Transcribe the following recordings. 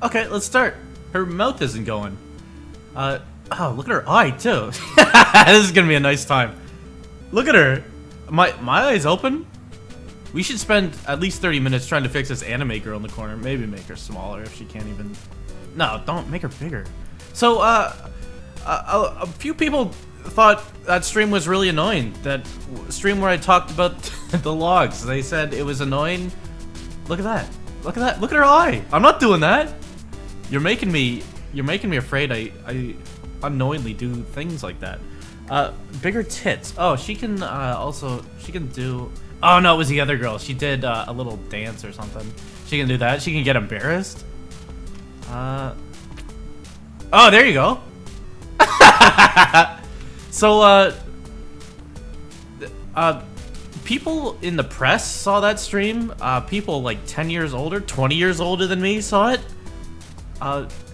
Okay, let's start. Her mouth isn't going. Oh, look at her eye, too. This is gonna be a nice time. Look at her. My eye's open? We should spend at least 30 minutes trying to fix this anime girl in the corner. Maybe make her smaller if she can't even... No, don't make her bigger. So, a few people thought that stream was really annoying. That stream where I talked about the logs. They said it was annoying. Look at that. Look at that. Look at her eye. I'm not doing that. You're making me afraid I unknowingly do things like that. Bigger tits. Oh, she can she can do... Oh no, it was the other girl. She did a little dance or something. She can do that. She can get embarrassed. Oh, there you go. So, people in the press saw that stream. People like 10 years older, 20 years older than me saw it.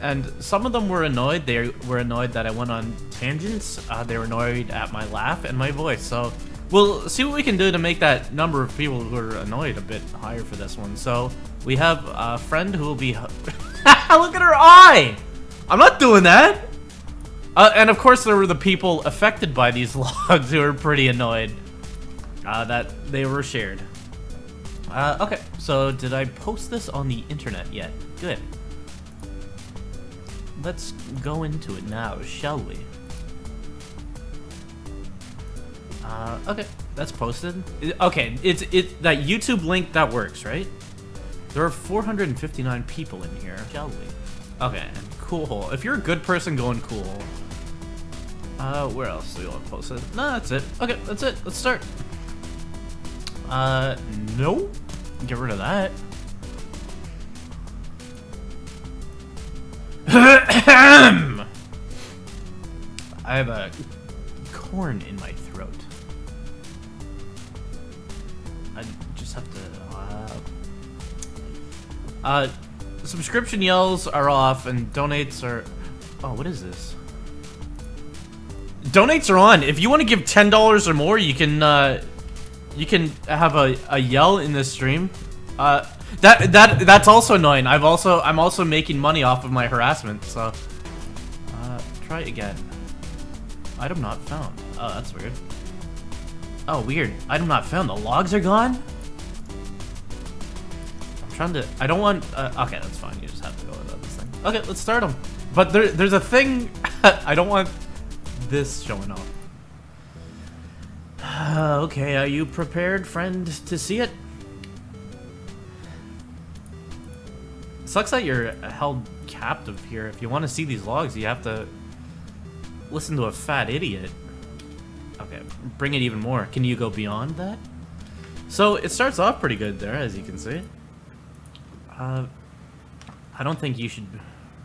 And some of them were annoyed. They were annoyed that I went on tangents. They were annoyed at my laugh and my voice. So we'll see what we can do to make that number of people who are annoyed a bit higher for this one. So we have a friend who will be... Look at her eye! I'm not doing that! And of course there were the people affected by these logs who were pretty annoyed that they were shared. Okay, so did I post this on the internet yet? Good. Let's go into it now, shall we? Okay, that's posted. Okay, it's that YouTube link that works, right? There are 459 people in here, shall we? Okay, cool. If you're a good person, going cool. Where else do we want to post it? No, that's it. Okay, that's it. Let's start. No. Get rid of that. I have a corn in my throat. I just have to... subscription yells are off and donates are... Oh, what is this? Donates are on. If you want to give $10 or more, you can have a yell in this stream. That's also annoying. I'm also making money off of my harassment, so try again. Item not found. Oh, that's weird. Oh, weird. Item not found. The logs are gone? I'm trying to... I don't want... okay, that's fine. You just have to go without this thing. Okay, let's start them. But there's a thing... I don't want this showing off. Okay, are you prepared, friend, to see it? Sucks that you're held captive here. If you want to see these logs, you have to listen to a fat idiot. Okay, bring it even more. Can you go beyond that? So it starts off pretty good there, as you can see. I don't think you should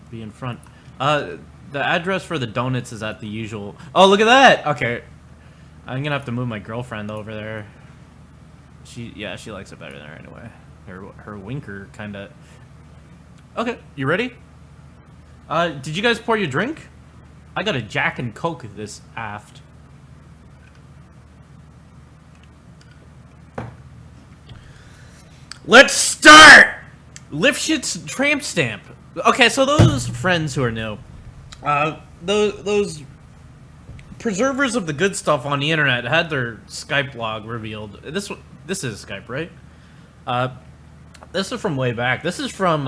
be in front. The address for the donuts is at the usual... Oh, look at that! Okay. I'm gonna have to move my girlfriend over there. She likes it better there anyway. Her winker kinda... Okay, you ready? Did you guys pour your drink? I got a Jack and Coke this aft. Let's start! Lifshit's tramp stamp. Okay, so those friends who are new, those preservers of the good stuff on the internet had their Skype log revealed. This is Skype, right? This is from way back. This is from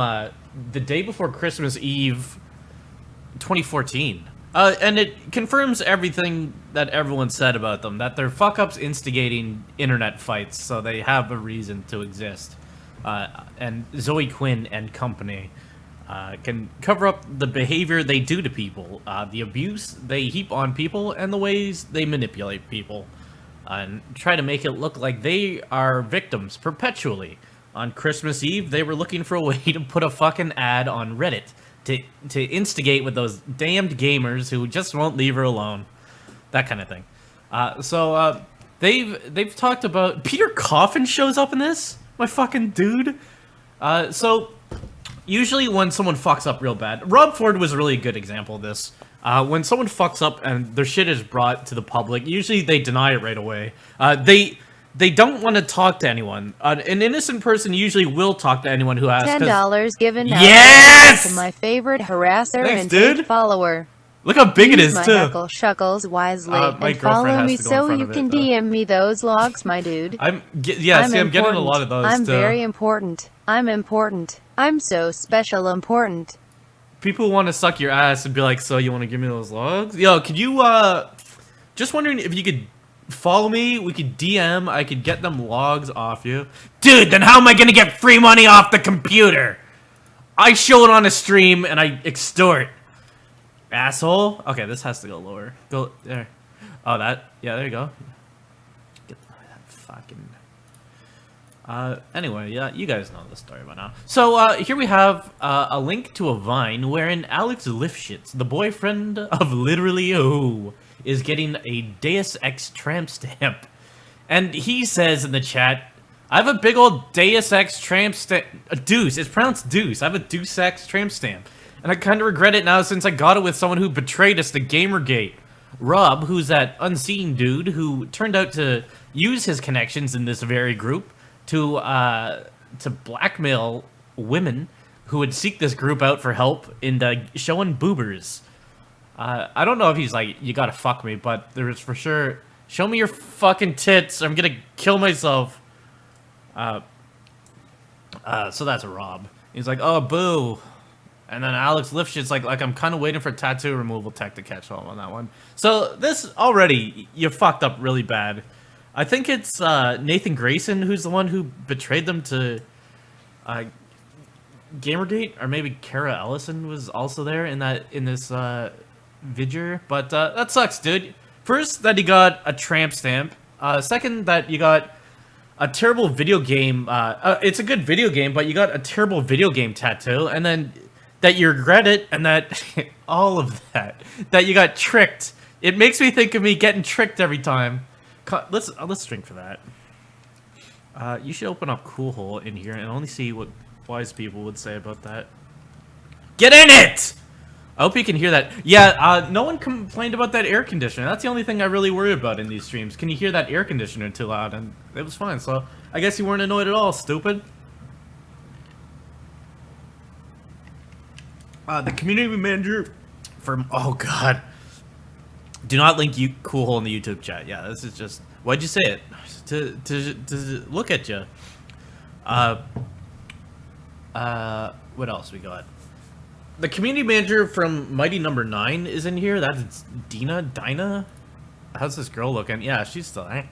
the day before Christmas Eve, 2014. And it confirms everything that everyone said about them, that they're fuck-ups instigating internet fights, so they have a reason to exist. And Zoe Quinn and company can cover up the behavior they do to people, the abuse they heap on people, and the ways they manipulate people, and try to make it look like they are victims perpetually. On Christmas Eve, they were looking for a way to put a fucking ad on Reddit to instigate with those damned gamers who just won't leave her alone. That kind of thing. So they've talked about... Peter Coffin shows up in this? My fucking dude. So usually when someone fucks up real bad... Rob Ford was a really good example of this. When someone fucks up and their shit is brought to the public, usually they deny it right away. they don't want to talk to anyone. An innocent person usually will talk to anyone who asks. $10 given yes! to my favorite harasser Thanks, and dude. fake follower. Look how big it Use is, my too. heckle shuckles wisely My and girlfriend follow has me to go in so front you of it, can though. DM me those logs, my dude. I'm getting a lot of those, I'm too. very important. I'm important. I'm so special important. People want to suck your ass and be like, so you want to give me those logs? Yo, could you, just wondering if you could follow me, we could DM, I could get them logs off you. Dude, then how am I gonna get free money off the computer? I show it on a stream and I extort. Asshole. Okay, this has to go lower. Go there. Oh, that. Yeah, there you go. Get that fucking. Anyway, yeah, you guys know the story by now. So, here we have a link to a Vine wherein Alex Lifshitz, the boyfriend of literally who, is getting a Deus Ex tramp stamp. And he says in the chat, I have a big old Deus Ex tramp stamp. A deuce. It's pronounced deuce. I have a Deus Ex tramp stamp. And I kind of regret it now since I got it with someone who betrayed us to Gamergate. Rob, who's that unseen dude who turned out to use his connections in this very group to blackmail women who would seek this group out for help in showing boobers. I don't know if he's like, you gotta fuck me, but there's for sure, show me your fucking tits, or I'm gonna kill myself. So that's Rob. He's like, oh, boo. And then Alex Lifshit's like I'm kind of waiting for tattoo removal tech to catch on that one. So this already, you fucked up really bad. I think it's Nathan Grayson who's the one who betrayed them to Gamergate, or maybe Kara Ellison was also there in this vidger. But that sucks, dude. First, that you got a tramp stamp. Second, that you got a terrible video game. It's a good video game, but you got a terrible video game tattoo, and then that you regret it, and that all of that you got tricked. It makes me think of me getting tricked every time. Let's drink for that. You should open up Cool Hole in here and only see what wise people would say about that. Get in it! I hope you can hear that. Yeah, no one complained about that air conditioner. That's the only thing I really worry about in these streams. Can you hear that air conditioner too loud? And it was fine, so I guess you weren't annoyed at all, stupid. The community manager from... Oh, God. Do not link Cool Hole in the YouTube chat. Yeah, this is just... Why'd you say it? To look at you. What else we got? The community manager from Mighty Number 9 is in here. That's Dinah? How's this girl looking? Yeah, she's still there.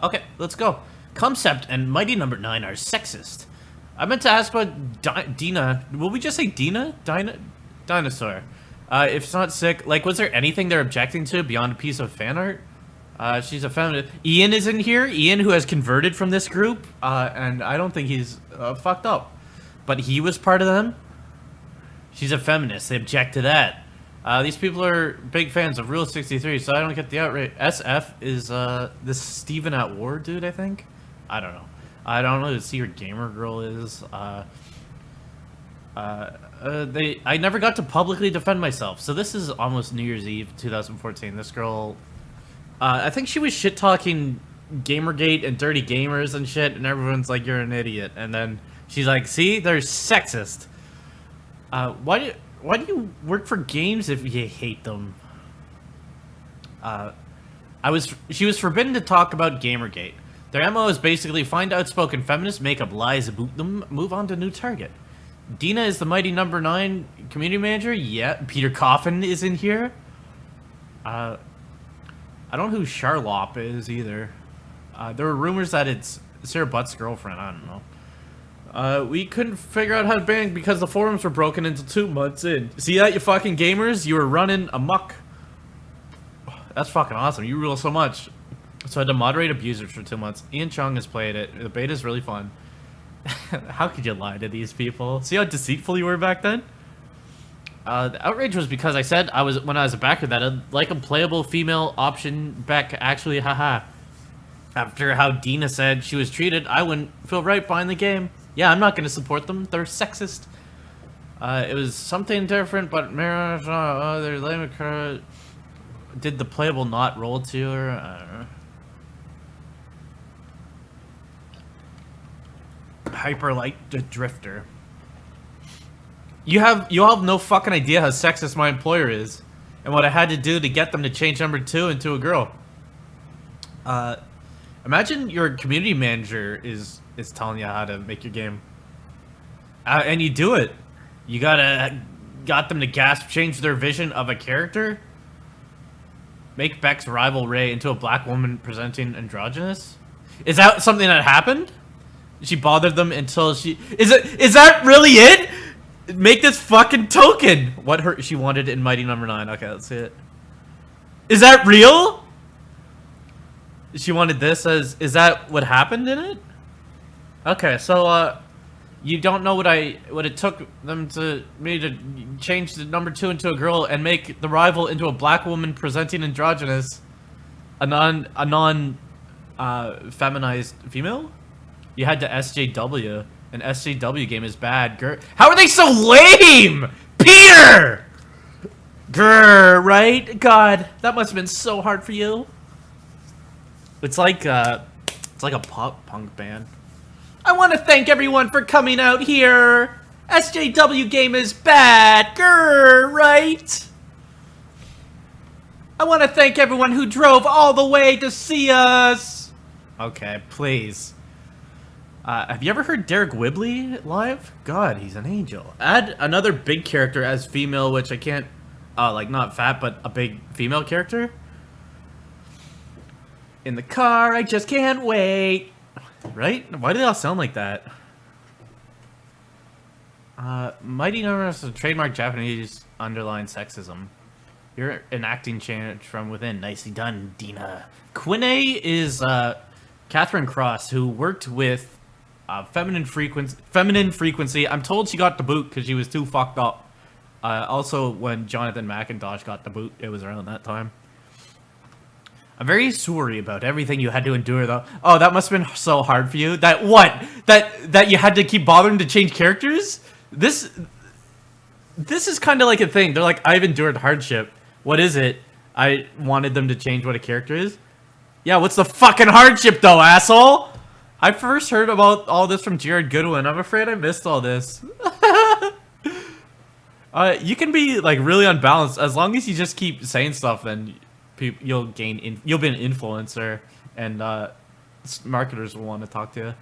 Okay, let's go. Concept and Mighty Number 9 are sexist. I meant to ask about Dina. Will we just say Dina? Dinosaur. If it's not sick, like, was there anything they're objecting to beyond a piece of fan art? She's a feminist. Ian is in here. Ian, who has converted from this group, and I don't think he's fucked up, but he was part of them. She's a feminist. They object to that. These people are big fans of Rule 63, so I don't get the outrage. SF is this Steven at War dude, I think. I don't know. I don't know who the secret gamer girl is. I never got to publicly defend myself. So this is almost New Year's Eve 2014. This girl, I think she was shit-talking Gamergate and dirty gamers and shit, and everyone's like, you're an idiot. And then she's like, see, they're sexist. Why do you work for games if you hate them? She was forbidden to talk about Gamergate. Their MO is basically find outspoken feminists, make up lies about them, move on to new target. Dina is the Mighty Number 9 community manager. Yeah, Peter Coffin is in here. I don't know who Charlop is either. There were rumors that it's Sarah Butt's girlfriend. I don't know. We couldn't figure out how to ban because the forums were broken until 2 months in. See that, you fucking gamers? You were running amok. That's fucking awesome. You rule so much. So I had to moderate abusers for 2 months. Ian Chung has played it. The beta's really fun. How could you lie to these people? See how deceitful you were back then? The outrage was because I said when I was a backer that I'd like a playable female option back. Actually, haha. After how Dina said she was treated, I wouldn't feel right buying the game. Yeah, I'm not going to support them. They're sexist. It was something different, but marriage, they're lame. did the playable not roll to her? I don't know. Hyper light drifter. You have no fucking idea how sexist my employer is, and what I had to do to get them to change number 2 into a girl. Imagine your community manager is telling you how to make your game, and you do it. You got them to gasp, change their vision of a character. Make Beck's rival Ray into a black woman presenting androgynous. Is that something that happened? She bothered them until she... Is that really it? Make this fucking token. What she wanted in Mighty Number 9. Okay, let's see it. Is that real? She wanted this as... Is that what happened in it? Okay, so, you don't know what it took me to change the number 2 into a girl and make the rival into a black woman presenting androgynous, a non feminized female. You had to SJW. An SJW game is bad. Grr. How are they so lame? Peter! Grr, right? God, that must have been so hard for you. It's like a pop punk band. I want to thank everyone for coming out here. SJW game is bad. Grr, right? I want to thank everyone who drove all the way to see us. Okay, please. Have you ever heard Derek Whibley live? God, he's an angel. Add another big character as female, which I can't... like, not fat, but a big female character. In the car, I just can't wait. Right? Why do they all sound like that? Mighty Numbers is a trademark Japanese underlined sexism. You're enacting change from within. Nicely done, Dina. Quinay is Catherine Cross, who worked with Feminine Frequency. I'm told she got the boot because she was too fucked up. Also, when Jonathan McIntosh got the boot, it was around that time. I'm very sorry about everything you had to endure, though. Oh, that must have been so hard for you. That what? That you had to keep bothering to change characters? This is kind of like a thing. They're like, I've endured hardship. What is it? I wanted them to change what a character is. Yeah, what's the fucking hardship, though, asshole? I first heard about all this from Jared Goodwin. I'm afraid I missed all this. You can be like really unbalanced as long as you just keep saying stuff. Then you'll be an influencer, and marketers will want to talk to you.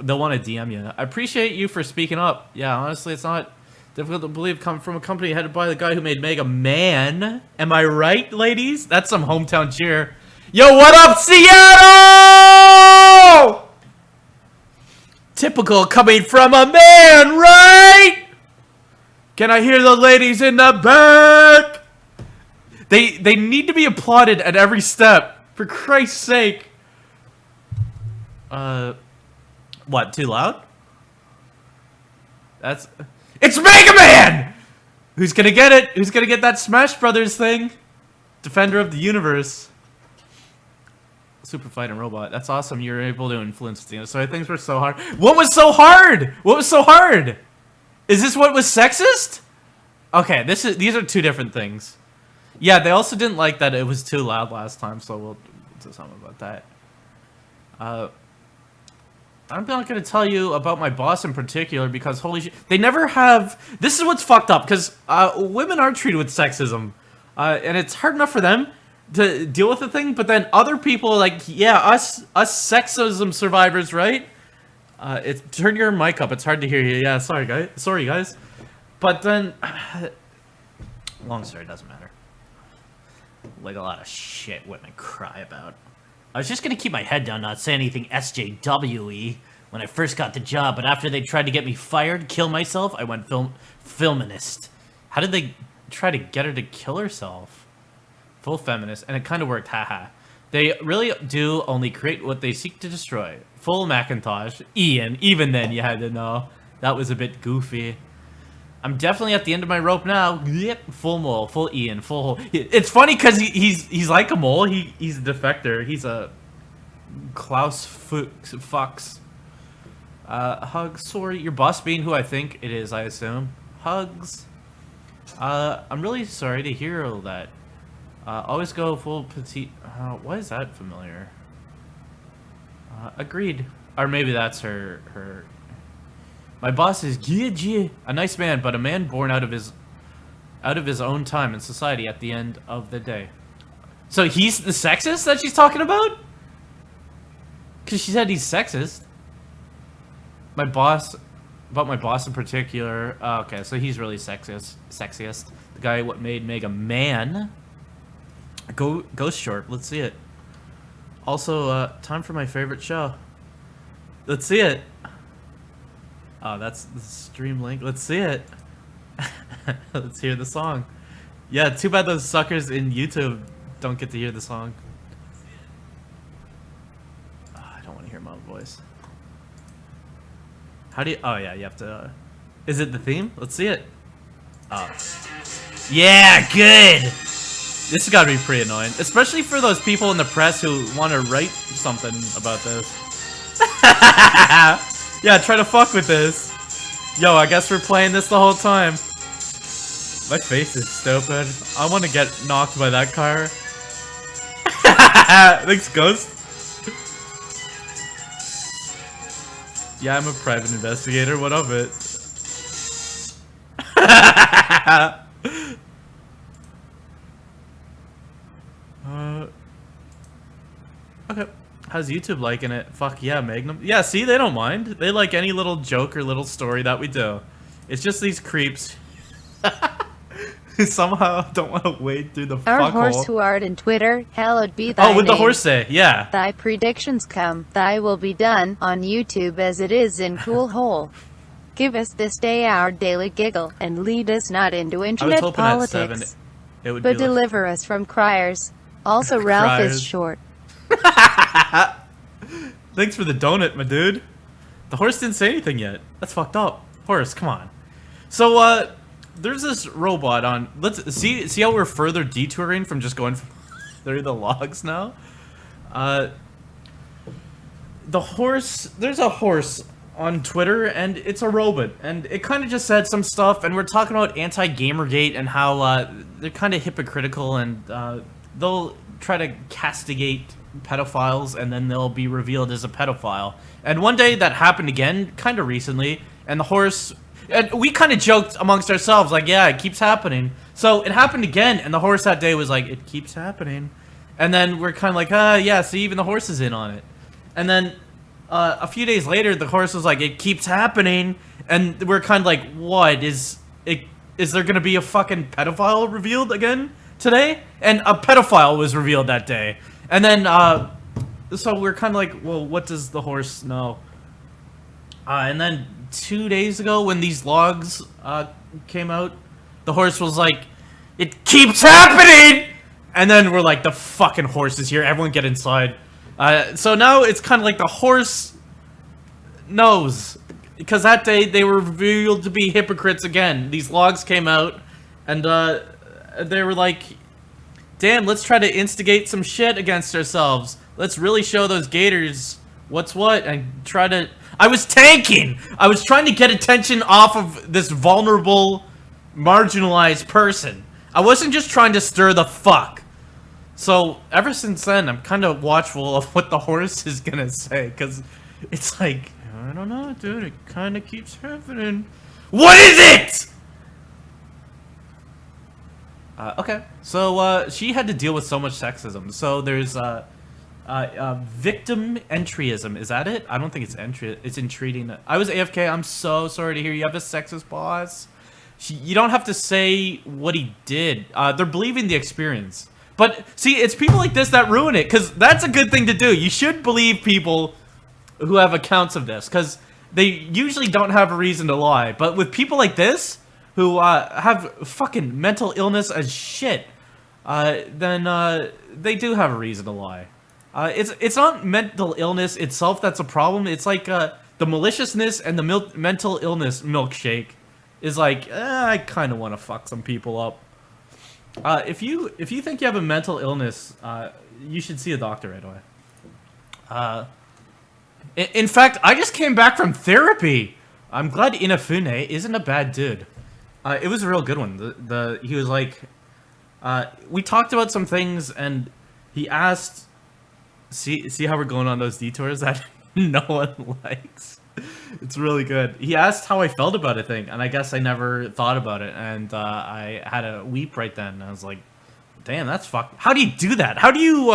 They'll want to DM you. I appreciate you for speaking up. Yeah, honestly, it's not difficult to believe coming from a company headed by the guy who made Mega Man. Am I right, ladies? That's some hometown cheer. Yo, what up, Seattle? Typical coming from a man, right? Can I hear the ladies in the back? They need to be applauded at every step. For Christ's sake. What, too loud? It's Mega Man! Who's gonna get it? Who's gonna get that Smash Brothers thing? Defender of the universe. Super fighting robot. That's awesome. You're able to influence things. So things were so hard. What was so hard? What was so hard? Is this what was sexist? Okay, these are two different things. Yeah, they also didn't like that it was too loud last time, so we'll do something about that. I'm not going to tell you about my boss in particular because holy shit, they never have... This is what's fucked up, because women are treated with sexism. And it's hard enough for them to deal with the thing, but then other people, like, yeah, us sexism survivors, right? Turn your mic up, it's hard to hear you. Yeah, sorry guys. But then... long story, doesn't matter. Like a lot of shit women cry about. I was just gonna keep my head down, not say anything SJWE when I first got the job, but after they tried to get me fired, kill myself, I went feminist. How did they try to get her to kill herself? Full feminist, and it kind of worked, haha. They really do only create what they seek to destroy. Full Macintosh. Ian, even then you had to know. That was a bit goofy. I'm definitely at the end of my rope now. Yep, full mole, full Ian, full hole. It's funny because he's like a mole. He's a defector. He's a Klaus Fox. Hugs. Sorry, your boss being who I think it is. I assume. Hugs. I'm really sorry to hear all that. Always go full petite. Why is that familiar? Agreed. Or maybe that's her. My boss is a nice man, but a man born out of his own time in society at the end of the day. So he's the sexist that she's talking about? Because she said he's sexist. My boss in particular. Okay, so he's really sexiest. The guy what made Meg a man. Ghost short. Let's see it. Also, time for my favorite show. Let's see it. Oh, that's the stream link. Let's see it. Let's hear the song. Yeah, too bad those suckers in YouTube don't get to hear the song. Oh, I don't want to hear my own voice. How do you... Oh, yeah, you have to... Is it the theme? Let's see it. Oh. Yeah, good! This has got to be pretty annoying. Especially for those people in the press who want to write something about this. Yeah, try to fuck with this. Yo, I guess we're playing this the whole time. My face is stupid. I want to get knocked by that car. Thanks, Ghost. Yeah, I'm a private investigator. What of it? Okay. How's YouTube liking it? Fuck yeah, Magnum. Yeah, see, they don't mind. They like any little joke or little story that we do. It's just these creeps who somehow don't want to wade through the Our fuck horse hole. who art in Twitter, hallowed be thy Oh, with the name. horse say, yeah. Thy predictions come, thy will be done, on YouTube as it is in Cool Hole. Give us this day our daily giggle, and lead us not into I was internet hoping at 7 politics, it would but be like, deliver us from criers. Also, Ralph Criers. is short. thanks for the donut, my dude. The horse didn't say anything yet. That's fucked up. Horse, come on. So, there's this robot on... Let's see how we're further detouring from just going through the logs now? The horse... There's a horse on Twitter, and it's a robot. And it kind of just said some stuff, and we're talking about anti-Gamergate and how, they're kind of hypocritical, and, they'll try to castigate pedophiles, and then they'll be revealed as a pedophile. And one day that happened again, kind of recently, and the horse... And we kind of joked amongst ourselves, like, yeah, it keeps happening. So it happened again, and the horse that day was like, it keeps happening. And then we're kind of like, yeah, see, even the horse is in on it. And then a few days later, the horse was like, it keeps happening. And we're kind of like, what? Is there going to be a fucking pedophile revealed again today? And a pedophile was revealed that day. And then, so we're kind of like, well, what does the horse know? And then 2 days ago, when these logs came out, the horse was like, it keeps happening! And then we're like, the fucking horse is here, everyone get inside. So now it's kind of like the horse knows. Because that day, they were revealed to be hypocrites again. These logs came out, and they were like, damn, let's try to instigate some shit against ourselves. Let's really show those gators what's what, and try to... I was tanking! I was trying to get attention off of this vulnerable, marginalized person. I wasn't just trying to stir the fuck. So, ever since then, I'm kind of watchful of what the horse is gonna say, because it's like, I don't know, dude, it kind of keeps happening. What is it?! Okay, so, she had to deal with so much sexism. So, there's, victim entryism. Is that it? I don't think it's entry. It's entreating. I was AFK. I'm so sorry to hear you have a sexist boss. You don't have to say what he did. They're believing the experience. But, see, it's people like this that ruin it, because that's a good thing to do. You should believe people who have accounts of this, because they usually don't have a reason to lie. But with people like this, who have fucking mental illness as shit, then they do have a reason to lie. It's not mental illness itself that's a problem. It's like the maliciousness and the mental illness milkshake is like, I kind of want to fuck some people up. If you think you have a mental illness, you should see a doctor right away. In fact, I just came back from therapy. I'm glad Inafune isn't a bad dude. It was a real good one. He was like, We talked about some things, and he asked. See how we're going on those detours that no one likes. It's really good. He asked how I felt about a thing, and I guess I never thought about it, and I had a weep right then. I was like, "Damn, that's fucked." How do you do that? How do you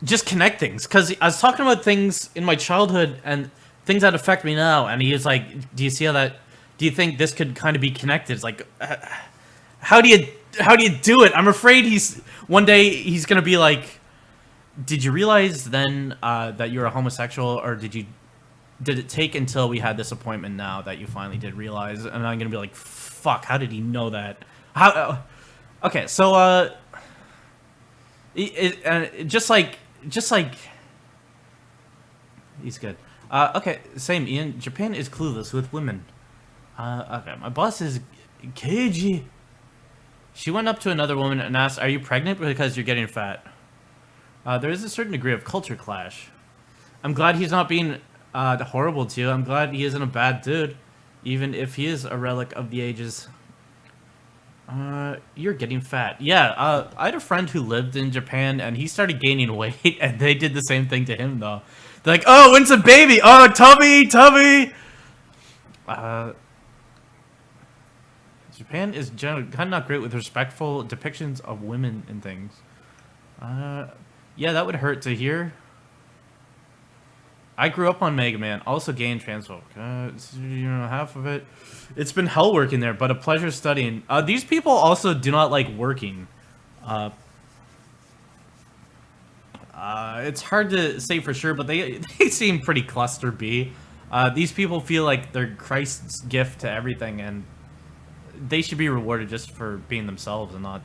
just connect things? Because I was talking about things in my childhood and things that affect me now, and he was like, "Do you see how that? Do you think this could kind of be connected?" It's like, how do you do it? I'm afraid one day he's gonna be like, "Did you realize then that you're a homosexual, or did it take until we had this appointment now that you finally did realize?" And I'm gonna be like, "Fuck, how did he know that?" How? Okay, so just like he's good. Okay, same. Ian, Japan is clueless with women. Okay, my boss is cagey. She went up to another woman and asked, "Are you pregnant because you're getting fat?" There is a certain degree of culture clash. I'm glad he's not being horrible to you. I'm glad he isn't a bad dude, even if he is a relic of the ages. You're getting fat. Yeah, I had a friend who lived in Japan, and he started gaining weight, and they did the same thing to him, though. They're like, "Oh, when's a baby? Oh, tummy!" Japan is generally kind of not great with respectful depictions of women and things. Yeah, that would hurt to hear. I grew up on Mega Man, also gay and transphobic. Half of it. It's been hell working there, but a pleasure studying. These people also do not like working. It's hard to say for sure, but they seem pretty cluster B. These people feel like they're Christ's gift to everything, and they should be rewarded just for being themselves and not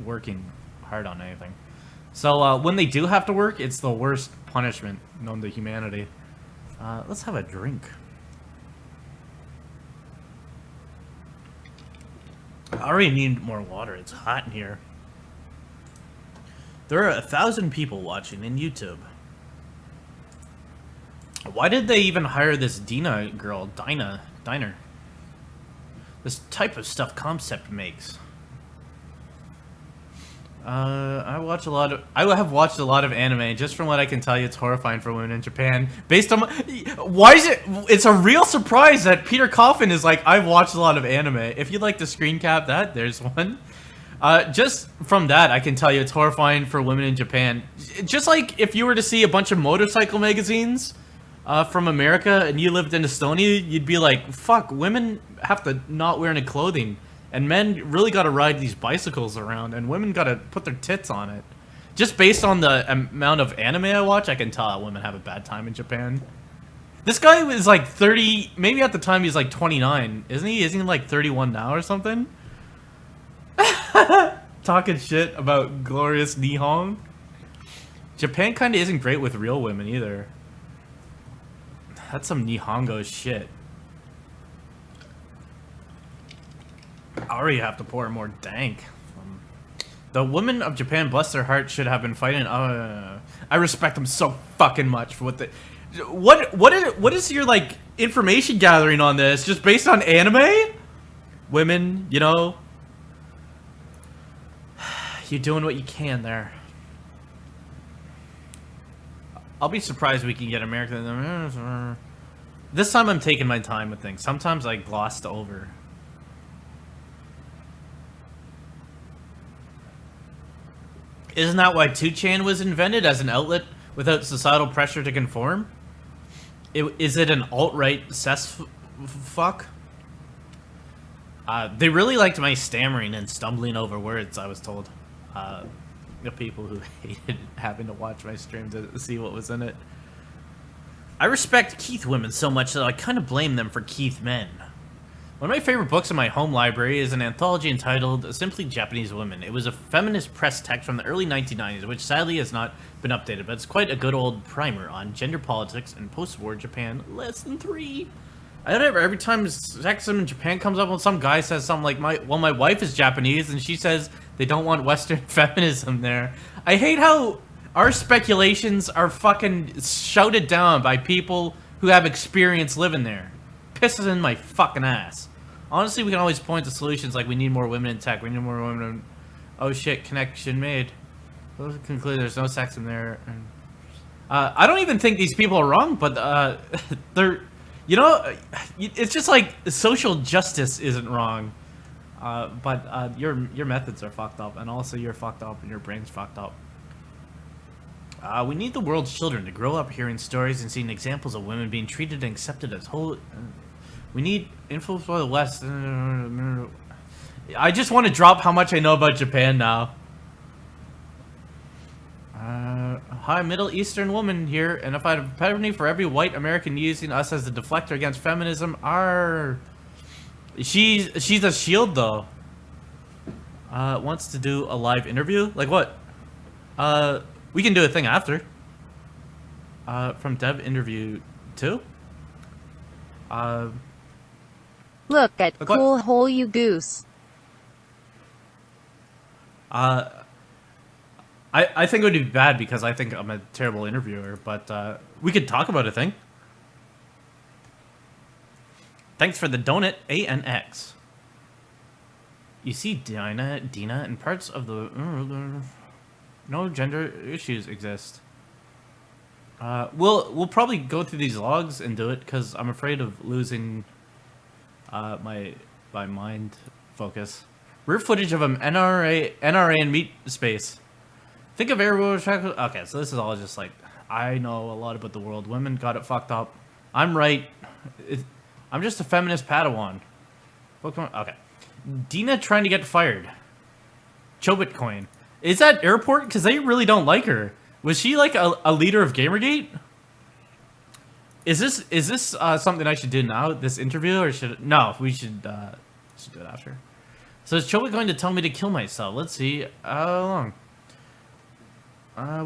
working hard on anything. So when they do have to work, it's the worst punishment known to humanity. Let's have a drink. I already need more water. It's hot in here. There are 1,000 people watching in YouTube. Why did they even hire this Dina girl, Diner? This type of stuff Concept makes. I have watched a lot of anime. Just from what I can tell you, it's horrifying for women in Japan. Based on why is it? It's a real surprise that Peter Coffin is like, "I've watched a lot of anime." If you'd like to screen cap that, there's one. Just from that, I can tell you it's horrifying for women in Japan. Just like if you were to see a bunch of motorcycle magazines from America and you lived in Estonia, you'd be like, "Fuck, women have to not wear any clothing." And men really got to ride these bicycles around, and women got to put their tits on it. Just based on the amount of anime I watch, I can tell that women have a bad time in Japan. This guy was like 30, maybe at the time he's like 29, isn't he? Isn't he like 31 now or something? Talking shit about glorious Nihon. Japan kind of isn't great with real women either. That's some Nihongo shit. I already have to pour more dank. The women of Japan, bless their hearts, should have been fighting. I respect them so fucking much for what they. What is your like information gathering on this? Just based on anime? Women, you know, you're doing what you can there. I'll be surprised we can get American. This time I'm taking my time with things. Sometimes I glossed over. Isn't that why 2chan was invented, as an outlet without societal pressure to conform? Is it an alt-right fuck? They really liked my stammering and stumbling over words, I was told. The people who hated having to watch my stream to see what was in it. I respect Keith women so much that I kind of blame them for Keith men. One of my favorite books in my home library is an anthology entitled Simply Japanese Women. It was a feminist press text from the early 1990s, which sadly has not been updated, but it's quite a good old primer on gender politics and post-war Japan. Less than 3. I don't ever, every time sexism in Japan comes up, when some guy says something like, my wife is Japanese, and she says they don't want Western feminism there. I hate how our speculations are fucking shouted down by people who have experience living there. pisses in my fucking ass. Honestly, we can always point to solutions like we need more women in tech, we need more women in... Oh shit, connection made. Those conclude there's no sex in there. I don't even think these people are wrong, but they're... You know, it's just like social justice isn't wrong. But your methods are fucked up, and also you're fucked up and your brain's fucked up. We need the world's children to grow up hearing stories and seeing examples of women being treated and accepted as whole. We need influence by the West. I just want to drop how much I know about Japan now. Hi, Middle Eastern woman here, and if I had a penalty for every white American using us as a deflector against feminism, she's a shield though. Wants to do a live interview? Like what? We can do a thing after. From Dev interview 2. Look at Like cool what? hole, you goose. I think it would be bad because I think I'm a terrible interviewer, but we could talk about a thing. Thanks for the donut, ANX. You see, Dina, and parts of the... no gender issues exist. We'll probably go through these logs and do it, because I'm afraid of losing my mind focus. Rear footage of an NRA and meat space. Think of aerial... Okay, so this is all just like... I know a lot about the world. Women got it fucked up. I'm right. I'm just a feminist Padawan. Okay. Dina trying to get fired. Chobitcoin. Is that airport? Because they really don't like her. Was she like a leader of Gamergate? Is this something I should do now? This interview, or should no? We should do it after. So is Chobit going to tell me to kill myself? Let's see. How long?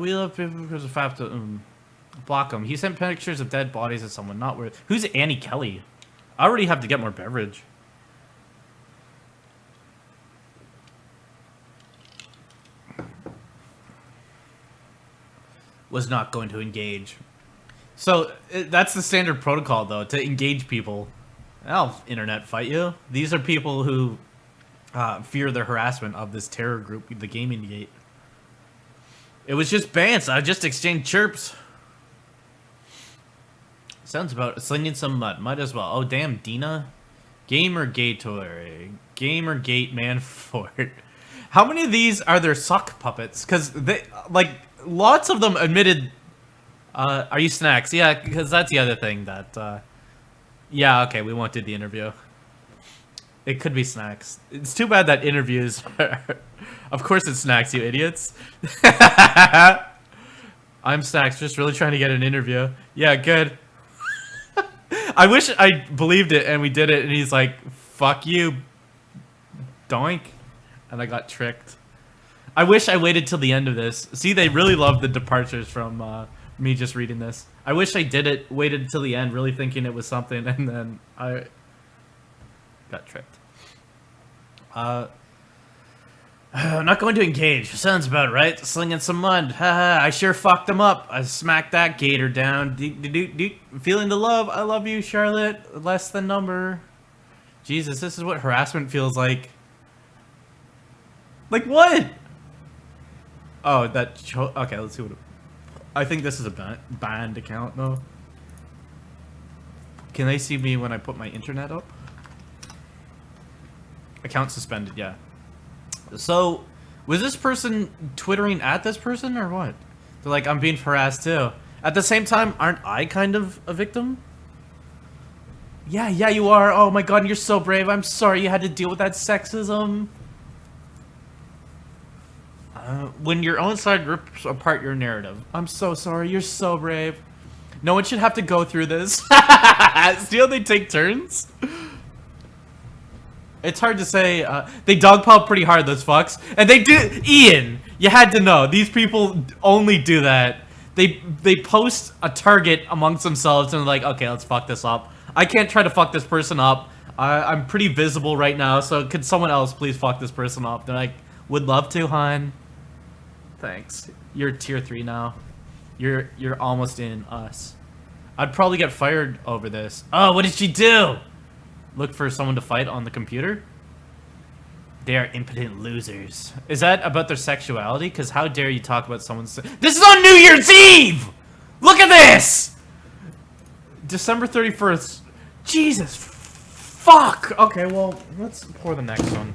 We love people because of fact to block him. He sent pictures of dead bodies of someone not worth. Who's Annie Kelly? I already have to get more beverage. Was not going to engage. So that's the standard protocol, though, to engage people. I'll internet fight you. These are people who fear the harassment of this terror group, the Gaming Gate. It was just bants. I just exchanged chirps. Sounds about slinging some mud. Might as well. Oh, damn, Dina. Gamergatory. Gamergate Manfort. How many of these are there sock puppets? Because they, like, lots of them admitted... are you snacks? Yeah, because that's the other thing that... yeah, okay, we won't do the interview. It could be snacks. It's too bad that interviews... Of course it's snacks, you idiots. I'm snacks, just really trying to get an interview. Yeah, good. I wish I believed it and we did it and he's like, fuck you, doink. And I got tricked. I wish I waited till the end of this. See, they really love the departures from me just reading this. I wish I waited until the end, really thinking it was something, and then I got tricked. I'm not going to engage. Sounds about right. Slinging some mud. Haha, I sure fucked them up. I smacked that gator down. Feeling the love. I love you, Charlotte. Less than number. Jesus, this is what harassment feels like. Like what? Oh, that... Okay, let's see what... I think this is a banned account, though. Can they see me when I put my internet up? Account suspended, yeah. So, was this person twittering at this person, or what? They're like, I'm being harassed, too. At the same time, aren't I kind of a victim? Yeah, you are. Oh my god, you're so brave. I'm sorry you had to deal with that sexism. When your own side rips apart your narrative. I'm so sorry. You're so brave. No one should have to go through this. See how they take turns? It's hard to say. They dogpile pretty hard, those fucks. And they do... Ian, you had to know. These people only do that. They post a target amongst themselves and they're like, okay, let's fuck this up. I can't try to fuck this person up. I'm pretty visible right now, so could someone else please fuck this person up? They're like, would love to, hon. Thanks. You're tier 3 now. You're almost in us. I'd probably get fired over this. Oh, what did she do? Look for someone to fight on the computer? They are impotent losers. Is that about their sexuality? Because how dare you talk about someone's... This is on New Year's Eve! Look at this! December 31st. Jesus. Fuck! Okay, well, let's pour the next one.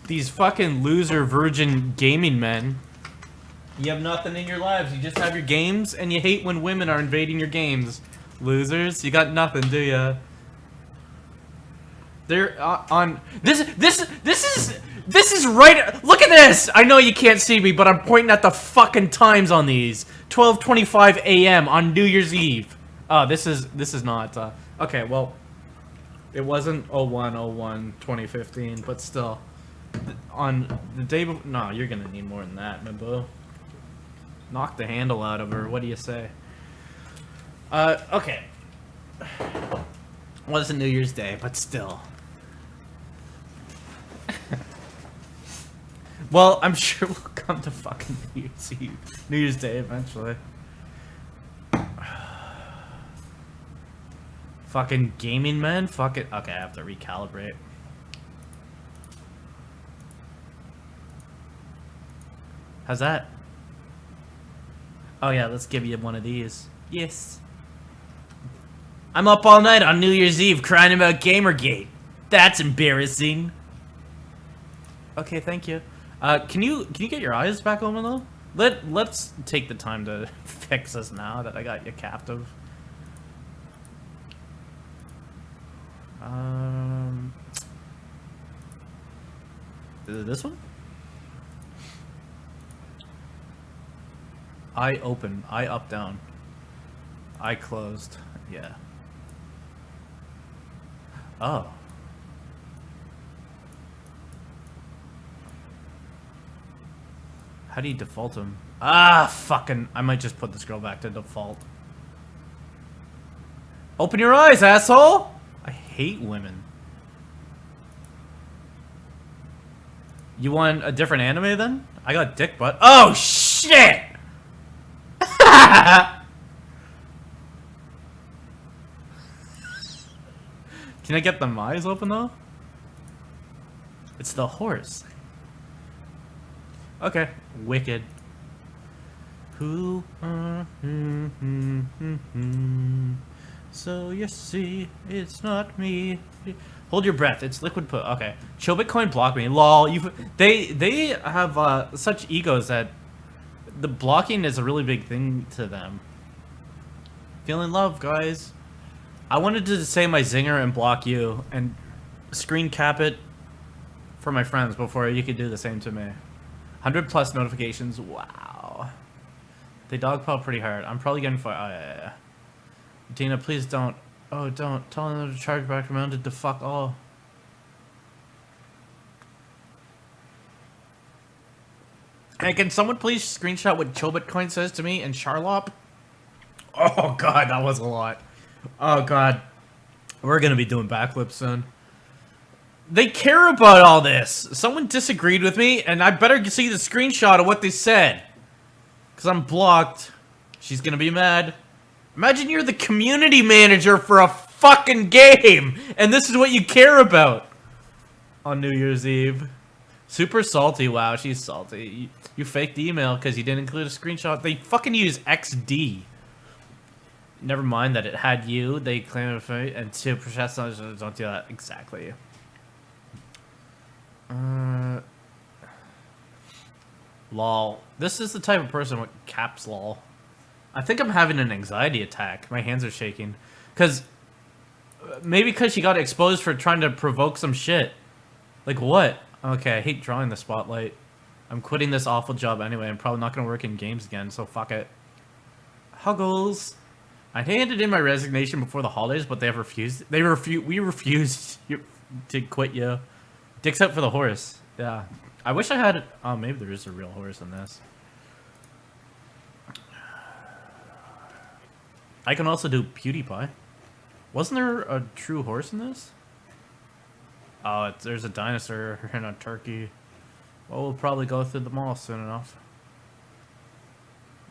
These fucking loser virgin gaming men. You have nothing in your lives. You just have your games, and you hate when women are invading your games. Losers, you got nothing, do ya? They're on this is right. Look at this. I know you can't see me, but I'm pointing at the fucking times on these. 12:25 a.m. on New Year's Eve. Oh, this is not. Okay, well, it wasn't 01/01/2015, but still. On the day before, no, you're gonna need more than that, my boo. Knock the handle out of her. What do you say? Okay. Wasn't New Year's Day, but still. Well, I'm sure we'll come to fucking New Year's Day eventually. Fucking gaming men? Fuck it. Okay, I have to recalibrate. How's that? Oh yeah, let's give you one of these. Yes. I'm up all night on New Year's Eve crying about Gamergate. That's embarrassing. Okay, thank you. Can you get your eyes back open though? Let's take the time to fix this now that I got you captive. Is it this one? Eye open, eye up, down. Eye closed, yeah. Oh. How do you default them? Ah, fucking, I might just put this girl back to default. Open your eyes, asshole! I hate women. You want a different anime then? I got dick butt. Oh, shit! Can I get the eyes open though? It's the horse. Okay, wicked. Who? So you see, it's not me. Hold your breath. It's liquid put. Okay, Chill Bitcoin blocked me. Lol. They have such egos that the blocking is a really big thing to them. Feeling love, guys. I wanted to say my zinger and block you and screen cap it for my friends before you could do the same to me. 100+ notifications. Wow. They dogpile pretty hard. I'm probably getting fired. Oh, yeah. Dina, please don't. Oh, don't. Tell them to charge back mounted to fuck all. Hey, can someone please screenshot what Chill Bitcoin says to me and Charlop? Oh god, that was a lot. Oh god. We're gonna be doing backflips soon. They care about all this. Someone disagreed with me, and I better see the screenshot of what they said. Because I'm blocked. She's gonna be mad. Imagine you're the community manager for a fucking game, and this is what you care about. On New Year's Eve. Super salty. Wow, she's salty. You faked the email because you didn't include a screenshot. They fucking use XD. Never mind that it had you. They claim it, and to professionals don't do that. Exactly. Lol. This is the type of person with caps lol. I think I'm having an anxiety attack. My hands are shaking. Maybe because she got exposed for trying to provoke some shit. Like what? Okay, I hate drawing the spotlight. I'm quitting this awful job anyway. I'm probably not going to work in games again, so fuck it. Huggles. I handed in my resignation before the holidays, but they have refused. We refused to quit you. Dick's out for the horse. Yeah. I wish I had... Oh, maybe there is a real horse in this. I can also do PewDiePie. Wasn't there a true horse in this? Oh, there's a dinosaur and a turkey. Well, we'll probably go through them all soon enough.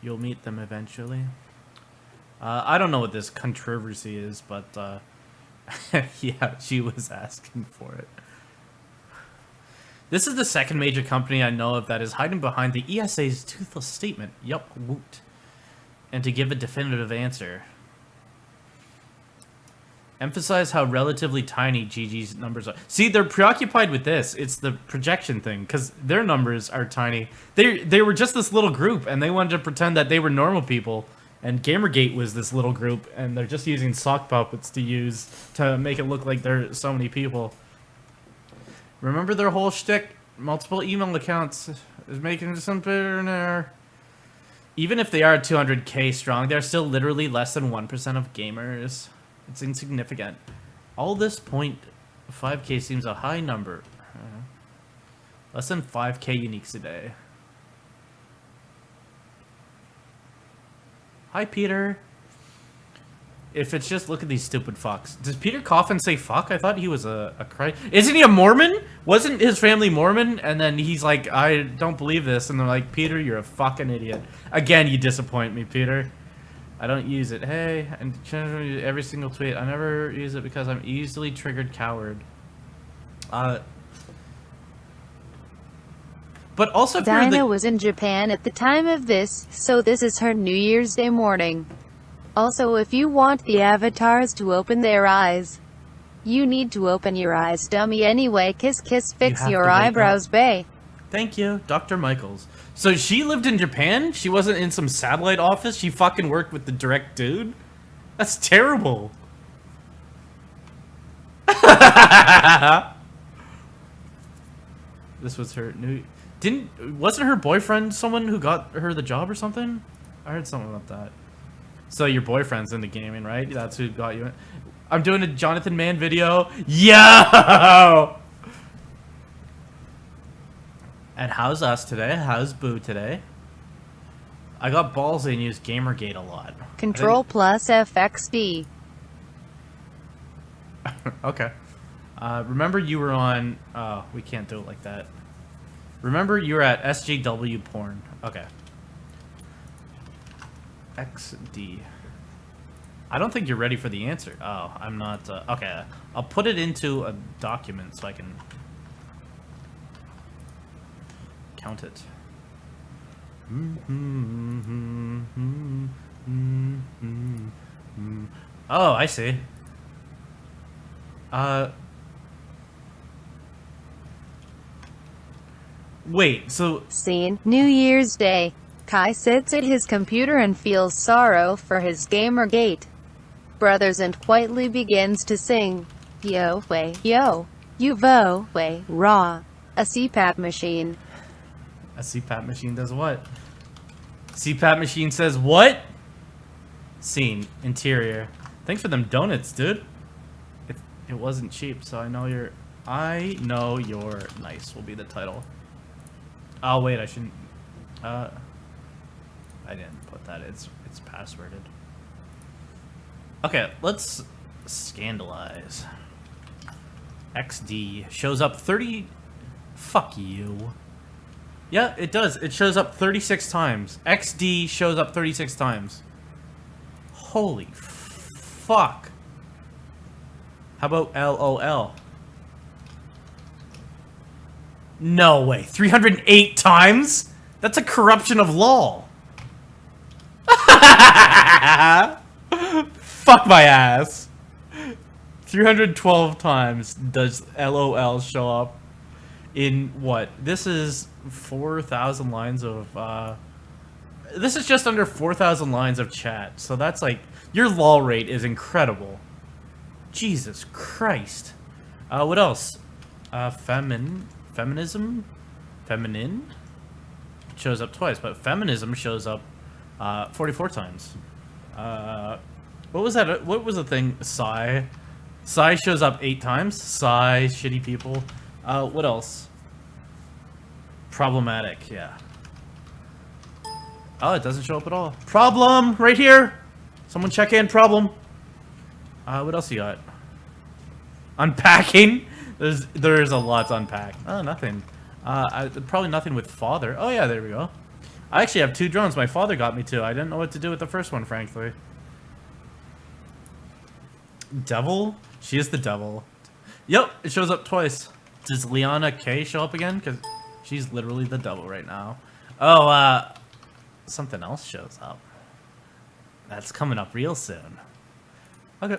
You'll meet them eventually. I don't know what this controversy is, but yeah, she was asking for it. This is the second major company I know of that is hiding behind the ESA's toothless statement, yup, woot, and to give a definitive answer. Emphasize how relatively tiny GG's numbers are. See, they're preoccupied with this. It's the projection thing, because their numbers are tiny. They were just this little group, and they wanted to pretend that they were normal people. And Gamergate was this little group, and they're just using sock puppets to make it look like there's so many people. Remember their whole shtick? Multiple email accounts is making something there. Even if they are 200k strong, they're still literally less than 1% of gamers. It's insignificant. All this 0.5k seems a high number. Less than 5k uniques a day. Hi, Peter. If it's just look at these stupid fucks. Does Peter Coffin say fuck? I thought he was a Christ. Isn't he a Mormon? Wasn't his family Mormon? And then he's like, I don't believe this. And they're like, Peter, you're a fucking idiot. Again, you disappoint me, Peter. I don't use it. Hey, and every single tweet. I never use it because I'm easily triggered coward. But also, if Dinah was in Japan at the time of this, so this is her New Year's Day morning. Also, if you want the avatars to open their eyes, you need to open your eyes, dummy. Anyway, kiss kiss, fix your eyebrows, bae. Thank you, Dr. Michaels. So she lived in Japan? She wasn't in some satellite office? She fucking worked with the direct dude? That's terrible. This was her new... Wasn't her boyfriend someone who got her the job or something? I heard something about that. So your boyfriend's into gaming, right? That's who got you in. I'm doing a Jonathan Mann video. Yo! And how's us today? How's Boo today? I got ballsy and used Gamergate a lot. Control plus FXD. Okay. Remember you were on... Oh, we can't do it like that. Remember you were at SJW porn. Okay. XD. I don't think you're ready for the answer. Oh, I'm not... okay, I'll put it into a document so I can... count it. Oh, I see. Wait, so... Scene, New Year's Day. Kai sits at his computer and feels sorrow for his Gamergate brothers and quietly begins to sing, yo, way, yo, you vo, way, raw, a CPAP machine. A CPAP machine does what? CPAP machine says what? Scene, interior. Thanks for them donuts, dude. It wasn't cheap, so I know you're nice will be the title. Oh wait, I shouldn't. I didn't put that. It's passworded. Okay, let's scandalize. XD shows up 30. Fuck you. Yeah, it does. It shows up 36 times. XD shows up 36 times. Holy fuck. How about LOL? No way. 308 times? That's a corruption of law. Fuck my ass. 312 times does LOL show up in what? This is 4,000 lines of, this is just under 4,000 lines of chat. So that's like, your lol rate is incredible. Jesus Christ. What else? Feminism? Feminine? Shows up twice, but feminism shows up 44 times. What was that? What was the thing? Sigh. Sigh shows up 8 times. Sigh, shitty people. What else? Problematic, yeah. Oh, it doesn't show up at all. Problem! Right here! Someone check in, problem. What else you got? Unpacking? There's a lot to unpack. Oh, nothing. Probably nothing with father. Oh yeah, there we go. I actually have 2 drones. My father got me 2. I didn't know what to do with the first one, frankly. Devil? She is the devil. Yep, it shows up twice. Does Liana K show up again? Because she's literally the devil right now. Oh, something else shows up. That's coming up real soon. Okay,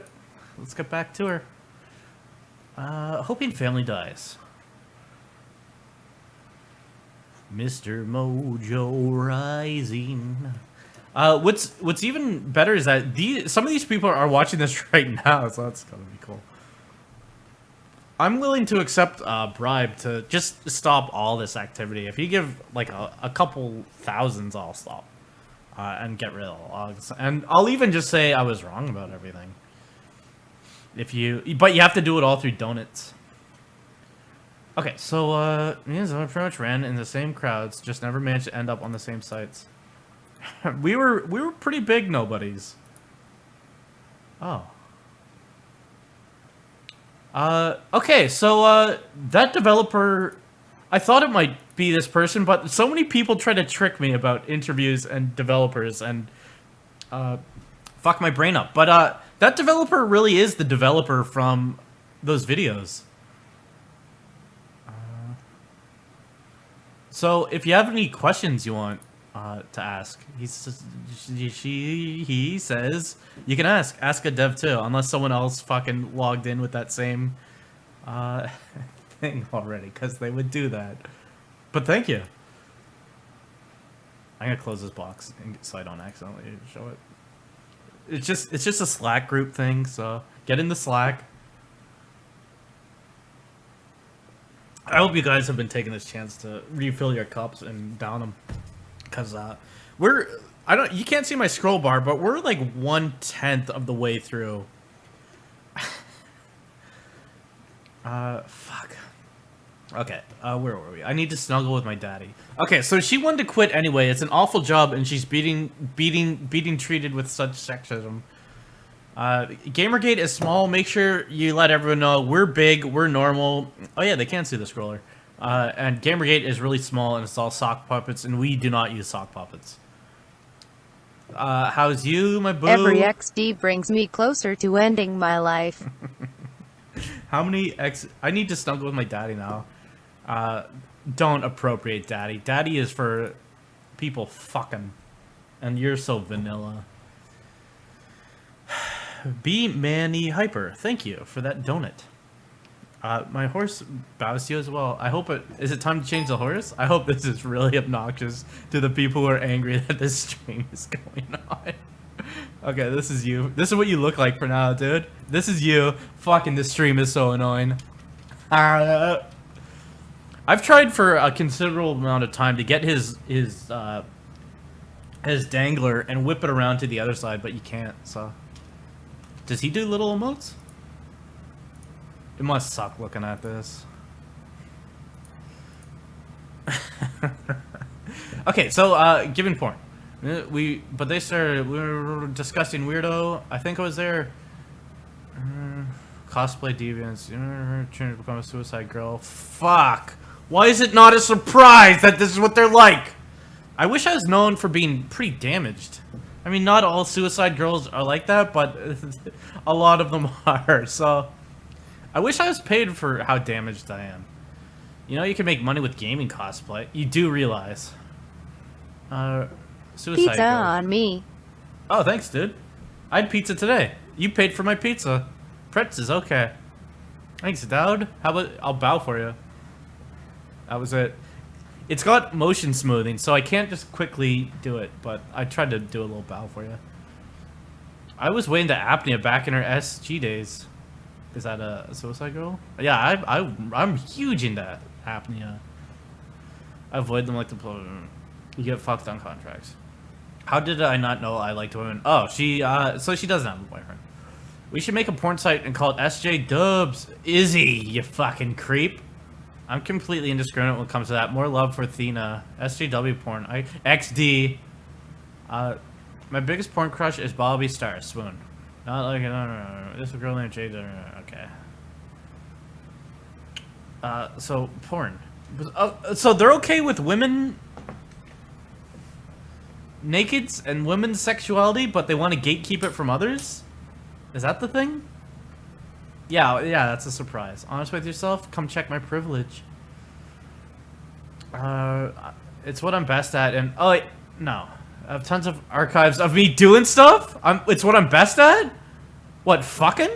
let's get back to her. Hoping family dies. Mr. Mojo Rising. What's even better is that some of these people are watching this right now, so that's gonna be cool. I'm willing to accept a bribe to just stop all this activity. If you give like a couple thousands, I'll stop and get rid of the logs. And I'll even just say I was wrong about everything. But you have to do it all through donuts. Okay, so me and Zoe pretty much ran in the same crowds, just never managed to end up on the same sites. we were pretty big nobodies. Oh. Okay, so that developer, I thought it might be this person, but so many people try to trick me about interviews and developers and fuck my brain up. But that developer really is the developer from those videos. So if you have any questions you want to ask, he says you can ask a dev too, unless someone else fucking logged in with that same thing already, because they would do that. But thank you. I'm gonna close this box so I don't accidentally show it. It's just a Slack group thing, so get in the Slack. I hope you guys have been taking this chance to refill your cups and down them, because you can't see my scroll bar, but we're like 1/10 of the way through. Fuck. Okay, where were we? I need to snuggle with my daddy. Okay, so she wanted to quit anyway. It's an awful job, and she's being treated with such sexism. Gamergate is small. Make sure you let everyone know we're big, we're normal. Oh yeah, they can see the scroller. And Gamergate is really small, and it's all sock puppets, and we do not use sock puppets. How's you, my boo? Every XD brings me closer to ending my life. How many I need to snuggle with my daddy now. Don't appropriate daddy. Daddy is for people fucking. And you're so vanilla. Be Manny Hyper, thank you for that donut. My horse bows to you as well. I hope is it time to change the horse? I hope this is really obnoxious to the people who are angry that this stream is going on. Okay, this is you. This is what you look like for now, dude. This is you. Fucking this stream is so annoying. I've tried for a considerable amount of time to get his dangler and whip it around to the other side, but you can't, so. Does he do little emotes? It must suck looking at this. Okay, so given porn. We were discussing weirdo. I think I was there. Cosplay deviants. Trying to become a suicide girl. Fuck. Why is it not a surprise that this is what they're like? I wish I was known for being pretty damaged. I mean, not all suicide girls are like that, but a lot of them are, so... I wish I was paid for how damaged I am. You know, you can make money with gaming cosplay. You do realize. Suicide Pizza girls. on me. Oh, thanks, dude. I had pizza today. You paid for my pizza. Pretz is okay. Thanks, Dowd. How about... I'll bow for you. That was it. It's got motion smoothing, so I can't just quickly do it, but I tried to do a little bow for you. I was way into apnea back in her SG days. Is that a suicide girl? Yeah, I'm huge into apnea. I avoid them like the plague. You get fucked on contracts. How did I not know I liked women? Oh, so she doesn't have a boyfriend. We should make a porn site and call it SJ Dubs. Izzy, you fucking creep. I'm completely indiscriminate when it comes to that. More love for Thena. SJW porn. XD. My biggest porn crush is Bobby Star. Swoon. Not like no. This is a girl named Jade. Okay. So porn. So they're okay with women nakeds and women's sexuality, but they want to gatekeep it from others? Is that the thing? Yeah, that's a surprise. Honest with yourself? Come check my privilege. It's what I'm best at, and oh wait, no. I have tons of archives of me doing stuff? It's what I'm best at? What, fucking?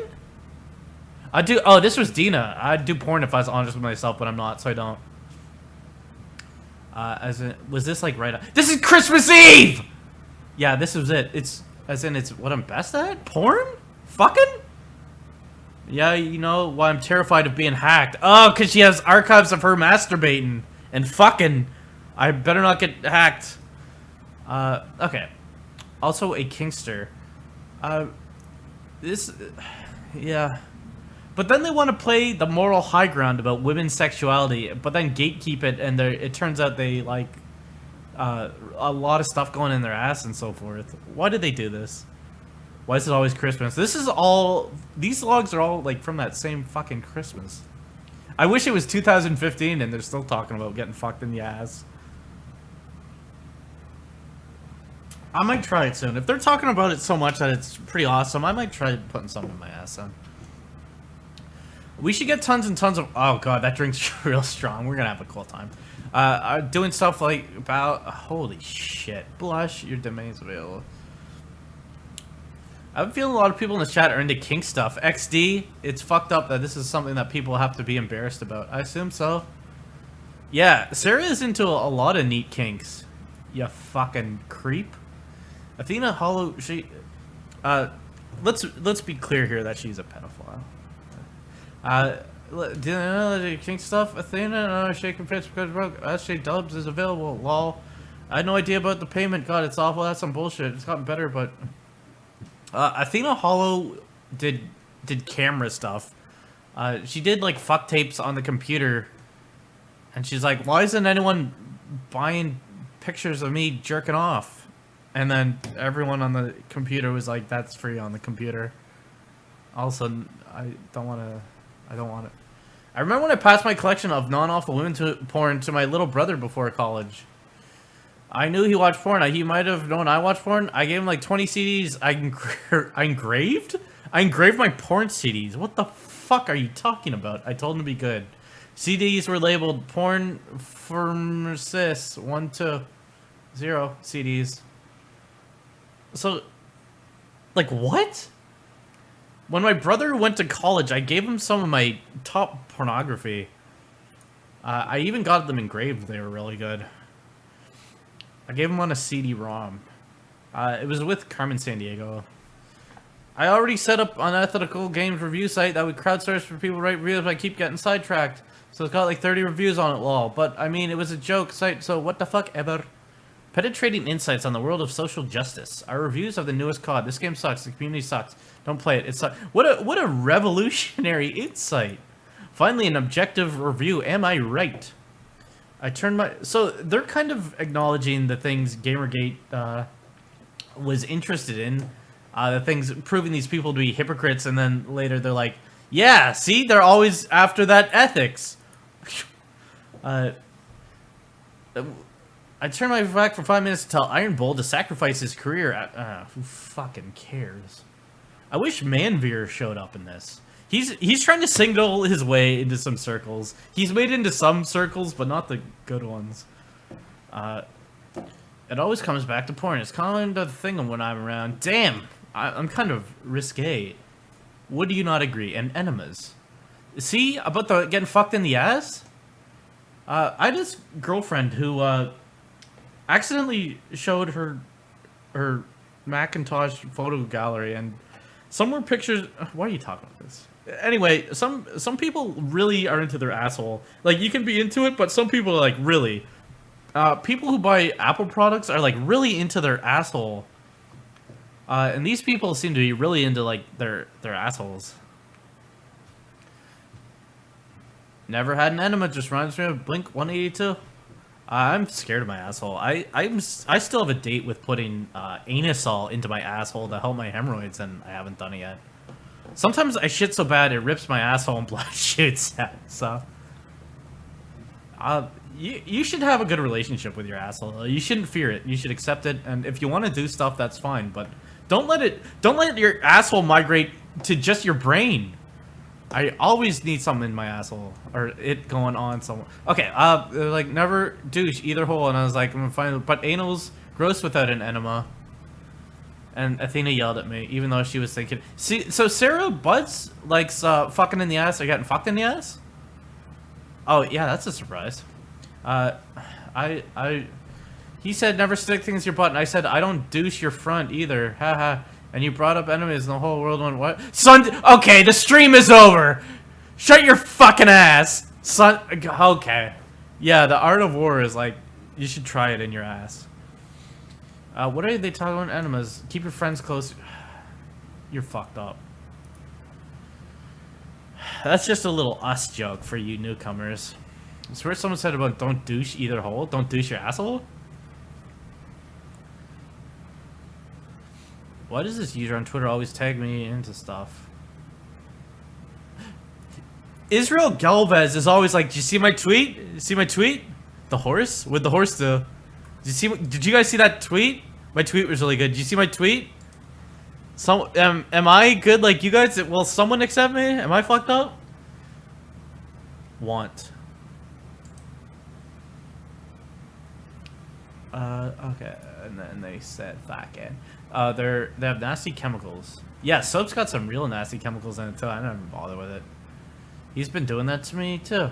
Oh, this was Dina. I'd do porn if I was honest with myself, but I'm not, so I don't. Was this like right? This is Christmas Eve! Yeah, this was it. It's what I'm best at? Porn? Fucking? Yeah, you know why I'm terrified of being hacked. Oh, because she has archives of her masturbating and fucking. I better not get hacked. Okay. Also a Kinkster. Yeah. But then they want to play the moral high ground about women's sexuality, but then gatekeep it, and it turns out they like a lot of stuff going in their ass and so forth. Why did they do this? Why is it always Christmas? These logs are all like from that same fucking Christmas. I wish it was 2015 and they're still talking about getting fucked in the ass. I might try it soon. If they're talking about it so much that it's pretty awesome, I might try putting something in my ass then. We should get tons and tons of... Oh god, that drink's real strong. We're gonna have a cool time. Doing stuff like about... Holy shit. Blush, your domain's available. I'm feeling a lot of people in the chat are into kink stuff. XD, it's fucked up that this is something that people have to be embarrassed about. I assume so. Yeah, Sarah is into a lot of neat kinks. You fucking creep. Athena Hollow, let's be clear here that she's a pedophile. Do you know the kink stuff? Athena, shaking fits because broke. SJ Dubs is available. Lol. I had no idea about the payment. God, it's awful. That's some bullshit. It's gotten better, but Athena Hollow did camera stuff. She did like fuck tapes on the computer, and she's like, "Why isn't anyone buying pictures of me jerking off?" And then everyone on the computer was like, "That's free on the computer." All of a sudden, I don't want it. I remember when I passed my collection of non-awful women porn to my little brother before college. I knew he watched porn. He might have known I watched porn. I gave him like 20 CDs. I engraved my porn CDs. What the fuck are you talking about? I told him to be good. CDs were labeled porn from cis 1 to 0 CDs. So, like what? When my brother went to college, I gave him some of my top pornography. I even got them engraved. They were really good. I gave him on a CD-ROM. It was with Carmen Sandiego. I already set up an ethical games review site that would crowdsource for people to write reviews, but I keep getting sidetracked. So it's got like 30 reviews on it, lol. But, I mean, it was a joke site, so what the fuck ever. Penetrating insights on the world of social justice. Our reviews of the newest COD. This game sucks. The community sucks. Don't play it. It sucks. What a revolutionary insight. Finally, an objective review. Am I right? So they're kind of acknowledging the things Gamergate was interested in. The things proving these people to be hypocrites, and then later they're like, yeah, see? They're always after that ethics. I turned my back for 5 minutes to tell Iron Bull to sacrifice his career. Who fucking cares? I wish Manveer showed up in this. He's trying to signal his way into some circles. He's made into some circles, but not the good ones. It always comes back to porn. It's kind of the thing when I'm around. Damn, I'm kind of risque. Would you not agree? And enemas. See about the getting fucked in the ass? I had this girlfriend who accidentally showed her Macintosh photo gallery, and some were pictures. Why are you talking about this? Anyway, some people really are into their asshole. Like, you can be into it, but some people are like, really. People who buy Apple products are like really into their asshole. And these people seem to be really into like their assholes. Never had an enema, just reminds me of Blink 182. I'm scared of my asshole. I still have a date with putting anusol into my asshole to help my hemorrhoids, and I haven't done it yet. Sometimes I shit so bad it rips my asshole and blood shoots out. So, you should have a good relationship with your asshole. You shouldn't fear it. You should accept it, and if you want to do stuff, that's fine. But don't let your asshole migrate to just your brain. I always need something in my asshole, or it going on somewhere. Okay, they're like, never douche either hole, and I was like, I'm fine, but anal's gross without an enema. And Athena yelled at me, even though she was thinking. See, so Sarah Butts likes fucking in the ass or getting fucked in the ass? Oh yeah, that's a surprise. He said never stick things in your butt, and I said I don't douche your front either. Haha. And you brought up enemies, and the whole world went, what? Okay, the stream is over! Shut your fucking ass! Okay. Yeah, the art of war is like, you should try it in your ass. What are they talking about enemas? Keep your friends close. You're fucked up. That's just a little us joke for you newcomers. I swear someone said about don't douche either hole. Don't douche your asshole? Why does this user on Twitter always tag me into stuff? Israel Galvez is always like, did you see my tweet? See my tweet? The horse? What'd the horse do? Did you guys see that tweet? My tweet was really good. Did you see my tweet? Am I good like you guys? Will someone accept me? Am I fucked up? Want. Okay. And then they said back in. They have nasty chemicals. Yeah, soap's got some real nasty chemicals in it too. I never bother with it. He's been doing that to me too.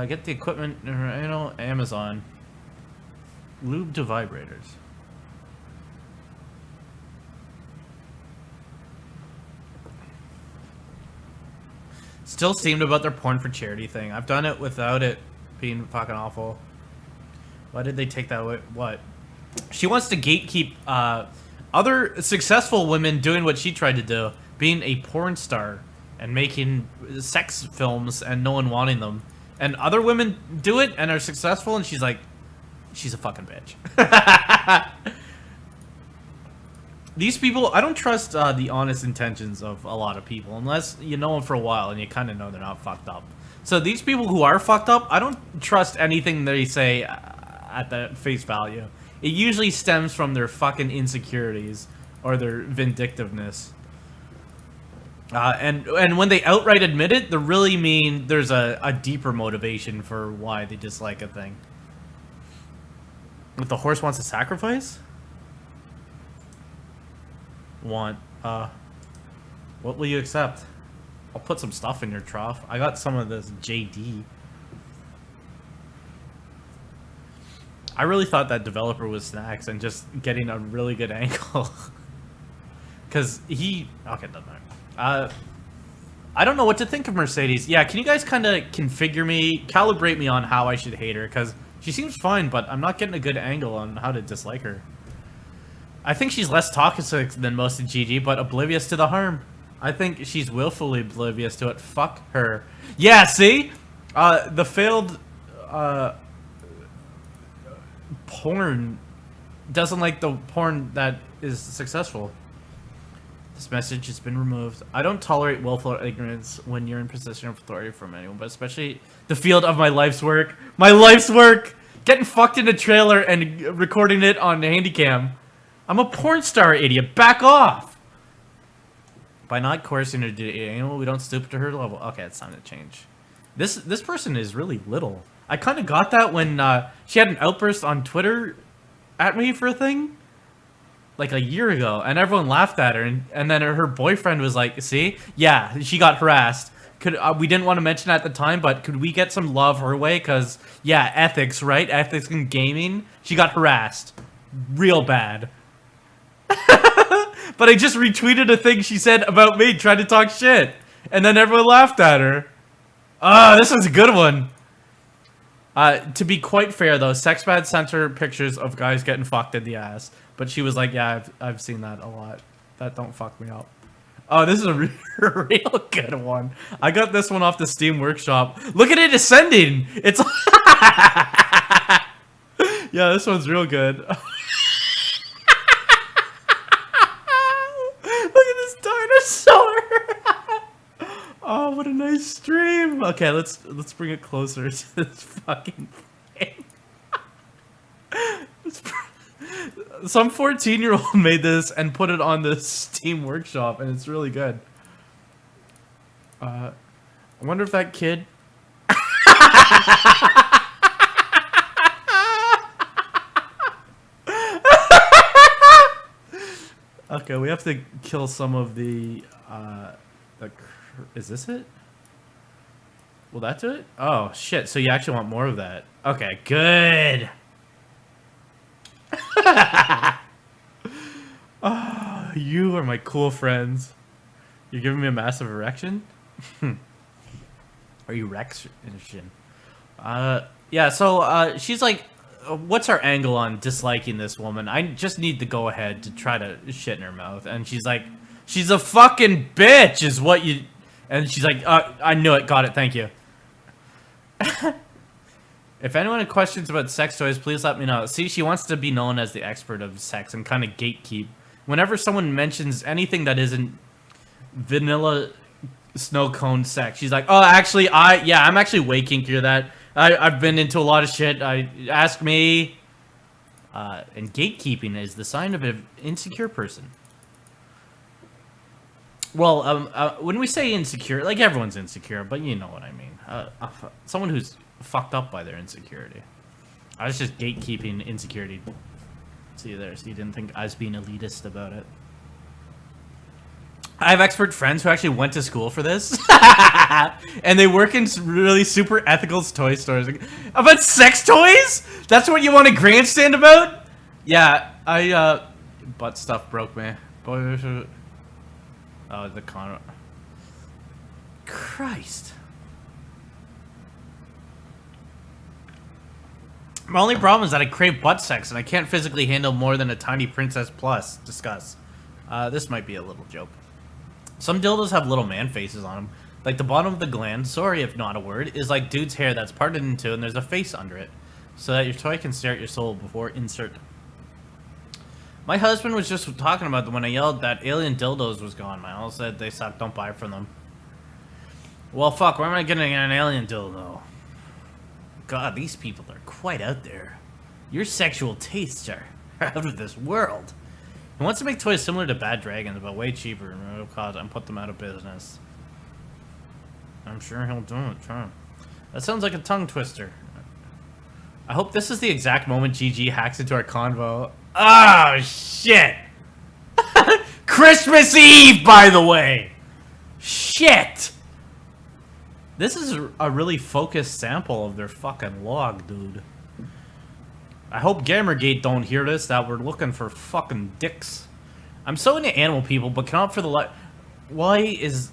Get the equipment, you know, Amazon. Lube to vibrators. Still steamed about their porn for charity thing. I've done it without it being fucking awful. Why did they take that away? What? She wants to gatekeep other successful women doing what she tried to do, being a porn star and making sex films and no one wanting them. And other women do it and are successful, and she's like, she's a fucking bitch. These people, I don't trust the honest intentions of a lot of people unless you know them for a while and you kind of know they're not fucked up. So these people who are fucked up, I don't trust anything they say at the face value. It usually stems from their fucking insecurities or their vindictiveness. And when they outright admit it, they really mean there's a deeper motivation for why they dislike a thing. What, the horse wants to sacrifice? Want, what will you accept? I'll put some stuff in your trough. I got some of this JD. I really thought that developer was Snacks and just getting a really good angle. Because he... Okay, doesn't matter. I don't know what to think of Mercedes. Yeah, can you guys kind of calibrate me on how I should hate her? Because she seems fine, but I'm not getting a good angle on how to dislike her. I think she's less toxic than most of GG, but oblivious to the harm. I think she's willfully oblivious to it. Fuck her. Yeah, see? The failed... porn doesn't like the porn that is successful. This message has been removed. I don't tolerate willful ignorance when you're in position of authority from anyone, but especially the field of my life's work. My life's work! Getting fucked in a trailer and recording it on Handycam. I'm a porn star, idiot. Back off! By not coercing her to do anal, we don't stoop to her level. Okay, it's time to change. This person is really little. I kind of got that when she had an outburst on Twitter at me for a thing. Like a year ago, and everyone laughed at her, and then her boyfriend was like, see? Yeah, she got harassed. We didn't want to mention it at the time, but could we get some love her way? Because, yeah, ethics, right? Ethics in gaming. She got harassed. Real bad. But I just retweeted a thing she said about me, trying to talk shit. And then everyone laughed at her. This was a good one. To be quite fair, though, Sexbad sent her pictures of guys getting fucked in the ass. But she was like, yeah, I've seen that a lot. That don't fuck me up. Oh, this is a real good one. I got this one off the Steam Workshop. Look at it ascending. It's... Yeah, this one's real good. Look at this dinosaur. Oh, what a nice stream. Okay, let's bring it closer to this fucking thing. Some 14-year-old made this and put it on the Steam Workshop, and it's really good. I wonder if that kid... Okay, we have to kill some of the is this it? Will that do it? Oh, shit. So you actually want more of that. Okay, good. Oh, you are my cool friends. You're giving me a massive erection? Are you erection? Yeah, so she's like, what's our angle on disliking this woman? I just need to go ahead to try to shit in her mouth. And she's like, she's a fucking bitch is what you... And she's like, I knew it. Got it. Thank you. If anyone had questions about sex toys, please let me know. See, she wants to be known as the expert of sex and kind of gatekeep. Whenever someone mentions anything that isn't vanilla snow cone sex, she's like, oh, actually, I'm actually way kinkier that. I've been into a lot of shit. Ask me. And gatekeeping is the sign of an insecure person. Well, when we say insecure, like everyone's insecure, but you know what I mean. Someone who's fucked up by their insecurity. I was just gatekeeping insecurity. See you there, so you didn't think I was being elitist about it. I have expert friends who actually went to school for this. And they work in really super ethical toy stores. About sex toys? That's what you want to grandstand about? Yeah, butt stuff broke me. Oh, the con... Christ. My only problem is that I crave butt sex and I can't physically handle more than a tiny Princess Plus. Discuss. This might be a little joke. Some dildos have little man faces on them. Like the bottom of the gland, sorry if not a word, is like dude's hair that's parted in two and there's a face under it. So that your toy can stare at your soul before insert. My husband was just talking about when I yelled that alien dildos was gone. My uncle said they suck, don't buy from them. Well, fuck, where am I getting an alien dildo? God, these people are quite out there. Your sexual tastes are out of this world. He wants to make toys similar to Bad Dragons, but way cheaper and put them out of business. I'm sure he'll do it, try. That sounds like a tongue twister. I hope this is the exact moment GG hacks into our convo. Oh, shit! Christmas Eve, by the way! Shit! This is a really focused sample of their fucking log, dude. I hope Gamergate don't hear this, that we're looking for fucking dicks. I'm so into animal people, but cannot for the life... Why is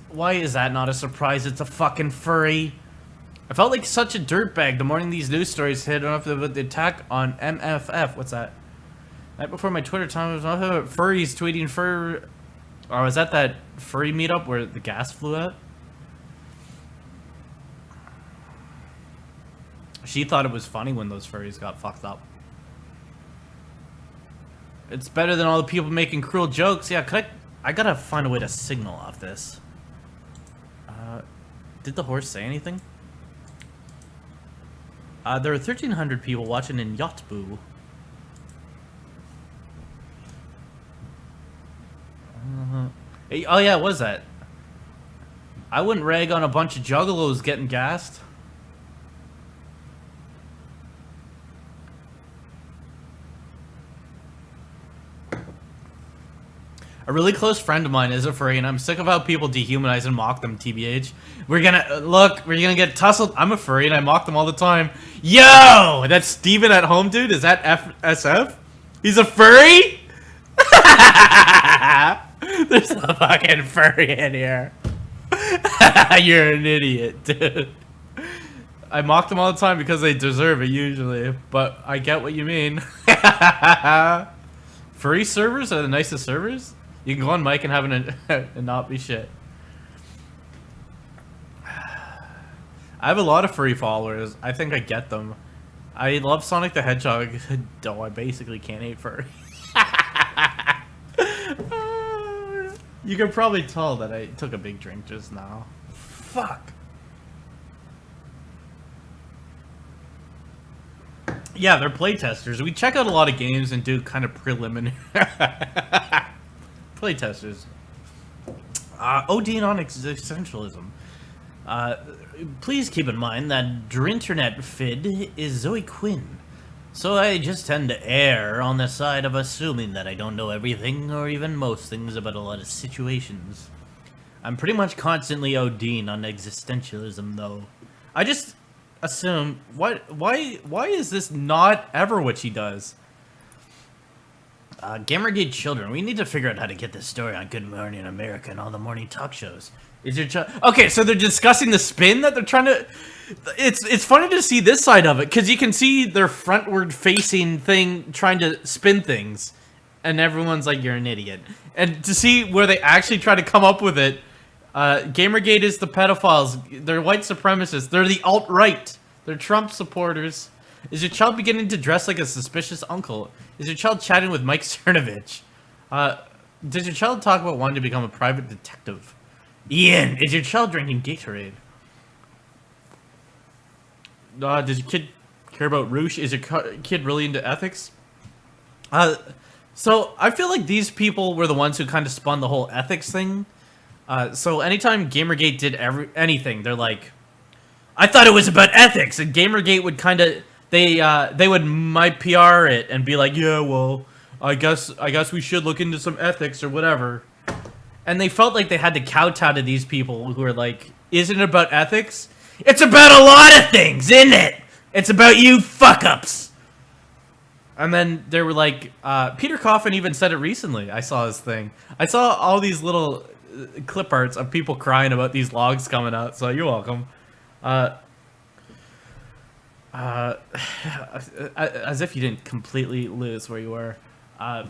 that not a surprise? It's a fucking furry. I felt like such a dirtbag the morning these news stories hit off about the attack on MFF. What's that? Night before my Twitter time was about furries tweeting fur... Or was that furry meetup where the gas flew out? She thought it was funny when those furries got fucked up. It's better than all the people making cruel jokes. Yeah, I gotta find a way to signal off this. Did the horse say anything? There are 1,300 people watching in Yotbu. Hey, oh yeah, what was that? I wouldn't rag on a bunch of juggalos getting gassed. A really close friend of mine is a furry, and I'm sick of how people dehumanize and mock them, TBH. We're gonna get tussled. I'm a furry, and I mock them all the time. Yo! That's Steven at home, dude? Is that FSF? He's a furry? There's a fucking furry in here. You're an idiot, dude. I mock them all the time because they deserve it, usually. But I get what you mean. Furry servers are the nicest servers? You can go on mic and have and not be shit. I have a lot of furry followers. I think I get them. I love Sonic the Hedgehog, though I basically can't hate furry. You can probably tell that I took a big drink just now. Fuck. Yeah, they're playtesters. We check out a lot of games and do kind of preliminary playtesters. ODing on existentialism. Please keep in mind that Drinternet Fid is Zoe Quinn. So I just tend to err on the side of assuming that I don't know everything or even most things about a lot of situations. I'm pretty much constantly ODing on existentialism though. I just assume, why is this not ever what she does? Gamergate children, we need to figure out how to get this story on Good Morning America and all the morning talk shows. Is your child... Okay, so they're discussing the spin that they're trying to... It's funny to see this side of it, because you can see their frontward-facing thing trying to spin things, and everyone's like, you're an idiot. And to see where they actually try to come up with it, Gamergate is the pedophiles, they're white supremacists, they're the alt-right, they're Trump supporters. Is your child beginning to dress like a suspicious uncle? Is your child chatting with Mike Cernovich? Does your child talk about wanting to become a private detective? Ian, is your child drinking Gatorade? Does your kid care about Roosh? Is your kid really into ethics? So I feel like these people were the ones who kind of spun the whole ethics thing. So anytime Gamergate did anything, they're like, I thought it was about ethics, and Gamergate would kind of... They would my PR it and be like, yeah, well, I guess we should look into some ethics or whatever. And they felt like they had to kowtow to these people who are like, isn't it about ethics? It's about a lot of things, isn't it? It's about you fuck-ups. And then they were like, Peter Coffin even said it recently. I saw his thing. I saw all these little clip arts of people crying about these logs coming out, so you're welcome. As if you didn't completely lose where you were. I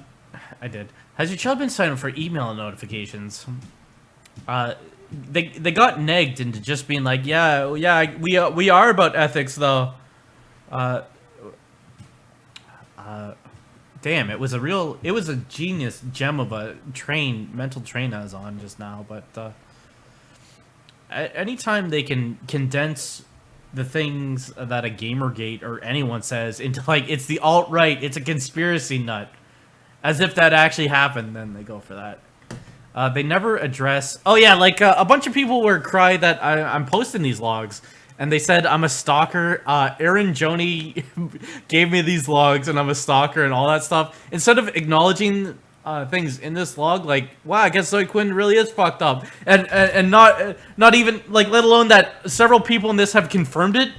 did. Has your child been signed up for email notifications? They got negged into just being like, yeah, we are about ethics though. Damn, it was a genius gem of a mental train I was on just now. But anytime they can condense the things that a Gamergate or anyone says into like, it's the alt-right, it's a conspiracy nut, as if that actually happened, then they go for that. They never address... Oh yeah, like a bunch of people were cry that I'm posting these logs, and they said I'm a stalker. Aaron Joni gave me these logs, and I'm a stalker, and all that stuff. Instead of acknowledging things in this log, like, wow, I guess Zoe Quinn really is fucked up, and not even like, let alone that several people in this have confirmed it.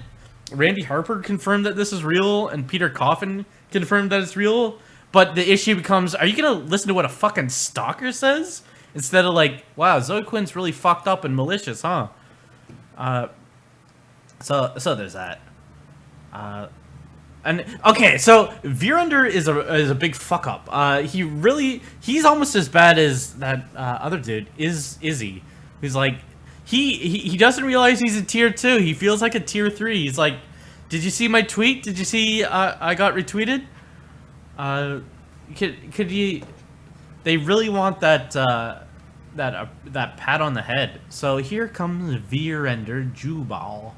Randy Harper confirmed that this is real, and Peter Coffin confirmed that it's real. But the issue becomes, are you gonna listen to what a fucking stalker says instead of like, wow, Zoe Quinn's really fucked up and malicious, huh? So there's that. And okay, so Virunder is a big fuck up. He's almost as bad as that other dude, Izzy. He's like, he doesn't realize he's a tier 2. He feels like a tier 3. He's like, did you see my tweet? Did you see I got retweeted? Could you? They really want that pat on the head. So here comes Virender Jubal.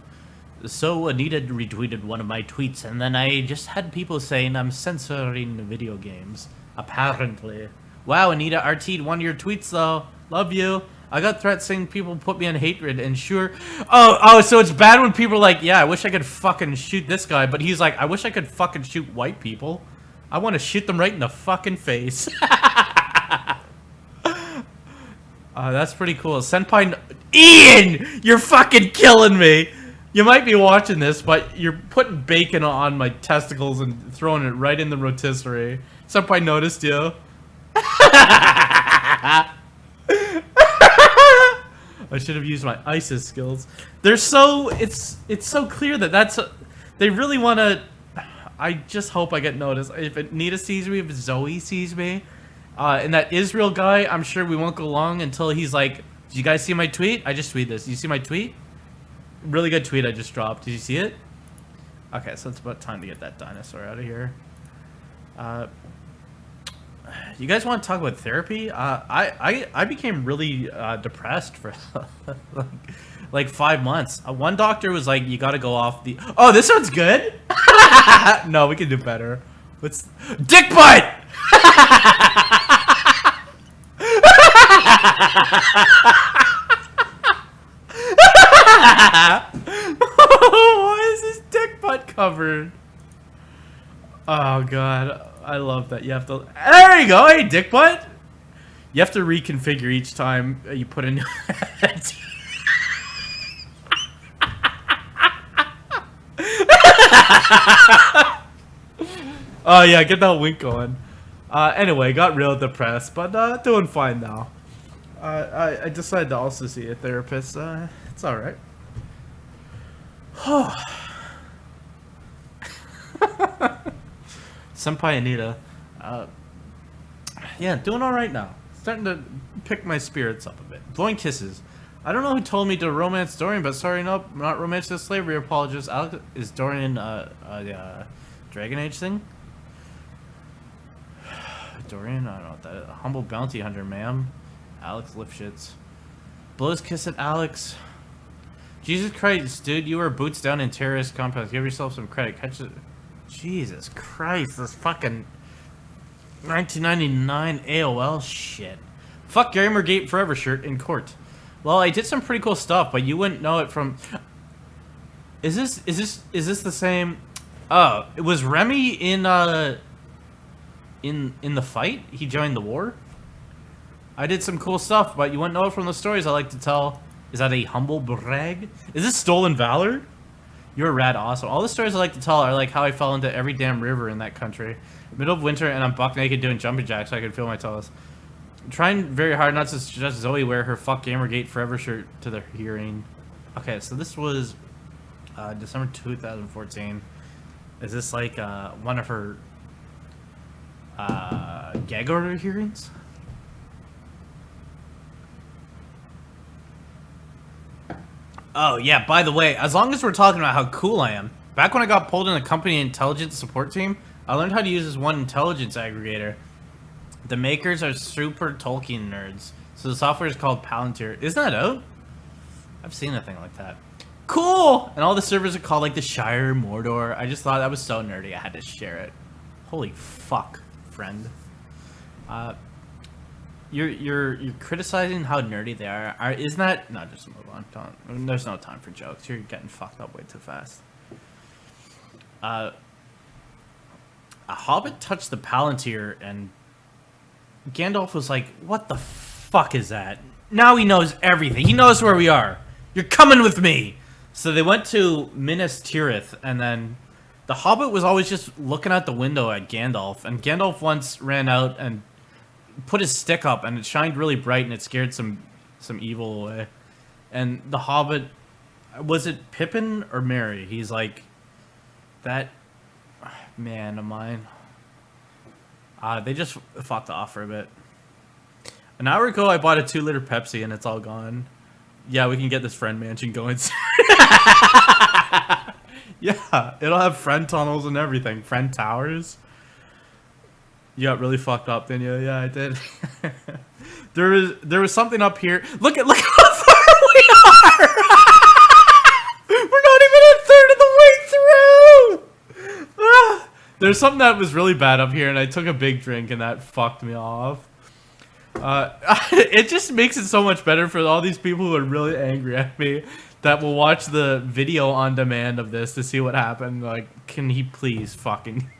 So Anita retweeted one of my tweets, and then I just had people saying I'm censoring video games. Apparently. Wow, Anita RT'd one of your tweets though. Love you. I got threats saying people put me on hatred, and sure. Oh, so it's bad when people are like, yeah, I wish I could fucking shoot this guy, but he's like, I wish I could fucking shoot white people. I want to shoot them right in the fucking face. That's pretty cool. Senpai... Ian! You're fucking killing me! You might be watching this, but you're putting bacon on my testicles and throwing it right in the rotisserie. Senpai noticed you. I should have used my ISIS skills. They're so... It's so clear that they really want to... I just hope I get noticed. If Anita sees me, if Zoe sees me, and that Israel guy, I'm sure we won't go long until he's like, did you guys see my tweet? I just tweeted this. Did you see my tweet? Really good tweet I just dropped. Did you see it? Okay, so it's about time to get that dinosaur out of here. You guys want to talk about therapy? I became really depressed for like 5 months. One doctor was like, "You got to go off the." Oh, this one's good. No, we can do better. What's dick butt? Why is this dick butt covered? Oh god, I love that. You have to. There you go. Hey, dick butt. You have to reconfigure each time you put a new head. Oh yeah, get that wink going. Anyway, got real depressed, but doing fine now. I decided to also see a therapist. It's all right. Senpai Anita. Yeah, doing all right now. Starting to pick my spirits up a bit. Blowing kisses. I don't know who told me to romance Dorian, but sorry, no, not romance the slavery apologist. Alex, is Dorian Dragon Age thing? Dorian, I don't know what that is. Humble bounty hunter, ma'am. Alex Lifshitz. Blows kiss at Alex. Jesus Christ, dude, you were boots down in terrorist compounds. Give yourself some credit. Catch it. Jesus Christ, this fucking 1999 AOL shit. Fuck Gamergate Forever shirt in court. Well, I did some pretty cool stuff, but you wouldn't know it from. Is this the same? Oh, it was Remy in the fight. He joined the war. I did some cool stuff, but you wouldn't know it from the stories I like to tell. Is that a humble brag? Is this stolen valor? You're rad awesome. All the stories I like to tell are like how I fell into every damn river in that country. Middle of winter and I'm buck naked doing jumping jacks so I can feel my toes. I'm trying very hard not to suggest Zoe wear her fuck Gamergate Forever shirt to the hearing. Okay, so this was December 2014. Is this like one of her gag order hearings? Oh, yeah, by the way, as long as we're talking about how cool I am, back when I got pulled in a company intelligence support team, I learned how to use this one intelligence aggregator. The makers are super Tolkien nerds, so the software is called Palantir. Isn't that out? I've seen a thing like that. Cool! And all the servers are called like the Shire, Mordor. I just thought that was so nerdy, I had to share it. Holy fuck, friend. You're criticizing how nerdy they are. Isn't that... No, just move on. Don't. There's no time for jokes. You're getting fucked up way too fast. A hobbit touched the Palantir, and Gandalf was like, what the fuck is that? Now he knows everything. He knows where we are. You're coming with me! So they went to Minas Tirith, and then the hobbit was always just looking out the window at Gandalf, and Gandalf once ran out and put his stick up and it shined really bright and it scared some evil away. And the hobbit, was it Pippin or Merry? He's like, that man of mine. They just fucked off for a bit. An hour ago I bought a 2-liter Pepsi and it's all gone. Yeah, we can get this friend mansion going soon. Yeah, it'll have friend tunnels and everything. Friend towers. You got really fucked up, didn't you? Yeah, I did. There was something up here. Look how far we are. We're not even a third of the way through. There's something that was really bad up here, and I took a big drink, and that fucked me off. It just makes it so much better for all these people who are really angry at me that will watch the video on demand of this to see what happened. Like, can he please fucking...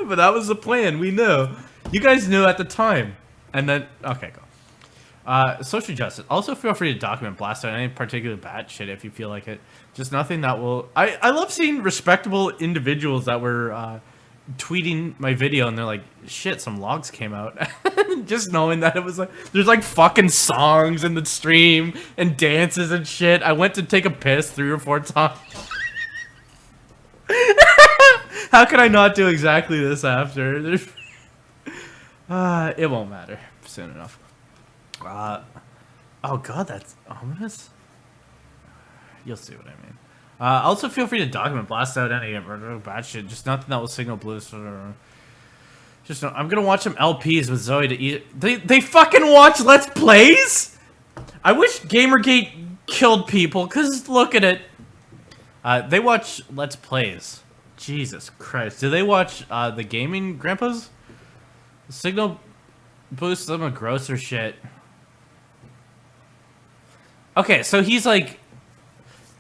But that was the plan. We knew. You guys knew at the time. And then... Okay, go. Social justice. Also feel free to document blast out any particular bad shit if you feel like it. Just nothing that will... I love seeing respectable individuals that were tweeting my video and they're like, shit, some logs came out. Just knowing that it was like... There's like fucking songs in the stream and dances and shit. I went to take a piss 3 or 4 times. How can I not do exactly this after? It won't matter soon enough. Oh god, that's ominous. You'll see what I mean. Also, feel free to document, blast out any bad shit. Just nothing that will signal blues. Just I'm gonna watch some LPs with Zoe to eat. They fucking watch Let's Plays. I wish Gamergate killed people, cause look at it. They watch Let's Plays. Jesus Christ. Do they watch the gaming grandpas? Signal boosts them a grosser shit. Okay, so he's like,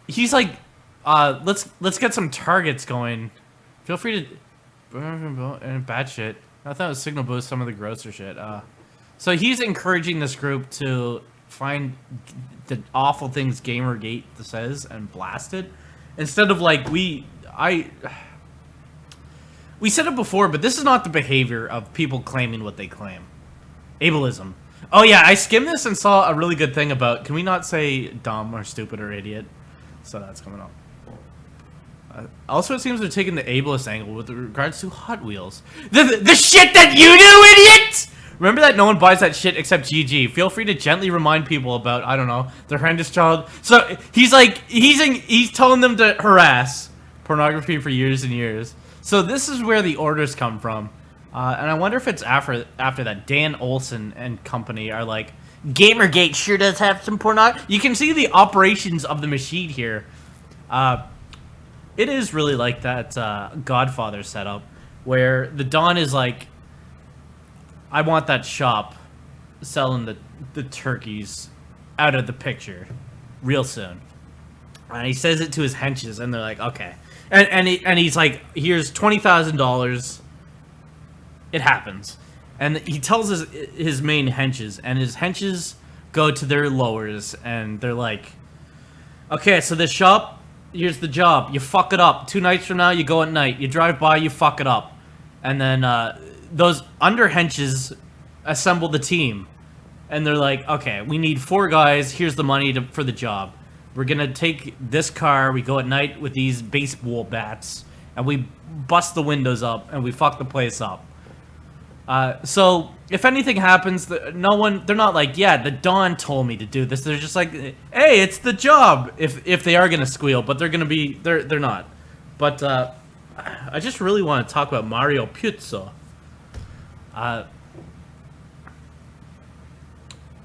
let's get some targets going. Feel free to and bad shit. I thought it was signal boost some of the grosser shit. So he's encouraging this group to find the awful things Gamergate says and blast it, instead of like we said it before, but this is not the behavior of people claiming what they claim. Ableism. Oh yeah, I skimmed this and saw a really good thing about, can we not say dumb or stupid or idiot? So that's coming up. Also, it seems they're taking the ableist angle with regards to Hot Wheels. The shit that you do, idiot! Remember that no one buys that shit except GG. Feel free to gently remind people about, I don't know, their horrendous child. So he's like, he's telling them to harass pornography for years and years. So this is where the orders come from. And I wonder if it's after that Dan Olsen and company are like, Gamergate sure does have some pornography. You can see the operations of the machine here. It is really like that Godfather setup, where the Don is like, I want that shop selling the turkeys out of the picture real soon. And he says it to his henches, and they're like, okay. And he's like, here's $20,000. It happens. And he tells his main henches, and his henches go to their lowers, and they're like, okay, so this shop, here's the job. You fuck it up. 2 nights from now, you go at night. You drive by, you fuck it up. And then those under henches assemble the team. And they're like, okay, we need 4 guys. Here's the money for the job. We're going to take this car. We go at night with these baseball bats. And we bust the windows up, and we fuck the place up. So if anything happens, they're not like, yeah, the Don told me to do this. They're just like, hey, it's the job. If they are gonna squeal, but they're not. But I just really want to talk about Mario Puzo.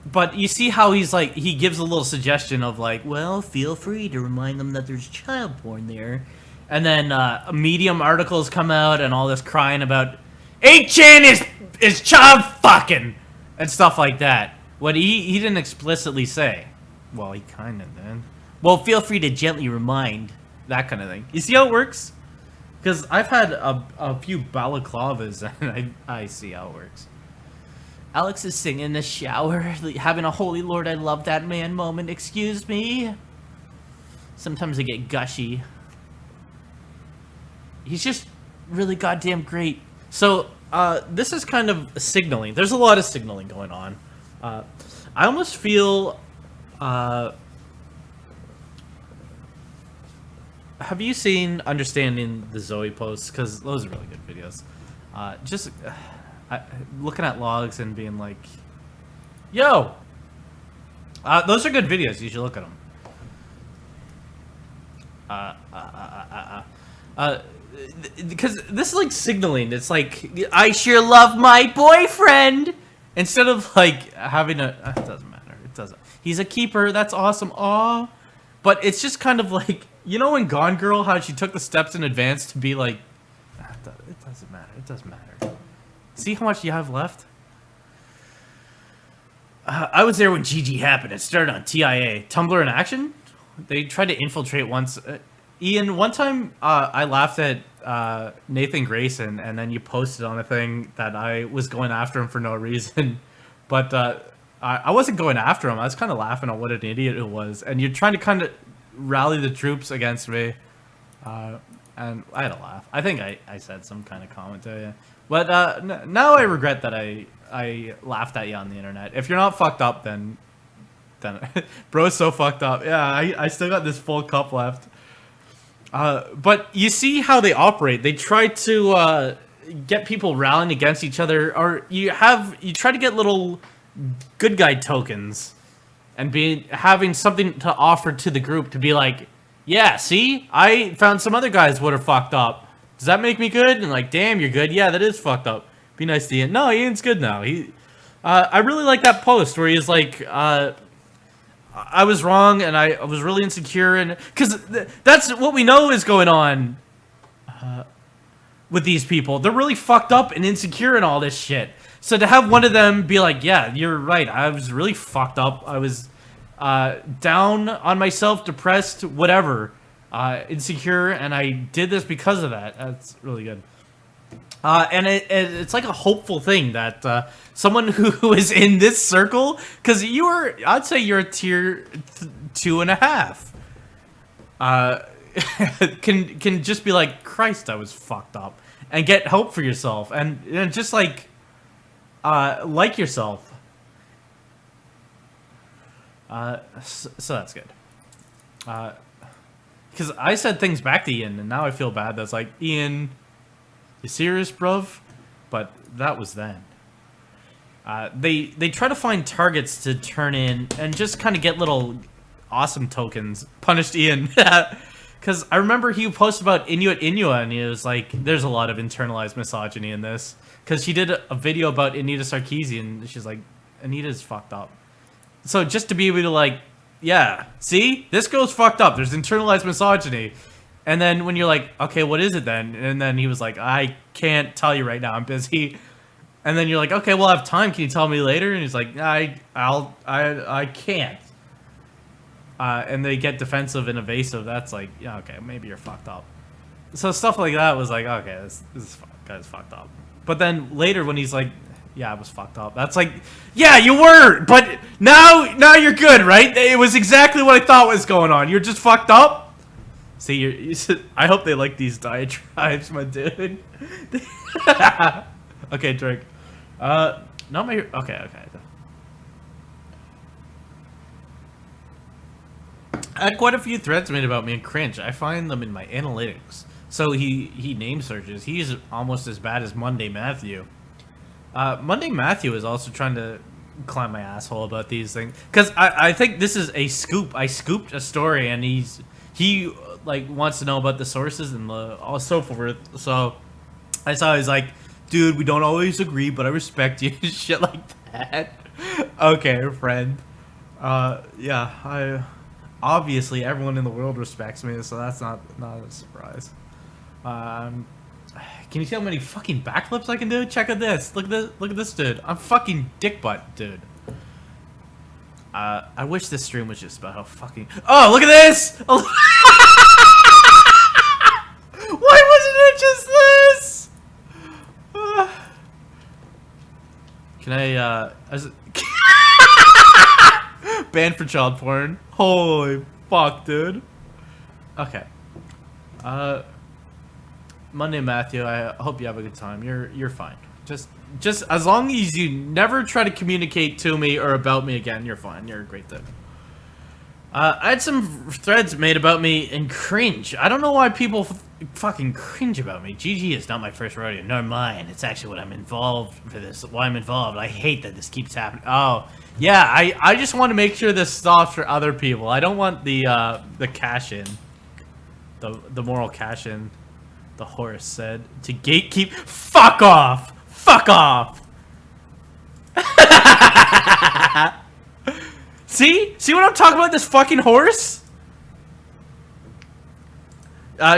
But you see how he's like, he gives a little suggestion of like, well, feel free to remind them that there's child porn there, and then Medium articles come out and all this crying about 8chan is child fucking and stuff like that. What he didn't explicitly say. Well, he kind of did. Well, feel free to gently remind, that kind of thing. You see how it works? Because I've had a few balaclavas and I see how it works. Alex is singing in the shower, having a holy Lord, I love that man moment. Excuse me. Sometimes I get gushy. He's just really goddamn great. So, this is kind of signaling. There's a lot of signaling going on. I almost feel... have you seen Understanding the Zoe posts? Because those are really good videos. Just looking at logs and being like, yo! Those are good videos. You should look at them. Because this is like signaling. It's like, I sure love my boyfriend, instead of like having a, it doesn't matter, it doesn't, he's a keeper, that's awesome, aw. But it's just kind of like, you know, in Gone Girl, how she took the steps in advance to be like, it doesn't matter, it doesn't matter. See how much you have left? I was there when GG happened. It started on TIA. Tumblr in action? They tried to infiltrate once. Ian, one time I laughed at Nathan Grayson, and then you posted on a thing that I was going after him for no reason. But I wasn't going after him. I was kind of laughing at what an idiot it was. And you're trying to kind of rally the troops against me. And I had a laugh. I think I said some kind of comment to you. But now I regret that I laughed at you on the internet. If you're not fucked up, then bro's so fucked up. Yeah, I still got this full cup left. But you see how they operate. They try to get people rallying against each other, or you try to get little good guy tokens and having something to offer to the group to be like, yeah, see, I found some other guys would have fucked up. Does that make me good? And like, damn, you're good. Yeah, that is fucked up. Be nice to Ian. No, Ian's good now. I really like that post where he's like, I was wrong and I was really insecure, and because that's what we know is going on with these people. They're really fucked up and insecure and all this shit. So to have one of them be like, yeah, you're right, I was really fucked up. I was down on myself, depressed, whatever, insecure, and I did this because of that. That's really good. And it's like a hopeful thing that someone who is in this circle, because I'd say you're a tier 2.5, can just be like, Christ, I was fucked up, and get help for yourself, and just like yourself. So that's good. Because I said things back to Ian, and now I feel bad. That's like, Ian, you serious, bruv? But that was then. They try to find targets to turn in and just kind of get little awesome tokens. Punished Ian. Because I remember he posted about Inuit, and he was like, there's a lot of internalized misogyny in this. Because she did a video about Anita Sarkeesian, and she's like, Anita's fucked up. So just to be able to like, yeah, see? This girl's fucked up. There's internalized misogyny. And then when you're like, okay, what is it then? And then he was like, I can't tell you right now. I'm busy. And then you're like, okay, well, I have time. Can you tell me later? And he's like, I can't. And they get defensive and evasive. That's like, yeah, okay, maybe you're fucked up. So stuff like that was like, okay, this guy's fucked up. But then later when he's like, yeah, I was fucked up. That's like, yeah, you were, but now you're good, right? It was exactly what I thought was going on. You're just fucked up. See, I hope they like these diatribes, my dude. Okay, drink. Not my. Okay. I had quite a few threads made about me in Cringe. I find them in my analytics. So he name searches. He's almost as bad as Monday Matthew. Monday Matthew is also trying to climb my asshole about these things, because I think this is a scoop. I scooped a story, and he like wants to know about the sources and all so forth. So I saw he's like, dude, we don't always agree, but I respect you. Shit like that. Okay, friend. Yeah, obviously everyone in the world respects me, so that's not a surprise. Can you see how many fucking backflips I can do? Check out this. Look at this dude. I'm fucking dick butt, dude. I wish this stream was just about how fucking. Oh, look at this! Why wasn't it just this? Can I banned for child porn? Holy fuck, dude. Okay. Monday Matthew, I hope you have a good time. You're fine. Just as long as you never try to communicate to me or about me again, you're fine. You're a great dude. I had some threads made about me in Cringe. I don't know why people fucking cringe about me. GG is not my first rodeo, nor mine. It's actually what I'm involved for this. Why I'm involved. I hate that this keeps happening. Oh, yeah. I just want to make sure this stops for other people. I don't want the cash in, the moral cash in. The horse said to gatekeep. Fuck off. Fuck off. See what I'm talking about? This fucking horse.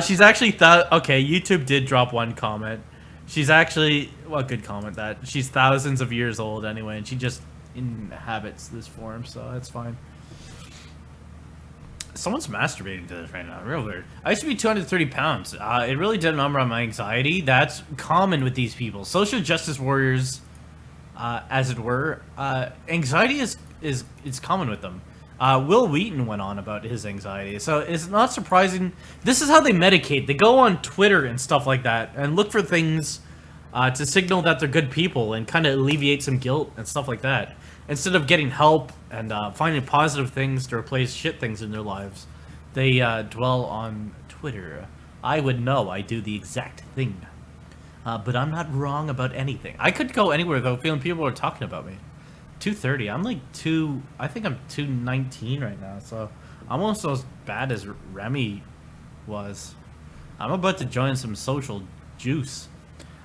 She's actually okay. YouTube did drop one comment. She's actually, well, good comment that she's thousands of years old anyway, and she just inhabits this form, so that's fine. Someone's masturbating to this right now. Real weird. I used to be 230 pounds. It really did a number on my anxiety. That's common with these people. Social justice warriors, as it were. Anxiety is common with them. Will Wheaton went on about his anxiety. So it's not surprising. This is how they medicate. They go on Twitter and stuff like that and look for things to signal that they're good people and kind of alleviate some guilt and stuff like that. Instead of getting help and finding positive things to replace shit things in their lives, they dwell on Twitter. I would know. I do the exact thing. But I'm not wrong about anything. I could go anywhere, though, feeling people are talking about me. 230. I'm like I think I'm 219 right now, so I'm almost as bad as Remy was. I'm about to join some social juice.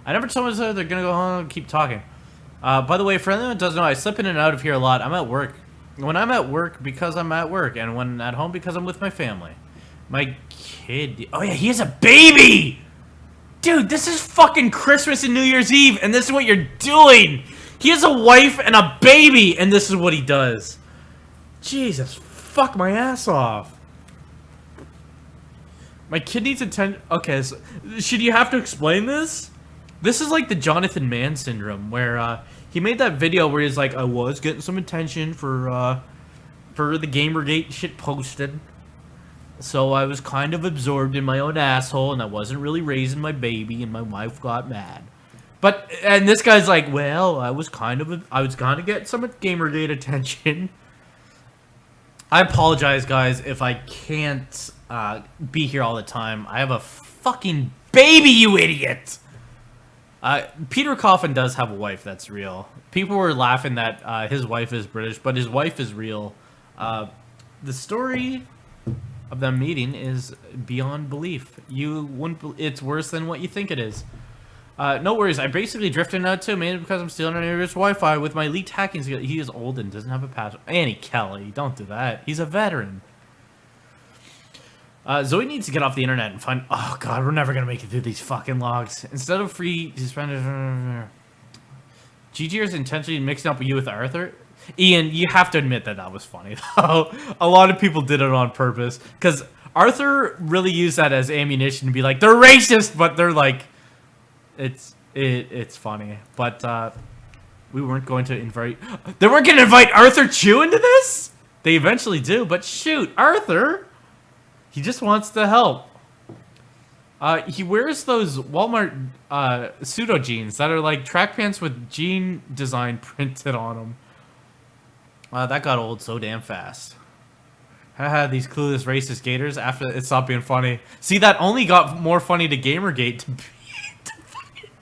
I never told myself they're gonna go home and keep talking. By the way, for anyone who doesn't know, I slip in and out of here a lot. I'm at work. When I'm at work, because I'm at work, and when at home, because I'm with my family. My kid... Oh yeah, he has a baby! Dude, this is fucking Christmas and New Year's Eve, and this is what you're doing! He has a wife and a baby, and this is what he does. Jesus, fuck my ass off. My kid needs attention... Okay, so should you have to explain this? This is like the Jonathan Mann syndrome, where he made that video where he's like, I was getting some attention for the Gamergate shit posted. So I was kind of absorbed in my own asshole, and I wasn't really raising my baby, and my wife got mad. And this guy's like, well, I was gonna get some Gamergate attention. I apologize, guys, if I can't be here all the time. I have a fucking baby, you idiot! Peter Coffin does have a wife, that's real. People were laughing that his wife is British, but his wife is real. The story of them meeting is beyond belief. You wouldn't. It's worse than what you think it is. No worries. I basically drifted out too, mainly because I'm stealing our neighbor's Wi-Fi with my leaked hacking skill. He is old and doesn't have a password. Annie Kelly, don't do that. He's a veteran. Zoe needs to get off the internet and find... Oh, God, we're never going to make it through these fucking logs. Instead of free... GG is intentionally mixing up you with Arthur. Ian, you have to admit that that was funny, though. A lot of people did it on purpose. Because Arthur really used that as ammunition to be like, they're racist, but they're like... It's funny. But, we weren't going to invite... They weren't going to invite Arthur Chu into this? They eventually do, but shoot, Arthur... He just wants to help. He wears those Walmart pseudo jeans that are like track pants with jean design printed on them. That got old so damn fast. Haha, these clueless racist gators after it stopped being funny. See, that only got more funny to Gamergate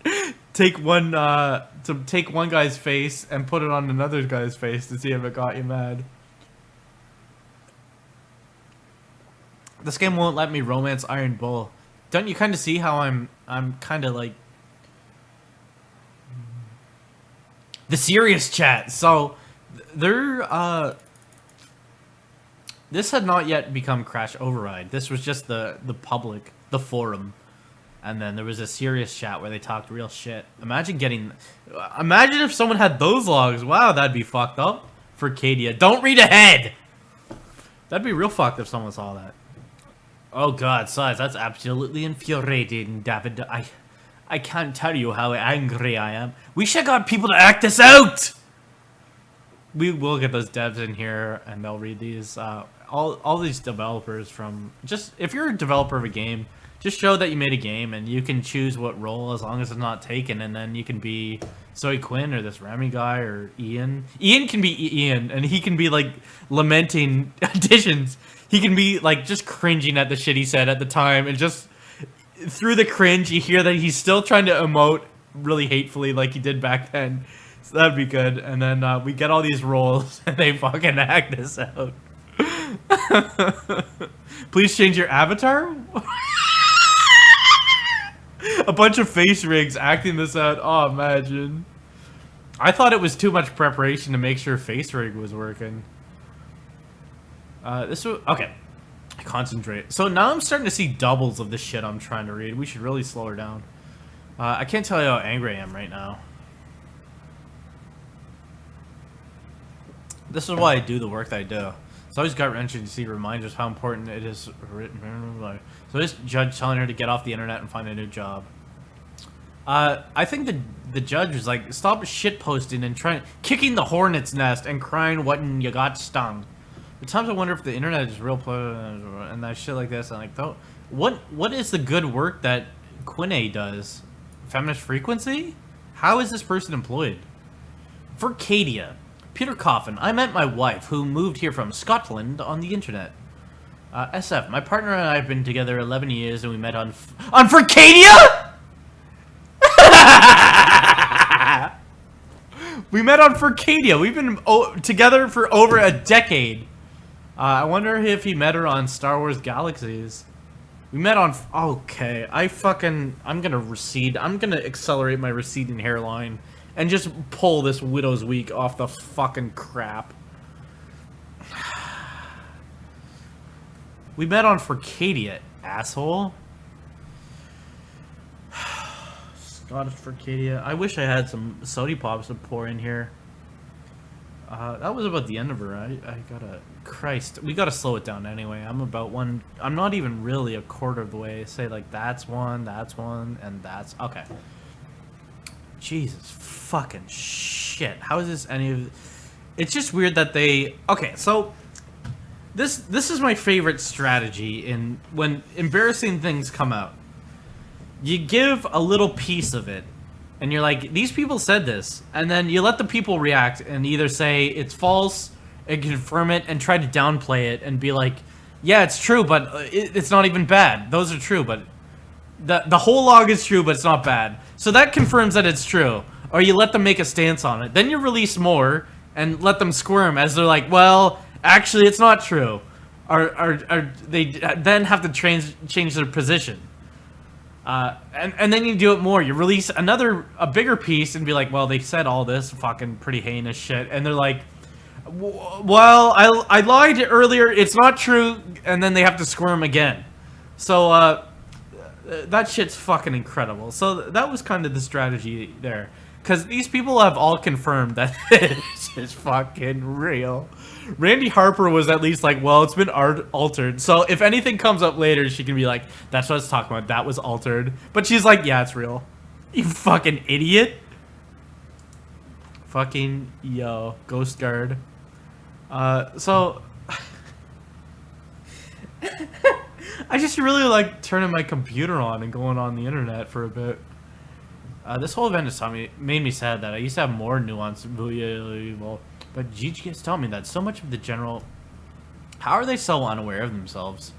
to take one guy's face and put it on another guy's face to see if it got you mad. This game won't let me romance Iron Bull. Don't you kind of see how I'm kind of like the serious chat? So they're this had not yet become Crash Override. This was just the public, the forum, and then there was a serious chat where they talked real shit. Imagine if someone had those logs. Wow, that'd be fucked up for Cadia. Don't read ahead. That'd be real fucked if someone saw that. Oh God, Size, that's absolutely infuriating, David. I can't tell you how angry I am. We should got people to act this out! We will get those devs in here, and they'll read these. All these developers from... Just, if you're a developer of a game, just show that you made a game, and you can choose what role as long as it's not taken, and then you can be Zoe Quinn, or this Remy guy, or Ian. Ian can be Ian, and he can be, like, lamenting additions. He can be, like, just cringing at the shit he said at the time, and just through the cringe, you hear that he's still trying to emote really hatefully like he did back then. So that'd be good. And then we get all these roles, and they fucking act this out. Please change your avatar? A bunch of face rigs acting this out. Oh, imagine. I thought it was too much preparation to make sure face rig was working. This was... Okay. Concentrate. So now I'm starting to see doubles of the shit I'm trying to read. We should really slow her down. I can't tell you how angry I am right now. This is why I do the work that I do. It's always gut-wrenching to see reminders how important it is written. So this judge telling her to get off the internet and find a new job. I think the judge was like, stop shitposting and kicking the hornet's nest and crying when you got stung. At times I wonder if the internet is real and that shit like this. And like, what is the good work that Quinay does? Feminist frequency? How is this person employed? For Cadia, Peter Coffin, I met my wife who moved here from Scotland on the internet. SF, my partner and I have been together 11 years and we met on Furcadia? We met on Furcadia. We've been together for over a decade. I wonder if he met her on Star Wars Galaxies. We met on... Okay, I'm gonna recede. I'm gonna accelerate my receding hairline and just pull this Widow's Week off the fucking crap. We met on Furcadia, asshole. Scottish Furcadia. I wish I had some sody pops to pour in here. That was about the end of her. I gotta... Christ. We gotta slow it down anyway. I'm not even really a quarter of the way. Say, like, that's one, and that's... Okay. Jesus fucking shit. How is this any of... It's just weird that they... Okay, so... This is my favorite strategy in when embarrassing things come out. You give a little piece of it, and you're like, these people said this, and then you let the people react and either say it's false and confirm it and try to downplay it and be like, yeah, it's true, but it's not even bad. Those are true, but the whole log is true, but it's not bad. So that confirms that it's true. Or you let them make a stance on it. Then you release more and let them squirm as they're like, well, actually, it's not true. Or they then have to change their position. And then you do it more. You release a bigger piece and be like, well, they said all this fucking pretty heinous shit. And they're like, well, I lied earlier. It's not true. And then they have to squirm again. So, that shit's fucking incredible. So that was kind of the strategy there. Because these people have all confirmed that this is fucking real. Randy Harper was at least like, well, it's been altered. So if anything comes up later, she can be like, that's what I was talking about. That was altered. But she's like, yeah, it's real. You fucking idiot. Fucking, yo, Ghost Guard. So... I just really like turning my computer on and going on the internet for a bit. This whole event has made me sad that I used to have more nuance. But Gigi is telling me that so much of the general... How are they so unaware of themselves?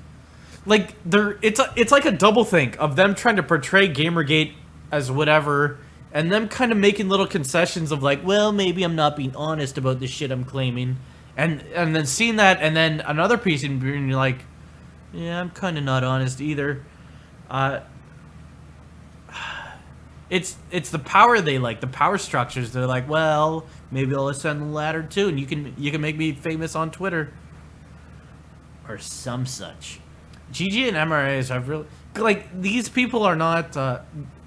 Like, it's like a double think of them trying to portray Gamergate as whatever, and them kind of making little concessions of like, well, maybe I'm not being honest about the shit I'm claiming. And then seeing that, and then another piece, and you're like, yeah, I'm kind of not honest either. It's the power they like, the power structures. They're like, well, maybe I'll ascend the ladder too, and you can make me famous on Twitter or some such. GG and MRAs have really like these people are not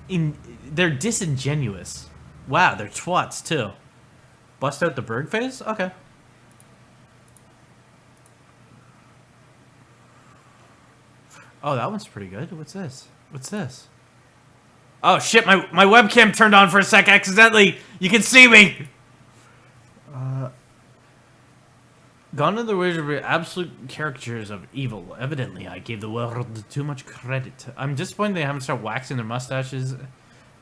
they're disingenuous. Wow, they're twats too. Bust out the bird face? Okay. Oh, that one's pretty good. What's this? What's this? Oh shit, my webcam turned on for a sec accidentally. You can see me. Gone are the ways of absolute caricatures of evil. Evidently, I gave the world too much credit. I'm disappointed they haven't started waxing their mustaches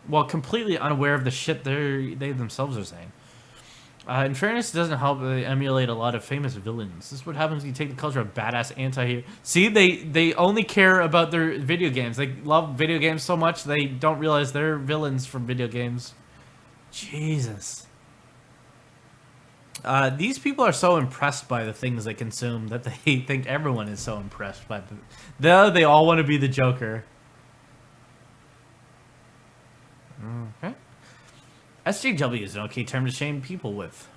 while completely unaware of the shit they themselves are saying. In fairness, it doesn't help that they emulate a lot of famous villains. This is what happens when you take the culture of badass anti-hero. See, they only care about their video games. They love video games so much they don't realize they're villains from video games. Jesus. These people are so impressed by the things they consume that they think everyone is so impressed by them. They all want to be the Joker. Okay. SJW is an okay term to shame people with.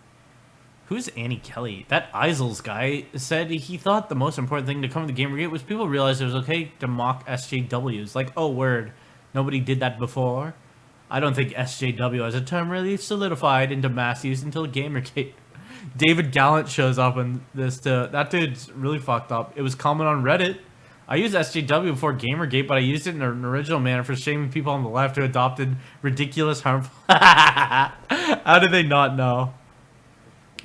Who's Annie Kelly? That Isles guy said he thought the most important thing to come to Gamergate was people realized it was okay to mock SJWs. Like, oh, word. Nobody did that before. I don't think SJW as a term really solidified into mass use until Gamergate. David Gallant shows up in this too. That dude's really fucked up. It was common on Reddit. I used SJW before Gamergate, but I used it in an original manner for shaming people on the left who adopted ridiculous, harmful... How did they not know?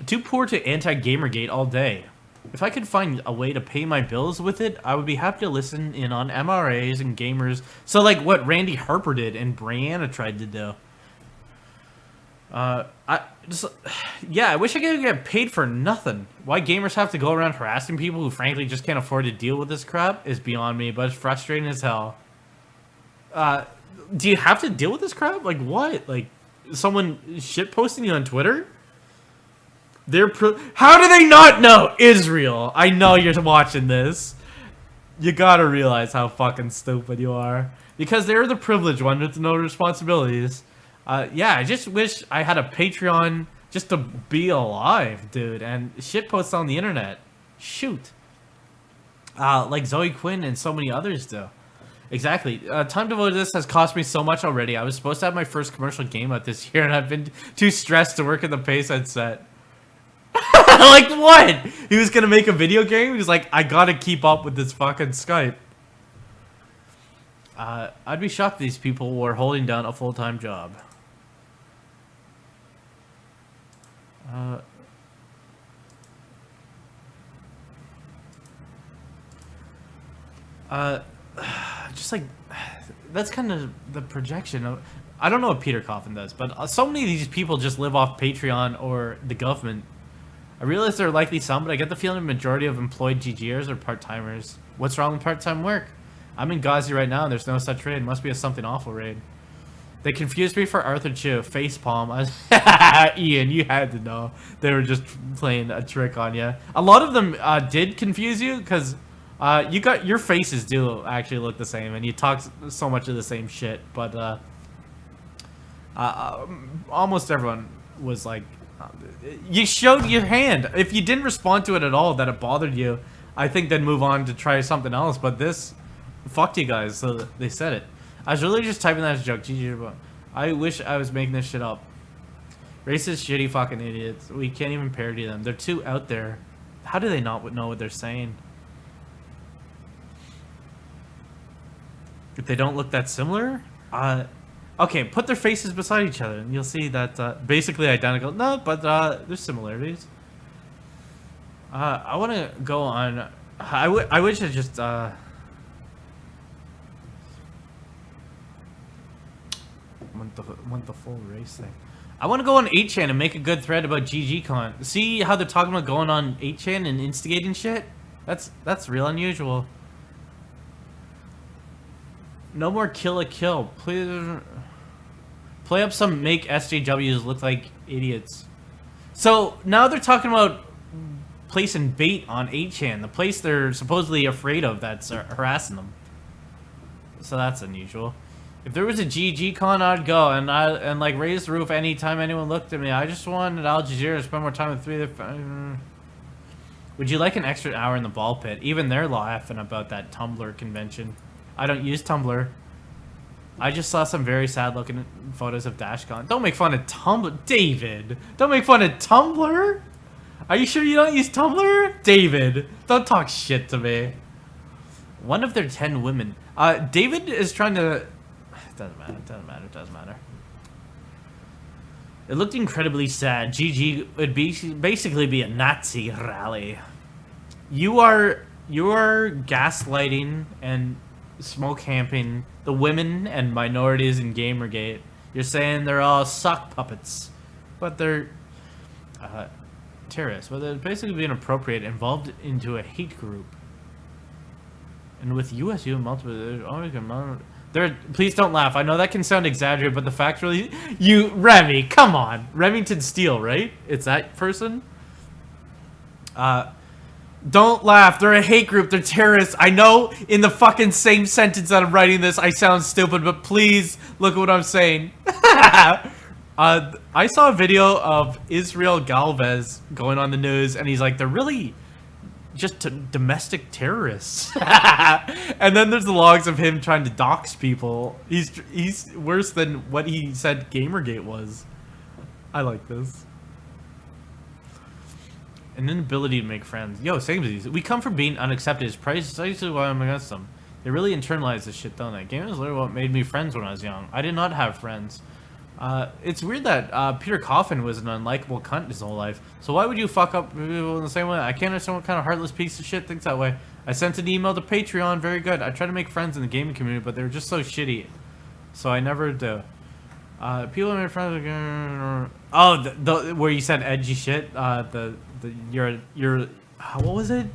Too poor to anti-Gamergate all day. If I could find a way to pay my bills with it, I would be happy to listen in on MRAs and gamers. So like what Randy Harper did and Brianna tried to do. I wish I could get paid for nothing. Why gamers have to go around harassing people who frankly just can't afford to deal with this crap is beyond me, but it's frustrating as hell. Do you have to deal with this crap? Like what? Like, someone shit posting you on Twitter? How do they not know? Israel, I know you're watching this. You gotta realize how fucking stupid you are. Because they're the privileged one with no responsibilities. Yeah, I just wish I had a Patreon just to be alive, dude. And shit posts on the internet. Shoot. Like Zoe Quinn and so many others do. Exactly. Time devoted to this has cost me so much already. I was supposed to have my first commercial game out this year, and I've been too stressed to work at the pace I'd set. Like what? He was gonna make a video game? He's like, I gotta keep up with this fucking Skype. I'd be shocked these people were holding down a full-time job. Just like, that's kind of the projection of, I don't know what Peter Coffin does, but so many of these people just live off Patreon or the government. I realize there are likely some, but I get the feeling the majority of employed GGers are part-timers. What's wrong with part-time work? I'm in Ghazi right now and there's no such raid. Must be a something awful raid. They confused me for Arthur Chu. Facepalm. Ian, you had to know. They were just playing a trick on you. A lot of them did confuse you because you got your faces do actually look the same and you talk so much of the same shit. But almost everyone was like, you showed your hand. If you didn't respond to it at all, that it bothered you, I think then move on to try something else. But this fucked you guys, so they said it. I was really just typing that as a joke. GG. I wish I was making this shit up. Racist, shitty fucking idiots. We can't even parody them. They're too out there. How do they not know what they're saying? If they don't look that similar? Okay, put their faces beside each other and you'll see that basically identical. No, but there's similarities. I want to go on. I wish I just want the full race thing. I want to go on 8chan and make a good thread about GGCon. See how they're talking about going on 8chan and instigating shit? That's real unusual. No more kill a kill. Please play up some make SJWs look like idiots. So now they're talking about placing bait on 8chan, the place they're supposedly afraid of that's harassing them. So that's unusual. If there was a GG-con, I'd go and like raise the roof anytime anyone looked at me. I just wanted Al Jazeera to spend more time with 3 of their. Would you like an extra hour in the ball pit? Even they're laughing about that Tumblr convention. I don't use Tumblr. I just saw some very sad looking photos of DashCon. Don't make fun of Tumblr, David. Don't make fun of Tumblr. Are you sure you don't use Tumblr? David, don't talk shit to me. One of their 10 women. David is trying to. It doesn't matter. It looked incredibly sad. GG would basically be a Nazi rally. You are gaslighting and smoke camping the women and minorities in Gamergate. You're saying they're all sock puppets, but they're terrorists. But they're basically being appropriate, involved into a hate group. And with USU multiple, please don't laugh. I know that can sound exaggerated, but the fact really, Remy, come on, Remington Steele, right? It's that person. Don't laugh. They're a hate group. They're terrorists. I know in the fucking same sentence that I'm writing this, I sound stupid, but please look at what I'm saying. I saw a video of Israel Galvez going on the news, and he's like, they're really just domestic terrorists. And then there's the logs of him trying to dox people. He's worse than what he said Gamergate was. I like this. An inability to make friends. Yo, same as these. We come from being unaccepted as precisely why I'm against them. They really internalize this shit, don't they? Gaming is literally what made me friends when I was young. I did not have friends. It's weird that Peter Coffin was an unlikable cunt his whole life. So why would you fuck up people in the same way? I can't understand what kind of heartless piece of shit thinks that way. I sent an email to Patreon, very good. I tried to make friends in the gaming community, but they were just so shitty. So I never do. People made friends again. Oh, the where you said edgy shit. You're what was it?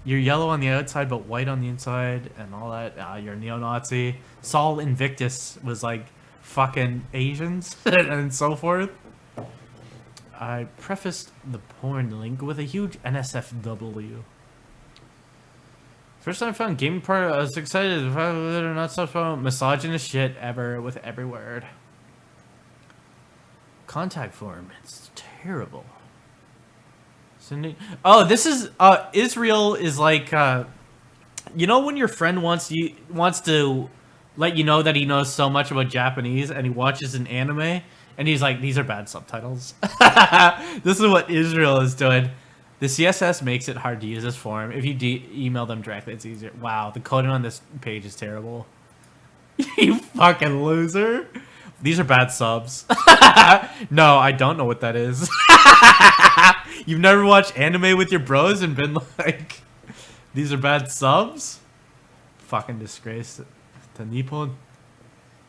You're yellow on the outside but white on the inside and all that. You're a neo-Nazi. Saul Invictus was like fucking Asians and so forth. I prefaced the porn link with a huge NSFW. First time I found gaming part, I was excited. If I or not such misogynist shit ever with every word. Contact form. It's terrible. Oh, this is Israel is like you know when your friend wants to let you know that he knows so much about Japanese and he watches an anime and he's like, these are bad subtitles. This is what Israel is doing. The CSS makes it hard to use this form. If you email them directly, it's easier. Wow, the coding on this page is terrible. You fucking loser. These are bad subs. No, I don't know what that is. You've never watched anime with your bros and been like, these are bad subs? Fucking disgrace to Nippon.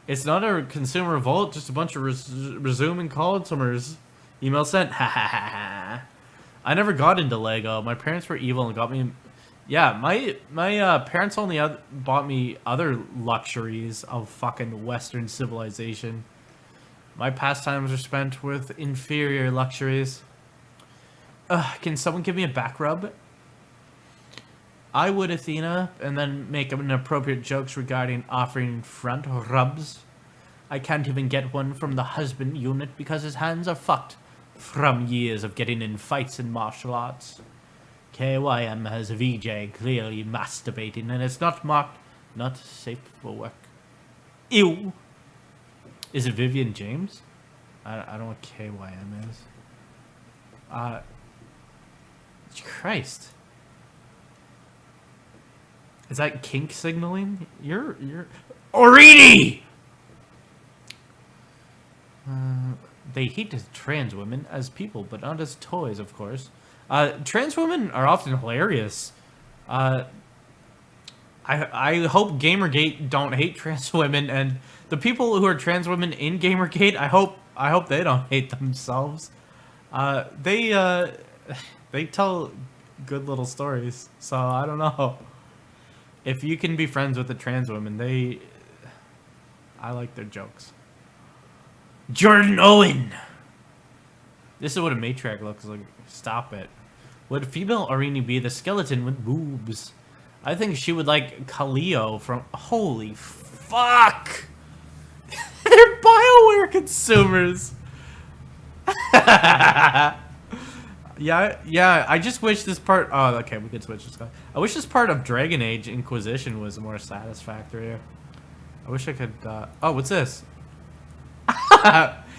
It's not a consumer revolt, just a bunch of resuming customers. Email sent. Ha ha ha ha. I never got into Lego. My parents were evil and got me... Yeah, my parents only bought me other luxuries of fucking Western civilization. My pastimes are spent with inferior luxuries. Can someone give me a back rub? I would, Athena, and then make inappropriate jokes regarding offering front rubs. I can't even get one from the husband unit because his hands are fucked from years of getting in fights in martial arts. KYM has VJ clearly masturbating and it's not marked not safe for work. Ew. Is it Vivian James? I don't know what KYM is. Christ. Is that kink signaling? You're Orini! They hate trans women as people, but not as toys, of course. Trans women are often hilarious. I hope Gamergate don't hate trans women, and the people who are trans women in Gamergate, I hope they don't hate themselves. They tell good little stories, so I don't know. If you can be friends with the trans women, I like their jokes. Jordan Owen! This is what a matriarch looks like. Stop it. Would female Arini be the skeleton with boobs? I think she would like Kaleo from... Holy fuck! They're BioWare consumers! Yeah, I just wish this part... Oh, okay, we could switch this guy. I wish this part of Dragon Age Inquisition was more satisfactory. I wish I could... Oh, what's this?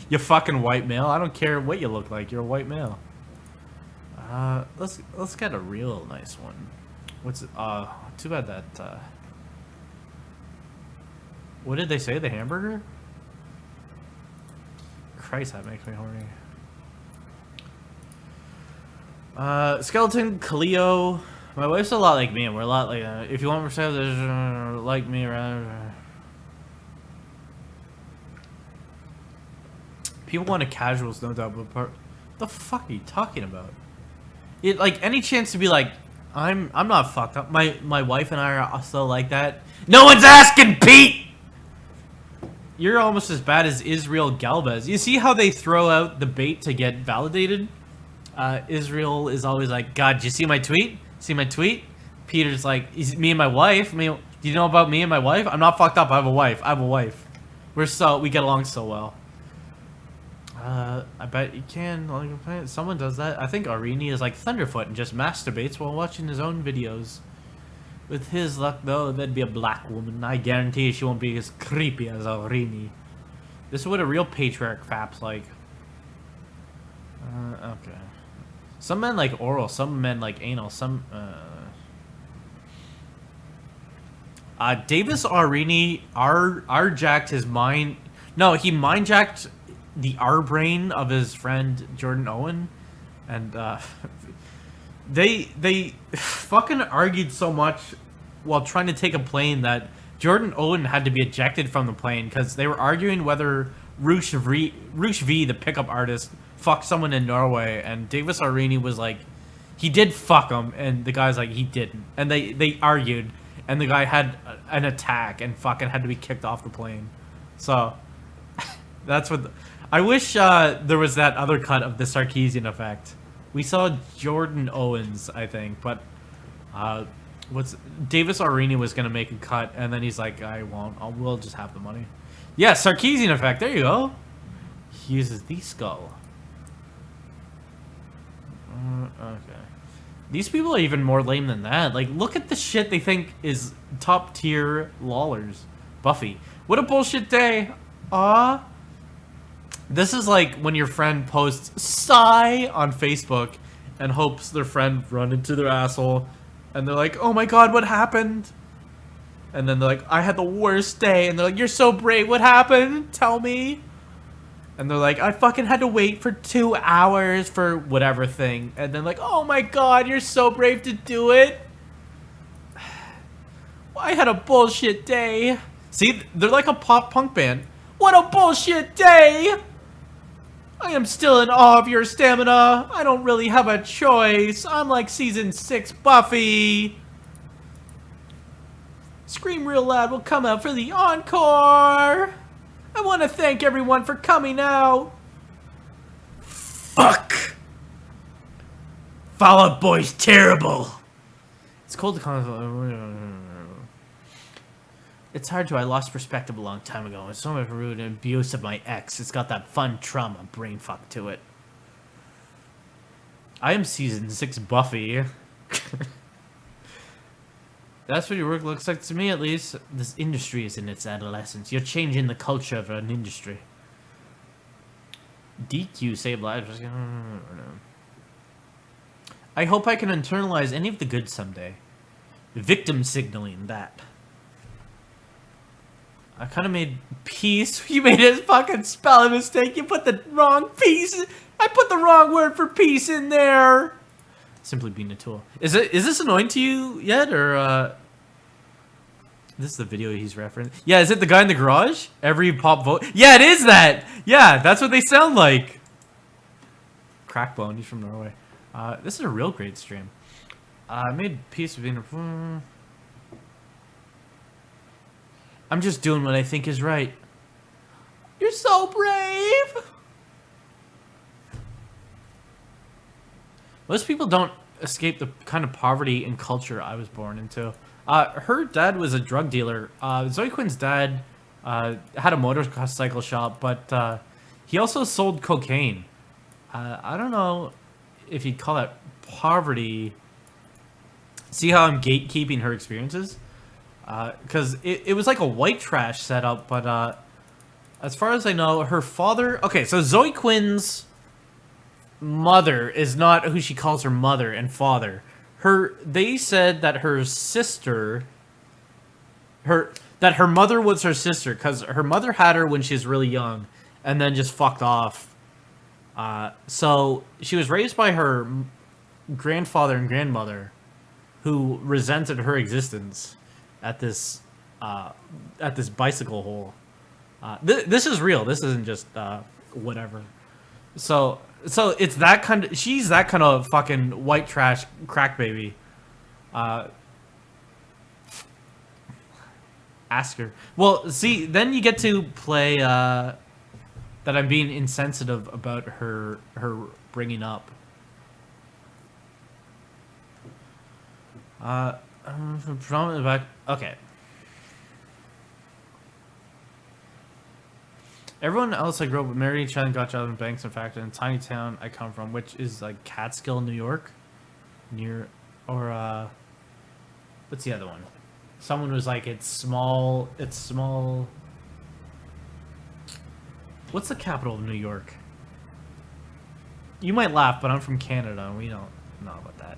You fucking white male. I don't care what you look like. You're a white male. Let's get a real nice one. What's it? Too bad that. What did they say? The hamburger? Christ, that makes me horny. Skeleton, Kaleo. My wife's a lot like me, and we're a lot like. If you want to say there's like me around. People want a casuals, no doubt, but what the fuck are you talking about? It like any chance to be like, I'm not fucked up. My wife and I are also like that. No one's asking, Pete. You're almost as bad as Israel Galvez. You see how they throw out the bait to get validated? Israel is always like, God, did you see my tweet? See my tweet? Peter's like, me and my wife. Do you know about me and my wife? I'm not fucked up. I have a wife. We get along so well. I bet you can. Like, someone does that. I think Arini is like Thunderfoot and just masturbates while watching his own videos. With his luck, though, that'd be a black woman. I guarantee she won't be as creepy as Arini. This is what a real patriarch faps like. Okay. Some men like oral, some men like anal, some, Davis Arini R-jacked his mind. No, he mind-jacked the R-brain of his friend Jordan Owen. And, they fucking argued so much while trying to take a plane that Jordan Owen had to be ejected from the plane because they were arguing whether Roosh V, the pickup artist, fucked someone in Norway, and Davis Arini was like, he did fuck him, and the guy's like, he didn't. And they argued, and the guy had an attack and fucking had to be kicked off the plane. So, That's what. I wish there was that other cut of the Sarkeesian effect. We saw Jordan Owens, I think, but what's Davis Arini was gonna make a cut, and then he's like, I won't. We'll just have the money. Yeah, Sarkeesian effect. There you go. He uses the skull. Okay. These people are even more lame than that. Like, look at the shit they think is top tier lollers. Buffy. What a bullshit day. Aw. This is like when your friend posts sigh on Facebook and hopes their friend run into their asshole. And they're like, oh my god, what happened? And then they're like, I had the worst day. And they're like, you're so brave. What happened? Tell me. And they're like, I fucking had to wait for 2 hours for whatever thing. And then like, oh my god, you're so brave to do it. I had a bullshit day. See, they're like a pop punk band. What a bullshit day. I am still in awe of your stamina. I don't really have a choice. I'm like season 6 Buffy. Scream Real Loud will come out for the encore. I want to thank everyone for coming out. Fuck. Fall Out Boy's terrible. It's cold to come. It's hard to. I lost perspective a long time ago. It's so much rude and abuse of my ex. It's got that fun trauma brain fuck to it. I am season 6 Buffy. That's what your work looks like to me, at least. This industry is in its adolescence. You're changing the culture of an industry. DQ save lives. I hope I can internalize any of the good someday. Victim signaling that. I kind of made peace. You made a fucking spelling mistake. You put the wrong piece. I put the wrong word for peace in there. Simply being a tool. Is this annoying to you yet, or this is the video he's referencing? Yeah, is it the guy in the garage? Every pop vote. Yeah, it is that. Yeah, that's what they sound like. Crackbone. He's from Norway. This is a real great stream. I made peace with being a. I'm just doing what I think is right. You're so brave. Most people don't escape the kind of poverty and culture I was born into. Her dad was a drug dealer. Zoe Quinn's dad had a motorcycle shop, but he also sold cocaine. I don't know if you'd call that poverty. See how I'm gatekeeping her experiences? Because it was like a white trash setup, but as far as I know, her father... Okay, so Zoe Quinn's mother is not who she calls her mother and father. They said that her sister... that her mother was her sister, because her mother had her when she was really young, and then just fucked off. So she was raised by her grandfather and grandmother, who resented her existence at this bicycle hole. This is real. This isn't just whatever. So it's that kind of. She's that kind of fucking white trash crack baby. Ask her. Well, see, then you get to play that I'm being insensitive about her bringing up. Predominantly back. Okay. Everyone else I grew up with married each other and got jobs in banks. In fact, in a tiny town I come from, which is like Catskill, New York, or what's the other one? Someone was like, it's small. What's the capital of New York? You might laugh, but I'm from Canada, and we don't know about that.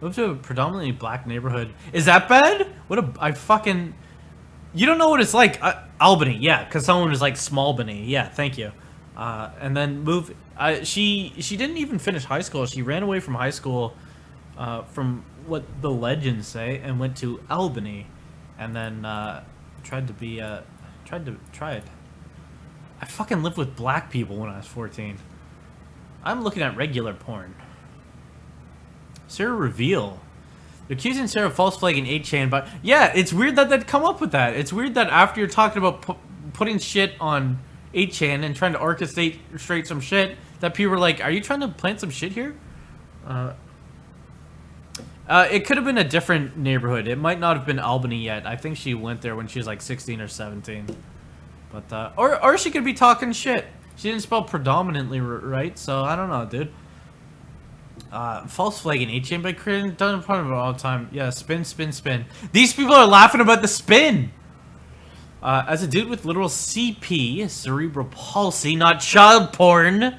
Moved to a predominantly black neighborhood. Is that bad? You don't know what it's like. Albany, yeah, because someone was like Smallbany. Yeah, thank you. And then moved. She didn't even finish high school. She ran away from high school, from what the legends say, and went to Albany, and then tried. I fucking lived with black people when I was 14. I'm looking at regular porn. Sarah Reveal. Accusing Sarah of false flagging 8chan, but yeah, it's weird that they'd come up with that. It's weird that after you're talking about putting shit on 8chan and trying to orchestrate some shit, that people were like, are you trying to plant some shit here? It could have been a different neighborhood. It might not have been Albany yet. I think she went there when she was like 16 or 17. But, or she could be talking shit. She didn't spell predominantly right, so I don't know, dude. False flagging 8chan by creating done in front of it all the time. Yeah, spin, spin, spin. These people are laughing about the spin! As a dude with literal CP, cerebral palsy, not child porn.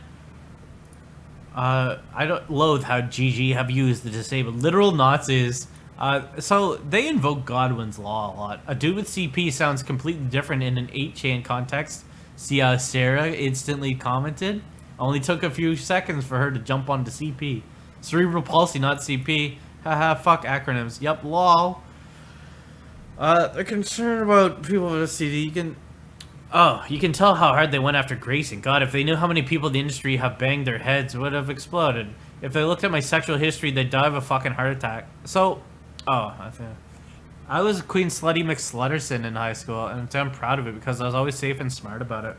I don't loathe how GG have used the disabled literal Nazis. So they invoke Godwin's law a lot. A dude with CP sounds completely different in an 8chan context. See how Sarah instantly commented? Only took a few seconds for her to jump onto CP. Cerebral palsy, not CP. Haha, fuck acronyms. Yep, lol. They're concerned about people with a CD. You can tell how hard they went after Grayson. God, if they knew how many people in the industry have banged their heads, would have exploded. If they looked at my sexual history, they'd die of a fucking heart attack. So, I was Queen Slutty McSlutterson in high school, and I'm proud of it because I was always safe and smart about it.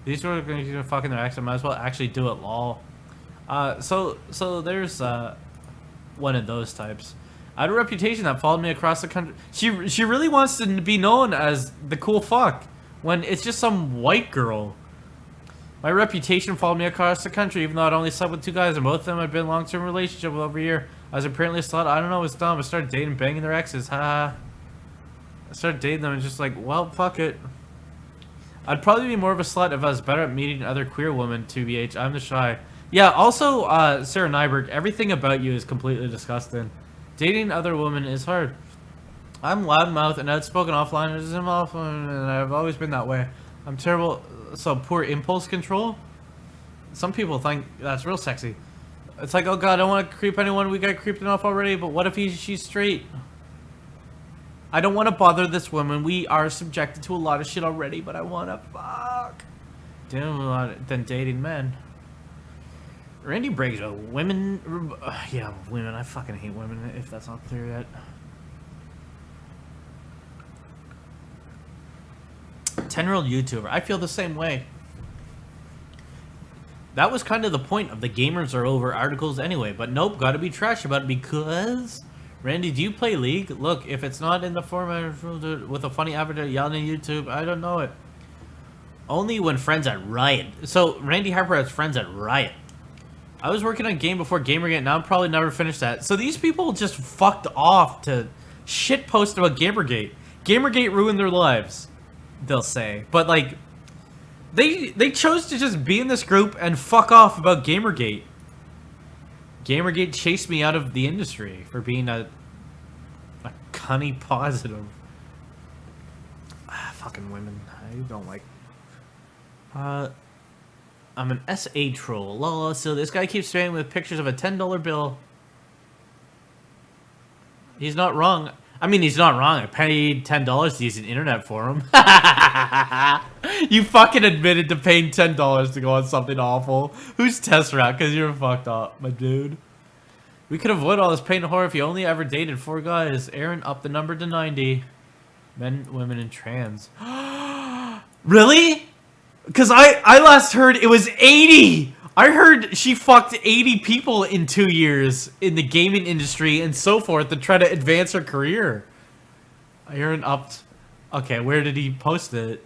These were going to fucking their accent, might as well actually do it, lol. So there's one of those types. I had a reputation that followed me across the country. She really wants to be known as the cool fuck when it's just some white girl. My reputation followed me across the country, even though I'd only slept with 2 guys, and both of them had been in a long-term relationship with over a year. I was apparently a slut. I don't know, it was dumb. I started dating, banging their exes. Haha. I started dating them and just like, well, fuck it. I'd probably be more of a slut if I was better at meeting other queer women, 2BH. I'm the shy. Yeah, also, Sarah Nyberg, everything about you is completely disgusting. Dating other women is hard. I'm loudmouth and outspoken offline, and I've always been that way. I'm terrible, so poor impulse control. Some people think that's real sexy. It's like, oh god, I don't want to creep anyone, we got creeped enough already, but what if she's straight? I don't want to bother this woman, we are subjected to a lot of shit already, but I want to fuck. Damn, a lot than dating men. Randy Briggs, women, yeah, women, I fucking hate women, if that's not clear yet. 10-year-old YouTuber, I feel the same way. That was kind of the point of the gamers are over articles anyway, but nope, gotta be trash about it because... Randy, do you play League? Look, if it's not in the format with a funny avatar yelling at YouTube, I don't know it. Only when friends at Riot. So, Randy Harper has friends at Riot. I was working on Game before Gamergate, now I'll probably never finish that. So these people just fucked off to shitpost about Gamergate. Gamergate ruined their lives, they'll say. But like, they chose to just be in this group and fuck off about Gamergate. Gamergate chased me out of the industry for being a cunny positive. Fucking women, I don't like. I'm an SA troll. Lol. So this guy keeps spamming with pictures of a $10 bill. He's not wrong. I mean, he's not wrong. I paid $10 to use an internet forum. You fucking admitted to paying $10 to go on something awful. Who's Tesseract? Because you're fucked up, my dude. We could avoid all this pain and horror if you only ever dated 4 guys. Aaron, up the number to 90. Men, women, and trans. Really? Because I last heard it was 80! I heard she fucked 80 people in 2 years in the gaming industry and so forth to try to advance her career. Aaron upped... Okay, where did he post it?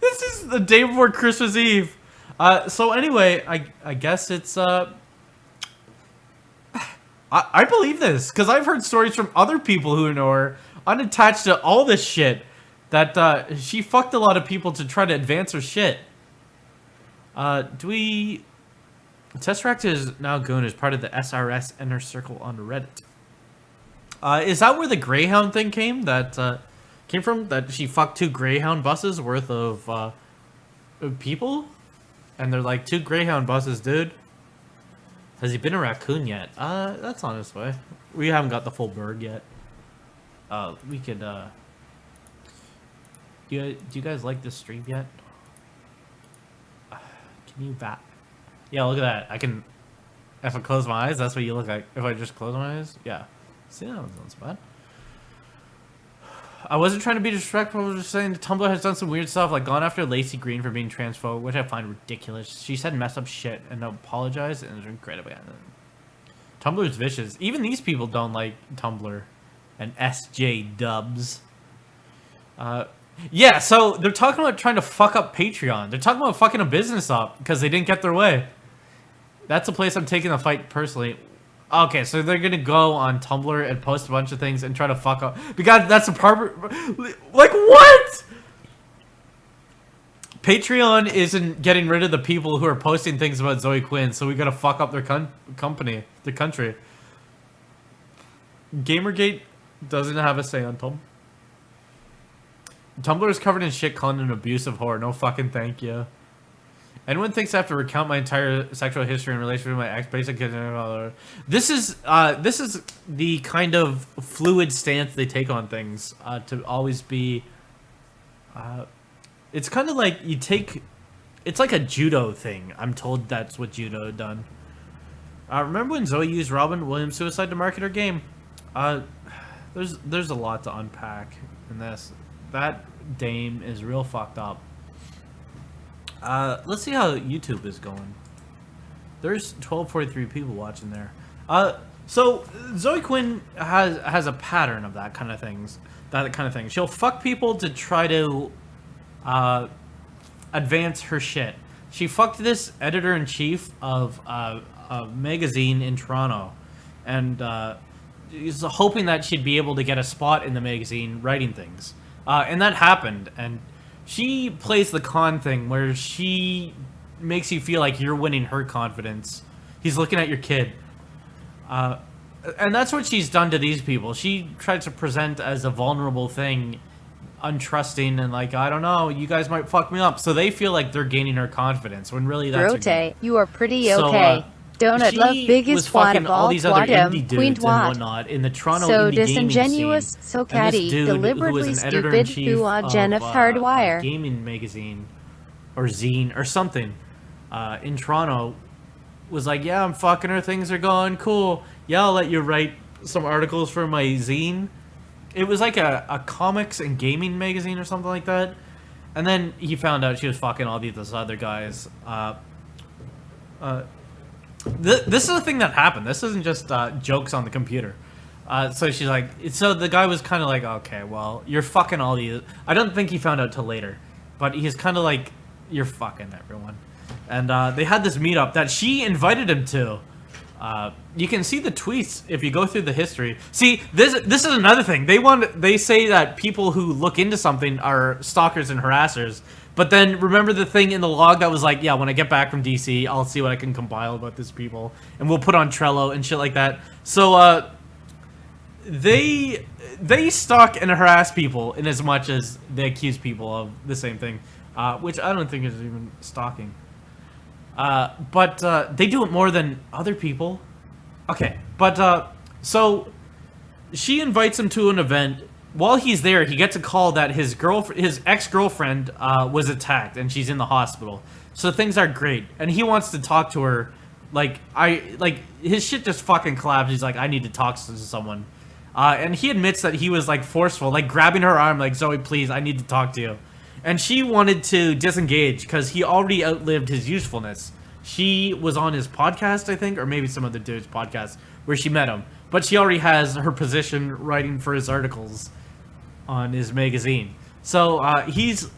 This is the day before Christmas Eve. So anyway, I guess it's... I believe this, because I've heard stories from other people who know her, unattached to all this shit, that she fucked a lot of people to try to advance her shit. Do we... Tesseract is now going as part of the SRS Inner Circle on Reddit. Is that where the Greyhound thing came? That came from? That she fucked 2 Greyhound buses worth of people? And they're like, 2 Greyhound buses, dude. Has he been a raccoon yet? That's on his way. We haven't got the full bird yet. We could, do you guys like this stream yet? Can you bat? Yeah, look at that. I can If I close my eyes, that's what you look like. If I just close my eyes, yeah. See, that wasn't so bad. I wasn't trying to be disrespectful. I was just saying Tumblr has done some weird stuff, like gone after Lacey Green for being transphobic, which I find ridiculous. She said messed up shit and apologized, and it's incredible. Tumblr's vicious. Even these people don't like Tumblr and SJ Dubs. Yeah, so they're talking about trying to fuck up Patreon. They're talking about fucking a business up because they didn't get their way. That's a place I'm taking the fight personally. Okay, so they're gonna go on Tumblr and post a bunch of things and try to fuck up because that's a part. Like what? Patreon isn't getting rid of the people who are posting things about Zoe Quinn, so we gotta fuck up their company, their country. Gamergate doesn't have a say on Tumblr. Tumblr is covered in shit content and abusive horror. No fucking thank you. Anyone thinks I have to recount my entire sexual history in relation to my ex, basic kids, this is the kind of fluid stance they take on things, to always be, it's kind of like you take, it's like a judo thing. I'm told that's what judo had done. Remember when Zoe used Robin Williams' suicide to market her game? There's a lot to unpack in this. That dame is real fucked up. Let's see how YouTube is going. There's 1243 people watching there. So Zoe Quinn has a pattern of that kind of things. That kind of thing. She'll fuck people to try to advance her shit. She fucked this editor-in-chief of a magazine in Toronto, and is hoping that she'd be able to get a spot in the magazine writing things. And that happened, and she plays the con thing where she makes you feel like you're winning her confidence. He's looking at your kid. And that's what she's done to these people. She tries to present as a vulnerable thing, untrusting, and like, I don't know, you guys might fuck me up. So they feel like they're gaining her confidence, when really that's Brote, you are pretty okay. Donut love biggest watt of all all these other indie dudes and watt. whatnot in the Toronto So indie disingenuous, gaming scene. so catty, deliberately stupid, who Jennifer Hardwire. Gaming magazine or zine or something in Toronto was like, yeah, I'm fucking her, things are going cool. Yeah, I'll let you write some articles for my zine. It was like a comics and gaming magazine or something like that. And then he found out she was fucking all these other guys. This is a thing that happened. This isn't just jokes on the computer. So she's like, so the guy was kind of like, okay, well, you're fucking all these. I don't think he found out till later, but he's kind of like, you're fucking everyone. And they had this meetup that she invited him to. You can see the tweets if you go through the history. See, this is another thing. They say that people who look into something are stalkers and harassers. But then remember the thing in the log that was like, yeah, when I get back from DC, I'll see what I can compile about these people, and we'll put on Trello and shit like that. So they stalk and harass people in as much as they accuse people of the same thing, which I don't think is even stalking. But they do it more than other people. Okay, but so she invites him to an event. While he's there, he gets a call that his ex-girlfriend was attacked and she's in the hospital. So things are great, and he wants to talk to her. Like his shit just fucking collapsed. He's like, I need to talk to someone, and he admits that he was like forceful, like grabbing her arm, like, Zoe, please, I need to talk to you. And she wanted to disengage because he already outlived his usefulness. She was on his podcast, I think, or maybe some other dude's podcast where she met him, but she already has her position writing for his articles on his magazine. So he's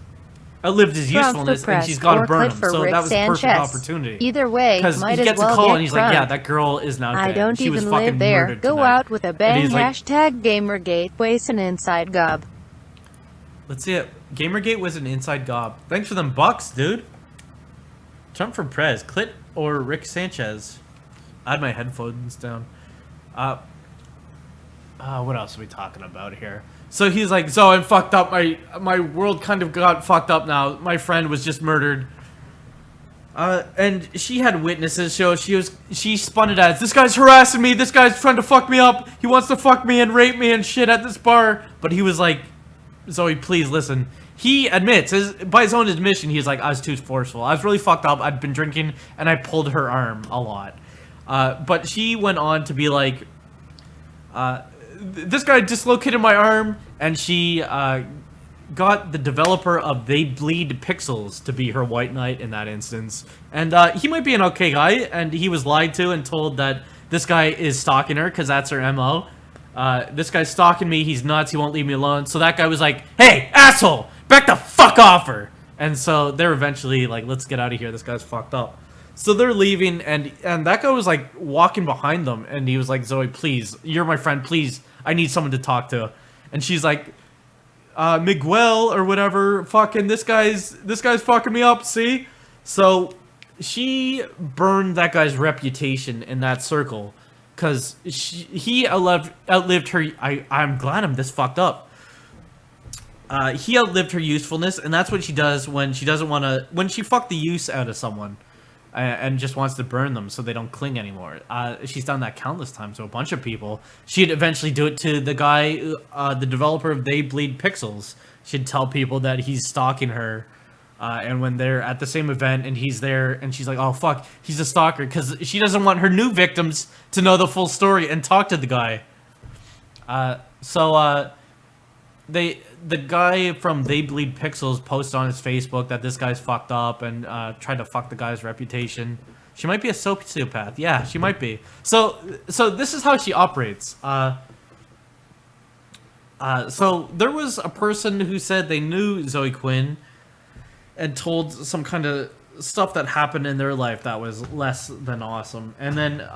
outlived his usefulness, and she's got to burn him. So that was a perfect opportunity. Either way, because he gets a call and he's like, yeah, that girl is now dead. I don't she was even fucking live there. murdered Go tonight. out with a bang. Like, Gamergate was an inside gob. Let's see it. Gamergate was an inside gob. Thanks for them bucks, dude. Trump for Prez. Clit or Rick Sanchez? I had my headphones down. What else are we talking about here? So he's like, so I'm fucked up. My world kind of got fucked up now. My friend was just murdered. And she had witnesses, so she spun it as, this guy's harassing me, this guy's trying to fuck me up, he wants to fuck me and rape me and shit at this bar. But he was like, Zoe, please listen. He admits, by his own admission, he's like, I was too forceful. I was really fucked up. I'd been drinking and I pulled her arm a lot. But she went on to be like, this guy dislocated my arm, and she got the developer of They Bleed Pixels to be her white knight in that instance. And he might be an okay guy, and he was lied to and told that this guy is stalking her, because that's her MO. This guy's stalking me, he's nuts, he won't leave me alone. So that guy was like, hey, asshole, back the fuck off her! And so they're eventually like, let's get out of here, this guy's fucked up. So they're leaving, and that guy was like walking behind them, and he was like, Zoe, please, you're my friend, please, I need someone to talk to. And she's like, Miguel or whatever, fucking this guy's fucking me up, see? So she burned that guy's reputation in that circle, because he outlived her. I'm glad I'm this fucked up. He outlived her usefulness, and that's what she does when she doesn't want to, when she fucked the use out of someone and just wants to burn them so they don't cling anymore. She's done that countless times to a bunch of people. She'd eventually do it to the guy, the developer of They Bleed Pixels. She'd tell people that he's stalking her, and when they're at the same event and he's there, and she's like, oh fuck, he's a stalker, because she doesn't want her new victims to know the full story and talk to the guy. The guy from They Bleed Pixels posted on his Facebook that this guy's fucked up and tried to fuck the guy's reputation. She might be a sociopath. Yeah, she might be. So this is how she operates. So there was a person who said they knew Zoe Quinn and told some kind of stuff that happened in their life that was less than awesome. And then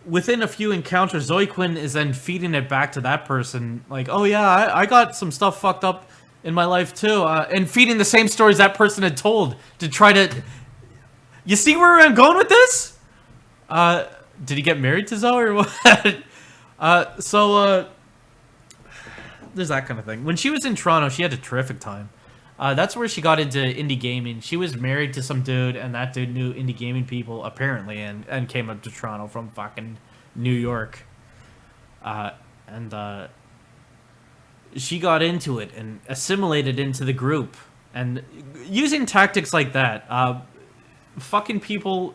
within a few encounters, Zoe Quinn is then feeding it back to that person, like, oh yeah, I got some stuff fucked up in my life too, and feeding the same stories that person had told to try to... You see where I'm going with this? Did he get married to Zoe or what? There's that kind of thing. When she was in Toronto, she had a terrific time. That's where she got into indie gaming. She was married to some dude, and that dude knew indie gaming people, apparently, and came up to Toronto from fucking New York. She got into it and assimilated into the group. And using tactics like that, fucking people.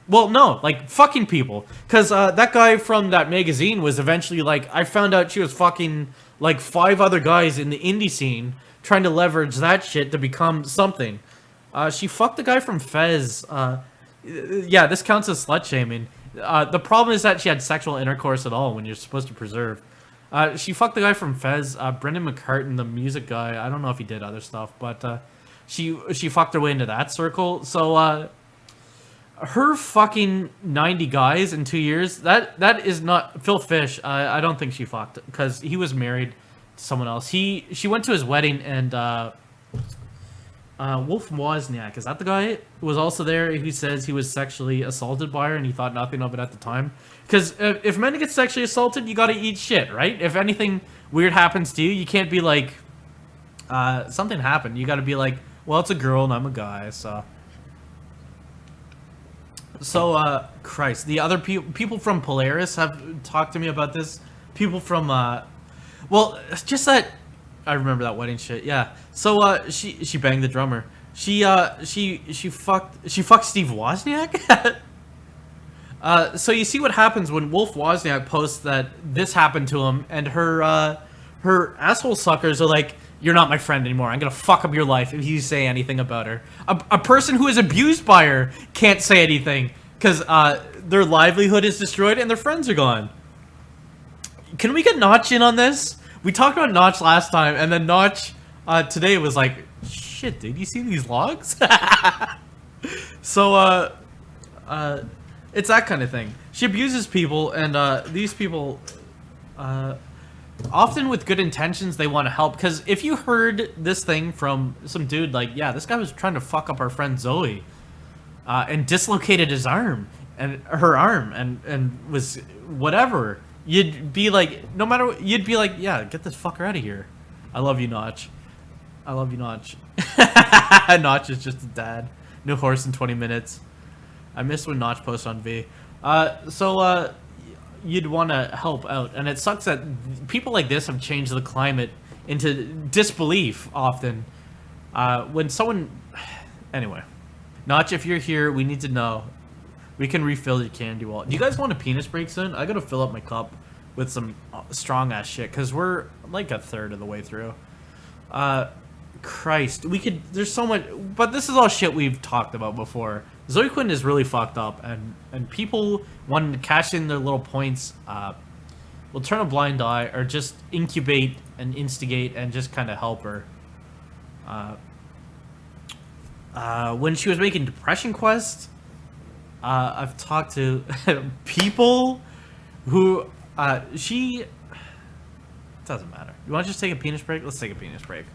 Well, no, like, fucking people. Because that guy from that magazine was eventually like, I found out she was fucking, like, 5 other guys in the indie scene, trying to leverage that shit to become something. She fucked the guy from Fez. Yeah, this counts as slut-shaming. The problem is that she had sexual intercourse at all when you're supposed to preserve. She fucked the guy from Fez, Brendan McCartan, the music guy. I don't know if he did other stuff, but she fucked her way into that circle. So her fucking 90 guys in 2 years, that is not... Phil Fish, I don't think she fucked, because he was married to someone else. She went to his wedding, and Wolf Wozniak, is that the guy who was also there, who says he was sexually assaulted by her and he thought nothing of it at the time? Because if men get sexually assaulted, you gotta eat shit, right? If anything weird happens to you, you can't be like, something happened. You gotta be like, well, it's a girl and I'm a guy, so... Christ, the other people from Polaris have talked to me about this. People from, well, just that, I remember that wedding shit, yeah. So, she banged the drummer. She fucked Steve Wozniak? So you see what happens when Wolf Wozniak posts that this happened to him, and her asshole suckers are like, you're not my friend anymore. I'm gonna fuck up your life if you say anything about her. A person who is abused by her can't say anything because their livelihood is destroyed and their friends are gone. Can we get Notch in on this? We talked about Notch last time, and then Notch today was like, shit, dude, you see these logs? So, it's that kind of thing. She abuses people, and these people... often with good intentions, they want to help. Because if you heard this thing from some dude like, yeah, this guy was trying to fuck up our friend Zoe, and dislocated his arm, and her arm, and was whatever, you'd be like, no matter what, you'd be like, yeah, get this fucker out of here. I love you, Notch. I love you, Notch. Notch is just a dad. No horse in 20 minutes. I miss when Notch posts on V. You'd want to help out, and it sucks that people like this have changed the climate into disbelief often. When someone... Anyway. Notch, if you're here, we need to know. We can refill your candy wallet. Do you guys want a penis break soon? I gotta fill up my cup with some strong ass shit because we're like a third of the way through. Christ, we could. There's so much, but this is all shit we've talked about before. Zoe Quinn is really fucked up, and people wanting to cash in their little points will turn a blind eye or just incubate and instigate and just kind of help her. When she was making Depression Quest, I've talked to people who she doesn't matter. You want to just take a penis break? Let's take a penis break.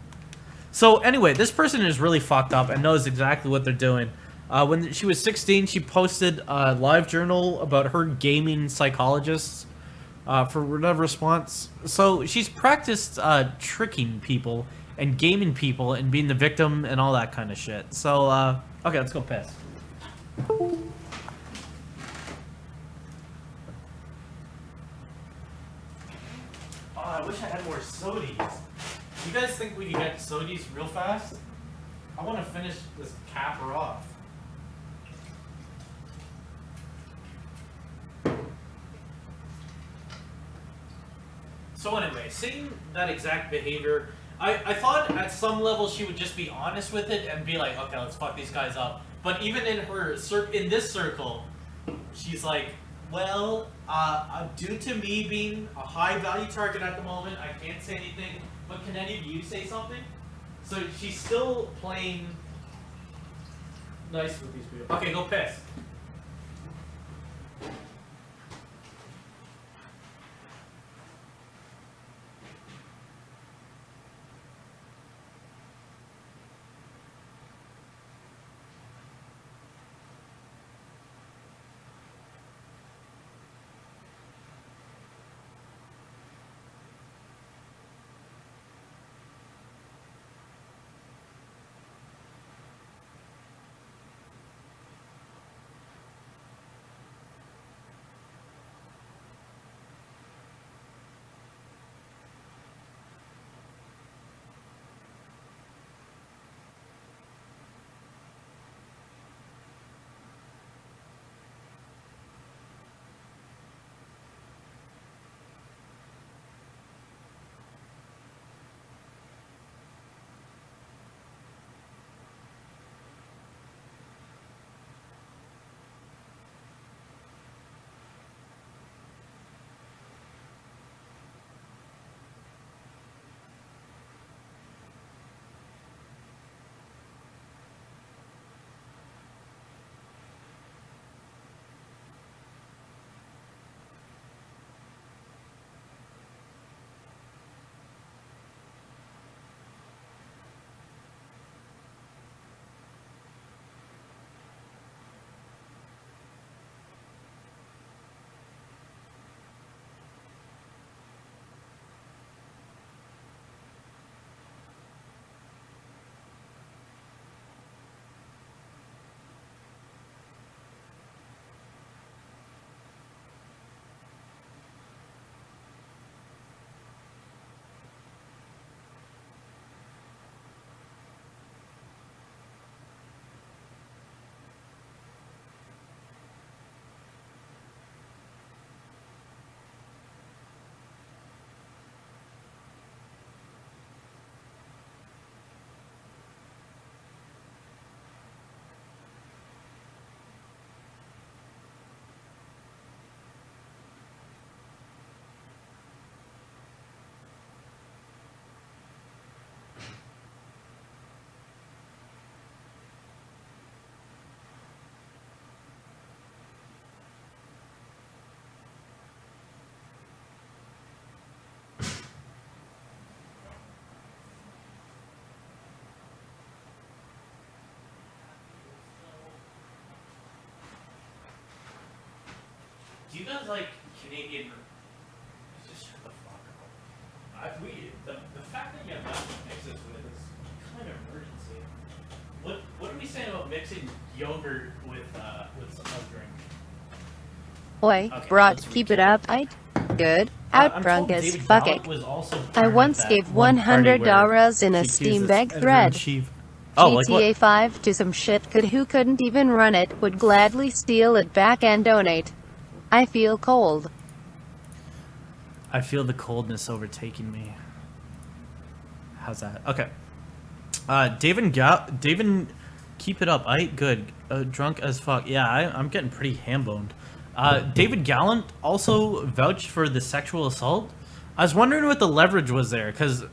So anyway, this person is really fucked up and knows exactly what they're doing. When she was 16, she posted a live journal about her gaming psychologists for whatever response. So she's practiced tricking people and gaming people and being the victim and all that kind of shit. So, okay, let's go piss. Oh, I wish I had more sodies. You guys think we can get sodies real fast? I want to finish this capper off. So anyway, seeing that exact behavior, I thought at some level she would just be honest with it and be like, okay, let's fuck these guys up. But even in her in this circle, she's like, well, due to me being a high value target at the moment, I can't say anything. But can any of you say something? So she's still playing nice with these people. Okay, go piss. Do you guys like Canadian? Just shut the fuck up. The fact that you have nothing to mix this with is kind of emergency. What are we saying about mixing yogurt with some other drink? Oi, Okay, brought, keep it up. I good. Out drunk as fuck it. I once gave $100 in a Steam bag thread. Oh, like what? GTA 5 to some shit who couldn't even run it, would gladly steal it back and donate. I feel cold. I feel the coldness overtaking me. How's that? Okay. David, keep it up. I good. Drunk as fuck. Yeah, I'm getting pretty ham-boned. David Gallant also vouched for the sexual assault. I was wondering what the leverage was there, because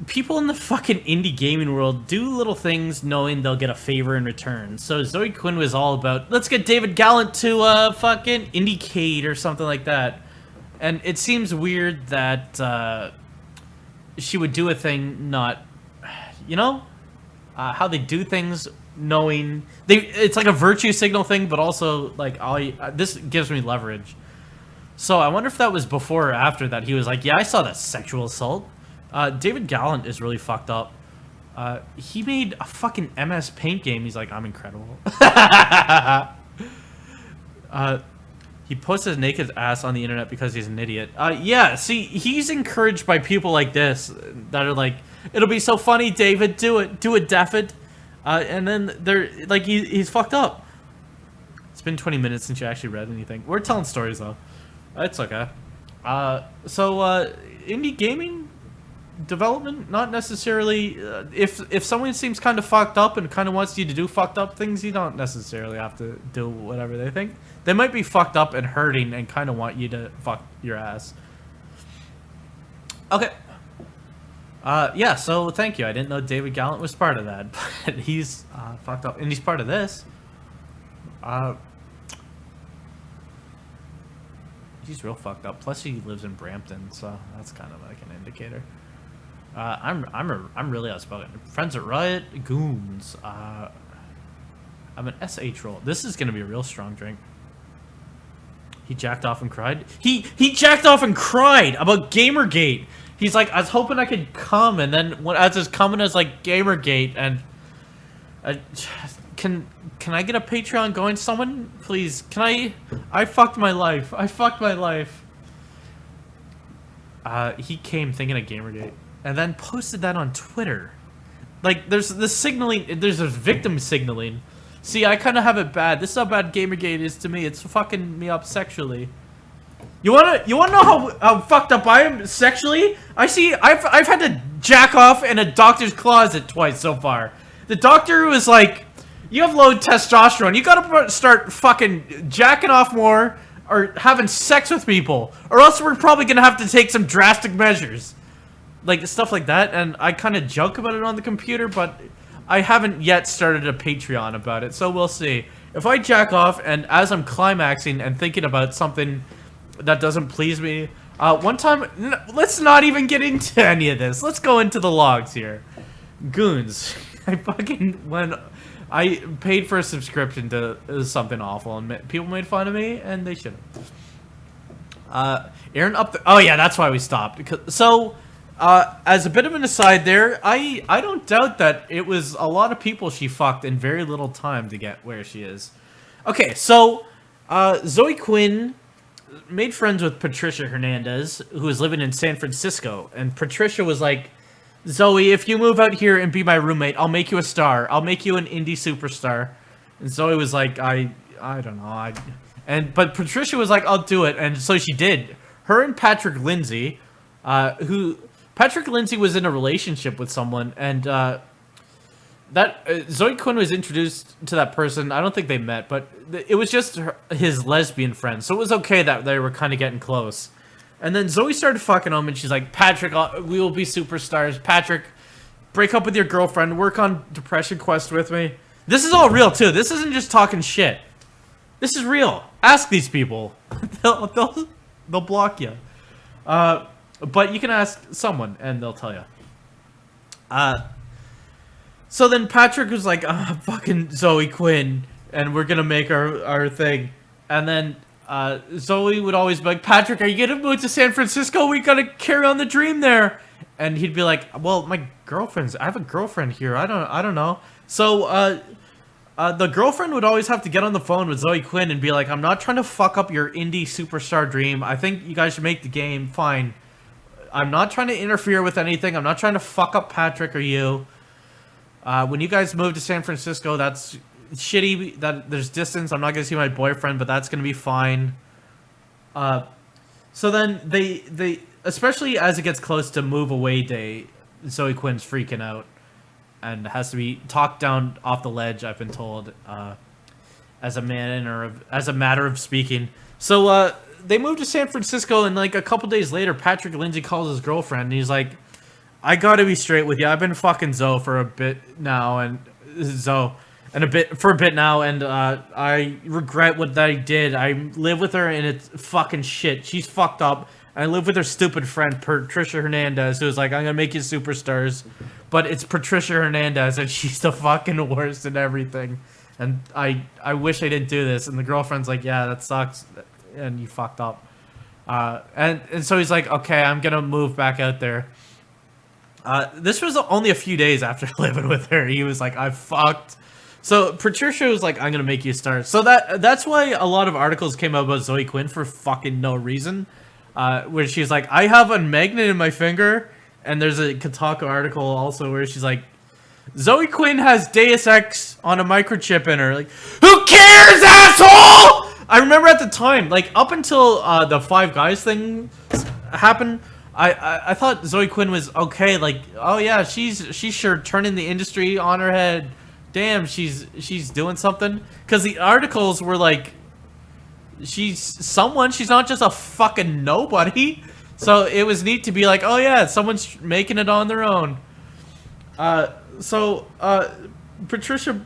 people in the fucking indie gaming world do little things knowing they'll get a favor in return. So Zoe Quinn was all about, let's get David Gallant to fucking Indicate or something like that. And it seems weird that she would do a thing not, you know, how they do things knowing it's like a virtue signal thing, but also like this gives me leverage. So I wonder if that was before or after that he was like, yeah, I saw that sexual assault. David Gallant is really fucked up. He made a fucking MS Paint game. He's like, I'm incredible. He posts his naked ass on the internet because he's an idiot. Yeah, see, he's encouraged by people like this that are like, it'll be so funny, David, do it, Daffod. And then they're like, he's fucked up. It's been 20 minutes since you actually read anything. We're telling stories though. It's okay. So indie gaming development, not necessarily. If someone seems kind of fucked up and kind of wants you to do fucked up things, you don't necessarily have to do whatever they think. They might be fucked up and hurting and kind of want you to fuck your ass. Okay. Yeah, so thank you. I didn't know David Gallant was part of that, but he's fucked up, and he's part of this. He's real fucked up. Plus, he lives in Brampton, so that's kind of like an indicator. I'm really outspoken. Friends at Riot, goons. I'm an SH roll. This is gonna be a real strong drink. He jacked off and cried. He jacked off and cried about Gamergate. He's like, I was hoping I could come, and then when as it's coming as like Gamergate, and can I get a Patreon going? Someone, please. Can I? I fucked my life. He came thinking of Gamergate, and then posted that on Twitter. Like, there's the signaling. There's a victim signaling. See, I kind of have it bad. This is how bad Gamergate is to me. It's fucking me up sexually. You wanna know how fucked up I am sexually? I've had to jack off in a doctor's closet twice so far. The doctor was like, you have low testosterone. You gotta start fucking jacking off more or having sex with people, or else we're probably gonna have to take some drastic measures. Like, stuff like that, and I kind of joke about it on the computer, but I haven't yet started a Patreon about it, so we'll see. If I jack off, and as I'm climaxing and thinking about something that doesn't please me, one time, let's not even get into any of this. Let's go into the logs here. Goons. I paid for a subscription to something awful, and people made fun of me, and they shouldn't. Aaron oh yeah, that's why we stopped. So, as a bit of an aside there, I don't doubt that it was a lot of people she fucked in very little time to get where she is. Okay, so, Zoe Quinn made friends with Patricia Hernandez, who was living in San Francisco, and Patricia was like, Zoe, if you move out here and be my roommate, I'll make you a star. I'll make you an indie superstar. And Zoe was like, I don't know. But Patricia was like, I'll do it. And so she did. Her and Patrick Lindsay, Patrick Lindsay was in a relationship with someone, and Zoe Quinn was introduced to that person. I don't think they met, but it was just his lesbian friend. So it was okay that they were kind of getting close. And then Zoe started fucking him, and she's like, Patrick, we will be superstars. Patrick, break up with your girlfriend. Work on Depression Quest with me. This is all real, too. This isn't just talking shit. This is real. Ask these people. they'll block you. But you can ask someone, and they'll tell you. So then Patrick was like, fucking Zoe Quinn, and we're gonna make our thing. And then Zoe would always be like, Patrick, are you gonna move to San Francisco? We gotta carry on the dream there. And he'd be like, well, I have a girlfriend here. I don't know. So the girlfriend would always have to get on the phone with Zoe Quinn and be like, I'm not trying to fuck up your indie superstar dream. I think you guys should make the game. Fine. I'm not trying to interfere with anything. I'm not trying to fuck up Patrick or you. When you guys move to San Francisco, that's shitty that there's distance. I'm not gonna see my boyfriend, but that's gonna be fine. So then they especially as it gets close to move away day, Zoe Quinn's freaking out and has to be talked down off the ledge, I've been told, as a matter of speaking. So they moved to San Francisco, and like a couple days later, Patrick Lindsay calls his girlfriend, and he's like, I gotta be straight with you. I've been fucking Zoe for a bit now, and I regret what I did. I live with her, and it's fucking shit. She's fucked up. I live with her stupid friend, Patricia Hernandez, who's like, I'm gonna make you superstars. But it's Patricia Hernandez, and she's the fucking worst and everything. And I wish I didn't do this. And the girlfriend's like, yeah, that sucks, and you fucked up. And so he's like, okay, I'm gonna move back out there. This was only a few days after living with her. He was like, I fucked. So Patricia was like, I'm gonna make you a star. So that's why a lot of articles came out about Zoe Quinn for fucking no reason. Where she's like, I have a magnet in my finger. And there's a Kotaku article also where she's like, Zoe Quinn has Deus Ex on a microchip in her. Like, who cares, asshole? I remember at the time, like up until the Five Guys thing happened, I thought Zoe Quinn was okay. Like, oh yeah, she's sure turning the industry on her head. Damn, she's doing something. Because the articles were like, she's someone. She's not just a fucking nobody. So it was neat to be like, oh yeah, someone's making it on their own. Patricia,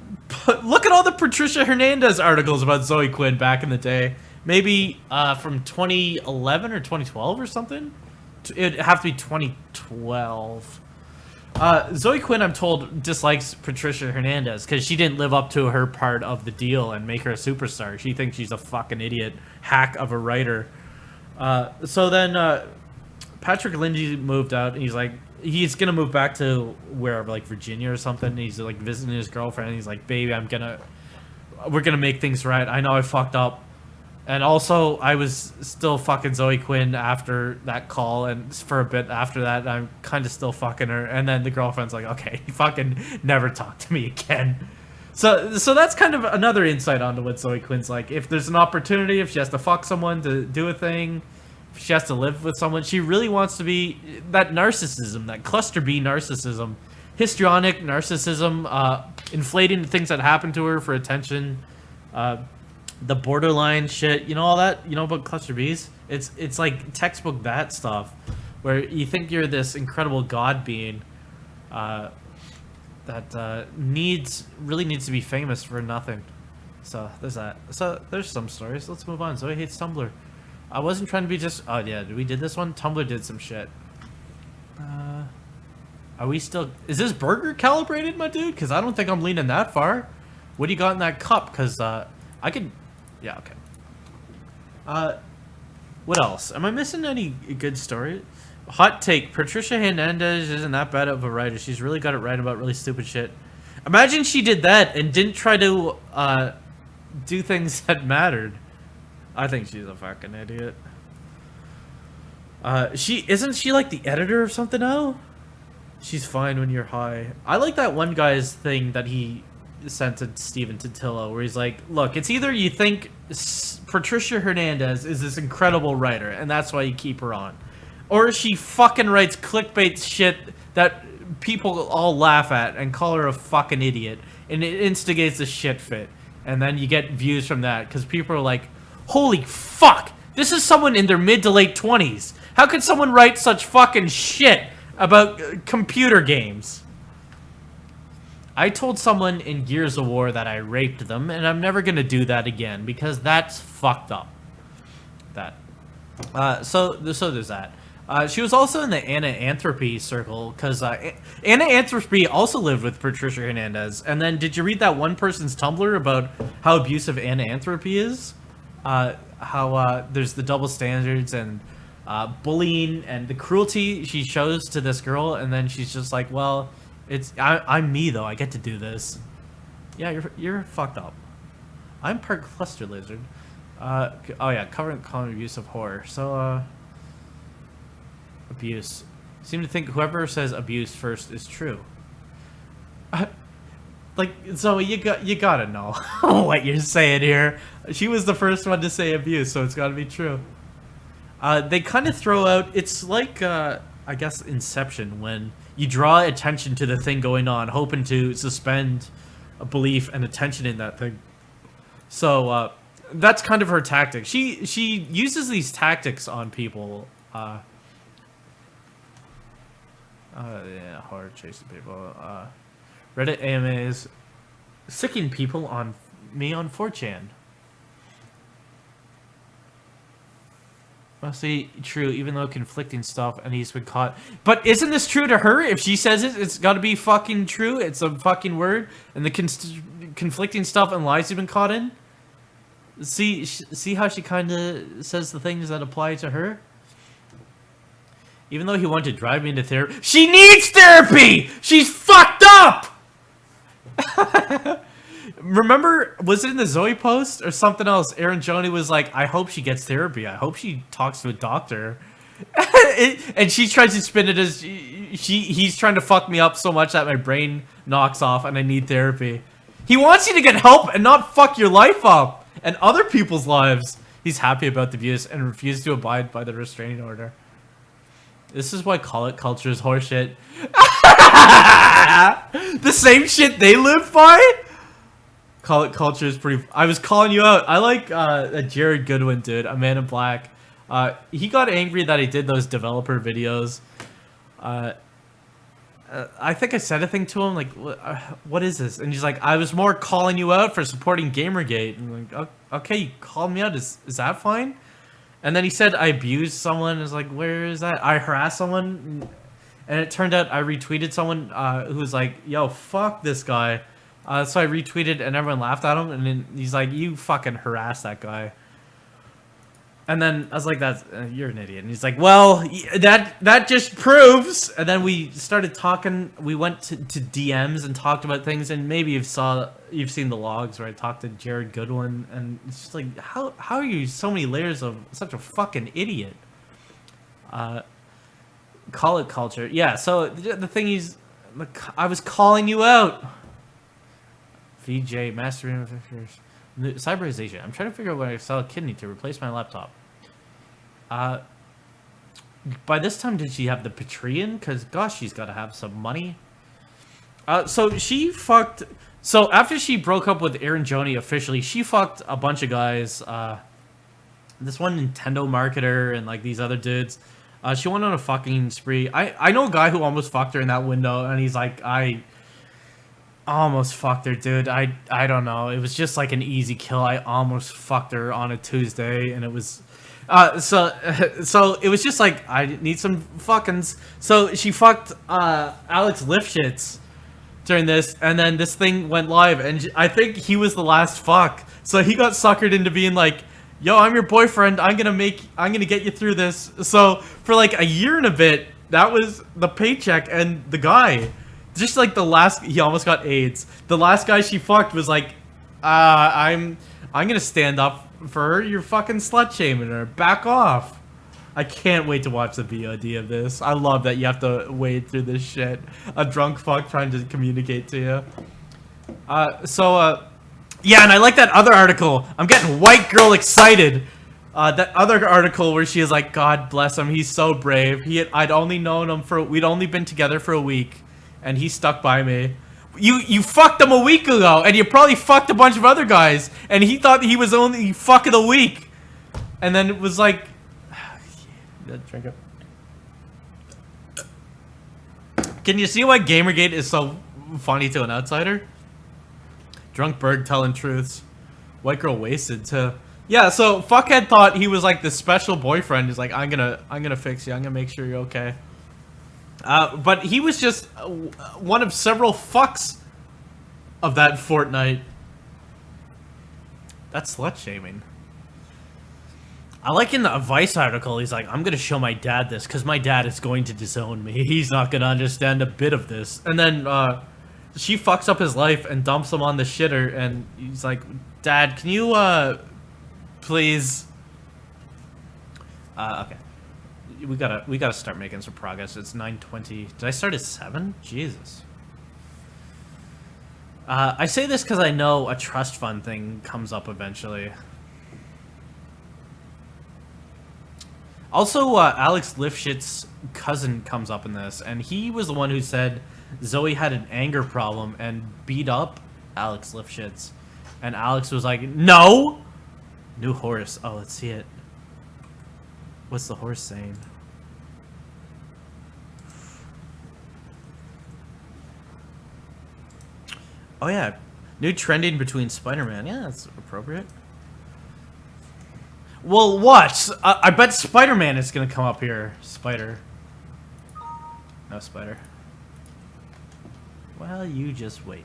look at all the Patricia Hernandez articles about Zoe Quinn back in the day. Maybe from 2011 or 2012 or something. It'd have to be 2012. Zoe Quinn, I'm told, dislikes Patricia Hernandez because she didn't live up to her part of the deal and make her a superstar. She thinks she's a fucking idiot hack of a writer. So then Patrick Lindsay moved out, and he's like, he's gonna move back to wherever, like Virginia or something. And he's like visiting his girlfriend, and he's like, baby, we're gonna make things right. I know I fucked up. And also, I was still fucking Zoe Quinn after that call, and for a bit after that, I'm kind of still fucking her. And then the girlfriend's like, okay, you fucking never talk to me again. So that's kind of another insight onto what Zoe Quinn's like. If there's an opportunity, if she has to fuck someone to do a thing, if she has to live with someone, she really wants to be that narcissism, that cluster B narcissism, histrionic narcissism, inflating things that happen to her for attention, the borderline shit, you know, all that, you know, about cluster Bs. It's like textbook that stuff, where you think you're this incredible god being, that really needs to be famous for nothing. So there's that. So there's some stories. Let's move on. Zoe hates Tumblr. I wasn't trying to be just. Oh yeah, we did this one. Tumblr did some shit. Are we still? Is this burger calibrated, my dude? Because I don't think I'm leaning that far. What do you got in that cup? Because I could. Yeah. Okay. What else? Am I missing any good story? Hot take: Patricia Hernandez isn't that bad of a writer. She's really got it right about really stupid shit. Imagine she did that and didn't try to do things that mattered. I think she's a fucking idiot. Isn't she like the editor or something now? She's fine when you're high. I like that one guy's thing that he sent to Steven Totillo, where he's like, look, it's either you think Patricia Hernandez is this incredible writer and that's why you keep her on, or she fucking writes clickbait shit that people all laugh at and call her a fucking idiot, and it instigates a shit fit, and then you get views from that because people are like, holy fuck, this is someone in their mid to late 20s. How could someone write such fucking shit about computer games? I told someone in Gears of War that I raped them, and I'm never gonna do that again because that's fucked up. So there's that. She was also in the Anna Anthropy circle because Anna Anthropy also lived with Patricia Hernandez. And then, did you read that one person's Tumblr about how abusive Anna Anthropy is? How there's the double standards and bullying and the cruelty she shows to this girl, and then she's just like, well, I'm me though. I get to do this. Yeah, you're fucked up. I'm part cluster lizard. Oh yeah, covering common abuse of horror. So abuse. Seem to think whoever says abuse first is true. Like, Zoe, you gotta know what you're saying here. She was the first one to say abuse, so it's gotta be true. They kind of throw out, it's like, I guess, Inception, when you draw attention to the thing going on, hoping to suspend a belief and attention in that thing. So, that's kind of her tactic. She uses these tactics on people. Yeah, hard chasing people. Reddit AMAs sicking people on me on 4chan. Mostly true, even though conflicting stuff, and he's been caught. But isn't this true to her? If she says it, it's got to be fucking true. It's a fucking word, and the conflicting stuff and lies he's been caught in. See how she kind of says the things that apply to her. Even though he wanted to drive me into therapy, she needs therapy. She's fucked up. Remember, was it in the Zoe post or something else? Aaron Joni was like, I hope she gets therapy. I hope she talks to a doctor. And she tries to spin it as he's trying to fuck me up so much that my brain knocks off and I need therapy. He wants you to get help and not fuck your life up and other people's lives. He's happy about the abuse and refuses to abide by the restraining order. This is why call it culture is horseshit. The same shit they live by? Call it culture is pretty... I was calling you out. I like a Jared Goodwin dude, a man in black. He got angry that I did those developer videos. I think I said a thing to him, like, what is this? And he's like, I was more calling you out for supporting Gamergate. And I'm like, okay, you called me out. Is that fine? And then he said I abused someone. I was like, where is that? I harassed someone. And it turned out I retweeted someone who was like, yo, fuck this guy. So I retweeted and everyone laughed at him. And then he's like, you fucking harassed that guy. And then I was like, "That's you're an idiot." And he's like, "Well, that just proves." And then we started talking. We went to DMs and talked about things. And maybe you've seen the logs where I talked to Jared Goodwin. And it's just like, how are you so many layers of such a fucking idiot? Call it culture, yeah. So the thing is, I was calling you out. VJ mastering pictures. Cyberization. I'm trying to figure out when I sell a kidney to replace my laptop. By this time, did she have the Patreon? Because, gosh, she's got to have some money. So she fucked... So after she broke up with Aaron Joni officially, she fucked a bunch of guys. This one Nintendo marketer and, like, these other dudes. She went on a fucking spree. I know a guy who almost fucked her in that window, and he's like, I almost fucked her, dude. I don't know. It was just like an easy kill. I almost fucked her on a Tuesday, and it was so it was just like I need some fuckings. So she fucked Alex Lifshitz during this, and then this thing went live, and I think he was the last fuck. So he got suckered into being like, yo, I'm your boyfriend. I'm gonna get you through this. So for like a year and a bit, that was the paycheck, and the guy. Just like the last, he almost got AIDS. The last guy she fucked was like, I'm gonna stand up for her. You're fucking slut shaming her. Back off. I can't wait to watch the VOD of this. I love that you have to wade through this shit. A drunk fuck trying to communicate to you. Yeah, and I like that other article. I'm getting white girl excited. That other article where she is like, God bless him. He's so brave. I'd only known him we'd only been together for a week. And he stuck by me. You fucked him a week ago, and you probably fucked a bunch of other guys, and he thought he was only fuck of the week. And then it was like, drink it. Can you see why Gamergate is so funny to an outsider? Drunk bird telling truths. White girl wasted too. Yeah, so fuckhead thought he was like the special boyfriend. He's like, I'm gonna fix you. I'm gonna make sure you're okay. But he was just one of several fucks of that fortnight. That's slut shaming. I like in the Vice article, he's like, I'm going to show my dad this because my dad is going to disown me. He's not going to understand a bit of this. And then she fucks up his life and dumps him on the shitter. And he's like, Dad, can you please... okay. We gotta start making some progress. It's 9:20. Did I start at 7? Jesus. I say this because I know a trust fund thing comes up eventually. Also, Alex Lifshit's cousin comes up in this, and he was the one who said Zoe had an anger problem and beat up Alex Lifshitz. And Alex was like, no! New horse. Oh, let's see it. What's the horse saying? Oh yeah, new trending between Spider-Man. Yeah, that's appropriate. Well, what? I bet Spider-Man is gonna come up here. Spider. No spider. Well, you just wait.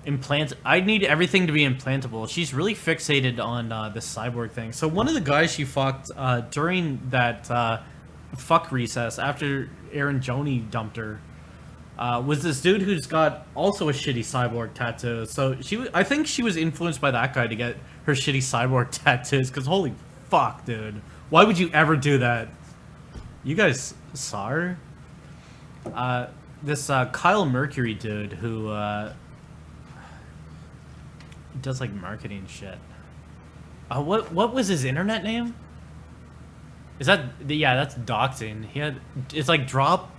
Implant. I need everything to be implantable. She's really fixated on the cyborg thing. So one of the guys she fucked during that fuck recess after Aaron Joni dumped her. Was this dude who's got also a shitty cyborg tattoo. So I think she was influenced by that guy to get her shitty cyborg tattoos, because holy fuck, dude. Why would you ever do that? You guys saw her? This Kyle Mercury dude who does like marketing shit. What was his internet name? Is that, yeah, that's doxing. He had, it's like drop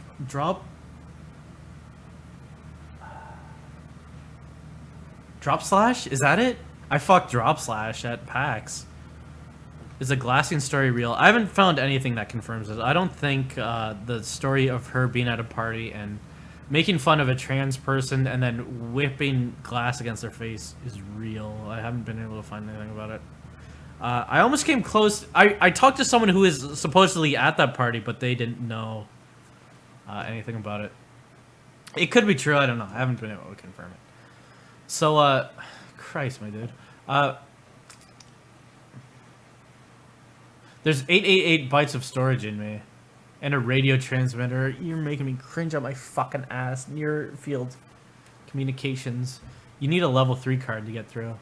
slash? Is that it? I fucked drop slash at PAX. Is a glassing story real? I haven't found anything that confirms it. I don't think the story of her being at a party and making fun of a trans person and then whipping glass against their face is real. I haven't been able to find anything about it. I almost came close. I talked to someone who is supposedly at that party, but they didn't know anything about it. It could be true. I don't know. I haven't been able to confirm it. So, Christ, my dude. There's 888 bytes of storage in me. And a radio transmitter. You're making me cringe on my fucking ass. Near field communications. You need a level 3 card to get through.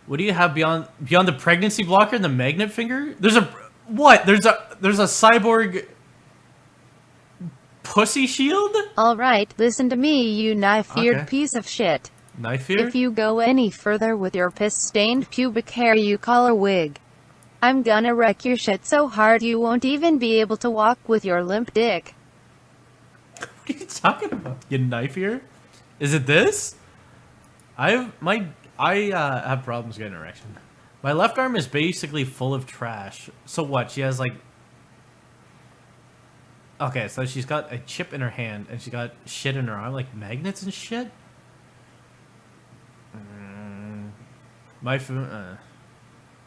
What do you have beyond the pregnancy blocker and the magnet finger? There's a what? There's a cyborg pussy shield? Alright, listen to me, you knife-eared piece of shit. Knife-eared? If you go any further with your piss-stained pubic hair you call a wig, I'm gonna wreck your shit so hard you won't even be able to walk with your limp dick. What are you talking about? You knife ear? Is it this? I have problems getting erection. My left arm is basically full of trash. So what? She has like... Okay, so she's got a chip in her hand and she got shit in her arm, like magnets and shit? My phone...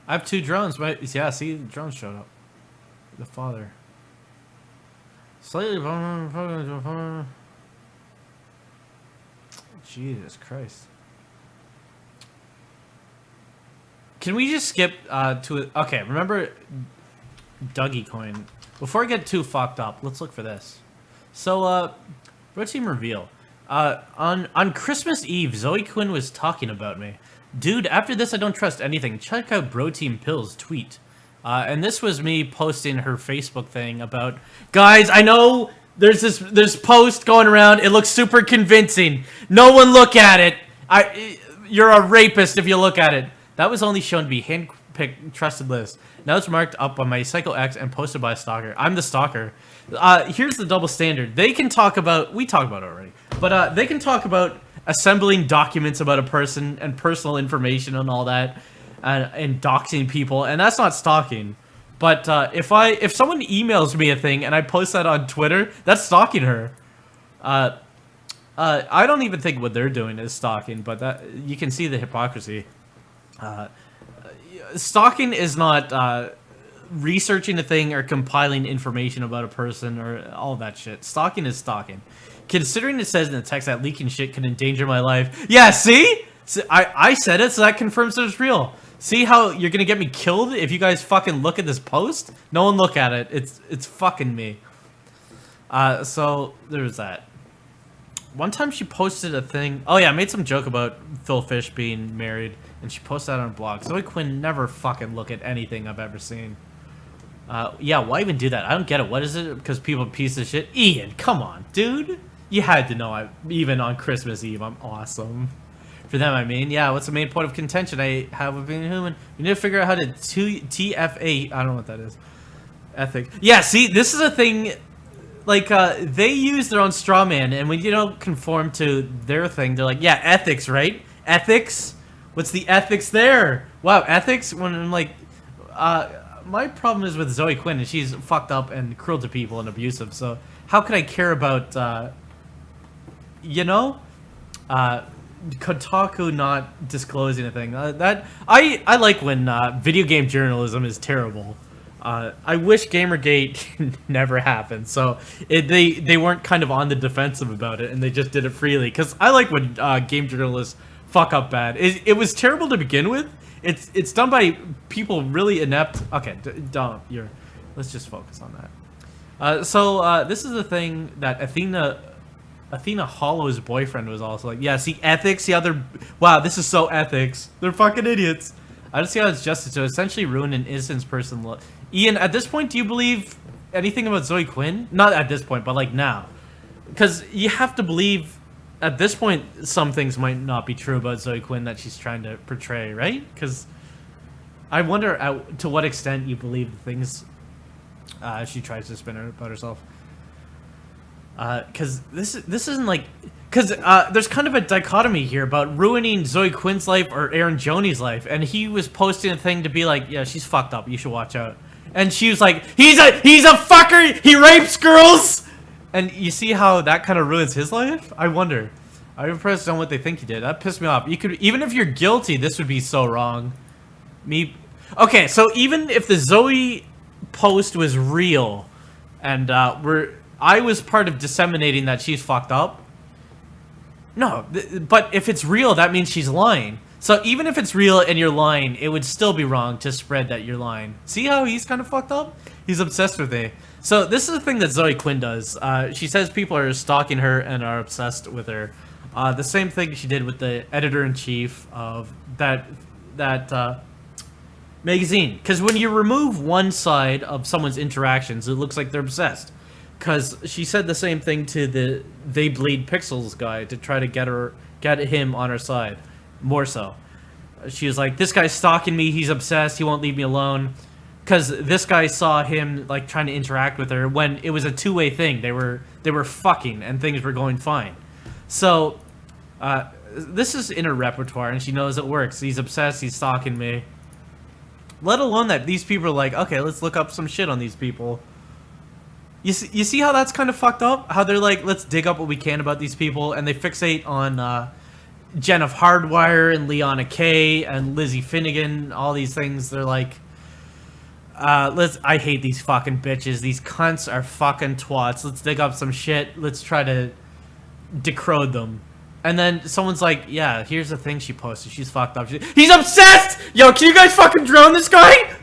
I have 2 drones. Yeah, see, the drones showed up. The father. Slightly... Jesus Christ. Can we just skip to... Okay, remember Dougie Coin. Before I get too fucked up, let's look for this. So, BroTeam reveal. On Christmas Eve, Zoe Quinn was talking about me. Dude, after this I don't trust anything. Check out BroTeam Pills tweet. And this was me posting her Facebook thing about, guys, I know there's this post going around. It looks super convincing. No one look at it. You're a rapist if you look at it. That was only shown to be handpicked trusted list. Now it's marked up on my Psycho X and posted by a stalker. I'm the stalker. Here's the double standard. They can talk about... We talked about it already. But they can talk about assembling documents about a person and personal information and all that. And doxing people. And that's not stalking. But if someone emails me a thing and I post that on Twitter, that's stalking her. I don't even think what they're doing is stalking. But that you can see the hypocrisy. Stalking is not researching a thing or compiling information about a person or all that shit. Stalking is stalking. Considering it says in the text that leaking shit can endanger my life. Yeah, see? I said it, so that confirms that it's real. See how you're gonna get me killed if you guys fucking look at this post? No one look at it. It's fucking me. So there's that. One time she posted a thing. Oh yeah, I made some joke about Phil Fish being married, and she posted that on her blog. Zoe Quinn never fucking look at anything I've ever seen. Yeah, why even do that? I don't get it. What is it? Because people are pieces of shit. Ian, come on, dude. You had to know, even on Christmas Eve, I'm awesome. For them, I mean, yeah, what's the main point of contention I have with being human? We need to figure out how to TFA, I don't know what that is. Ethic. Yeah, see, this is a thing, like, they use their own straw man, and when you don't conform to their thing, they're like, yeah, ethics, right? Ethics? What's the ethics there? Wow, ethics? When I'm like, my problem is with Zoe Quinn, and she's fucked up and cruel to people and abusive, so how could I care about, you know? Kotaku not disclosing a thing. That I like when video game journalism is terrible. I wish Gamergate never happened. So they weren't kind of on the defensive about it, and they just did it freely. Because I like when game journalists fuck up bad. It was terrible to begin with. It's done by people really inept. Okay, don't. Let's just focus on that. So this is the thing that Athena Hollow's boyfriend was also like, yeah, see, ethics, yeah, wow, this is so ethics. They're fucking idiots. I don't see how it's justice to essentially ruin an innocent person. Ian, at this point, do you believe anything about Zoe Quinn? Not at this point, but like now. Because you have to believe, at this point, some things might not be true about Zoe Quinn that she's trying to portray, right? Because I wonder to what extent you believe the things she tries to spin about herself. Because this isn't like, because there's kind of a dichotomy here about ruining Zoe Quinn's life or Aaron Joni's life, and he was posting a thing to be like, yeah, she's fucked up, you should watch out, and she was like, he's a fucker, he rapes girls, and you see how that kind of ruins his life. I wonder. I'm impressed on what they think he did. That pissed me off. You could, even if you're guilty, this would be so wrong. Okay, so even if the Zoe post was real, and I was part of disseminating that she's fucked up. No, but if it's real, that means she's lying. So even if it's real and you're lying, it would still be wrong to spread that you're lying. See how he's kind of fucked up? He's obsessed with it. So this is the thing that Zoe Quinn does. She says people are stalking her and are obsessed with her. The same thing she did with the editor-in-chief of that magazine. Because when you remove one side of someone's interactions, it looks like they're obsessed. Because she said the same thing to the They Bleed Pixels guy to try to get him on her side, more so. She was like, this guy's stalking me, he's obsessed, he won't leave me alone. Because this guy saw him like trying to interact with her when it was a two-way thing. They were fucking and things were going fine. So this is in her repertoire and she knows it works. He's obsessed, he's stalking me. Let alone that these people are like, okay, let's look up some shit on these people. You see how that's kind of fucked up? How they're like, let's dig up what we can about these people, and they fixate on Jen of Hardwire and Leona Kay and Lizzie Finnegan, all these things. They're like, I hate these fucking bitches. These cunts are fucking twats. Let's dig up some shit. Let's try to decode them. And then someone's like, yeah, here's the thing she posted. She's fucked up. He's obsessed! Yo, can you guys fucking drown this guy?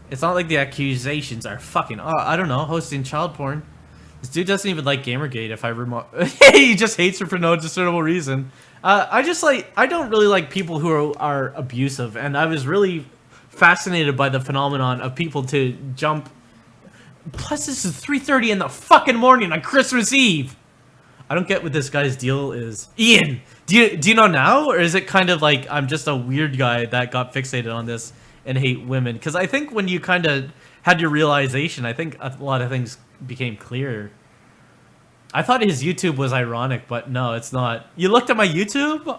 It's not like the accusations are fucking, I don't know, hosting child porn. This dude doesn't even like Gamergate if I he just hates her for no discernible reason. I don't really like people who are abusive, and I was really fascinated by the phenomenon of people to jump. Plus, this is 3:30 in the fucking morning on Christmas Eve. I don't get what this guy's deal is. Ian, do you know now, or is it kind of like I'm just a weird guy that got fixated on this and hate women? Because I think when you kind of had your realization, I think a lot of things became clearer. I thought his YouTube was ironic, but no, it's not. You looked at my YouTube?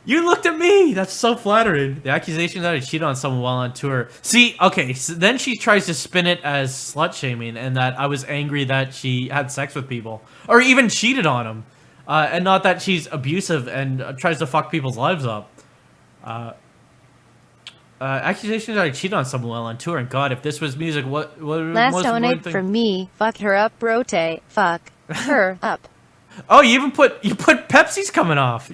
You looked at me! That's so flattering. The accusation that I cheated on someone while on tour. See, okay, so then she tries to spin it as slut-shaming and that I was angry that she had sex with people. Or even cheated on them. And not that she's abusive and tries to fuck people's lives up. Accusations that I cheated on someone while on tour, and God, if this was music, what Last most donate from me. Fuck her up, BroTeam. Fuck her up. Oh, you put Pepsi's coming off.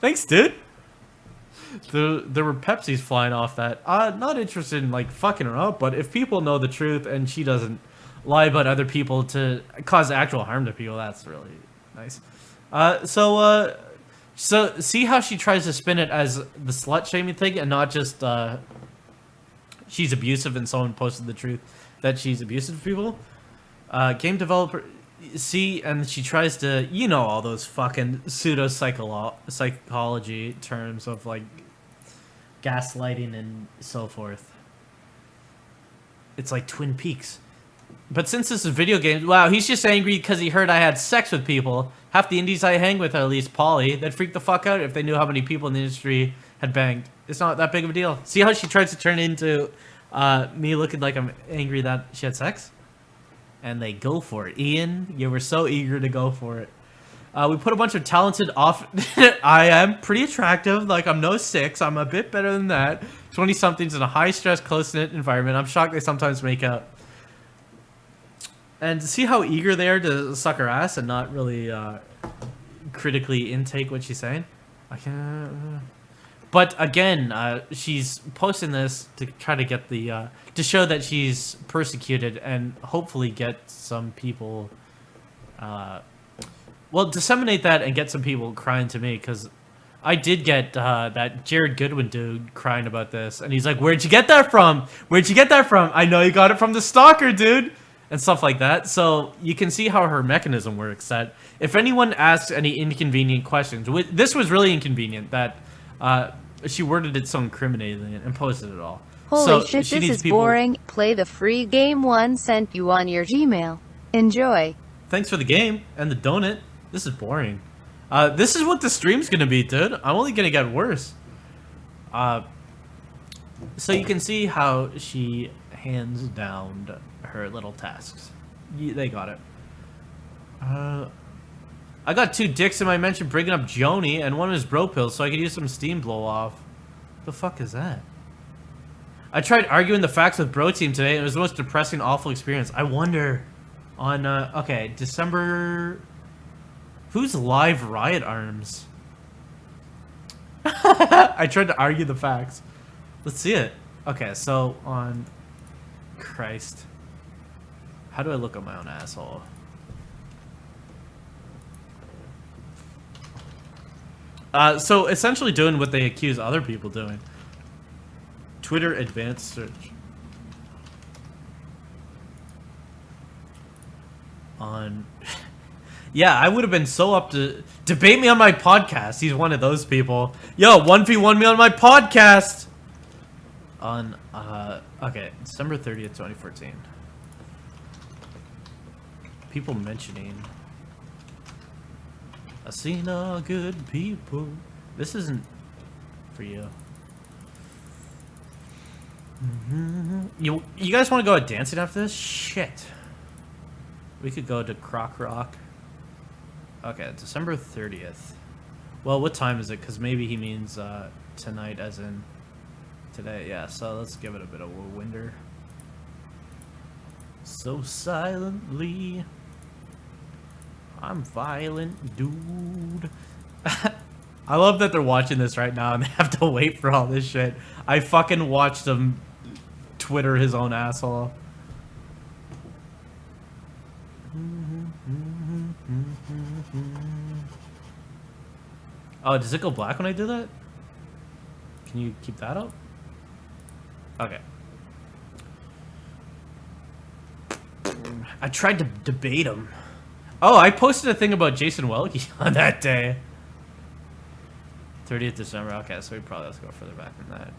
Thanks, dude. There were Pepsi's flying off that. Not interested in like fucking her up, but if people know the truth and she doesn't lie about other people to cause actual harm to people, that's really nice. So see how she tries to spin it as the slut shaming thing and not just she's abusive and someone posted the truth that she's abusive to people. Game developer, see, and she tries to, you know, all those fucking pseudo psychology terms of like gaslighting and so forth. It's like Twin Peaks. But since this is video games, wow, he's just angry because he heard I had sex with people. Half the indies I hang with are at least poly. They'd freak the fuck out if they knew how many people in the industry had banged. It's not that big of a deal. See how she tries to turn it into me looking like I'm angry that she had sex? And they go for it. Ian, you were so eager to go for it. We put a bunch of talented off... I am pretty attractive. Like, I'm no 6. I'm a bit better than that. 20-somethings in a high-stress, close-knit environment. I'm shocked they sometimes make out. And to see how eager they are to suck her ass and not really critically intake what she's saying. I can't... But again, she's posting this to try to get the... to show that she's persecuted and hopefully get some people... well, disseminate that and get some people crying to me, because I did get that Jared Goodwin dude crying about this, and he's like, "Where'd you get that from? Where'd you get that from? I know you got it from the stalker, dude," and stuff like that. So you can see how her mechanism works. That if anyone asks any inconvenient questions, this was really inconvenient that she worded it so incriminatingly and posted it all. Holy so shit, this is boring. Play the free game one sent you on your Gmail. Enjoy. Thanks for the game and the donut. This is boring. This is what the stream's gonna be, dude. I'm only gonna get worse. So you can see how she hands down her little tasks. They got it. I got 2 dicks in my mention bringing up Joni, and one is bro pills, so I could use some steam blow off. The fuck is that? I tried arguing the facts with BroTeam today, and it was the most depressing, awful experience. I wonder on okay, December. Who's Live Riot Arms? I tried to argue the facts. Let's see it. Okay, so on... Christ. How do I look at my own asshole? So essentially doing what they accuse other people doing. Twitter advanced search. On... Yeah, I would have been so up to debate me on my podcast. He's one of those people. Yo, 1v1 me on my podcast. On okay, December 30th, 2014. People mentioning I seen all good people. This isn't for you. You guys want to go out dancing after this? Shit. We could go to Croc Rock. Okay, December 30th. Well, what time is it? Because maybe he means tonight as in today. Yeah, so let's give it a bit of a winder. So silently. I'm violent, dude. I love that they're watching this right now and they have to wait for all this shit. I fucking watched him Twitter his own asshole. Oh, does it go black when I do that? Can you keep that up? Okay. I tried to debate him. Oh, I posted a thing about Jason Welke on that day. 30th December. Okay, so we probably have to go further back than that.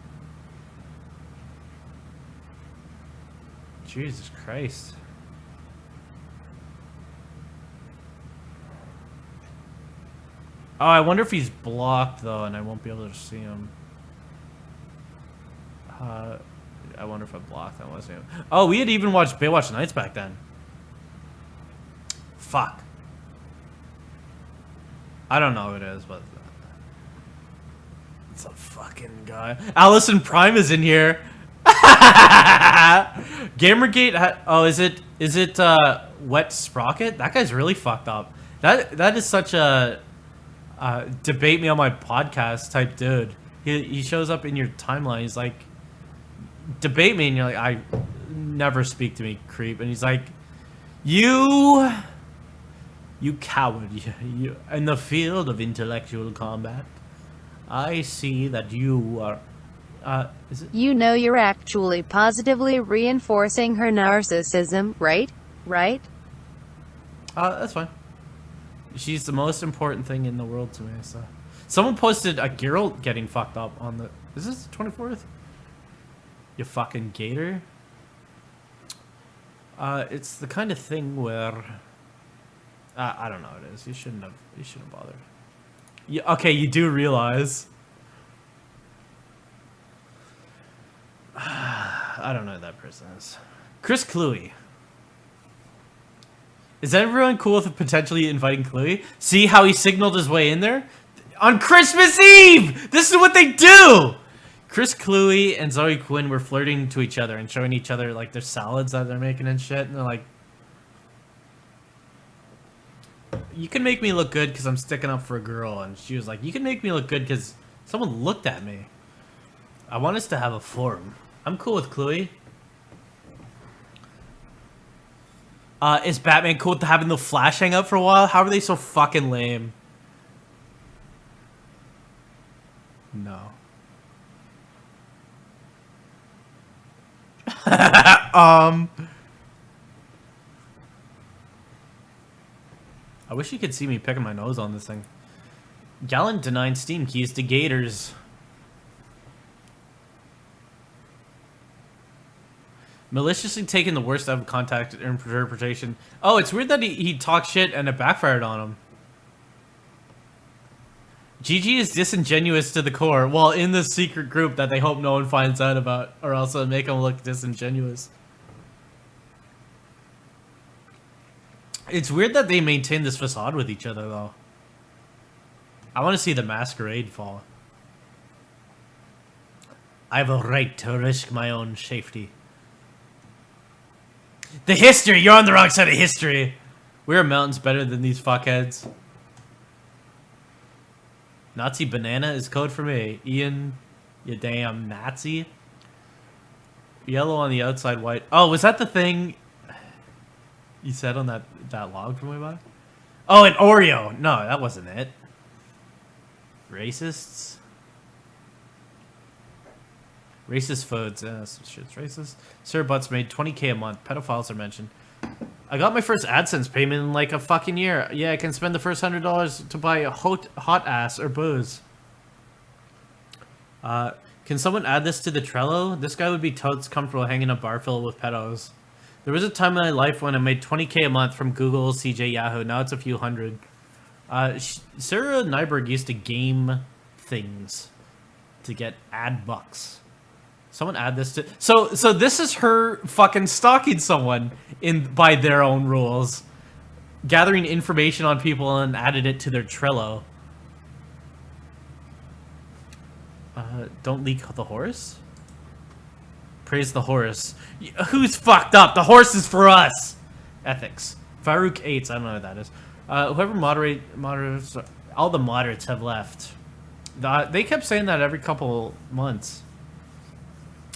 Jesus Christ. Oh, I wonder if he's blocked, though, and I won't be able to see him. I wonder if I blocked that wasn't him. Oh, we had even watched Baywatch Nights back then. Fuck. I don't know who it is, but... It's a fucking guy. Allison Prime is in here. Gamergate... Oh, is it Wet Sprocket? That guy's really fucked up. That is such a... debate me on my podcast type dude. He shows up in your timeline. He's like, debate me, and you're like, I never speak to me, creep. And he's like, you coward. You in the field of intellectual combat, I see that you are. Is it? You know, you're actually positively reinforcing her narcissism, right? Right? That's fine. She's the most important thing in the world to me, so. Someone posted a girl getting fucked up on the... Is this the 24th? You fucking gator. It's the kind of thing where... I don't know what it is. You shouldn't have bothered. Yeah, okay, you do realize... I don't know who that person is. Chris Cluey. Is everyone cool with potentially inviting Cluey? See how he signaled his way in there? On Christmas Eve! This is what they do! Chris Cluey and Zoe Quinn were flirting to each other and showing each other, like, their salads that they're making and shit. And they're like... You can make me look good because I'm sticking up for a girl. And she was like, you can make me look good because someone looked at me. I want us to have a forum. I'm cool with Cluey. Is Batman cool with having the Flash hang out for a while? How are they so fucking lame? No. I wish you could see me picking my nose on this thing. Gallant denied Steam keys to Gators. Maliciously taking the worst out of contact interpretation. Oh, it's weird that he talked shit and it backfired on him. GG is disingenuous to the core, while in the secret group that they hope no one finds out about, or else it'll make him look disingenuous. It's weird that they maintain this facade with each other, though. I want to see the masquerade fall. I have a right to risk my own safety. The history! You're on the wrong side of history! We're mountains better than these fuckheads. Nazi banana is code for me. Ian, you damn Nazi. Yellow on the outside, white. Oh, was that the thing you said on that log from way back? Oh, an Oreo. No, that wasn't it. Racists? Racist foods. Some shit's racist. Sir Butts made 20k a month. Pedophiles are mentioned. I got my first AdSense payment in like a fucking year. Yeah, I can spend the first $100 to buy a hot ass or booze. Can someone add this to the Trello? This guy would be totes comfortable hanging a bar filled with pedos. There was a time in my life when I made 20k a month from Google, CJ, Yahoo. Now it's a few hundred. Sarah Nyberg used to game things to get ad bucks. Someone add this to... So this is her fucking stalking someone by their own rules. Gathering information on people and added it to their Trello. Don't leak the horse? Praise the horse. Who's fucked up? The horse is for us! Ethics. Farouk 8, I don't know what that is. Whoever moderates... All the moderates have left. They kept saying that every couple months.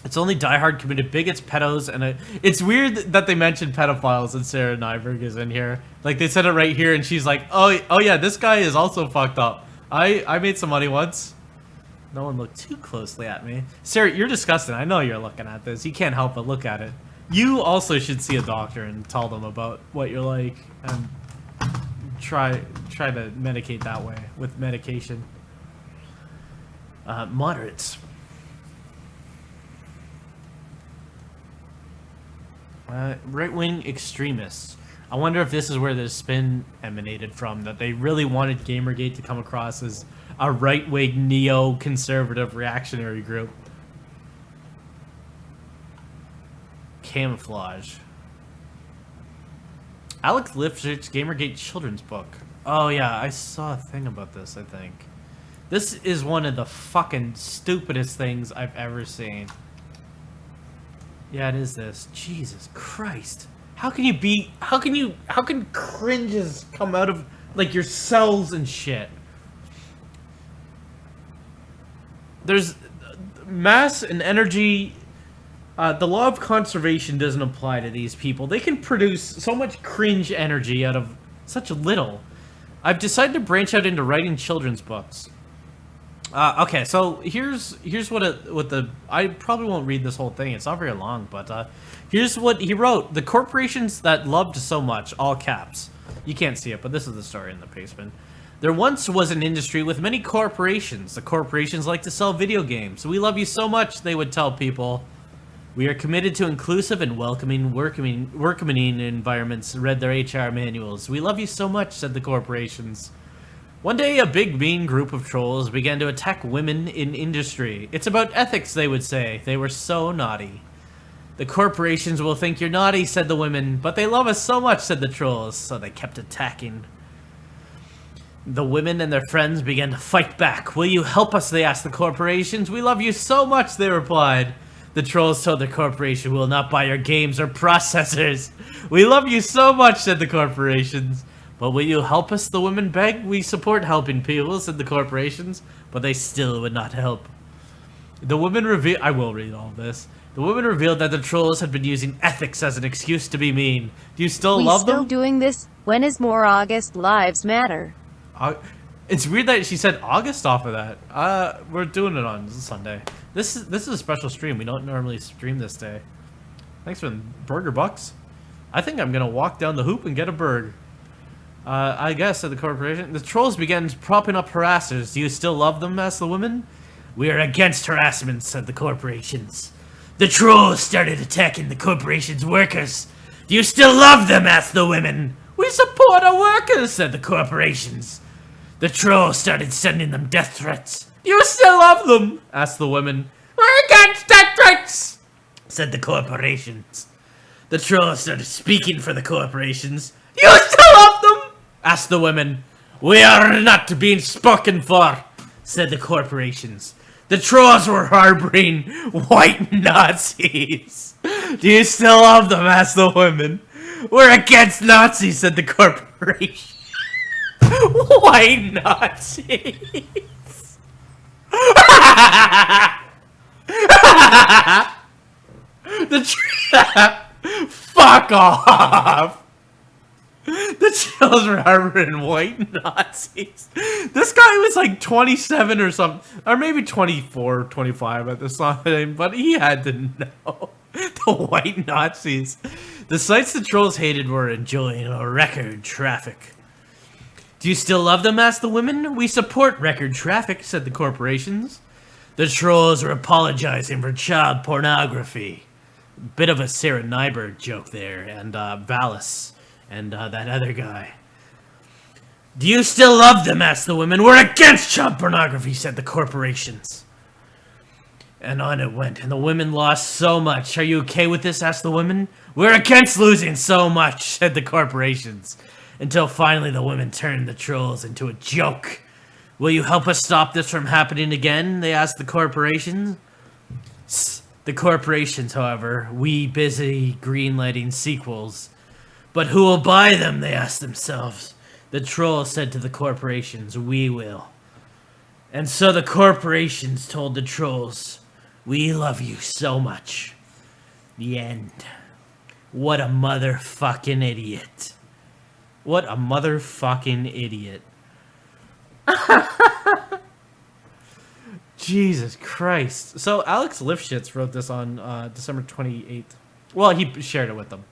It's only diehard committed bigots, pedos, and it's weird that they mentioned pedophiles and Sarah Nyberg is in here. Like, they said it right here, and she's like, oh yeah, this guy is also fucked up. I made some money once. No one looked too closely at me. Sarah, you're disgusting. I know you're looking at this. You can't help but look at it. You also should see a doctor and tell them about what you're like, and try to medicate that way with medication. Moderates. Right-wing extremists. I wonder if this is where the spin emanated from, that they really wanted Gamergate to come across as a right-wing neo-conservative reactionary group. Camouflage. Alex Lifshit's Gamergate children's book. Oh yeah, I saw a thing about this, I think. This is one of the fucking stupidest things I've ever seen. Yeah, it is this. Jesus Christ. How can cringes come out of, like, your cells and shit? There's mass and energy. The law of conservation doesn't apply to these people. They can produce so much cringe energy out of such little. I've decided to branch out into writing children's books. Okay, so here's what I probably won't read this whole thing. It's not very long, but here's what he wrote. The corporations that loved so much, all caps, You can't see it, but this is the story in the basement. There once was an industry with many corporations. The corporations like to sell video games. We love you so much, they would tell people. We are committed to inclusive and welcoming working environments, read their HR manuals. We love you so much, said the corporations. One day, a big, mean group of trolls began to attack women in industry. It's about ethics, they would say. They were so naughty. The corporations will think you're naughty, said the women, but they love us so much, said the trolls, so they kept attacking. The women and their friends began to fight back. Will you help us, they asked the corporations. We love you so much, they replied. The trolls told the corporation, we will not buy your games or processors. We love you so much, said the corporations. But will you help us, the women begged. We support helping people, said the corporations, but they still would not help. The women revealed, I will read all of this. The women revealed that the trolls had been using ethics as an excuse to be mean. Do you still love them? We still doing this? When is more August Lives Matter? It's weird that she said August off of that. We're doing it on Sunday. This is a special stream. We don't normally stream this day. Thanks for the burger bucks. I think I'm gonna walk down the hoop and get a burger. I guess, said the corporation. The trolls began propping up harassers. Do you still love them, asked the women. We are against harassment, said the corporations. The trolls started attacking the corporation's workers. Do you still love them, asked the women. We support our workers, said the corporations. The trolls started sending them death threats. Do you still love them, asked the women. We're against death threats, said the corporations. The trolls started speaking for the corporations. Do you still love them, asked the women. We are not being spoken for, said the corporations. The trolls were harboring white Nazis. Do you still love them, asked the women. We're against Nazis, said the corporation. White Nazis. Fuck off. The trolls were harboring white Nazis. This guy was like 27 or something, or maybe 24, 25 at this time, but he had to know. The white Nazis. The sites the trolls hated were enjoying a record traffic. Do you still love them, asked the women. We support record traffic, said the corporations. The trolls are apologizing for child pornography. Bit of a Sarah Nyberg joke there, and Valis, and that other guy. Do you still love them, asked the women. We're against child pornography, said the corporations. And on it went, and the women lost so much. Are you okay with this, asked the women. We're against losing so much, said the corporations. Until finally the women turned the trolls into a joke. Will you help us stop this from happening again, they asked the corporations. The corporations, however, we busy greenlighting sequels. But who will buy them, they asked themselves. The trolls said to the corporations, we will. And so the corporations told the trolls, we love you so much. The end. What a motherfucking idiot. What a motherfucking idiot. Jesus Christ. So Alex Lifshitz wrote this on December 28th. Well, he shared it with them.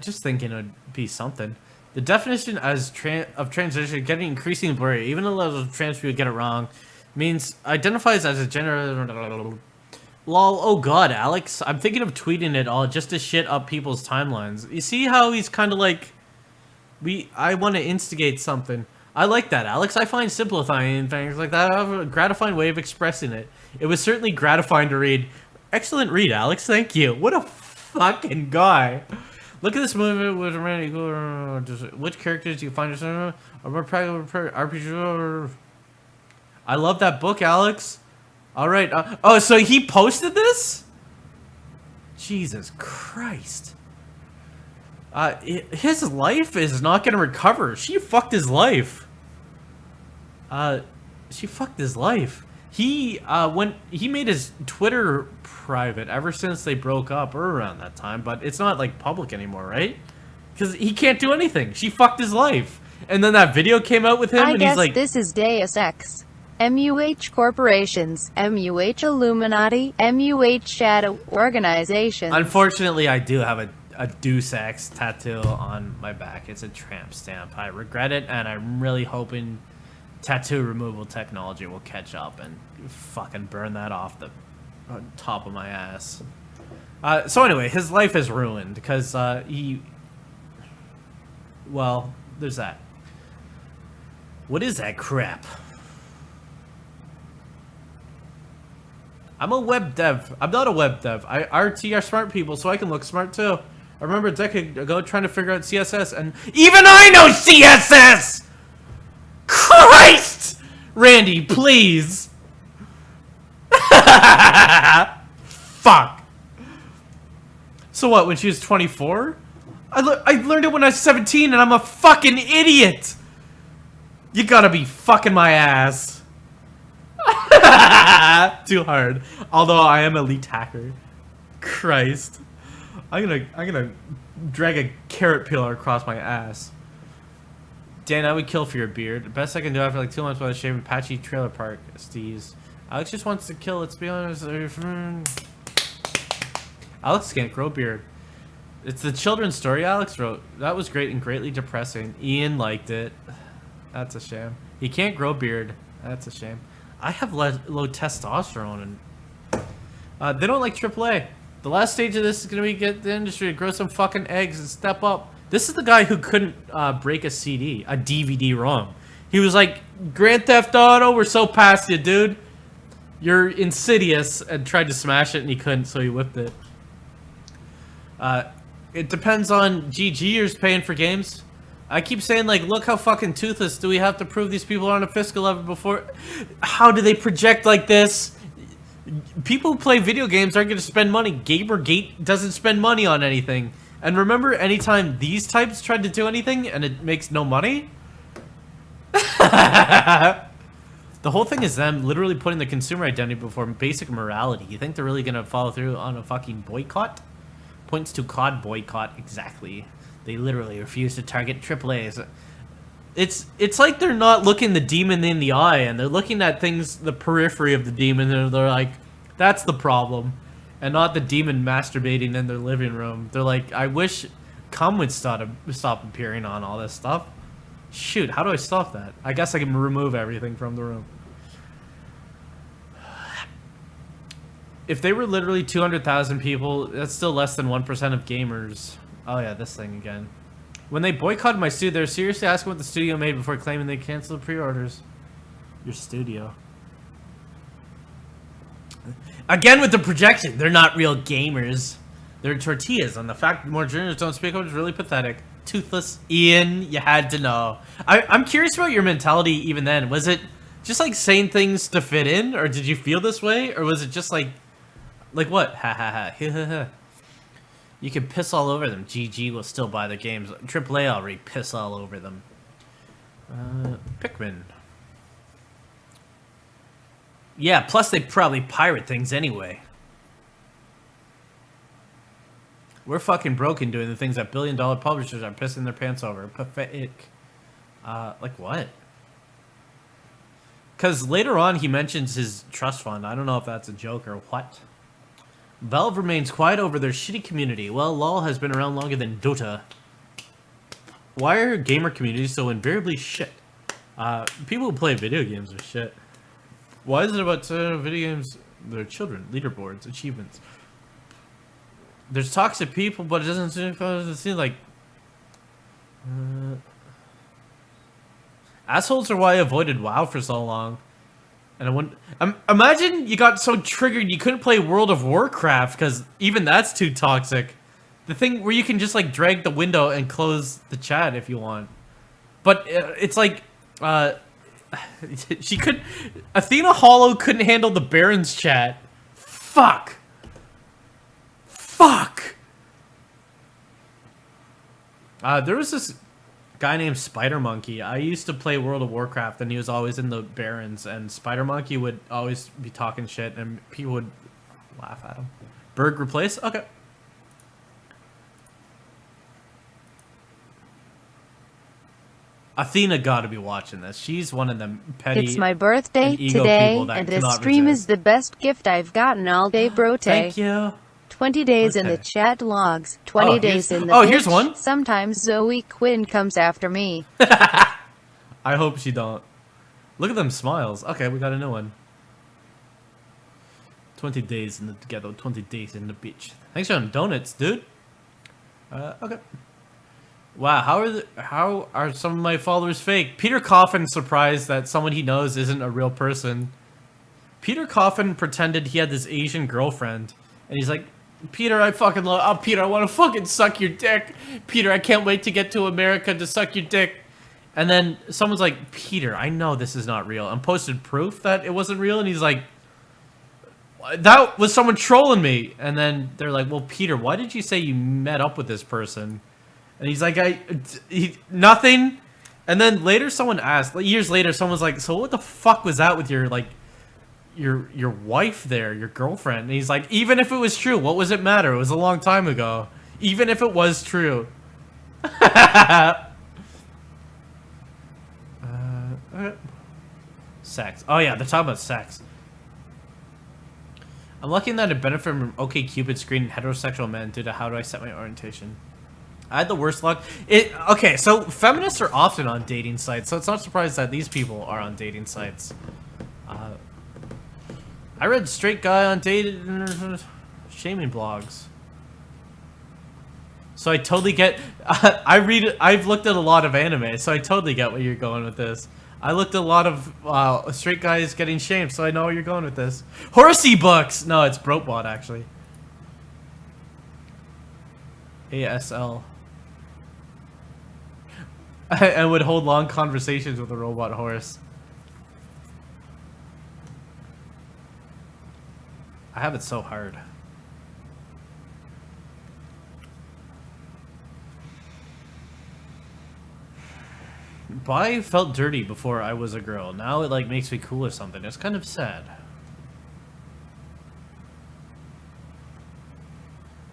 Just thinking it would be something. The definition of transition getting increasingly blurry, even though trans people get it wrong, means identifies as a gender. Lol, oh god, Alex. I'm thinking of tweeting it all just to shit up people's timelines. You see how he's kind of like, I want to instigate something. I like that, Alex. I find simplifying things like that a gratifying way of expressing it. It was certainly gratifying to read. Excellent read, Alex. Thank you. What a fucking guy. Look at this movie with which characters do you find yourself are more practical RPG? I love that book, Alex. All right. Oh, so he posted this? Jesus Christ. His life is not going to recover. She fucked his life. She fucked his life. He made his Twitter private ever since they broke up or around that time, but it's not like public anymore, right? Because he can't do anything. She fucked his life. And then that video came out with him and he's like, this is Deus Ex. MUH corporations, MUH Illuminati, MUH shadow organizations. Unfortunately, I do have a deus ex tattoo on my back. It's a tramp stamp. I regret it, and I'm really hoping tattoo removal technology will catch up and fucking burn that off the top of my ass. So anyway, his life is ruined because well, there's that. What is that crap? I'm a web dev. I'm not a web dev. RT are smart people, so I can look smart too. I remember a decade ago trying to figure out CSS, and even I know CSS! Christ! Randy, please. Fuck. So what, when she was 24? I learned it when I was 17, and I'm a fucking idiot! You gotta be fucking my ass. Too hard. Although I am elite hacker. Christ. I'm gonna drag a carrot peeler across my ass. Dan, I would kill for your beard. The best I can do after like 2 months without shaving patchy trailer park steez. Alex just wants to kill, let's be honest. Alex can't grow beard. It's the children's story Alex wrote. That was great and greatly depressing. Ian liked it. That's a shame. He can't grow beard. That's a shame. I have low testosterone, and they don't like AAA. The last stage of this is gonna be get the industry to grow some fucking eggs and step up. This is the guy who couldn't break a CD, a DVD-ROM. He was like, Grand Theft Auto, we're so past you, dude. You're insidious, and tried to smash it, and he couldn't, so he whipped it. It depends on GGers paying for games. I keep saying, like, look how fucking toothless do we have to prove these people are on a fiscal level before... How do they project like this? People who play video games aren't going to spend money. Gamergate doesn't spend money on anything. And remember, anytime these types tried to do anything and it makes no money? The whole thing is them literally putting the consumer identity before basic morality. You think they're really going to follow through on a fucking boycott? Points to COD boycott, exactly. They literally refuse to target AAAs. It's like they're not looking the demon in the eye, and they're looking at things, the periphery of the demon, and they're like, that's the problem. And not the demon masturbating in their living room. They're like, I wish cum would stop appearing on all this stuff. Shoot, how do I stop that? I guess I can remove everything from the room. If they were literally 200,000 people, that's still less than 1% of gamers. Oh yeah, this thing again. When they boycotted my studio, they were seriously asking what the studio made before claiming they canceled pre-orders. Your studio. Again with the projection, they're not real gamers. They're tortillas, and the fact that more journalists don't speak up is really pathetic. Toothless Ian, you had to know. I'm curious about your mentality even then. Was it just like saying things to fit in, or did you feel this way, or was it just like what? Ha ha ha, ha ha ha. You can piss all over them. GG will still buy their games. AAA already piss all over them. Pikmin. Yeah, plus they probably pirate things anyway. We're fucking broken doing the things that billion-dollar publishers are pissing their pants over. Pathetic. Like what? Because later on he mentions his trust fund. I don't know if that's a joke or what. Valve remains quiet over their shitty community. Well, LoL has been around longer than Dota. Why are gamer communities so invariably shit? People who play video games are shit. Why is it about video games? They're children, leaderboards, achievements. There's toxic people, but it doesn't seem like... assholes are why I avoided WoW for so long. And I wouldn't... imagine you got so triggered you couldn't play World of Warcraft, because even that's too toxic. The thing where you can just, like, drag the window and close the chat if you want. But it's like... she could... Athena Hollow couldn't handle the Baron's chat. Fuck. Fuck. There was this guy named Spider Monkey. I used to play World of Warcraft, and he was always in the Barons, and Spider Monkey would always be talking shit, and people would laugh at him. Berg replace? Okay. Athena gotta be watching this. She's one of them petty. It's my birthday today, and this stream is the best gift I've gotten all day, brote. Thank you. 20 days in the Okay. chat logs. 20 days in the here's bitch. one. Sometimes Zoe Quinn comes after me. I hope she don't. Look at them smiles. Okay, we got a new one. 20 days in the together, 20 days in the beach. Thanks for them donuts, dude. Okay. Wow, how are some of my followers fake? Peter Coffin surprised that someone he knows isn't a real person. Peter Coffin pretended he had this Asian girlfriend, and he's like, Peter, I fucking love. Oh, Peter, I want to fucking suck your dick. Peter, I can't wait to get to America to suck your dick. And then someone's like, Peter, I know this is not real, and posted proof that it wasn't real, and he's like, that was someone trolling me. And then they're like, well, Peter, why did you say you met up with this person? And he's like, nothing. And then later someone asked, like, years later, someone's like, so what the fuck was that with your, like, your wife there, your girlfriend? And he's like, even if it was true, what does it matter? It was a long time ago. Even if it was true. Sex. Oh yeah, they're talking about sex. I'm lucky that I benefit from OkCupid screening heterosexual men due to how do I set my orientation. I had the worst luck. Okay, so feminists are often on dating sites, so it's not surprised that these people are on dating sites. I read straight guy on dating shaming blogs. So I totally get. I've looked at a lot of anime, so I totally get where you're going with this. I looked at a lot of straight guys getting shamed, so I know where you're going with this. Horsey books. No, it's BroTeam actually. ASL. And would hold long conversations with a robot horse. I have it so hard. But I felt dirty before I was a girl. Now it like makes me cool or something. It's kind of sad.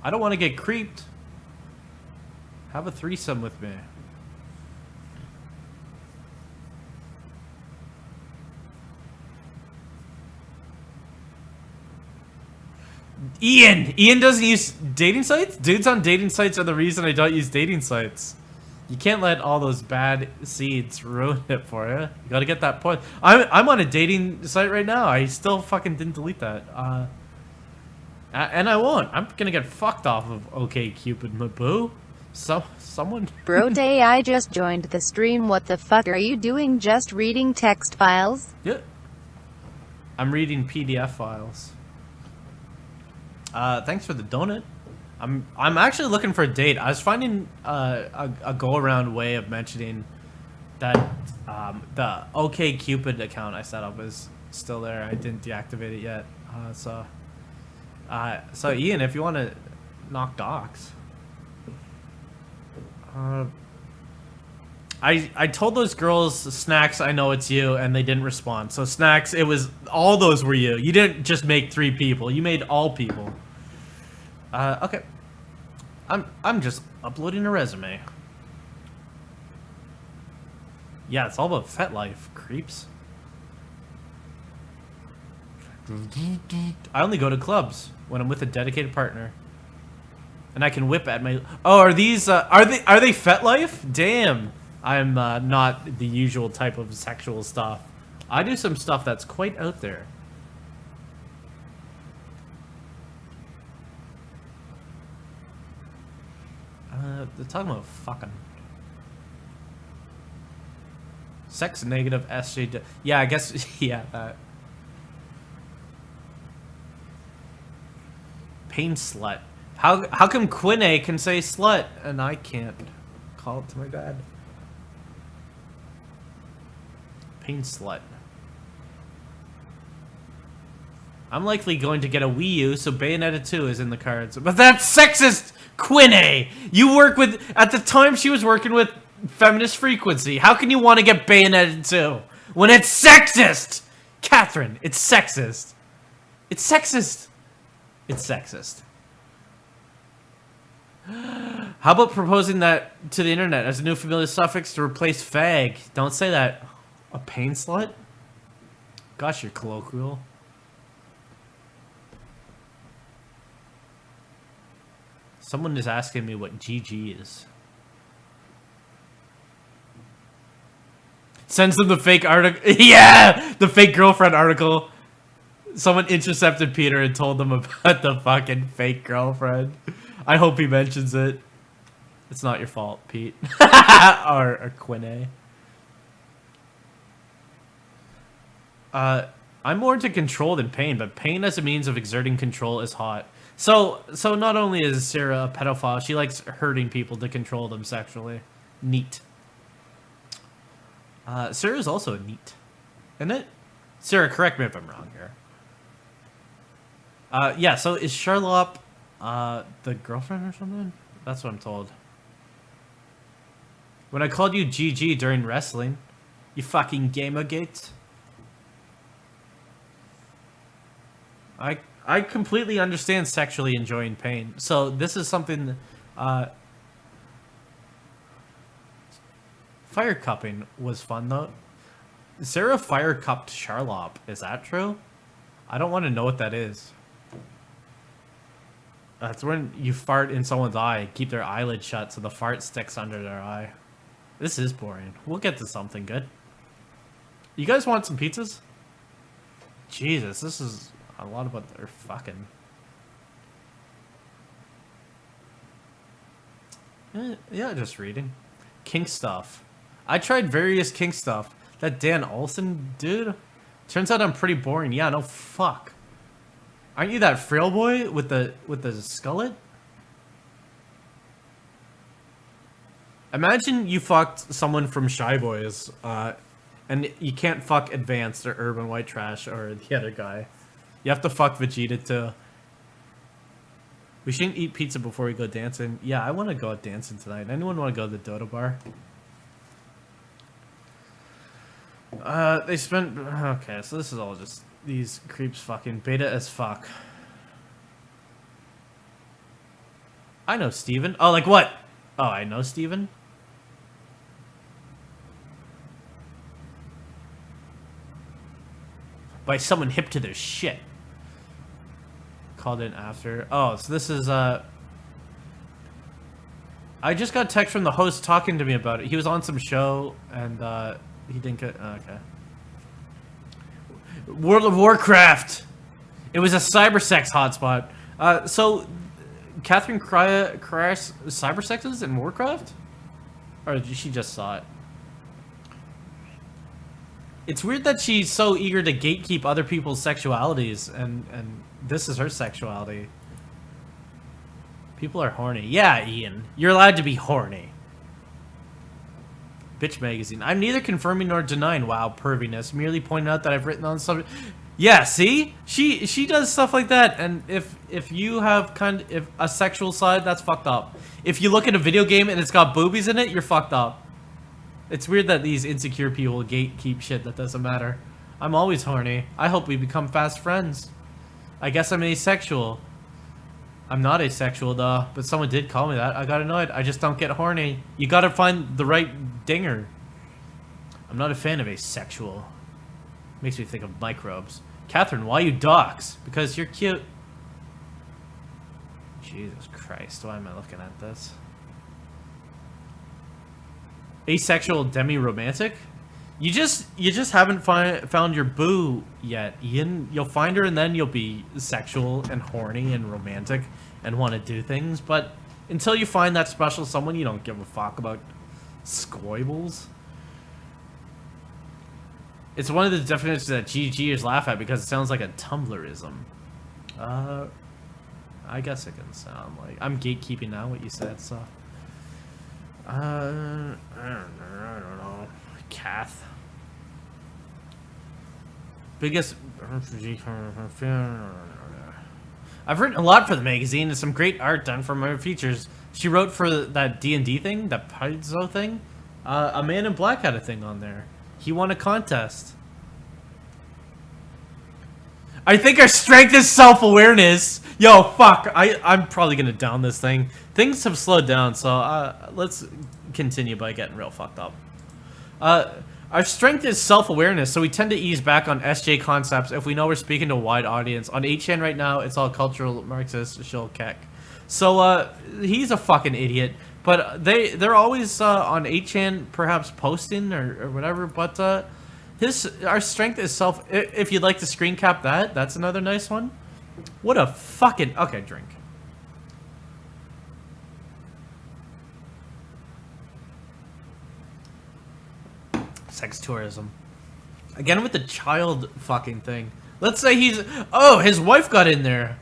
I don't want to get creeped. Have a threesome with me. Ian doesn't use dating sites? Dudes on dating sites are the reason I don't use dating sites. You can't let all those bad seeds ruin it for you. You gotta get that point. I'm on a dating site right now. I still fucking didn't delete that. And I won't. I'm gonna get fucked off of OkCupid, my boo. Someone. BroTeam, I just joined the stream. What the fuck are you doing? Just reading text files? Yeah. I'm reading PDF files. Thanks for the donut. I'm actually looking for a date. I was finding a go-around way of mentioning that the OkCupid account I set up is still there. I didn't deactivate it yet. So Ian, if you want to knock docs, I told those girls, Snacks, I know it's you, and they didn't respond. So Snacks, it was all those were you. You didn't just make 3 people. You made all people. Okay. I'm just uploading a resume. Yeah, it's all about FetLife, creeps. I only go to clubs when I'm with a dedicated partner. And I can whip at my... Oh, are these... Are they FetLife? Damn. I'm not the usual type of sexual stuff. I do some stuff that's quite out there. They're talking about fucking. Sex negative SJ. Yeah, I guess. Yeah, that. Pain slut. How come Quinne can say slut and I can't? Call it to my dad. Pain slut. I'm likely going to get a Wii U, so Bayonetta 2 is in the cards. But that's sexist, Quinne! You work with... At the time, she was working with Feminist Frequency. How can you want to get Bayonetta 2 when it's sexist? Catherine, it's sexist. It's sexist. It's sexist. How about proposing that to the internet as a new familiar suffix to replace fag? Don't say that. A pain slut? Gosh, you're colloquial. Someone is asking me what GG is. Sends them the fake article. Yeah! The fake girlfriend article. Someone intercepted Peter and told them about the fucking fake girlfriend. I hope he mentions it. It's not your fault, Pete. or Quinne. I'm more into control than pain, but pain as a means of exerting control is hot. So not only is Sarah a pedophile, she likes hurting people to control them sexually. Neat. Sarah's also neat. Isn't it? Sarah, correct me if I'm wrong here. Yeah, so is Charlotte the girlfriend or something? That's what I'm told. When I called you GG during wrestling, you fucking gamergate. I completely understand sexually enjoying pain. So this is something fire cupping was fun though. Sarah fire cupped Charlotte. Is that true? I don't want to know what that is. That's when you fart in someone's eye, keep their eyelid shut so the fart sticks under their eye. This is boring. We'll get to something good. You guys want some pizzas? Jesus, this is a lot about their fucking... Yeah, just reading. Kink stuff. I tried various kink stuff. That Dan Olsen dude? Turns out I'm pretty boring. Yeah, no fuck. Aren't you that frail boy with the skullet? Imagine you fucked someone from Shy Boys, and you can't fuck Advanced or Urban White Trash or the other guy. You have to fuck Vegeta too. We shouldn't eat pizza before we go dancing. Yeah, I want to go out dancing tonight. Anyone want to go to the Dota bar? They spent... Okay, so this is all just... These creeps fucking beta as fuck. I know Steven. Oh, like what? Oh, I know Steven? By someone hip to their shit. Called in after. Oh, so this is, I just got text from the host talking to me about it. He was on some show, and, he didn't get... Okay. World of Warcraft! It was a cybersex hotspot. So, Catherine Crash cybersexes in Warcraft? Or she just saw it? It's weird that she's so eager to gatekeep other people's sexualities, and this is her sexuality. People are horny. Yeah, Ian. You're allowed to be horny. Bitch magazine. I'm neither confirming nor denying wow perviness, merely pointing out that I've written on some... Yeah, see? She does stuff like that, and if you have if a sexual side, that's fucked up. If you look at a video game and it's got boobies in it, you're fucked up. It's weird that these insecure people gatekeep shit that doesn't matter. I'm always horny. I hope we become fast friends. I guess I'm asexual. I'm not asexual though, but someone did call me that. I got annoyed. I just don't get horny. You gotta find the right dinger. I'm not a fan of asexual. Makes me think of microbes. Catherine, why you dox? Because you're cute. Jesus Christ, why am I looking at this? Asexual demi-romantic? You just haven't found your boo yet, Ian. You'll find her and then you'll be sexual and horny and romantic and want to do things, but until you find that special someone, you don't give a fuck about scoibles. It's one of the definitions that GGers laugh at because it sounds like a Tumblrism. I guess it can sound like... I'm gatekeeping now what you said, so... I don't know. Kath. Biggest... I've written a lot for the magazine and some great art done from her features. She wrote for that D&D thing, that Paizo thing. A Man in Black had a thing on there. He won a contest. I think our strength is self-awareness. Yo, fuck. I'm probably gonna down this thing. Things have slowed down, so let's continue by getting real fucked up. Our strength is self-awareness, so we tend to ease back on SJ concepts if we know we're speaking to a wide audience. On 8chan right now, it's all cultural Marxist shill keck. So he's a fucking idiot. But they're always on 8chan perhaps posting or whatever. But our strength is self. If you'd like to screen cap that, that's another nice one. What a fucking okay drink. Sex tourism. Again with the child fucking thing. Let's say his wife got in there.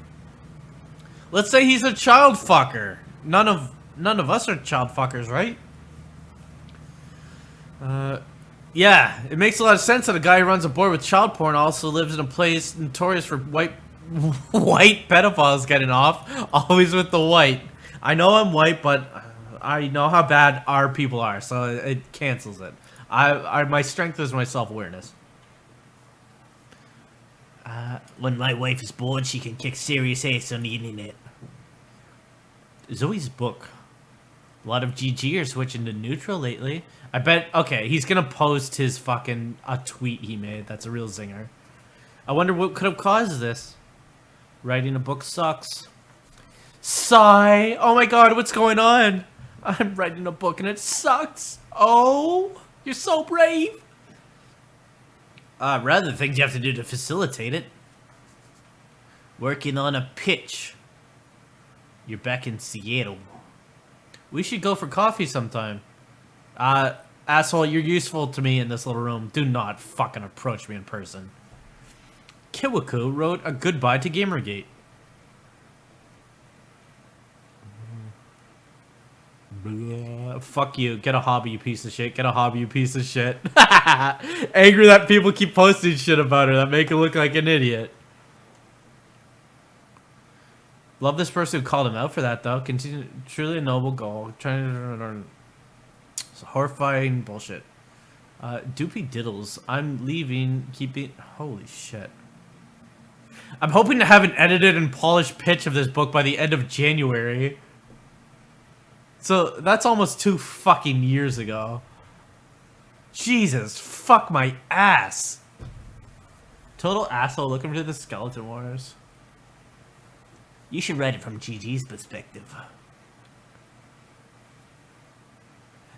Let's say he's a child fucker. None of us are child fuckers, right? Yeah, it makes a lot of sense that a guy who runs a board with child porn also lives in a place notorious for white pedophiles getting off. Always with the white. I know I'm white, but I know how bad our people are, so it cancels it. My strength is my self-awareness. When my wife is bored, she can kick serious ass on the internet. Zoe's book. A lot of GG are switching to neutral lately. I bet. Okay, he's gonna post his fucking a tweet he made. That's a real zinger. I wonder what could have caused this. Writing a book sucks. Sigh. Oh my god, what's going on? I'm writing a book and it sucks. Oh, you're so brave. Rather the things you have to do to facilitate it. Working on a pitch. You're back in Seattle. We should go for coffee sometime. Asshole, you're useful to me in this little room. Do not fucking approach me in person. Kiwaku wrote a goodbye to Gamergate. Fuck you. Get a hobby, you piece of shit. Get a hobby, you piece of shit. Angry that people keep posting shit about her that make her look like an idiot. Love this person who called him out for that, though. Continue, truly a noble goal. Trying to... It's horrifying bullshit. Doopy diddles. I'm leaving, keeping... Holy shit. I'm hoping to have an edited and polished pitch of this book by the end of January. So, that's almost 2 fucking years ago. Jesus, fuck my ass. Total asshole looking for the Skeleton Wars. You should write it from GG's perspective.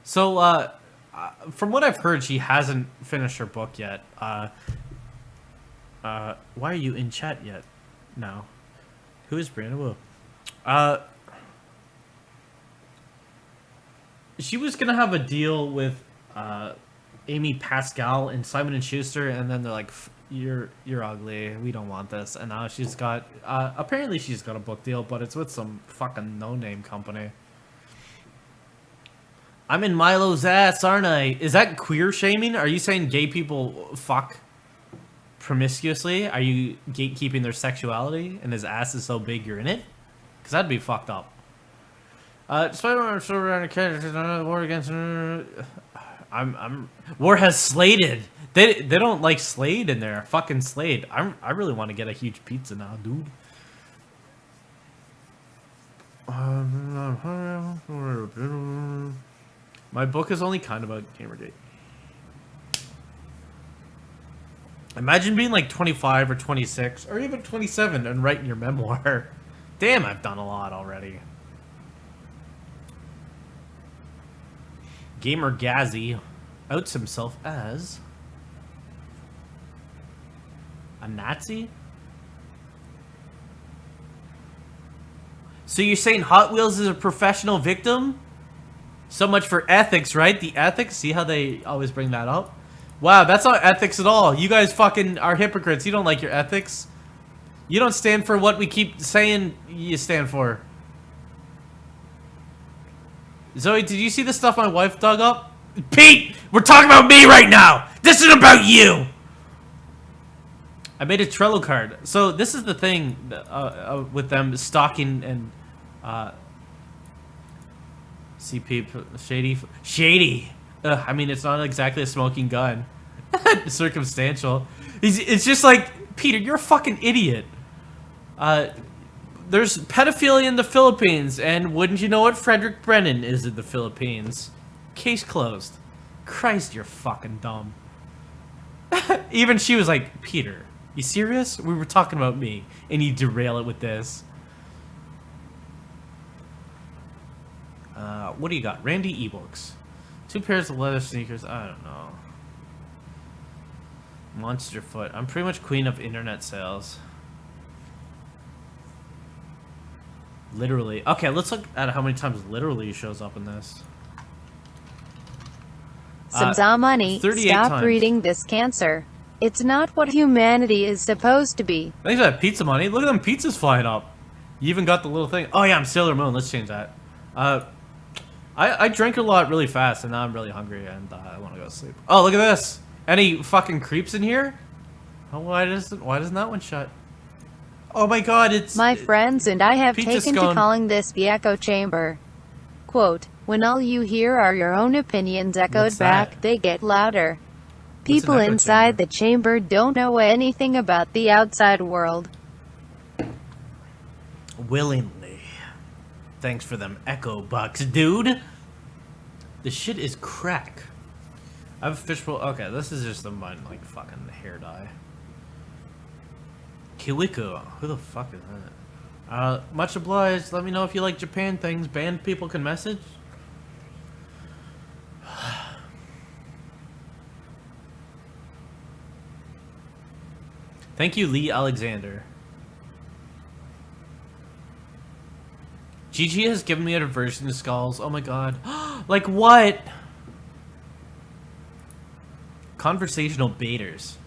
So, from what I've heard, she hasn't finished her book yet. Why are you in chat yet? No. Who is Brandon? She was gonna have a deal with Amy Pascal and Simon & Schuster, and then they're like, you're ugly, we don't want this. And now she's got, apparently she's got a book deal, but it's with some fucking no-name company. I'm in Milo's ass, aren't I? Is that queer shaming? Are you saying gay people fuck promiscuously? Are you gatekeeping their sexuality and his ass is so big you're in it? Because that'd be fucked up. Despite our so around a character, war against... War has Sladed. They don't like Slade in there. Fucking Slade. I really want to get a huge pizza now, dude. My book is only kind about Gamergate. Imagine being like 25 or 26 or even 27 and writing your memoir. Damn, I've done a lot already. Gamer Gazzy outs himself as a Nazi? So you're saying Hot Wheels is a professional victim? So much for ethics, right? The ethics? See how they always bring that up? Wow, that's not ethics at all. You guys fucking are hypocrites. You don't like your ethics. You don't stand for what we keep saying you stand for. Zoe, did you see the stuff my wife dug up? Pete, we're talking about me right now. This is about you. I made a Trello card. So this is the thing with them stalking and CP shady. I mean, it's not exactly a smoking gun. Circumstantial. It's just like, Peter, you're a fucking idiot. There's pedophilia in the Philippines, and wouldn't you know it, Frederick Brennan is in the Philippines. Case closed. Christ, you're fucking dumb. Even she was like, Peter, you serious? We were talking about me, and you derail it with this. What do you got? Randy ebooks. 2 pairs of leather sneakers. I don't know. Monster foot. I'm pretty much queen of internet sales. Literally. Okay, let's look at how many times literally shows up in this. Some money. 38 Stop times. reading this cancer. It's not what humanity is supposed to be. Thanks for that pizza money. Look at them pizzas flying up. You even got the little thing. Oh yeah, I'm Sailor Moon. Let's change that. I drank a lot really fast, and now I'm really hungry, and I want to go to sleep. Oh, look at this. Any fucking creeps in here? Oh, why doesn't that one shut? Oh my god, it's... My friends and I have Pizza taken scone. to calling this the echo chamber. Quote, when all you hear are your own opinions echoed What's that? back, they get louder. an People echo inside chamber? the chamber don't know anything about the outside world. Willingly. Thanks for them echo bucks, dude. This shit is crack. I have a fishbowl. Okay, this is just the mine, like, fucking hair dye. Kiwiko. Who the fuck is that? Much obliged. Let me know if you like Japan things. Banned people can message. Thank you, Lee Alexander. GG has given me an aversion to skulls. Oh my god. Like what? Conversational baiters.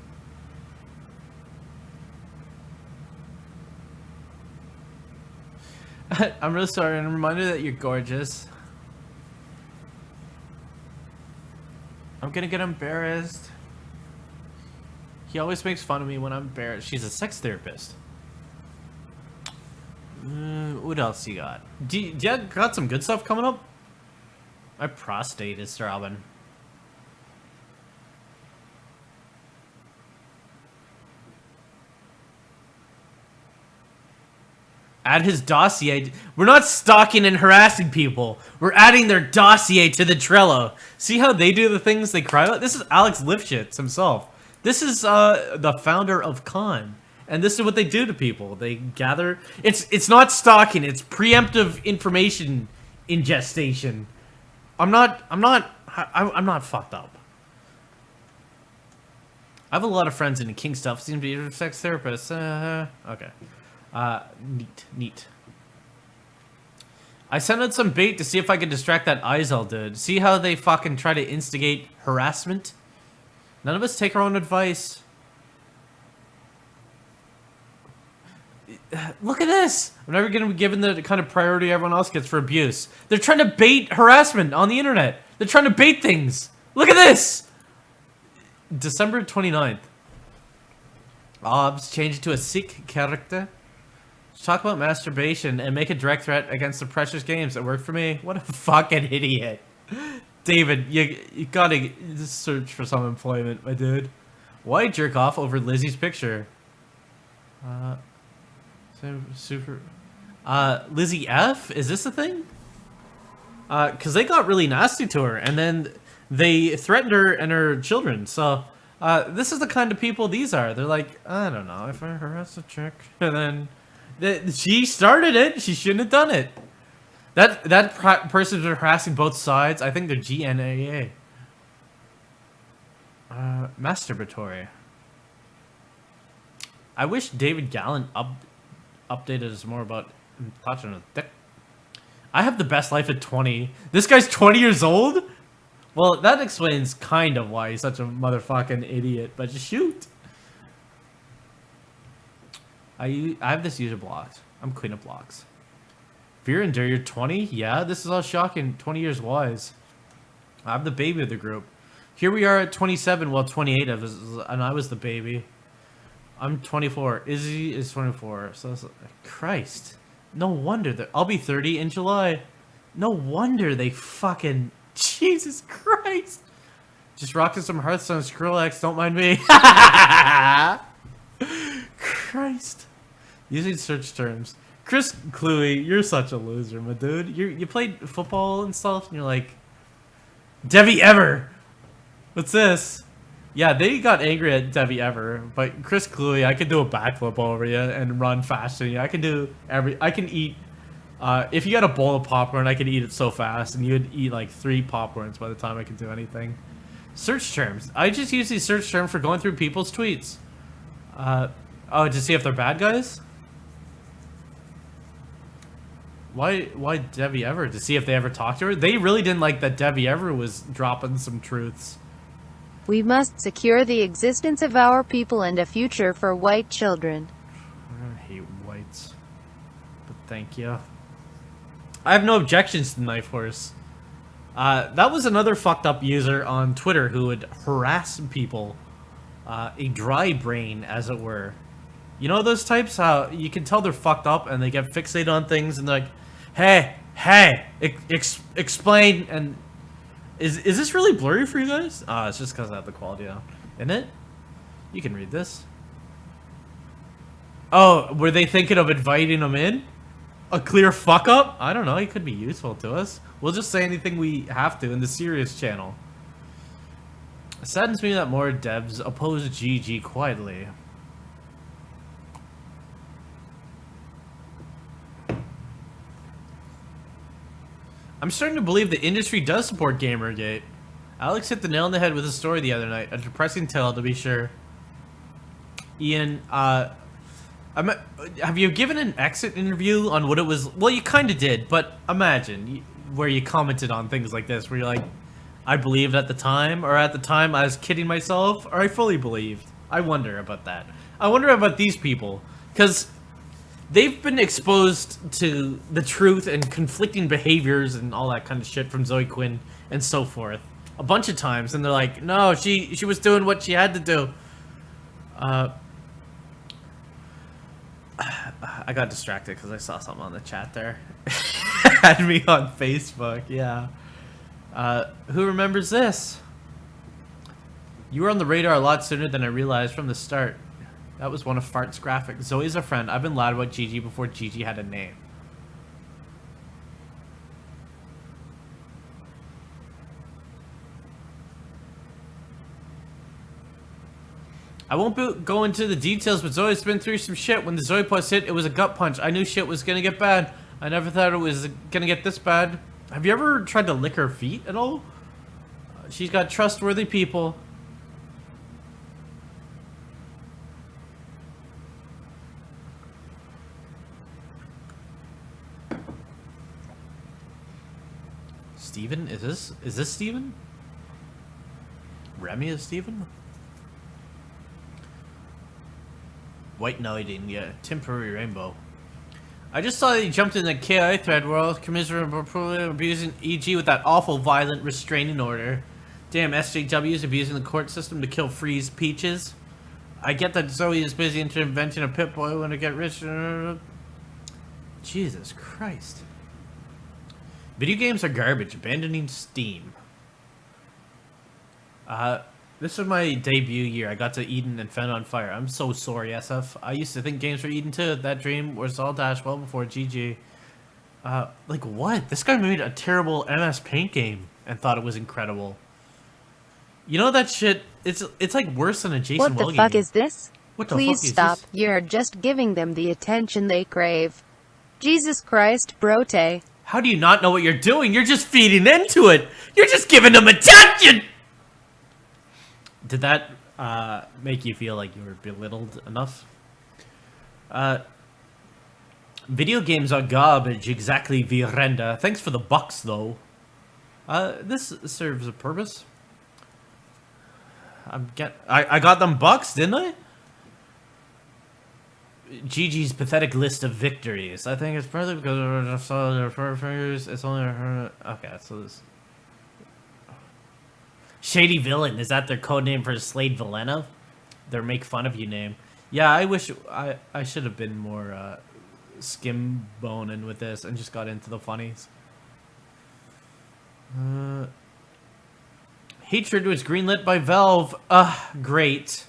I'm really sorry, and I'm reminded that you're gorgeous. I'm gonna get embarrassed. He always makes fun of me when I'm embarrassed. She's a sex therapist. What else you got? Do you got some good stuff coming up? My prostate is throbbing. Add his dossier. We're not stalking and harassing people. We're adding their dossier to the Trello. See how they do the things they cry about? This is Alex Lifshitz himself. This is the founder of Con. And this is what they do to people. They gather. It's not stalking. It's preemptive information ingestion. I'm not fucked up. I have a lot of friends in the Kink stuff. Seem to be sex therapists. Okay. Neat. I sent out some bait to see if I could distract that Izel dude. See how they fucking try to instigate harassment? None of us take our own advice. Look at this! I'm never gonna be given the kind of priority everyone else gets for abuse. They're trying to bait harassment on the internet. They're trying to bait things. Look at this! December 29th. Obs changed to a Sikh character. Talk about masturbation and make a direct threat against the precious games that worked for me. What a fucking idiot. David, you gotta search for some employment, my dude. Why jerk off over Lizzie's picture? Super. Lizzie F? Is this a thing? Cause they got really nasty to her, and then they threatened her and her children. So, this is the kind of people these are. They're like, I don't know, if I harass a chick, and then she started it. She shouldn't have done it. That person's been harassing both sides. I think they're GNAA. Masturbatory. I wish David Gallen updated us more about touching a dick. I have the best life at 20. This guy's 20 years old? Well, that explains kind of why he's such a motherfucking idiot, but just shoot. I have this user blocked. I'm queen of blocks. Fear and Dare, you're 20? Yeah, this is all shocking. 20 years wise. I'm the baby of the group. Here we are at 27, while 28 of us, and I was the baby. I'm 24. Izzy is 24. So that's, Christ. No wonder that I'll be 30 in July. No wonder they fucking Jesus Christ. Just rocking some Hearthstone Skrillex. Don't mind me. Christ. Using search terms. Chris Cluey, you're such a loser, my dude. You played football and stuff, and you're like, Debbie Ever. What's this? Yeah, they got angry at Debbie Ever, but Chris Cluey, I can do a backflip over you and run faster than you. I can eat If you had a bowl of popcorn, I could eat it so fast, and you'd eat like 3 popcorns by the time I could do anything. Search terms. I just use these search terms for going through people's tweets. Oh, to see if they're bad guys? Why Debbie Ever? To see if they ever talked to her? They really didn't like that Debbie Ever was dropping some truths. We must secure the existence of our people and a future for white children. I hate whites. But thank you. I have no objections to Knife Horse. That was another fucked up user on Twitter who would harass people. A dry brain, as it were. You know those types? How you can tell they're fucked up and they get fixated on things and they're like, hey, explain. And is this really blurry for you guys? It's just because I have the quality down. Isn't it? You can read this. Oh, were they thinking of inviting him in? A clear fuck up? I don't know. He could be useful to us. We'll just say anything we have to in the serious channel. It saddens me that more devs oppose GG quietly. I'm starting to believe the industry does support Gamergate. Alex hit the nail on the head with a story the other night. A depressing tale, to be sure. Ian, have you given an exit interview on what it was? Well, you kind of did, but imagine where you commented on things like this, where you're like, I believed at the time, or at the time I was kidding myself, or I fully believed. I wonder about that. I wonder about these people, because they've been exposed to the truth and conflicting behaviors and all that kind of shit from Zoe Quinn and so forth a bunch of times, and they're like, no, she was doing what she had to do. I got distracted because I saw something on the chat there. Had me on Facebook, yeah. Who remembers this? You were on the radar a lot sooner than I realized from the start. That was one of Fart's graphics. Zoe's a friend. I've been loud about Gigi before Gigi had a name. I won't go into the details, but Zoe's been through some shit. When the Zoe post hit, it was a gut punch. I knew shit was gonna get bad. I never thought it was gonna get this bad. Have you ever tried to lick her feet at all? She's got trustworthy people. Steven? Is this Steven? Remy is Steven? White knighting, yeah. Temporary rainbow. I just saw that he jumped in the KI thread where I was commiserating abusing EG with that awful violent restraining order. Damn, SJW is abusing the court system to kill Freeze Peaches. I get that Zoe is busy interventing a pit boy when to get rich. Jesus Christ. Video games are garbage. Abandoning Steam. This was my debut year. I got to Eden and found on fire. I'm so sorry, SF. I used to think games were Eden too. That dream was all dashed well before GG. Like what? This guy made a terrible MS Paint game and thought it was incredible. You know that shit? It's like worse than a Jason What Well the game. fuck is this? What the Please fuck is stop. this? You're just giving them the attention they crave. Jesus Christ, brote. How do you not know what you're doing? You're just feeding into it. You're just giving them attention. Did that make you feel like you were belittled enough? Video games are garbage, exactly, Virenda. Thanks for the bucks, though. This serves a purpose. I got them bucks, didn't I? Gigi's pathetic list of victories. I think it's probably because I saw their fingers. It's only her. Okay, so this. Shady Villain, is that their code name for Slade Villeneuve? Their make fun of you name. Yeah, I wish I should have been more skim boning with this and just got into the funnies. Hatred was greenlit by Valve. Great.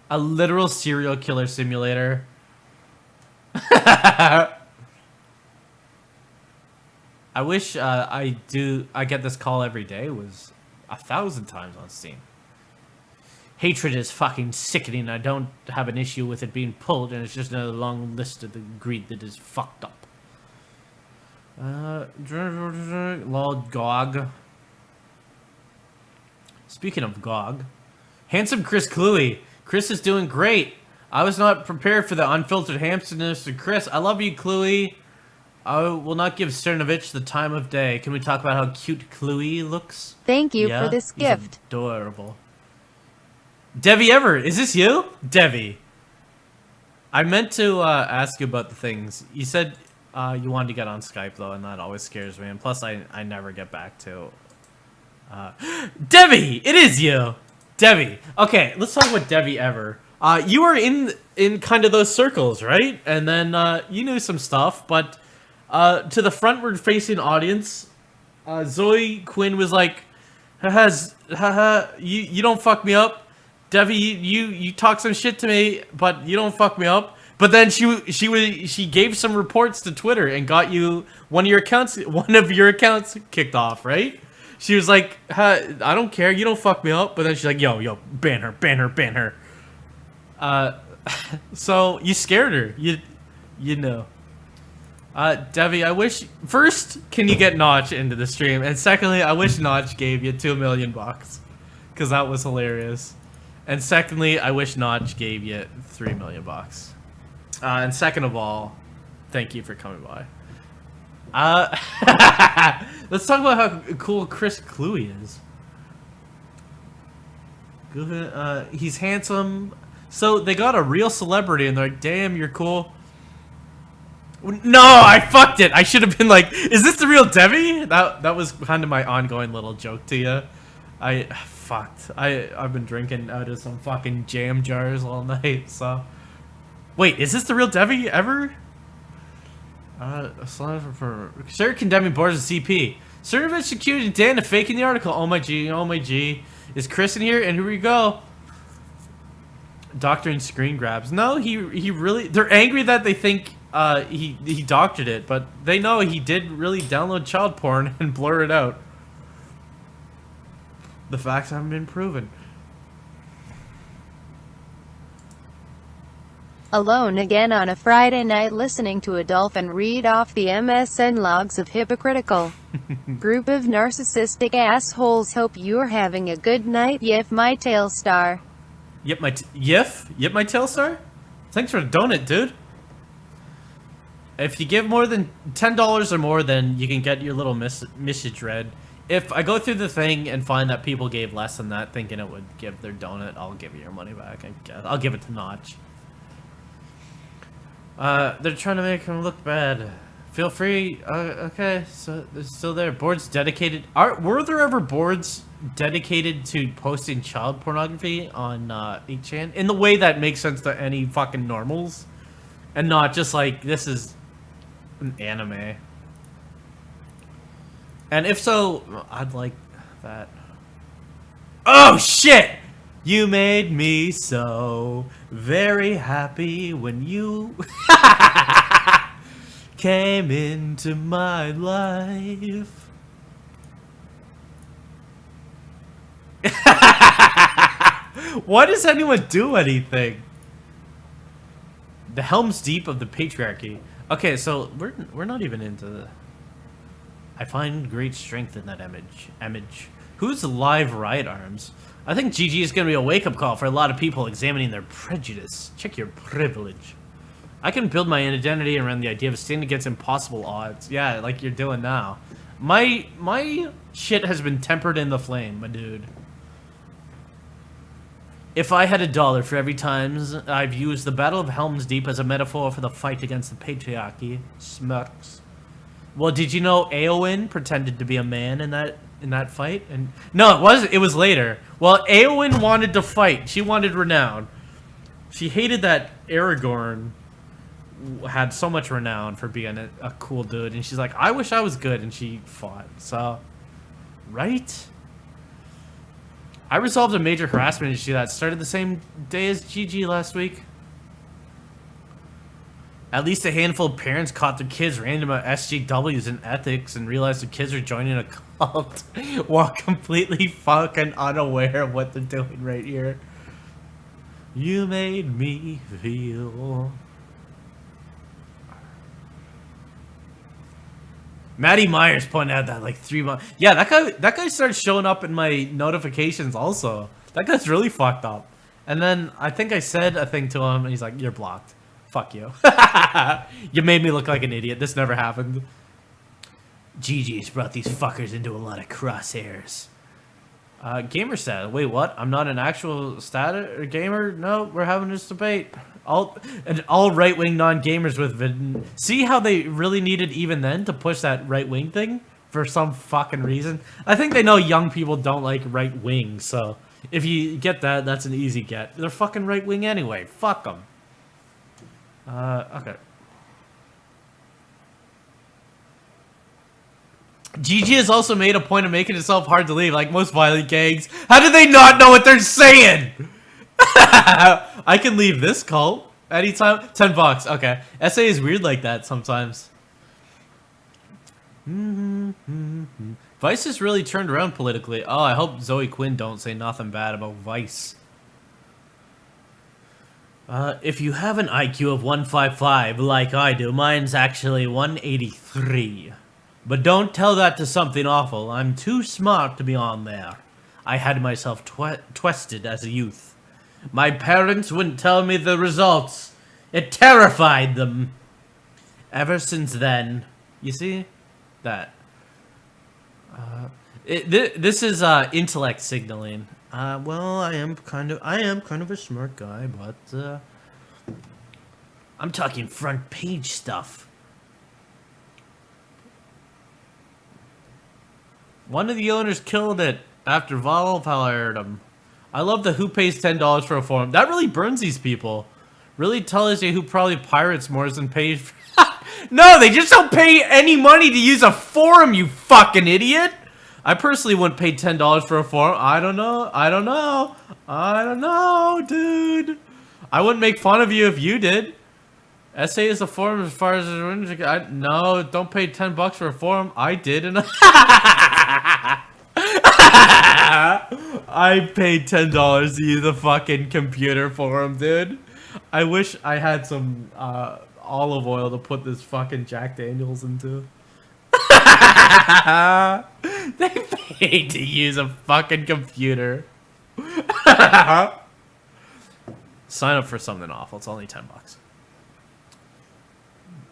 A literal serial killer simulator. I wish I get this call every day was 1,000 times on Steam. Hatred is fucking sickening. I don't have an issue with it being pulled, and it's just another long list of the greed that is fucked up. Lol, GOG. Speaking of GOG, handsome Chris Cluey. Chris is doing great. I was not prepared for the unfiltered handsomeness of Chris. I love you, Cluey. I will not give Cernovich the time of day. Can we talk about how cute Cluey looks? Thank you Yeah? for this He's gift. adorable. Devi Ever, is this you? Devi. I meant to ask you about the things. You said you wanted to get on Skype, though, and that always scares me. And plus, I never get back to... Devi! It is you! Devi. Okay, let's talk about Devi Ever. You were in kind of those circles, right? And then you knew some stuff, but to the frontward-facing audience, Zoe Quinn was like, haha, you don't fuck me up. Devi, you talk some shit to me, but you don't fuck me up. But then she gave some reports to Twitter and got you one of your accounts kicked off, right? She was like, I don't care, you don't fuck me up. But then she's like, yo, ban her, ban her, ban her. So you scared her, you know. Devi, I wish, first, can you get Notch into the stream? And secondly, I wish Notch gave you $2 million, because that was hilarious. And secondly, I wish Notch gave you $3 million. And second of all, thank you for coming by. Let's talk about how cool Chris Cluey is. He's handsome. So they got a real celebrity and they're like, damn, you're cool. No, I fucked it. I should have been like, is this the real Devi? That was kind of my ongoing little joke to you. I fucked. I've been drinking out of some fucking jam jars all night, so. Wait, is this the real Devi Ever? Sir condemning boards of CP. Cernovich accused Dan of faking the article. Oh my G, oh my G. Is Chris in here? And here we go. Doctoring screen grabs. No, he really, they're angry that they think he doctored it, but they know he did really download child porn and blur it out. The facts haven't been proven. Alone again on a Friday night listening to a dolphin read off the MSN logs of hypocritical group of narcissistic assholes. Hope you're having a good night, Yif my tail star. Yep, my tail star? Thanks for the donut, dude. If you give more than $10 or more, then you can get your little message read. If I go through the thing and find that people gave less than that, thinking it would give their donut, I'll give you your money back, I guess. I'll give it to Notch. They're trying to make him look bad. Feel free. Okay, so they're still there. Boards dedicated. Were there ever boards dedicated to posting child pornography on 8chan? In the way that makes sense to any fucking normals? And not just like, this is an anime. And if so, I'd like that. Oh shit! You made me so very happy when you came into my life. Why does anyone do anything? The Helm's Deep of the patriarchy. Okay, so we're not even into the... I find great strength in that image. Who's Live Riot Arms? I think GG is going to be a wake-up call for a lot of people examining their prejudice. Check your privilege. I can build my identity around the idea of standing against impossible odds. Yeah, like you're doing now. My shit has been tempered in the flame, my dude. If I had $1 for every time I've used the Battle of Helm's Deep as a metaphor for the fight against the patriarchy, smirks. Well, did you know Eowyn pretended to be a man in that fight? And no, it was later. Well, Eowyn wanted to fight. She wanted renown. She hated that Aragorn had so much renown for being a cool dude, and she's like, I wish I was good, and she fought. So, right? I resolved a major harassment issue that started the same day as GG last week. At least a handful of parents caught their kids ranting about SJWs and ethics and realized their kids are joining a cult while completely fucking unaware of what they're doing right here. You made me feel... Maddie Myers pointed out that like 3 months. Yeah, that guy started showing up in my notifications also. That guy's really fucked up. And then I think I said a thing to him, and he's like, "You're blocked. Fuck you. You made me look like an idiot. This never happened." GG's brought these fuckers into a lot of crosshairs. Gamer stat. Wait, what? I'm not an actual stat gamer? No, we're having this debate. All right-wing non-gamers with see how they really needed even then to push that right-wing thing for some fucking reason. I think they know young people don't like right-wing, so if you get that, that's an easy get. They're fucking right-wing anyway. Fuck them. Okay. GG has also made a point of making itself hard to leave, like most violent gangs. How do they not know what they're saying? I can leave this cult anytime. $10. Okay. SA is weird like that sometimes. Vice is really turned around politically. Oh, I hope Zoe Quinn don't say nothing bad about Vice. If you have an IQ of 155 like I do, mine's actually 183. But don't tell that to something awful. I'm too smart to be on there. I had myself twisted as a youth. My parents wouldn't tell me the results. It terrified them. Ever since then, you see? That. This is intellect signaling. Well, I am kind of a smart guy, but I'm talking front page stuff. One of the owners killed it after Valve hired him. I love the who pays $10 for a forum. That really burns these people. Really tells you who probably pirates more than pays for No, they just don't pay any money to use a forum, you fucking idiot. I personally wouldn't pay $10 for a forum. I don't know, dude. I wouldn't make fun of you if you did. SA is a forum as far as no, don't pay $10 for a forum. I did, and I paid $10 to use a fucking computer forum, dude. I wish I had some olive oil to put this fucking Jack Daniels into. They paid to use a fucking computer. Sign up for something awful. It's only $10.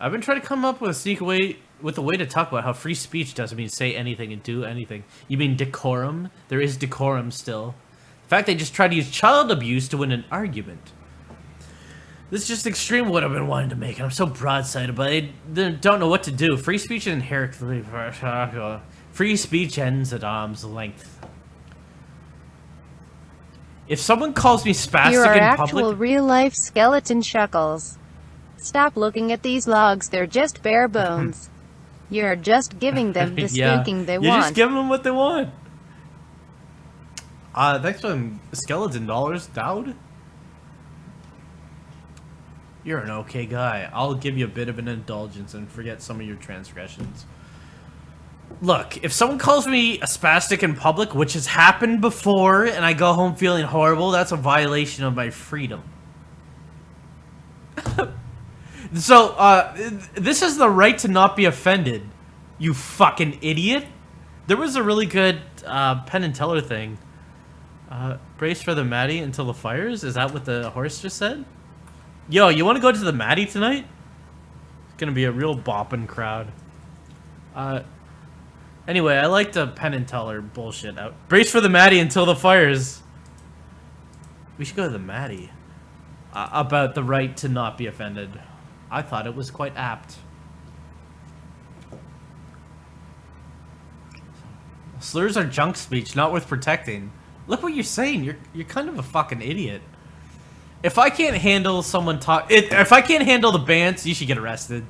I've been trying to come up with a way to talk about how free speech doesn't mean say anything and do anything. You mean decorum? There is decorum still. In fact, they just tried to use child abuse to win an argument. This is just extreme what I've been wanting to make, and I'm so broadsided, but I don't know what to do. Free speech is inherently... Free speech ends at arm's length. If someone calls me spastic Here are in actual public... real-life skeleton shuckles. Stop looking at these logs, they're just bare bones. You're just giving them the spanking they want. You're just giving them what they want. Thanks for them skeleton dollars, Dowd. You're an okay guy. I'll give you a bit of an indulgence and forget some of your transgressions. Look, if someone calls me a spastic in public, which has happened before, and I go home feeling horrible, that's a violation of my freedom. So, this is the right to not be offended, you fucking idiot. There was a really good Penn and Teller thing. Brace for the Maddie until the fires? Is that what the horse just said? Yo, you want to go to the Maddie tonight? It's gonna be a real bopping crowd. Anyway, I like the Penn and Teller bullshit out. Brace for the Maddie until the fires. We should go to the Maddie. About the right to not be offended. I thought it was quite apt. Slurs are junk speech, not worth protecting. Look what you're saying. You're kind of a fucking idiot. If I can't handle someone if I can't handle the bans, you should get arrested.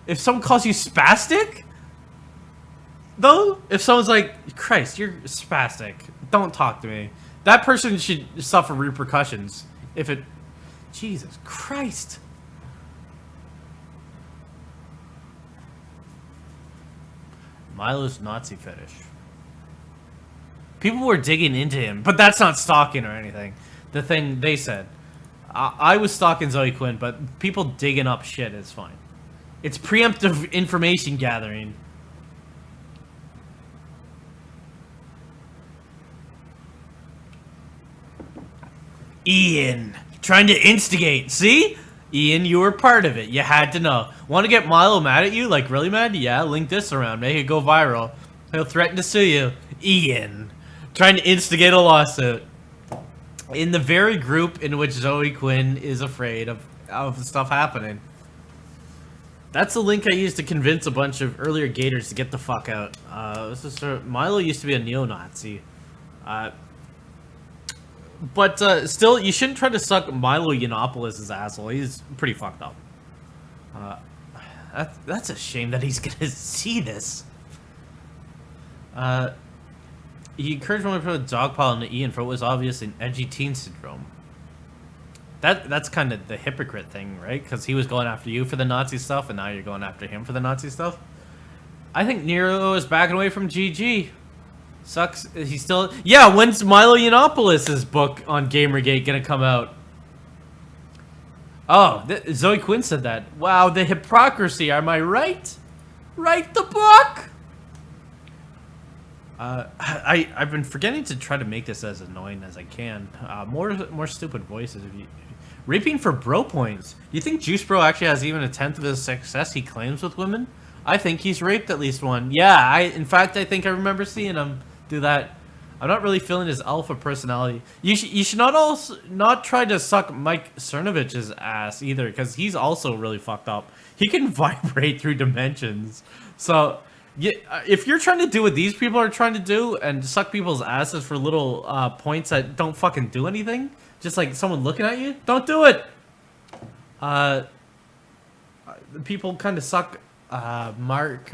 If someone calls you spastic, though, if someone's like, Christ, you're spastic, don't talk to me. That person should suffer repercussions. If it, Jesus Christ. Milo's Nazi fetish. People were digging into him, but that's not stalking or anything. The thing they said. I was stalking Zoe Quinn, but people digging up shit is fine. It's preemptive information gathering. Ian, trying to instigate. See? Ian, you were part of it. You had to know. Want to get Milo mad at you? Like, really mad? Yeah, link this around. Make it go viral. He'll threaten to sue you. Ian, trying to instigate a lawsuit. In the very group in which Zoe Quinn is afraid of stuff happening. That's the link I used to convince a bunch of earlier Gators to get the fuck out. This is Milo used to be a neo-Nazi. But still, you shouldn't try to suck Milo Yiannopoulos' asshole. He's pretty fucked up. That's a shame that he's gonna see this. He encouraged me to put a dogpile into Ian for what was obvious in edgy teen syndrome. That's kind of the hypocrite thing, right? Because he was going after you for the Nazi stuff, and now you're going after him for the Nazi stuff. I think Nero is backing away from GG. Sucks. He's still... Yeah, when's Milo Yiannopoulos' book on Gamergate gonna come out? Oh, Zoe Quinn said that. Wow, the hypocrisy. Am I right? Write the book! I've been forgetting to try to make this as annoying as I can. More stupid voices. Raping for bro points. You think Juice Bro actually has even a tenth of the success he claims with women? I think he's raped at least one. Yeah, in fact, I think I remember seeing him do that. I'm not really feeling his alpha personality. You should not try to suck Mike Cernovich's ass either, because he's also really fucked up. He can vibrate through dimensions. So... yeah, if you're trying to do what these people are trying to do and suck people's asses for little points that don't fucking do anything, just like someone looking at you, don't do it. People kind of suck Mike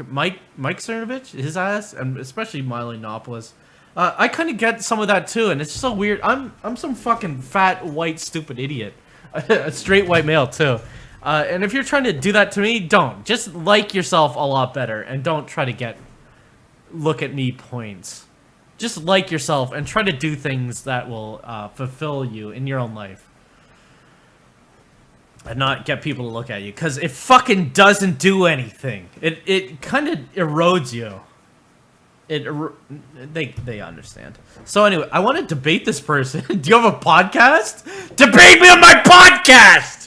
Cernovich, his ass, and especially Milo Yiannopoulos. I kind of get some of that too, and it's so weird. I'm some fucking fat white stupid idiot, a straight white male too. And if you're trying to do that to me, don't. Just like yourself a lot better, and don't try to get look at me points. Just like yourself and try to do things that will fulfill you in your own life. And not get people to look at you, because it fucking doesn't do anything. It kind of erodes you. They understand. So anyway, I want to debate this person. Do you have a podcast? Debate me on my podcast!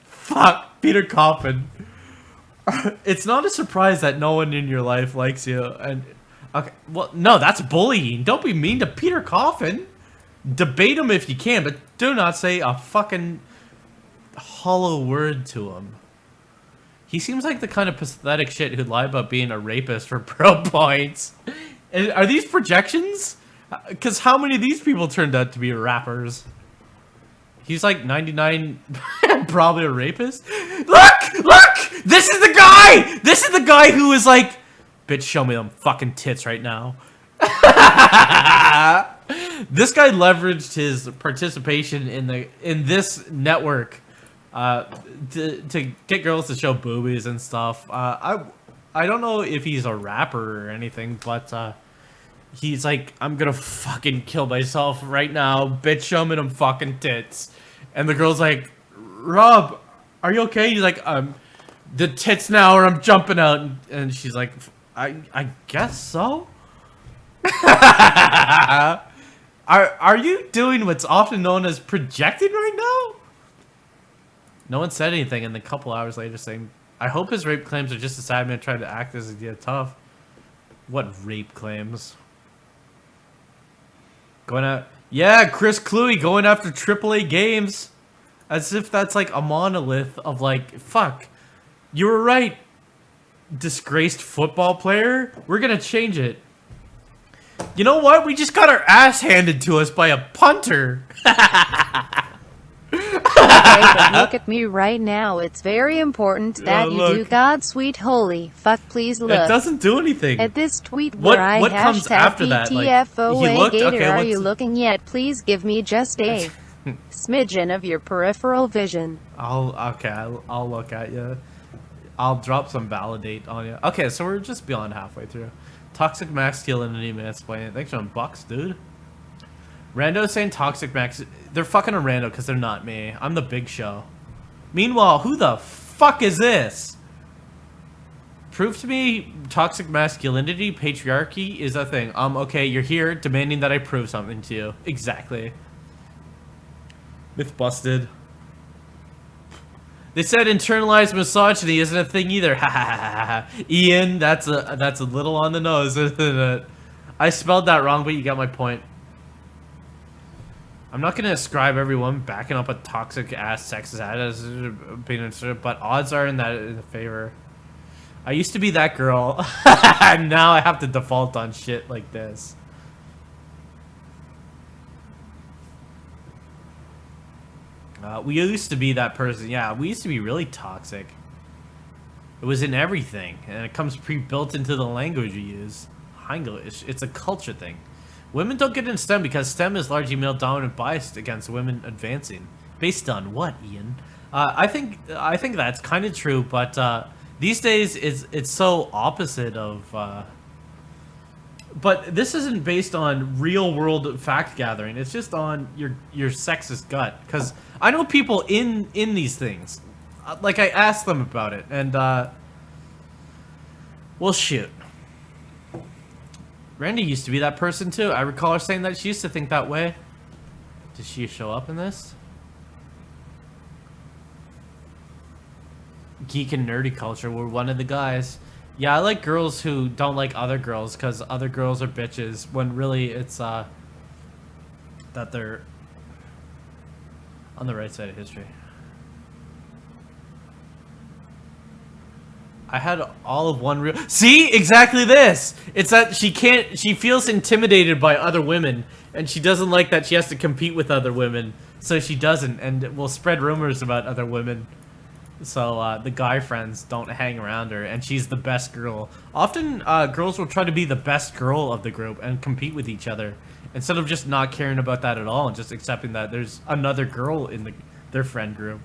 Fuck, Peter Coffin. It's not a surprise that no one in your life likes you. And okay, well, no, that's bullying. Don't be mean to Peter Coffin. Debate him if you can, but do not say a fucking hollow word to him. He seems like the kind of pathetic shit who'd lie about being a rapist for pro points. Are these projections? Because how many of these people turned out to be rappers? He's like 99, probably a rapist. Look! This is the guy! This is the guy who is like, bitch, show me them fucking tits right now. This guy leveraged his participation in this network to get girls to show boobies and stuff. I don't know if he's a rapper or anything, but he's like, I'm gonna fucking kill myself right now. Bitch, show me them fucking tits. And the girl's like, Rob, are you okay? He's like, the tits now or I'm jumping out. And she's like, I guess so. Are you doing what's often known as projecting right now? No one said anything, and a couple hours later saying, I hope his rape claims are just a sad man trying to act as a tough. What rape claims? Going out. Yeah, Chris Cluey going after AAA games. As if that's like a monolith of like, fuck. You were right. Disgraced football player. We're gonna change it. You know what? We just got our ass handed to us by a punter. Okay, but look at me right now. It's very important that you do God sweet holy fuck please look. It doesn't do anything. At this tweet where what comes after that? Like, PTFOA Gator, are you looking yet? Please give me just a smidgen of your peripheral vision. I'll look at you. I'll drop some validate on you. Okay, so we're just beyond halfway through. Toxic Max stealing an email explaining. Thanks for $1, dude. Rando saying Toxic Max. They're fucking a rando because they're not me. I'm the big show. Meanwhile, who the fuck is this? Prove to me toxic masculinity, patriarchy is a thing. Okay, you're here demanding that I prove something to you. Exactly. Myth busted. They said internalized misogyny isn't a thing either. Ha ha ha ha. Ian, that's a little on the nose, isn't it? I spelled that wrong, but you got my point. I'm not gonna ascribe everyone backing up a toxic ass sexist attitude, but odds are in the favor. I used to be that girl. Now I have to default on shit like this. We used to be that person. Yeah, we used to be really toxic. It was in everything, and it comes pre-built into the language you use. English. It's a culture thing. Women don't get in STEM because STEM is largely male-dominant, biased against women advancing. Based on what, Ian? I think that's kind of true, but these days it's so opposite of. But this isn't based on real-world fact gathering. It's just on your sexist gut. Because I know people in these things. Like, I asked them about it, and well, shoot. Randy used to be that person too. I recall her saying that she used to think that way. Did she show up in this? Geek and nerdy culture were one of the guys. Yeah, I like girls who don't like other girls because other girls are bitches when really it's that they're on the right side of history. I had all of one real. See, exactly this. It's that she feels intimidated by other women, and she doesn't like that she has to compete with other women, so she doesn't, and will spread rumors about other women. So the guy friends don't hang around her, and she's the best girl. Often girls will try to be the best girl of the group and compete with each other, instead of just not caring about that at all and just accepting that there's another girl in their friend group.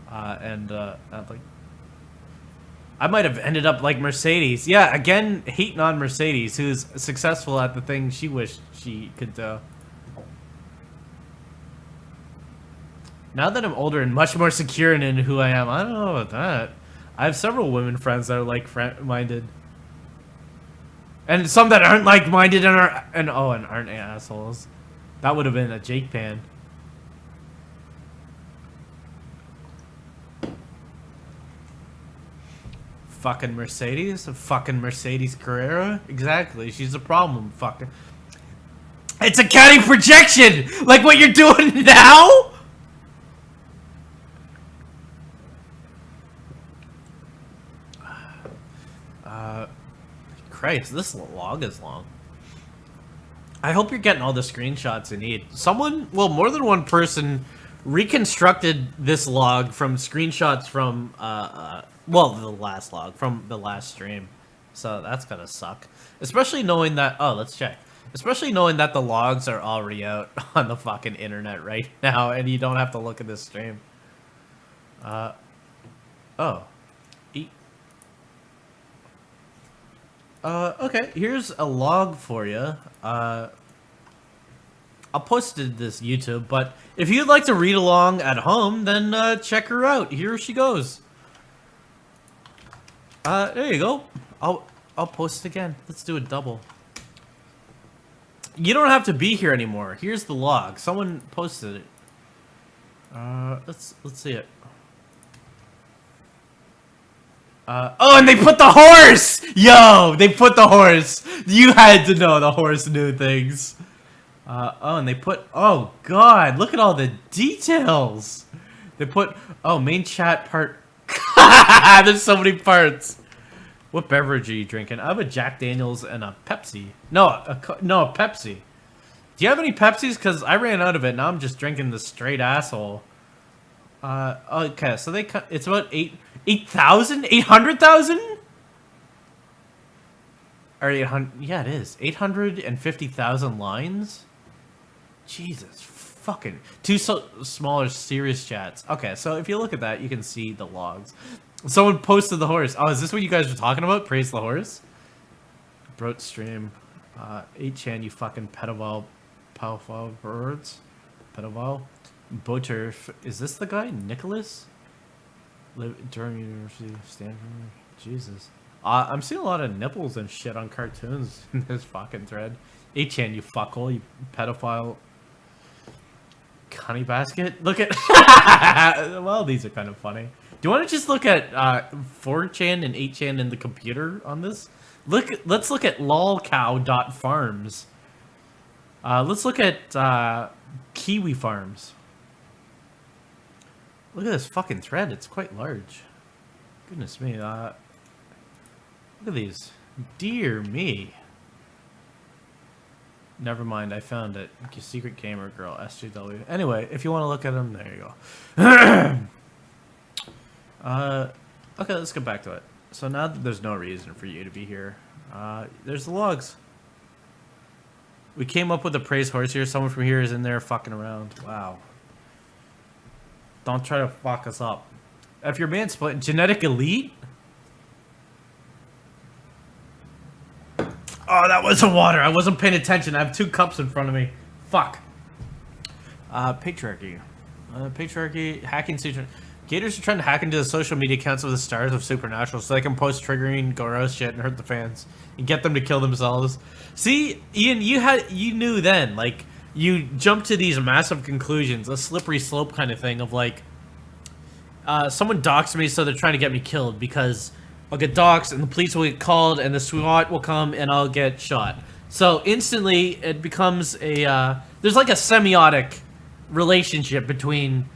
Like. I might have ended up like Mercedes. Yeah, again, hating on Mercedes, who's successful at the thing she wished she could do. Now that I'm older and much more secure in who I am, I don't know about that. I have several women friends that are like-minded. And some that aren't like-minded and aren't assholes. That would have been a Jake pan. Fucking Mercedes? Fucking Mercedes Carrera? Exactly, she's a problem, fucking. It's a counting projection! Like what you're doing now? Christ, this log is long. I hope you're getting all the screenshots you need. Someone, well, more than one person reconstructed this log from screenshots from, well, the last log from the last stream. So that's gonna suck. Especially knowing that, oh, let's check. Especially knowing that the logs are already out on the fucking internet right now and you don't have to look at this stream. Okay, here's a log for you. I'll post it to this YouTube, but if you'd like to read along at home, then check her out. Here she goes. There you go. I'll post it again. Let's do a double. You don't have to be here anymore. Here's the log. Someone posted it. Let's see it. Oh, and they put the horse! Yo, they put the horse. You had to know the horse knew things. Oh, and they put, oh god, look at all the details. They put, oh, main chat part. There's so many parts. What beverage are you drinking? I have a Jack Daniels and a Pepsi. No, a Pepsi. Do you have any Pepsis? Because I ran out of it. Now I'm just drinking the straight asshole. Okay, so it's about 8,000? 800,000? Or 800, yeah, it is. 850,000 lines? Jesus, fucking. Two smaller serious chats. Okay, so if you look at that, you can see the logs. Someone posted the horse. Oh, is this what you guys were talking about? Praise the horse? Brote stream. 8chan, you fucking pedophile. Powerful birds. Pedophile. Boterf. Is this the guy? Nicholas? Durham University, Stanford. Jesus. I'm seeing a lot of nipples and shit on cartoons in this fucking thread. 8chan, you fuckhole, you pedophile. Cunny basket? Look at... well, these are kind of funny. Do you want to just look at 4chan and 8chan in the computer on this? Let's look at lolcow.farms. Let's look at Kiwi Farms. Look at this fucking thread. It's quite large. Goodness me. Look at these. Dear me. Never mind. I found it. Secret Gamer Girl. SJW. Anyway, if you want to look at them, there you go. Okay, let's get back to it. So now that there's no reason for you to be here, there's the logs. We came up with a praise horse here. Someone from here is in there fucking around. Wow. Don't try to fuck us up. If your man split genetic elite? Oh, that wasn't water. I wasn't paying attention. I have 2 cups in front of me. Fuck. Patriarchy. Patriarchy, hacking season. Gators are trying to hack into the social media accounts of the stars of Supernatural so they can post triggering, gross shit and hurt the fans and get them to kill themselves. See, Ian, you knew then, like, you jumped to these massive conclusions, a slippery slope kind of thing of like, someone doxed me, so they're trying to get me killed because I'll get doxed and the police will get called and the SWAT will come and I'll get shot. So instantly it becomes a, there's like a semiotic relationship between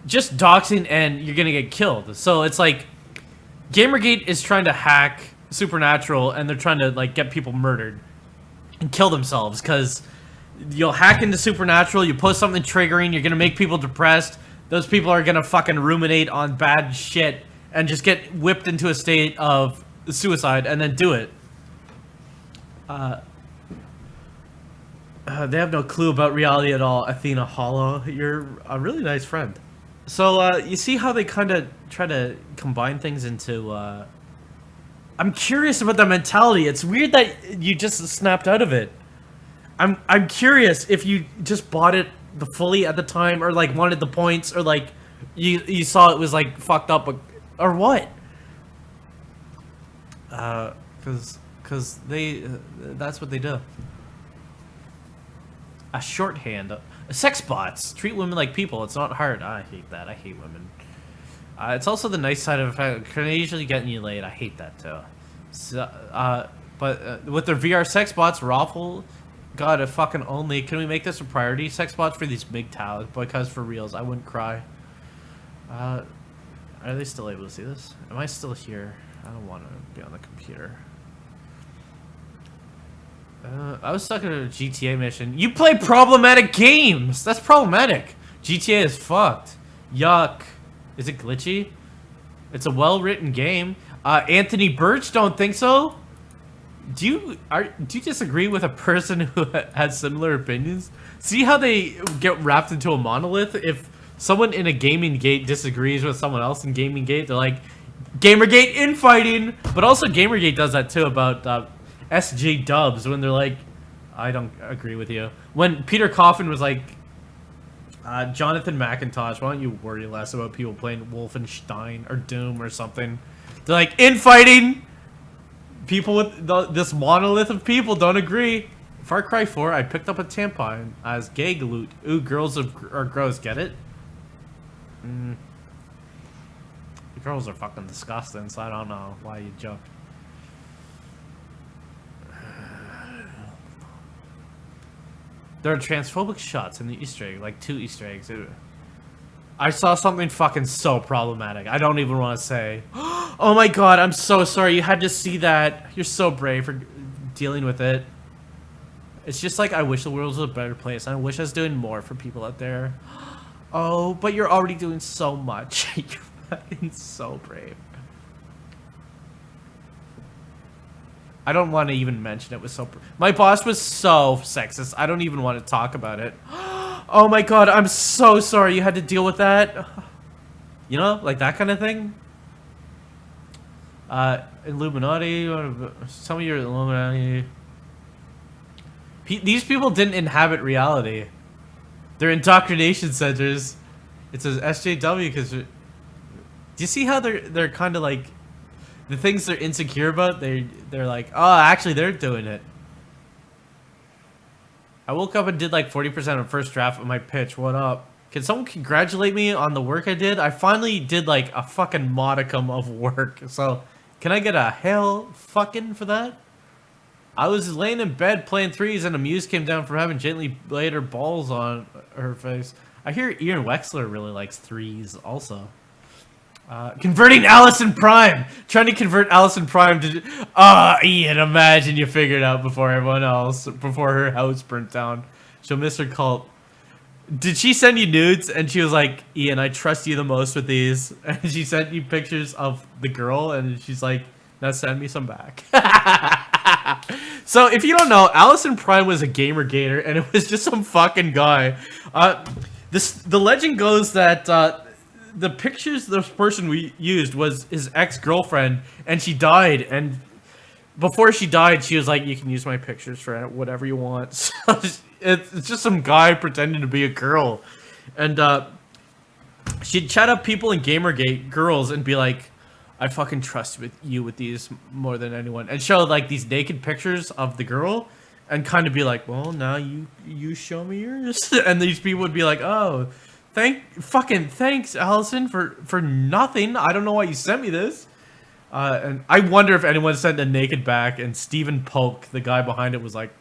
just doxing and you're gonna get killed. So it's like, Gamergate is trying to hack Supernatural and they're trying to like get people murdered and kill themselves because you'll hack into Supernatural, you post something triggering, you're gonna make people depressed, those people are gonna fucking ruminate on bad shit and just get whipped into a state of suicide and then do it. They have no clue about reality at all. Athena Hollow, you're a really nice friend. So, you see how they kind of try to combine things into, I'm curious about the mentality. It's weird that you just snapped out of it. I'm curious if you just bought it fully at the time, or like wanted the points, or like you saw it was like fucked up, or what? Cause they that's what they do. A shorthand, sex bots treat women like people. It's not hard. I hate that. I hate women. It's also the nice side of occasionally getting you laid. I hate that too. So, but with their VR sex bots, Raffle. God, if fucking only. Can we make this a priority? Sex bots for these big towers, because for reals, I wouldn't cry. Are they still able to see this? Am I still here? I don't want to be on the computer. I was stuck in a GTA mission. You play problematic games! That's problematic. GTA is fucked. Yuck. Is it glitchy? It's a well-written game. Anthony Birch, don't think so? Do you disagree with a person who has similar opinions? See how they get wrapped into a monolith? If someone in a gaming gate disagrees with someone else in gaming gate, they're like, Gamergate infighting! But also Gamergate does that too about SJ dubs when they're like, I don't agree with you. When Peter Coffin was like, Jonathan McIntosh, why don't you worry less about people playing Wolfenstein or Doom or something? They're like, infighting! People with this monolith of people don't agree. Far Cry 4, I picked up a tampon as gay loot. Ooh, girls are gross, get it? Girls are fucking disgusting, so I don't know why you jumped. There are transphobic shots in the Easter egg, like 2 Easter eggs. I saw something fucking so problematic. I don't even want to say. Oh my god, I'm so sorry. You had to see that. You're so brave for dealing with it. It's just like, I wish the world was a better place. I wish I was doing more for people out there. Oh, but you're already doing so much. You're fucking so brave. I don't want to even mention it. Was so. My boss was so sexist. I don't even want to talk about it. Oh my god, I'm so sorry you had to deal with that. You know, like that kind of thing. Illuminati. Some of your Illuminati. These people didn't inhabit reality. They're indoctrination centers. It says SJW because... Do you see how they're kind of like... The things they're insecure about, they're like, oh, actually, they're doing it. I woke up and did like 40% of first draft of my pitch. What up? Can someone congratulate me on the work I did? I finally did like a fucking modicum of work. So, can I get a hell fucking for that? I was laying in bed playing threes and a muse came down from heaven, gently laid her balls on her face. I hear Ian Wexler really likes threes also. Converting Allison Prime! Trying to convert Allison Prime to... Ian, imagine you figured out before everyone else. Before her house burnt down. She'll miss her cult. Did she send you nudes? And she was like, Ian, I trust you the most with these. And she sent you pictures of the girl and she's like, now send me some back. So, if you don't know, Allison Prime was a gamer-gator and it was just some fucking guy. The legend goes that... the pictures this person we used was his ex-girlfriend, and she died, and before she died, she was like, you can use my pictures for whatever you want. So it's just some guy pretending to be a girl. And she'd chat up people in Gamergate, girls, and be like, I fucking trust you with these more than anyone. And show like these naked pictures of the girl, and kind of be like, well, now you show me yours. And these people would be like, oh... Thanks, Allison, for nothing. I don't know why you sent me this. And I wonder if anyone sent a naked back, and Stephen Polk, the guy behind it, was like,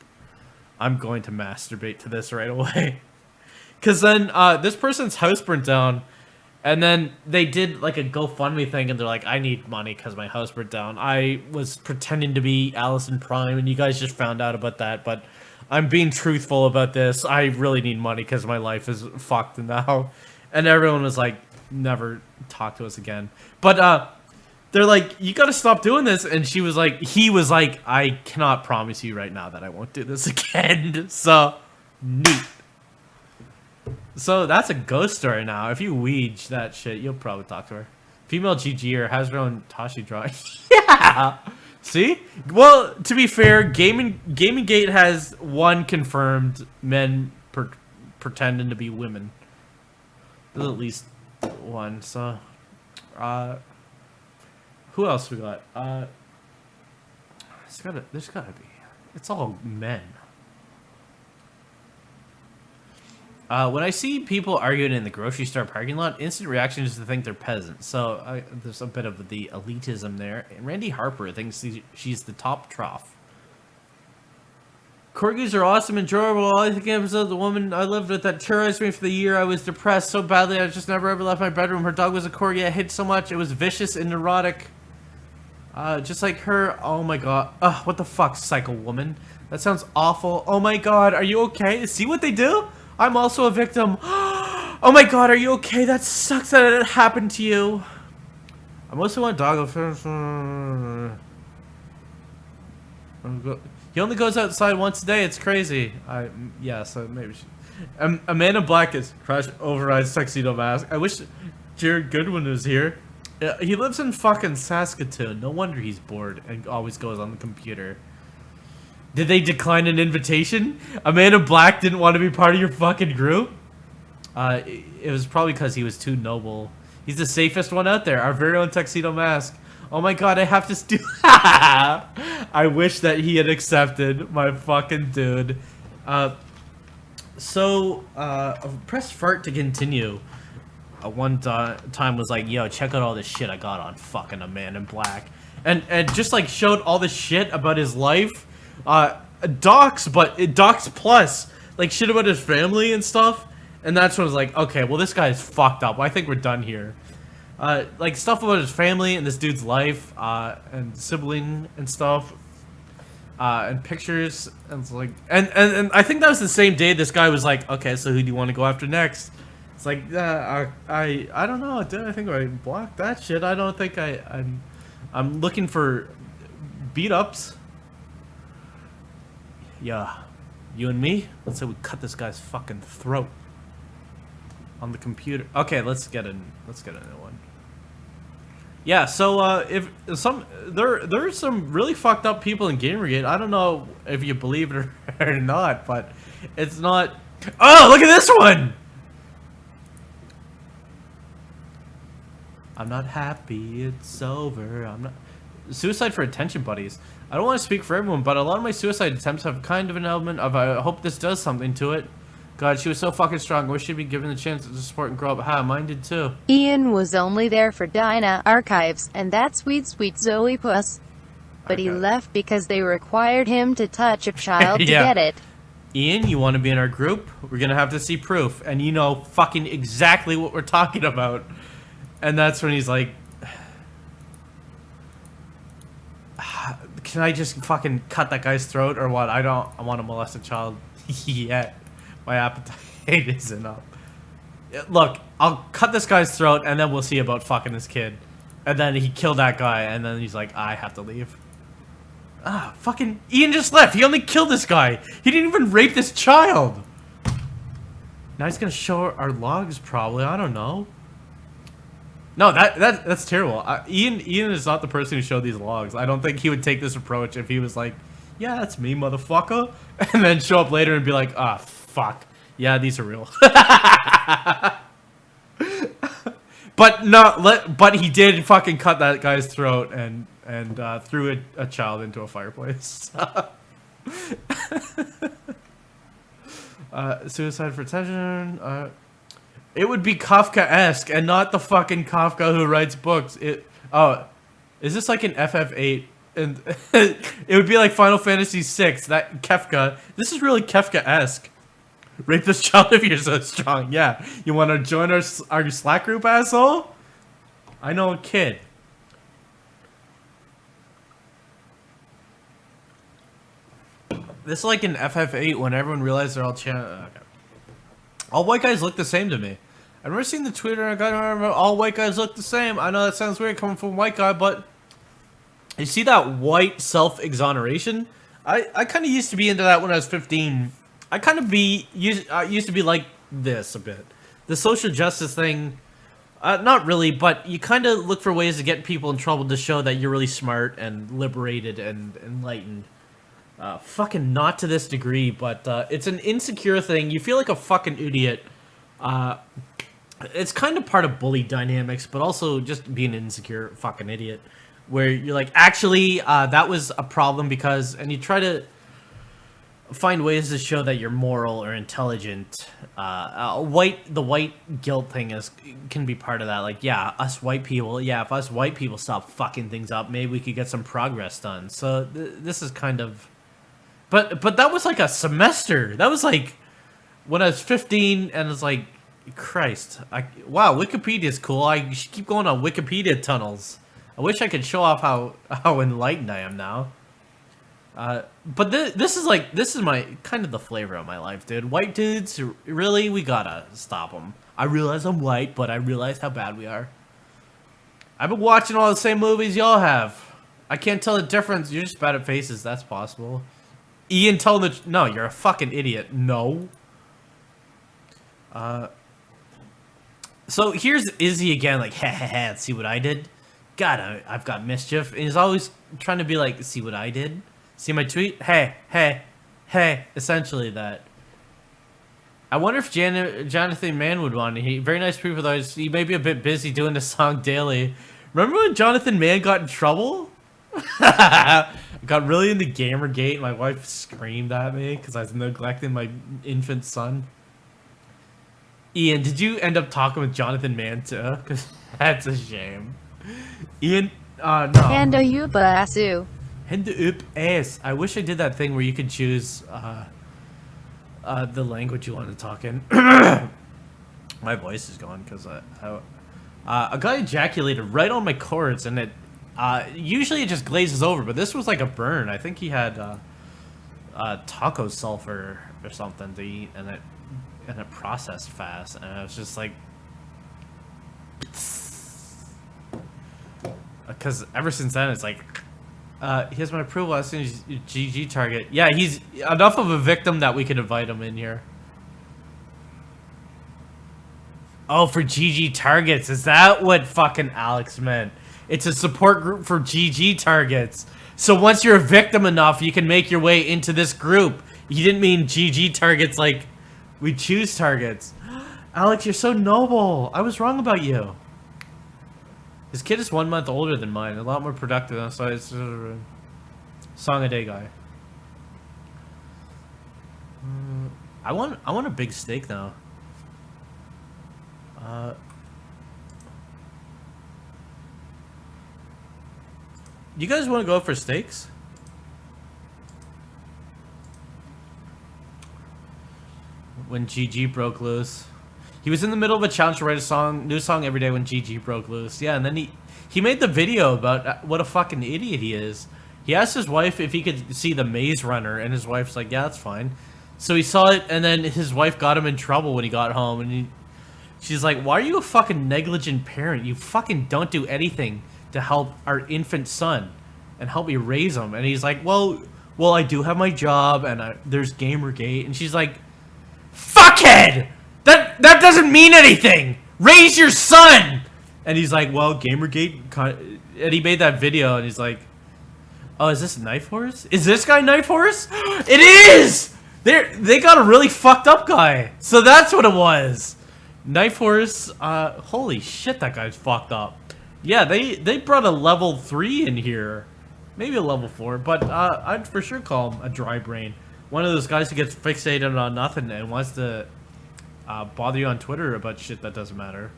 I'm going to masturbate to this right away. Because then this person's house burnt down, and then they did like a GoFundMe thing, and they're like, I need money because my house burnt down. I was pretending to be Allison Prime, and you guys just found out about that, but... I'm being truthful about this. I really need money because my life is fucked now. And everyone was like, never talk to us again. But they're like, you gotta stop doing this. And he was like, I cannot promise you right now that I won't do this again. So, neat. So that's a ghost story now. If you weege that shit, you'll probably talk to her. Female GGer has her own Tashi drawing. Yeah! See? Well, to be fair, Gaming Gate has one confirmed men pretending to be women. There's at least one, so... who else we got? There's gotta be. It's all men. When I see people arguing in the grocery store parking lot, instant reaction is to think they're peasants. So there's a bit of the elitism there. And Randy Harper thinks she's the top trough. Corgis are awesome, enjoyable. I think episode the woman I lived with that terrorized me for the year. I was depressed so badly I just never ever left my bedroom. Her dog was a corgi I hate so much. It was vicious and neurotic. Just like her. Oh my god. What the fuck, psycho woman? That sounds awful. Oh my god, are you okay? See what they do? I'm also a victim. Oh my god, are you okay? That sucks that it happened to you. I mostly want dog. He only goes outside once a day. It's crazy. Yeah, so maybe she... Amanda Black is crush overrides tuxedo mask. I wish Jared Goodwin was here. He lives in fucking Saskatoon. No wonder he's bored and always goes on the computer. Did they decline an invitation? Amanda Black didn't want to be part of your fucking group? It was probably because he was too noble. He's the safest one out there. Our very own Tuxedo Mask. Oh my god, I have to steal... I wish that he had accepted, my fucking dude. Press fart to continue. One time was like, yo, check out all this shit I got on fucking Amanda Black. And just like showed all this shit about his life. Docs, but Docs plus, like shit about his family and stuff, and that's when I was like, okay, well this guy's fucked up. I think we're done here. Like stuff about his family and this dude's life, and sibling and stuff, and pictures, and it's like, and I think that was the same day this guy was like, okay, so who do you want to go after next? It's like, I don't know, dude. I think I blocked that shit. I don't think I'm looking for beat ups. Yeah, you and me? Let's say we cut this guy's fucking throat on the computer. Okay, let's get a new one. Yeah, so if some there's some really fucked up people in Gamergate. I don't know if you believe it or not, but it's not. Oh, look at this one! I'm not happy. It's over. I'm not. Suicide for attention buddies. I don't want to speak for everyone, but a lot of my suicide attempts have kind of an element of I hope this does something to it. God, she was so fucking strong. Wish she'd be given the chance to support and grow up. Ha, mine did too. Ian was only there for Dinah Archives and that sweet Zoe puss. But he left because they required him to touch a child to get it. Ian, you want to be in our group? We're gonna have to see proof, and you know fucking exactly what we're talking about. And that's when he's like, can I just fucking cut that guy's throat or what? I want to molest a child yet. My appetite isn't up. Look, I'll cut this guy's throat and then we'll see about fucking this kid. And then he killed that guy and then he's like, I have to leave. Ah, fucking Ian just left. He only killed this guy. He didn't even rape this child. Now he's gonna show our logs probably. I don't know. No, that's terrible. Ian is not the person who showed these logs. I don't think he would take this approach if he was like, yeah, that's me, motherfucker. And then show up later and be like, ah, fuck. Yeah, these are real. But no, but he did fucking cut that guy's throat and threw a child into a fireplace. Suicide for attention. It would be Kafka-esque and not the fucking Kafka who writes books. Is this like an FF8? And it would be like Final Fantasy VI. That Kefka. This is really Kefka-esque. Rape this child if you're so strong. Yeah. You want to join our Slack group, asshole? I know a kid. This is like an FF8 when everyone realized they're all okay. All white guys look the same to me. I've never seen the Twitter and I remember all white guys look the same. I know that sounds weird coming from a white guy, but you see that white self-exoneration? I kind of used to be into that when I was 15. I kind of used to be like this a bit. The social justice thing, not really, but you kind of look for ways to get people in trouble to show that you're really smart and liberated and enlightened. Fucking not to this degree, but it's an insecure thing. You feel like a fucking idiot. It's kind of part of bully dynamics, but also just being an insecure fucking idiot. Where you're like, actually, that was a problem because... And you try to find ways to show that you're moral or intelligent. The white guilt thing can be part of that. Like, yeah, us white people... Yeah, if us white people stop fucking things up, maybe we could get some progress done. So this is kind of... But that was like a semester. That was like when I was 15 and it's like, Christ. Wow, Wikipedia's cool. I should keep going on Wikipedia tunnels. I wish I could show off how enlightened I am now. But this is my kind of the flavor of my life, dude. White dudes, really, we gotta stop them. I realize I'm white, but I realize how bad we are. I've been watching all the same movies y'all have. I can't tell the difference. You're just bad at faces. That's possible. Ian, tell the... No, you're a fucking idiot. No. So here's Izzy again, like, ha ha ha, see what I did? God, I've got mischief. And he's always trying to be like, see what I did? See my tweet? Hey, hey, hey. Essentially that. I wonder if Jonathan Mann would want to. Very nice people, though. He may be a bit busy doing the song daily. Remember when Jonathan Mann got in trouble? Got really into Gamergate. My wife screamed at me because I was neglecting my infant son. Ian, did you end up talking with Jonathan Mann too? Because that's a shame. Ian, no. Hando up assu. Hando up ass. I wish I did that thing where you could choose the language you want to talk in. My voice is gone because a guy ejaculated right on my cords, and it usually it just glazes over, but this was like a burn. I think he had taco sulfur or something to eat, and it processed fast, and I was just like, because ever since then it's like, he has my approval as soon as GG target. Yeah, he's enough of a victim that we could invite him in here. Oh, for GG targets, is that what fucking Alex meant? It's a support group for GG targets. So once you're a victim enough, you can make your way into this group. You didn't mean GG targets like we choose targets. Alex, you're so noble. I was wrong about you. His kid is 1 month older than mine. A lot more productive. So it's song a day guy. I want a big steak now. You guys want to go for steaks? When GG broke loose. He was in the middle of a challenge to write a new song every day when GG broke loose. Yeah, and then he made the video about what a fucking idiot he is. He asked his wife if he could see the Maze Runner, and his wife's like, yeah, that's fine. So he saw it, and then his wife got him in trouble when he got home, and she's like, why are you a fucking negligent parent? You fucking don't do anything to help our infant son and help me raise him. And he's like, well, I do have my job, and there's Gamergate. And she's like, fuckhead! That doesn't mean anything! Raise your son! And he's like, well, Gamergate, and he made that video, and he's like, oh, is this Knife Horse? Is this guy Knife Horse? It is! They got a really fucked up guy. So that's what it was. Knife Horse, holy shit, that guy's fucked up. Yeah, they brought a level 3 in here. Maybe a level 4, but I'd for sure call him a dry brain. One of those guys who gets fixated on nothing and wants to bother you on Twitter about shit that doesn't matter.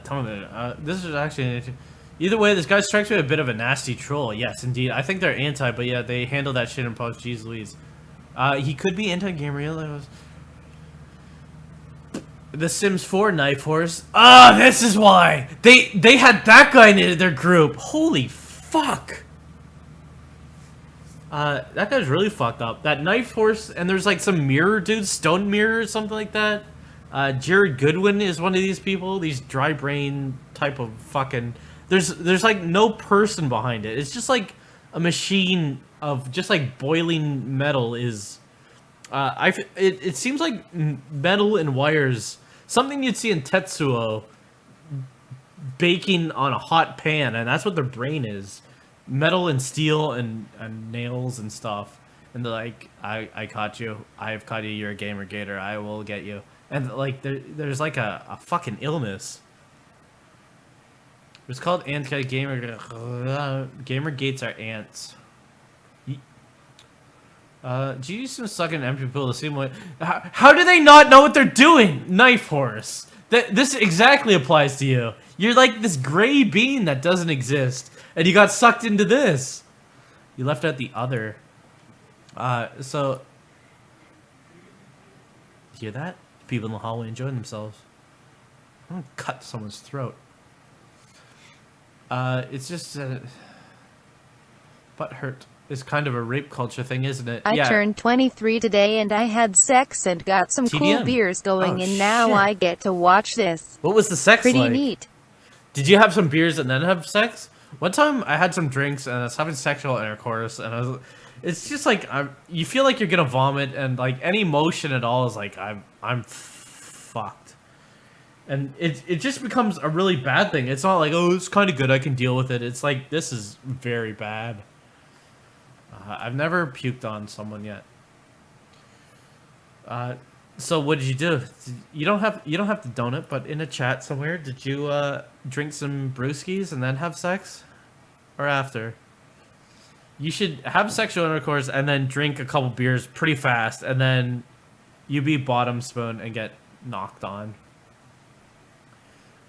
Tell me, this is actually... Either way, this guy strikes me a bit of a nasty troll. Yes, indeed. I think they're anti, but yeah, they handle that shit in post. Jeez Louise. He could be anti-Gamergate. The Sims 4 Knife Horse. Ah, this is why! They had that guy in their group. Holy fuck. That guy's really fucked up. That Knife Horse, and there's like some mirror dudes, Stone Mirror or something like that. Jared Goodwin is one of these people. These dry brain type of fucking... There's like no person behind it. It's just like a machine of just like boiling metal is... It seems like metal and wires, something you'd see in Tetsuo, baking on a hot pan, and that's what their brain is. Metal and steel and nails and stuff. And they're like, I caught you. I've caught you. You're a Gamergator. I will get you. And like there's like a fucking illness. It's called anti-gamer. Gamergates are ants. GG's been sucking empty people the same way. How do they not know what they're doing? Knife Horse. This exactly applies to you. You're like this gray bean that doesn't exist, and you got sucked into this. You left out the other. So hear that? People in the hallway enjoying themselves. I'm gonna cut someone's throat. It's just butt hurt. It's kind of a rape culture thing, isn't it? I turned 23 today and I had sex and got some TDM. cool beers going, and now shit. I get to watch this. What was the sex Pretty like? neat. Did you have some beers and then have sex? One time I had some drinks and I was having sexual intercourse, and it's just like you feel like you're gonna vomit, and like any motion at all is like I'm fucked. And it just becomes a really bad thing. It's not like, oh, it's kind of good, I can deal with it. It's like, this is very bad. I've never puked on someone yet. So what did you do? You don't have to donut, but in a chat somewhere, did you drink some brewskis and then have sex, or after? You should have sexual intercourse and then drink a couple beers pretty fast, and then you be bottom spoon and get knocked on.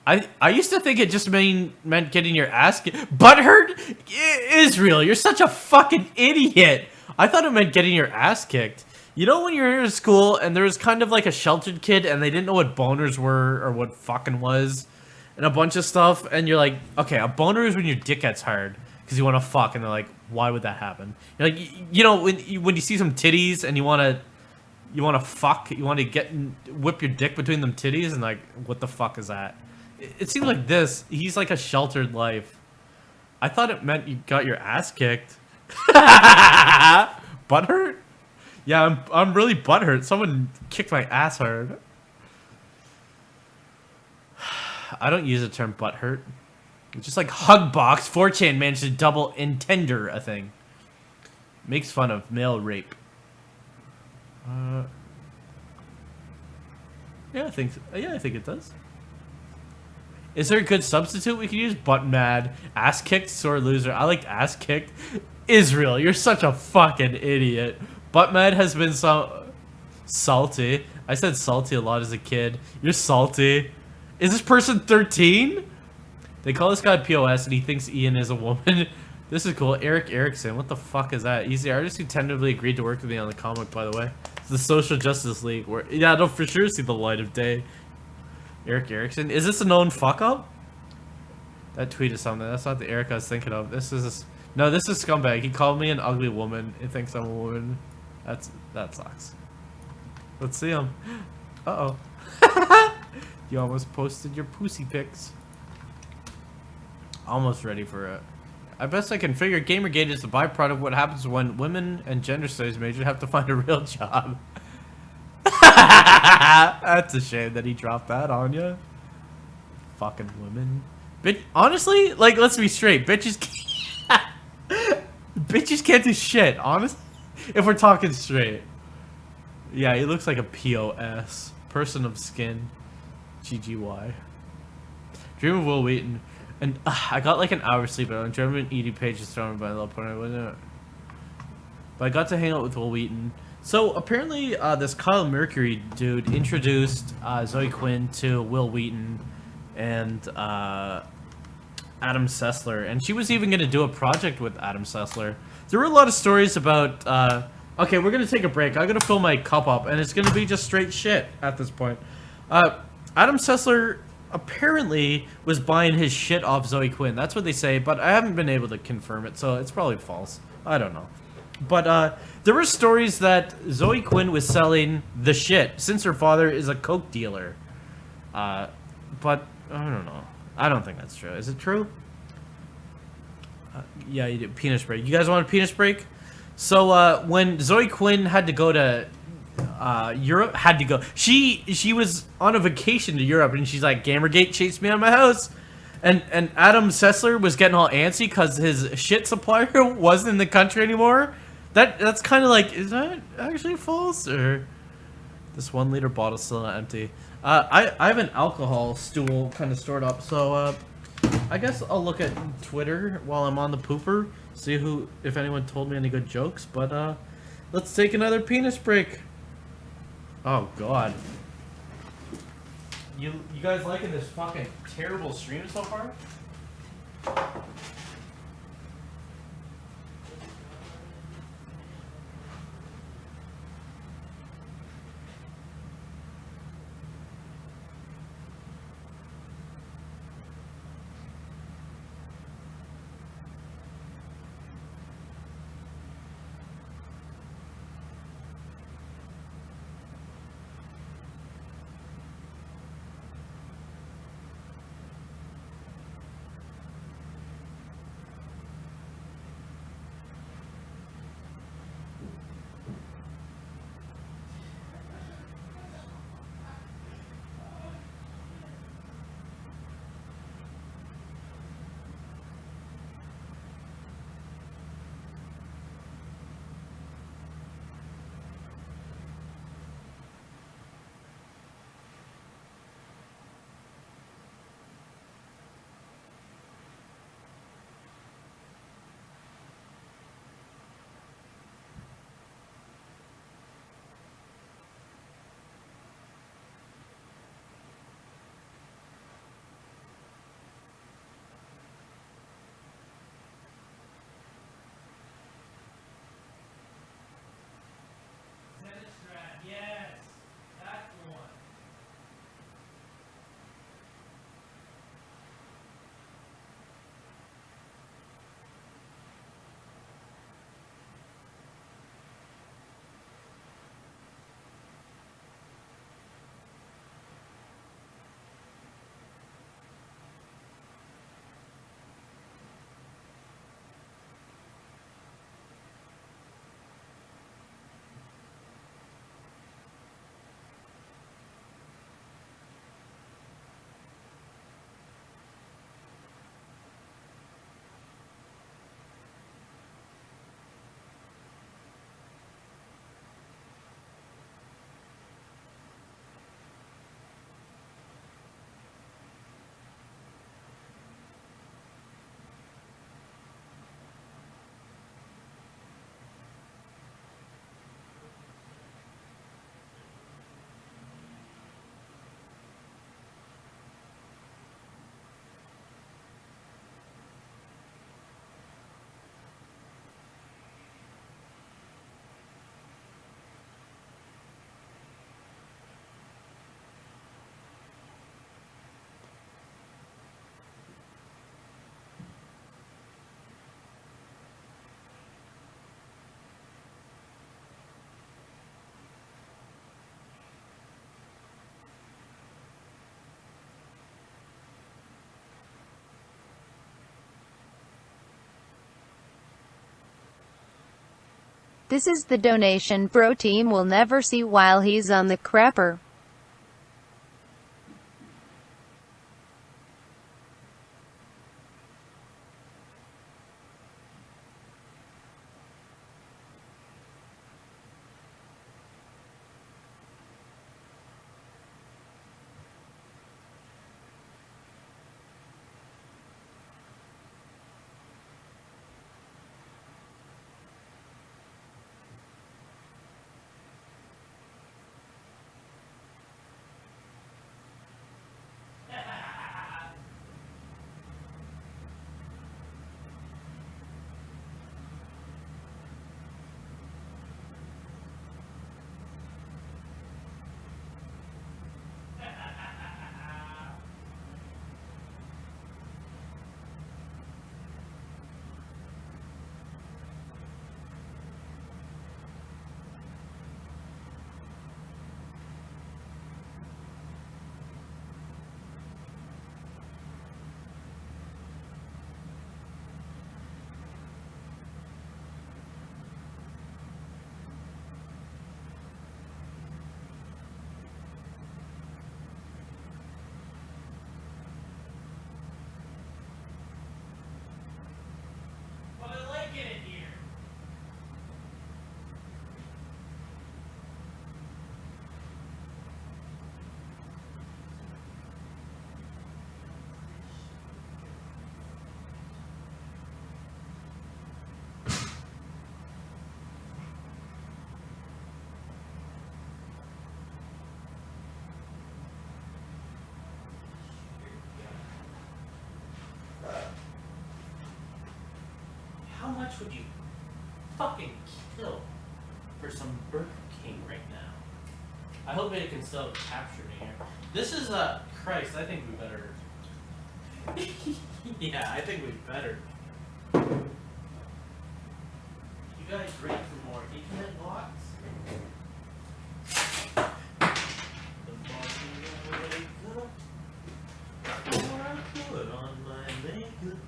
I used to think it just meant getting your ass butthurt. Israel, you're such a fucking idiot. I thought it meant getting your ass kicked. You know when you're in school and there was kind of like a sheltered kid and they didn't know what boners were or what fucking was and a bunch of stuff, and you're like, okay, a boner is when your dick gets hard because you want to fuck, and they're like, why would that happen? You're like, you know, when you see some titties and you want to fuck, you want to whip your dick between them titties, and like, what the fuck is that? It seems like this. He's like a sheltered life. I thought it meant you got your ass kicked. Butthurt? Yeah, I'm really butthurt. Someone kicked my ass hard. I don't use the term butthurt. It's just like Hugbox. 4chan managed to double intender a thing. Makes fun of male rape. Yeah, I think it does. Is there a good substitute we can use? Butt mad, ass kicked, sore loser. I liked ass kicked. Israel, you're such a fucking idiot. Butt mad has been so salty. I said salty a lot as a kid. You're salty. Is this person 13? They call this guy POS and he thinks Ian is a woman. This is cool. Eric Erickson. What the fuck is that? He's the artist who tentatively agreed to work with me on the comic, by the way. It's the Social Justice League. Where, yeah, it'll for sure see the light of day. Eric Erickson. Is this a known fuck up? That tweet is something. That's not the Eric I was thinking of. This is... No, this is scumbag. He called me an ugly woman. He thinks I'm a woman. That sucks. Let's see him. Uh-oh. You almost posted your pussy pics. Almost ready for it. I best I can figure Gamergate is the byproduct of what happens when women and gender studies majors have to find a real job. That's a shame that he dropped that on you. Fucking women. Bitch, honestly, like, let's be straight. Bitches can't do shit, honestly. If we're talking straight. Yeah, he looks like a POS. Person of skin. GGY. Dream of Will Wheaton. And I got like an hour's sleep, but I'm German ED page is thrown by the low point. But I got to hang out with Will Wheaton. So apparently, this Kyle Mercury dude introduced Zoe Quinn to Will Wheaton and Adam Sessler, and she was even going to do a project with Adam Sessler. There were a lot of stories about. Okay, we're gonna take a break. I'm gonna fill my cup up, and it's gonna be just straight shit at this point. Adam Sessler apparently was buying his shit off Zoe Quinn. That's what they say, but I haven't been able to confirm it, so it's probably false. I don't know. But there were stories that Zoe Quinn was selling the shit since her father is a coke dealer. But I don't know. I don't think that's true. Is it true? Yeah, you did. Penis break. You guys want a penis break? So when Zoe Quinn had to go to Europe, she was on a vacation to Europe, and she's like, Gamergate chased me out of my house. And Adam Sessler was getting all antsy because his shit supplier wasn't in the country anymore. That's kind of like, is that actually false? Or this 1 liter bottle's still not empty? I have an alcohol stool kind of stored up, so I guess I'll look at Twitter while I'm on the pooper, see if anyone told me any good jokes. But let's take another penis break. Oh god. You guys liking this fucking terrible stream so far? This is the donation BroTeam will never see while he's on the crapper. How much would you fucking kill for some Burger King right now? I hope it can still capture me here. This is, Christ, I think we better... yeah, I think we better. You guys ready for more Ethernet blocks? The boss is already good. Before I put on my makeup,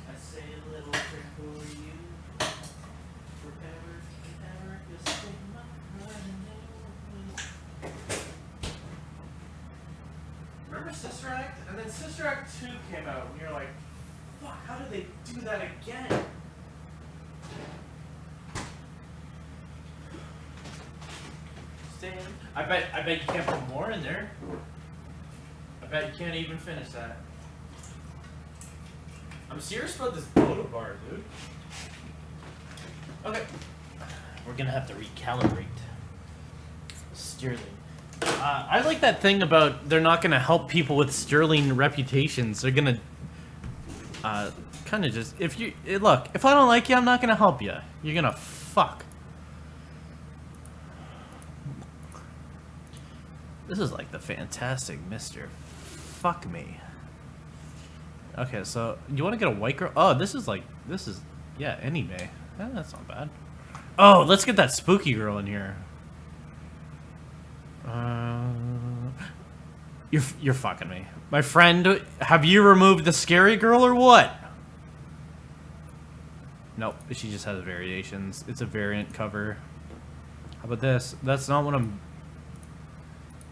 I say a little prayer for you. Forever and ever, just take my heart and never will. Remember Sister Act? And then Sister Act 2 came out, and you're like, fuck, how did they do that again? I bet you can't put more in there. I bet you can't even finish that. I'm serious about this photo bar, dude. Okay. We're gonna have to recalibrate. Sterling. I like that thing about they're not gonna help people with sterling reputations. They're gonna kind of just look. If I don't like you, I'm not gonna help you. You're gonna fuck. This is like the Fantastic Mr. Fuck Me. Okay, so you want to get a white girl? Oh, this is yeah, anime. Yeah, that's not bad. Oh, let's get that spooky girl in here. You're fucking me, my friend. Have you removed the scary girl or what? Nope, she just has variations. It's a variant cover. How about this? That's not what I'm.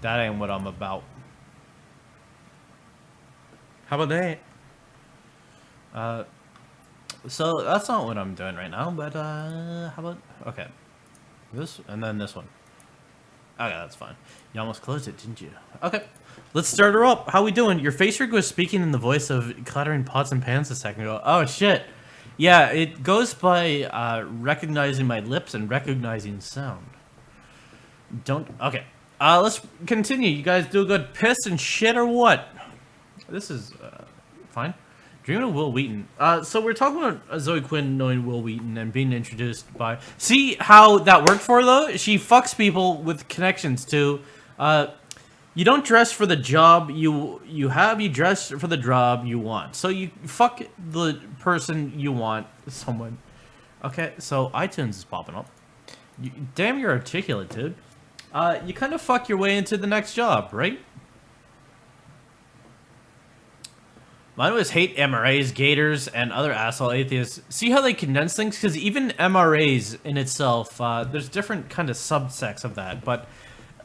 That ain't what I'm about. How about that? So that's not what I'm doing right now, but how about, okay. This, and then this one. Okay, that's fine. You almost closed it, didn't you? Okay, let's start her up. How we doing? Your face rig was speaking in the voice of clattering pots and pans a second ago. Oh, shit. Yeah, it goes by recognizing my lips and recognizing sound. Okay. Let's continue. You guys do a good piss and shit or what? This is, fine. Dreaming of Will Wheaton. So we're talking about Zoe Quinn knowing Will Wheaton and being introduced by... See how that worked for her, though? She fucks people with connections to... you don't dress for the job you have, you dress for the job you want. So you fuck the person you want, someone. Okay, so iTunes is popping up. Damn, you're articulate, dude. You kind of fuck your way into the next job, right? Mine was hate MRAs, gators, and other asshole atheists. See how they condense things? Because even MRAs in itself, there's different kind of subsects of that. But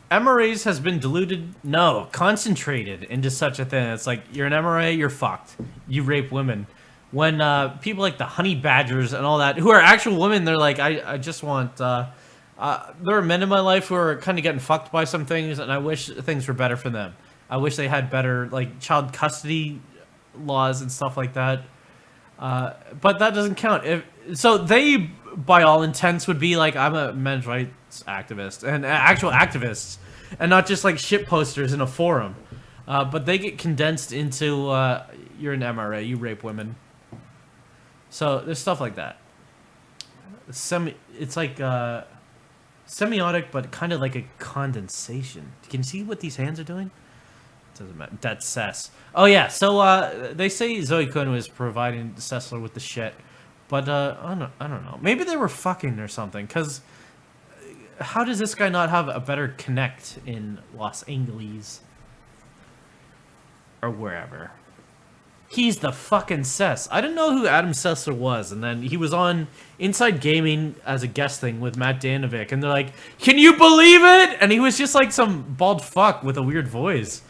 MRAs has been diluted, no, concentrated into such a thing. It's like, you're an MRA, you're fucked. You rape women. When people like the honey badgers and all that, who are actual women, they're like, I just want... there are men in my life who are kind of getting fucked by some things, and I wish things were better for them. I wish they had better, like, child custody laws and stuff like that, but that doesn't count. So they, by all intents, would be like, I'm a men's rights activist and actual activists, and not just like shit posters in a forum. But they get condensed into you're an MRA, you rape women. So there's stuff like that. It's like semiotic, but kind of like a condensation. Can you see what these hands are doing? Doesn't matter. That's Cess. Oh yeah, so they say Zoe Quinn was providing Sessler with the shit, but I don't know. Maybe they were fucking or something. Cause how does this guy not have a better connect in Los Angeles or wherever? He's the fucking Cess. I didn't know who Adam Sessler was, and then he was on Inside Gaming as a guest thing with Matt Danovic, and they're like, "Can you believe it?" And he was just like some bald fuck with a weird voice.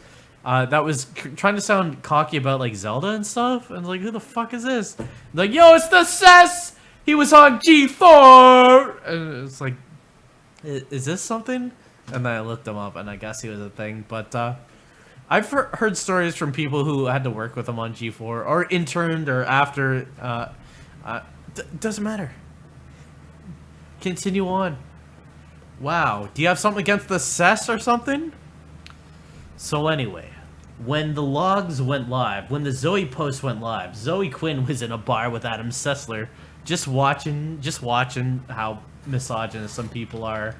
That was trying to sound cocky about like Zelda and stuff, and like, who the fuck is this? Like, yo, it's the Cess. He was on G4, and it's like, is this something? And then I looked him up, and I guess he was a thing. But I've heard stories from people who had to work with him on G4 or interned or after. Doesn't matter. Continue on. Wow, do you have something against the Cess or something? So anyway, when the logs went live, when the Zoe post went live, Zoe Quinn was in a bar with Adam Sessler, just watching how misogynist some people are.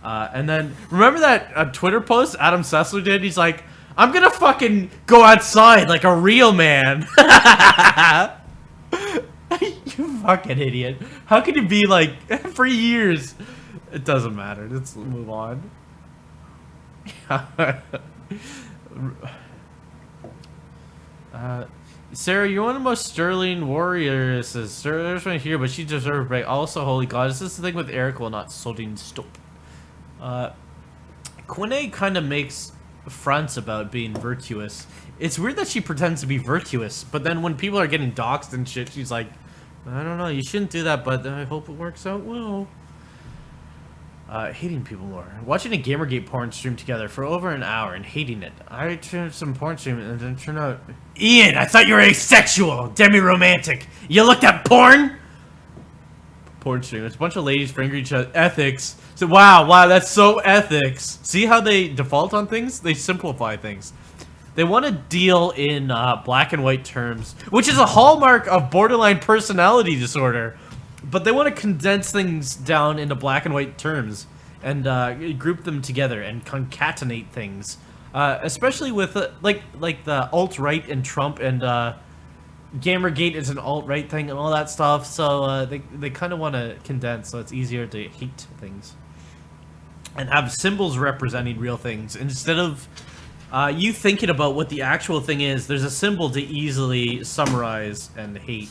And then, remember that Twitter post Adam Sessler did? He's like, I'm gonna fucking go outside like a real man. You fucking idiot. How could you be like, for years? It doesn't matter. Let's move on. Sarah, you're one of the most sterling warriors. There's one here, but she deserves a break. Also, holy god, this is the thing with Eric will not solding stop. Quine kind of makes fronts about being virtuous. It's weird that she pretends to be virtuous, but then when people are getting doxxed and shit, she's like, I don't know, you shouldn't do that, but I hope it works out well. Hating people more. Watching a Gamergate porn stream together for over an hour and hating it. I turned some porn stream and then turned out... Ian, I thought you were asexual, demi-romantic. You looked at porn? Porn stream. It's a bunch of ladies fingering each other. Ethics. So, wow, that's so ethics. See how they default on things? They simplify things. They want to deal in black and white terms, which is a hallmark of borderline personality disorder. But they want to condense things down into black and white terms and group them together and concatenate things, especially with like the alt-right and Trump and Gamergate is an alt-right thing and all that stuff. So they kind of want to condense so it's easier to hate things and have symbols representing real things instead of you thinking about what the actual thing is. There's a symbol to easily summarize and hate.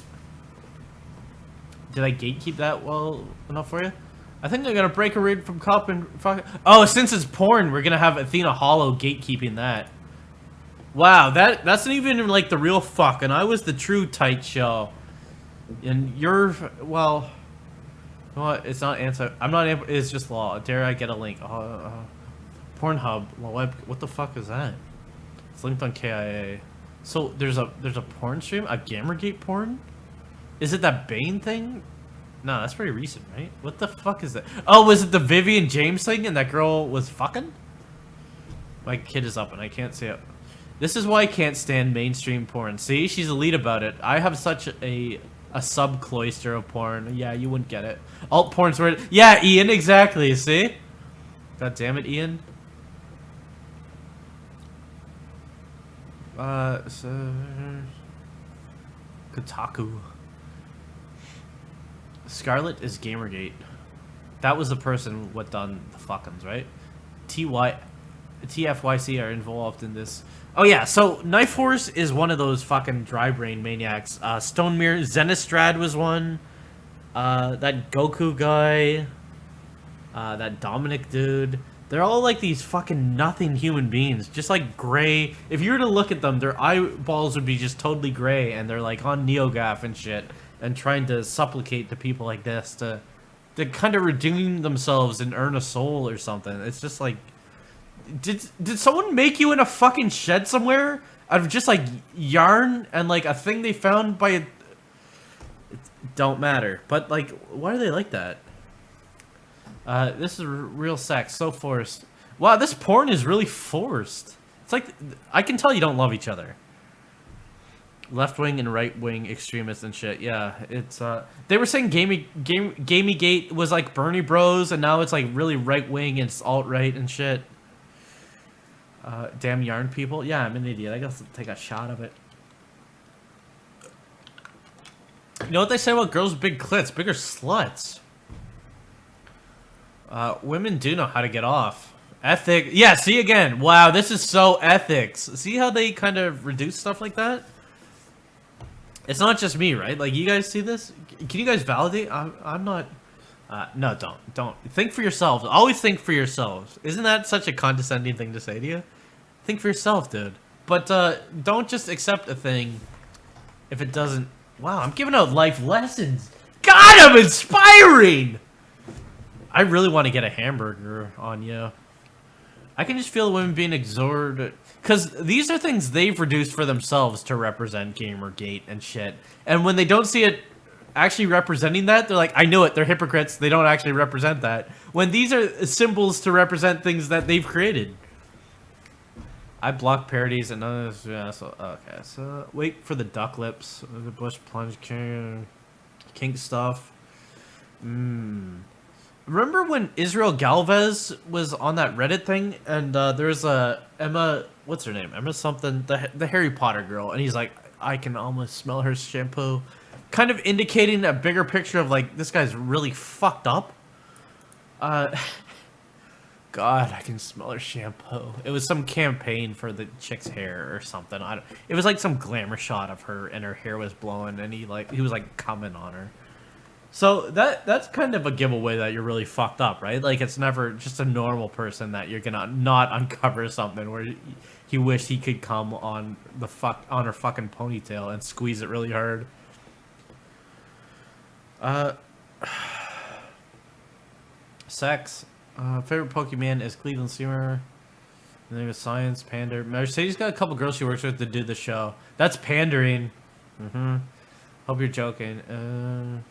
Did I gatekeep that well enough for you? I think they're gonna break a raid from cop and fuck. Oh, since it's porn, we're gonna have Athena Hollow gatekeeping that. Wow, that's not even like the real fuck, and I was the true tight show. And you're, well, you know what? It's not answer. I'm not. It's just law. Dare I get a link? Pornhub. Well, what the fuck is that? It's linked on KIA. So there's a porn stream, a Gamergate porn. Is it that Bane thing? No, that's pretty recent, right? What the fuck is that? Oh, was it the Vivian James thing and that girl was fucking? My kid is up and I can't see it. This is why I can't stand mainstream porn. See, she's elite about it. I have such a sub-cloister of porn. Yeah, you wouldn't get it. Alt porn's where... Yeah, Ian, exactly, see? God damn it, Ian. Kotaku. Scarlet is Gamergate. That was the person what done the fuckins, right? TY. TFYC are involved in this. Oh yeah, so Knife Horse is one of those fucking dry brain maniacs. Stonemir Zenistrad was one. That Goku guy. That Dominic dude. They're all like these fucking nothing human beings. Just like gray. If you were to look at them, their eyeballs would be just totally gray. And they're like on NeoGAF and shit. And trying to supplicate to people like this to kind of redeem themselves and earn a soul or something. It's just like... Did someone make you in a fucking shed somewhere out of just like yarn and like a thing they found by a... It don't matter. But like, why are they like that? This is real sex, so forced. Wow, this porn is really forced. It's like, I can tell you don't love each other. Left-wing and right-wing extremists and shit, yeah. It's, they were saying Gamygate was like Bernie Bros, and now it's like really right-wing and it's alt-right and shit. Damn yarn people. Yeah, I'm an idiot. I gotta take a shot of it. You know what they say about girls with big clits? Bigger sluts. Women do know how to get off. Ethic. Yeah, see again. Wow, this is so ethics. See how they kind of reduce stuff like that? It's not just me, right? Like, you guys see this? Can you guys validate? I'm not... no, don't. Think for yourselves. Always think for yourselves. Isn't that such a condescending thing to say to you? Think for yourself, dude. But, don't just accept a thing if it doesn't... Wow, I'm giving out life lessons. God, I'm inspiring! I really want to get a hamburger on you. I can just feel women being exhorted. Because these are things they've reduced for themselves to represent Gamergate and shit. And when they don't see it actually representing that, they're like, I knew it, they're hypocrites, they don't actually represent that. When these are symbols to represent things that they've created. I block parodies and none of this, yeah, so, okay, so, wait for the duck lips, the bush plunge, kink stuff. Remember when Israel Galvez was on that Reddit thing, and there's a Emma, what's her name? Emma something, the Harry Potter girl, and he's like, I can almost smell her shampoo, kind of indicating a bigger picture of like, this guy's really fucked up. God, I can smell her shampoo. It was some campaign for the chick's hair or something. It was like some glamour shot of her, and her hair was blowing, and he was like coming on her. So that's kind of a giveaway that you're really fucked up, right? Like, it's never just a normal person that you're gonna not uncover something where he wished he could come on her fucking ponytail and squeeze it really hard. Sex. Favorite Pokemon is Cleveland Steamer. The name is Science Pander. Mercedes got a couple girls she works with to do the show. That's pandering. Hope you're joking.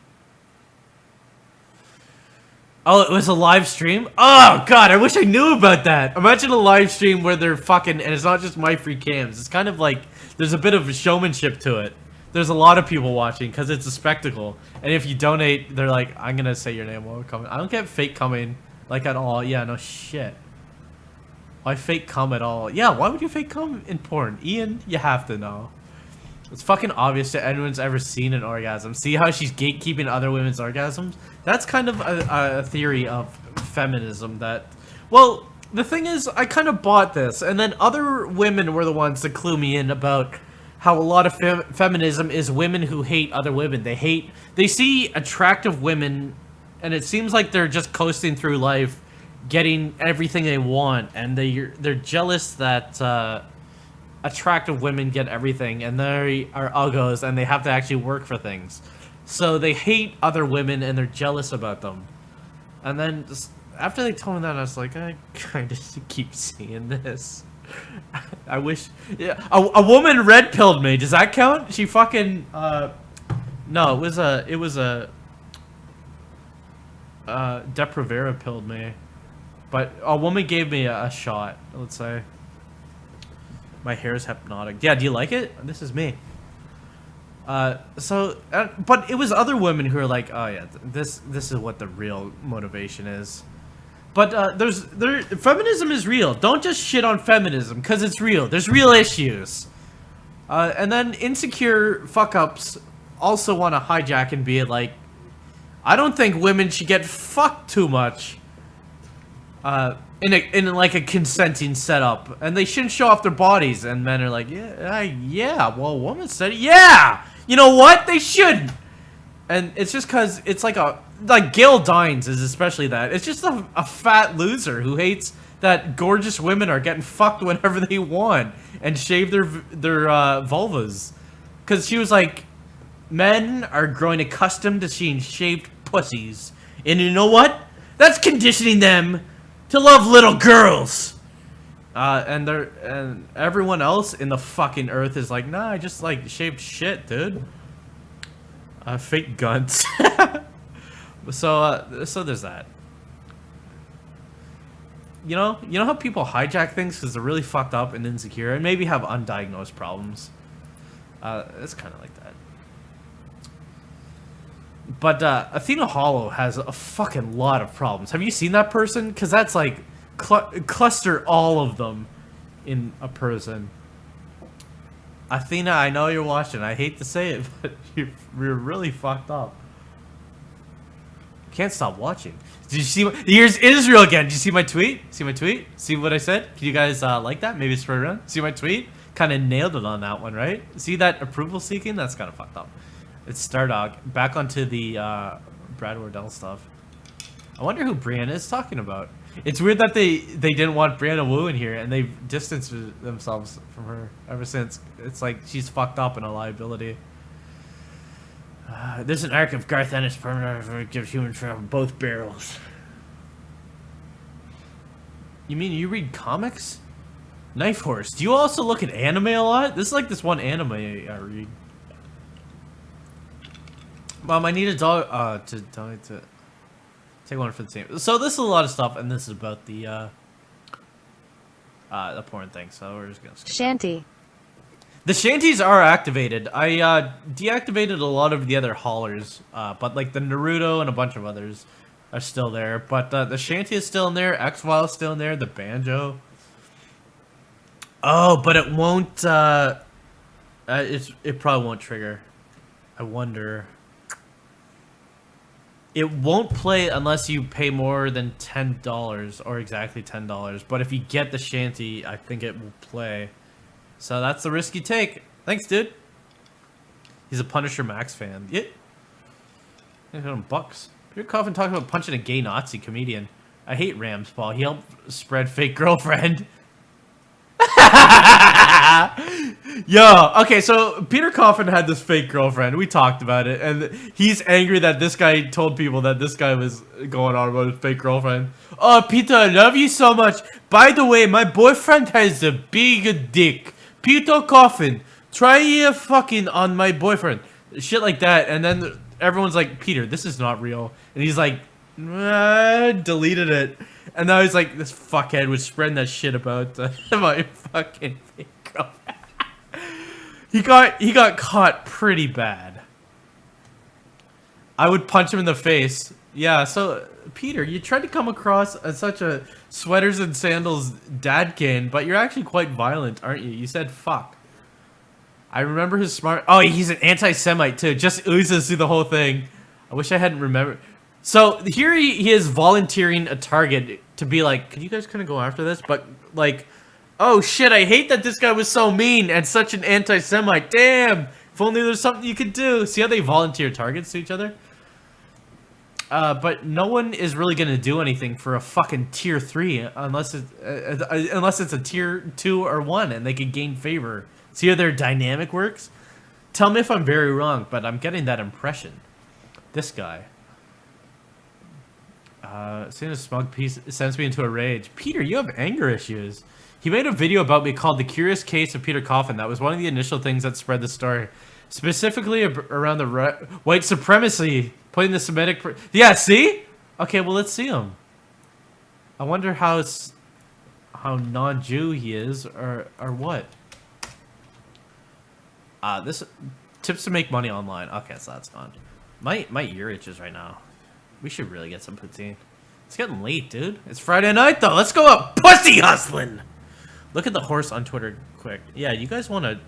Oh, it was a live stream? Oh, God, I wish I knew about that. Imagine a live stream where they're fucking... And it's not just my free cams. It's kind of like... There's a bit of showmanship to it. There's a lot of people watching because it's a spectacle. And if you donate, they're like, I'm going to say your name while we're coming. I don't get fake coming, like, at all. Yeah, no shit. Why fake cum at all? Yeah, why would you fake cum in porn? Ian, you have to know. It's fucking obvious that anyone's ever seen an orgasm. See how she's gatekeeping other women's orgasms? That's kind of a theory of feminism that... Well, the thing is, I kind of bought this, and then other women were the ones to clue me in about how a lot of feminism is women who hate other women. They see attractive women, and it seems like they're just coasting through life, getting everything they want, and they're jealous that... attractive women get everything, and they are uggos, and they have to actually work for things. So they hate other women, and they're jealous about them. And then, just after they told me that, I was like, I kind of keep seeing this. I wish... Yeah, a woman red-pilled me. Does that count? She fucking... No, it was a... Depravera pilled me. But a woman gave me a shot, let's say. My hair is hypnotic. Yeah, do you like it? This is me. But it was other women who are like, oh yeah, this is what the real motivation is. But feminism is real. Don't just shit on feminism, because it's real. There's real issues. And then insecure fuck-ups also want to hijack and be like, I don't think women should get fucked too much. in like a consenting setup, and they shouldn't show off their bodies. And men are like, yeah. Well, a woman said, yeah. You know what? They shouldn't. And it's just because it's like Gail Dines is especially that. It's just a fat loser who hates that gorgeous women are getting fucked whenever they want and shave their vulvas. Because she was like, men are growing accustomed to seeing shaved pussies, and you know what? That's conditioning them to love little girls. And everyone else in the fucking earth is like, nah, I just like shaved shit, dude. Fake guns. So there's that. You know how people hijack things because they're really fucked up and insecure and maybe have undiagnosed problems. It's kind of like that. But Athena Hollow has a fucking lot of problems. Have you seen that person? Because that's like cluster all of them in a person. Athena, I know you're watching. I hate to say it, but you're really fucked up. Can't stop watching. Did you see? Here's Israel again. Did you see my tweet? See my tweet? See what I said? Can you guys like that? Maybe spread around. See my tweet? Kind of nailed it on that one, right? See that approval seeking? That's kind of fucked up. It's Stardog. Back onto the Brad Wardell stuff. I wonder who Brianna is talking about. It's weird that they didn't want Brianna Wu in here, and they've distanced themselves from her ever since. It's like she's fucked up and a liability. There's an arc of Garth Ennis permanent gives human travel both barrels. You mean you read comics? Knife Horse. Do you also look at anime a lot? This is like this one anime I read. Mom, I need a dog to take one for the team. So this is a lot of stuff, and this is about the porn thing. So we're just gonna skip Shanty. The shanties are activated. I deactivated a lot of the other haulers, but like the Naruto and a bunch of others are still there. But the shanty is still in there. X-File is still in there. The banjo. Oh, but it won't. It probably won't trigger. I wonder. It won't play unless you pay more than $10 or exactly $10. But if you get the shanty, I think it will play. So that's the risk you take. Thanks, dude. He's a Punisher Max fan. Yeah. Bucks. Peter Coffin talking about punching a gay Nazi comedian. I hate Rams, Paul. He helped spread fake girlfriend. Yo, okay, so Peter Coffin had this fake girlfriend. We talked about it, and he's angry that this guy told people that this guy was going on about his fake girlfriend. Oh, Peter, I love you so much. By the way, my boyfriend has a big dick. Peter Coffin, try fucking on my boyfriend. Shit like that, and then everyone's like, Peter, this is not real. And he's like, deleted it. And now he's like, this fuckhead was spreading that shit about my fucking fake girlfriend. He got caught pretty bad. I would punch him in the face. Yeah, so Peter, you tried to come across as such a sweaters and sandals dadkin, but you're actually quite violent, aren't you? You said fuck. I remember his smart. Oh, he's an anti-Semite too. Just oozes through the whole thing. I wish I hadn't remembered. So here he is volunteering a target to be like, can you guys kind of go after this? But like, oh shit, I hate that this guy was so mean and such an anti-Semite. Damn, if only there's something you could do. See how they volunteer targets to each other? But no one is really gonna do anything for a fucking tier 3 unless it's a tier 2 or 1 and they could gain favor. See how their dynamic works? Tell me if I'm very wrong, but I'm getting that impression. This guy. Seeing a smug piece sends me into a rage. Peter, you have anger issues. He made a video about me called The Curious Case of Peter Coffin. That was one of the initial things that spread the story. Specifically around the white supremacy, putting the Semitic... Yeah, see? Okay, well, let's see him. I wonder how non-Jew he is, or what. This... Tips to make money online. Okay, so that's gone. My ear itches right now. We should really get some poutine. It's getting late, dude. It's Friday night, though. Let's go up pussy hustling. Look at the horse on Twitter quick. Yeah, you guys want to...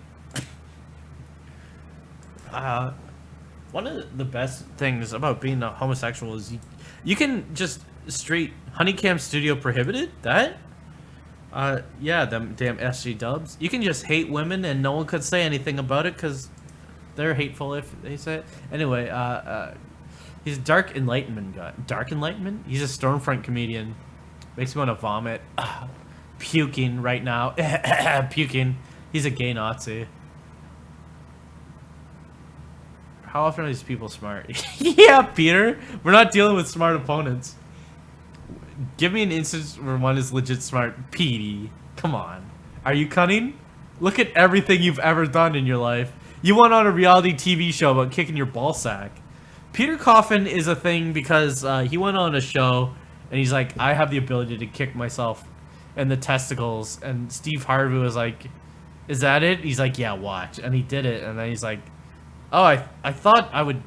one of the best things about being a homosexual is you can just straight Honeycam Studio prohibited? That? Yeah, them damn SG dubs. You can just hate women and no one could say anything about it because they're hateful if they say it. Anyway, he's a Dark Enlightenment guy. Dark Enlightenment? He's a Stormfront comedian. Makes me want to vomit. Puking right now. Puking. He's a gay Nazi. How often are these people smart? Yeah, Peter. We're not dealing with smart opponents. Give me an instance where one is legit smart. Petey. Come on. Are you cunning? Look at everything you've ever done in your life. You went on a reality TV show about kicking your ball sack. Peter Coffin is a thing because he went on a show and he's like, I have the ability to kick myself in the testicles. And Steve Harvey was like, is that it? He's like, yeah, watch. And he did it. And then he's like, oh, I thought I would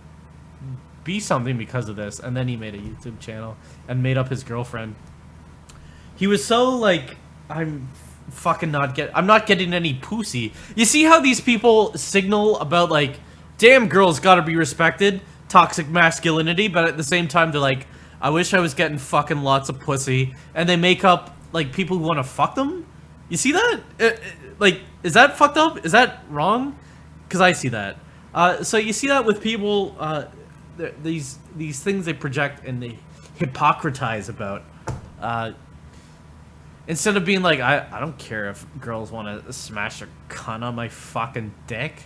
be something because of this. And then he made a YouTube channel and made up his girlfriend. He was so like, I'm not getting any pussy. You see how these people signal about like, damn, girls gotta be respected, toxic masculinity, but at the same time they're like, I wish I was getting fucking lots of pussy, and they make up like people who want to fuck them. You see that? Like, is that fucked up? Is that wrong? Because I see that. So you see that with people, these things they project and they hypocritize about. Instead of being like, I don't care if girls want to smash a cunt on my fucking dick.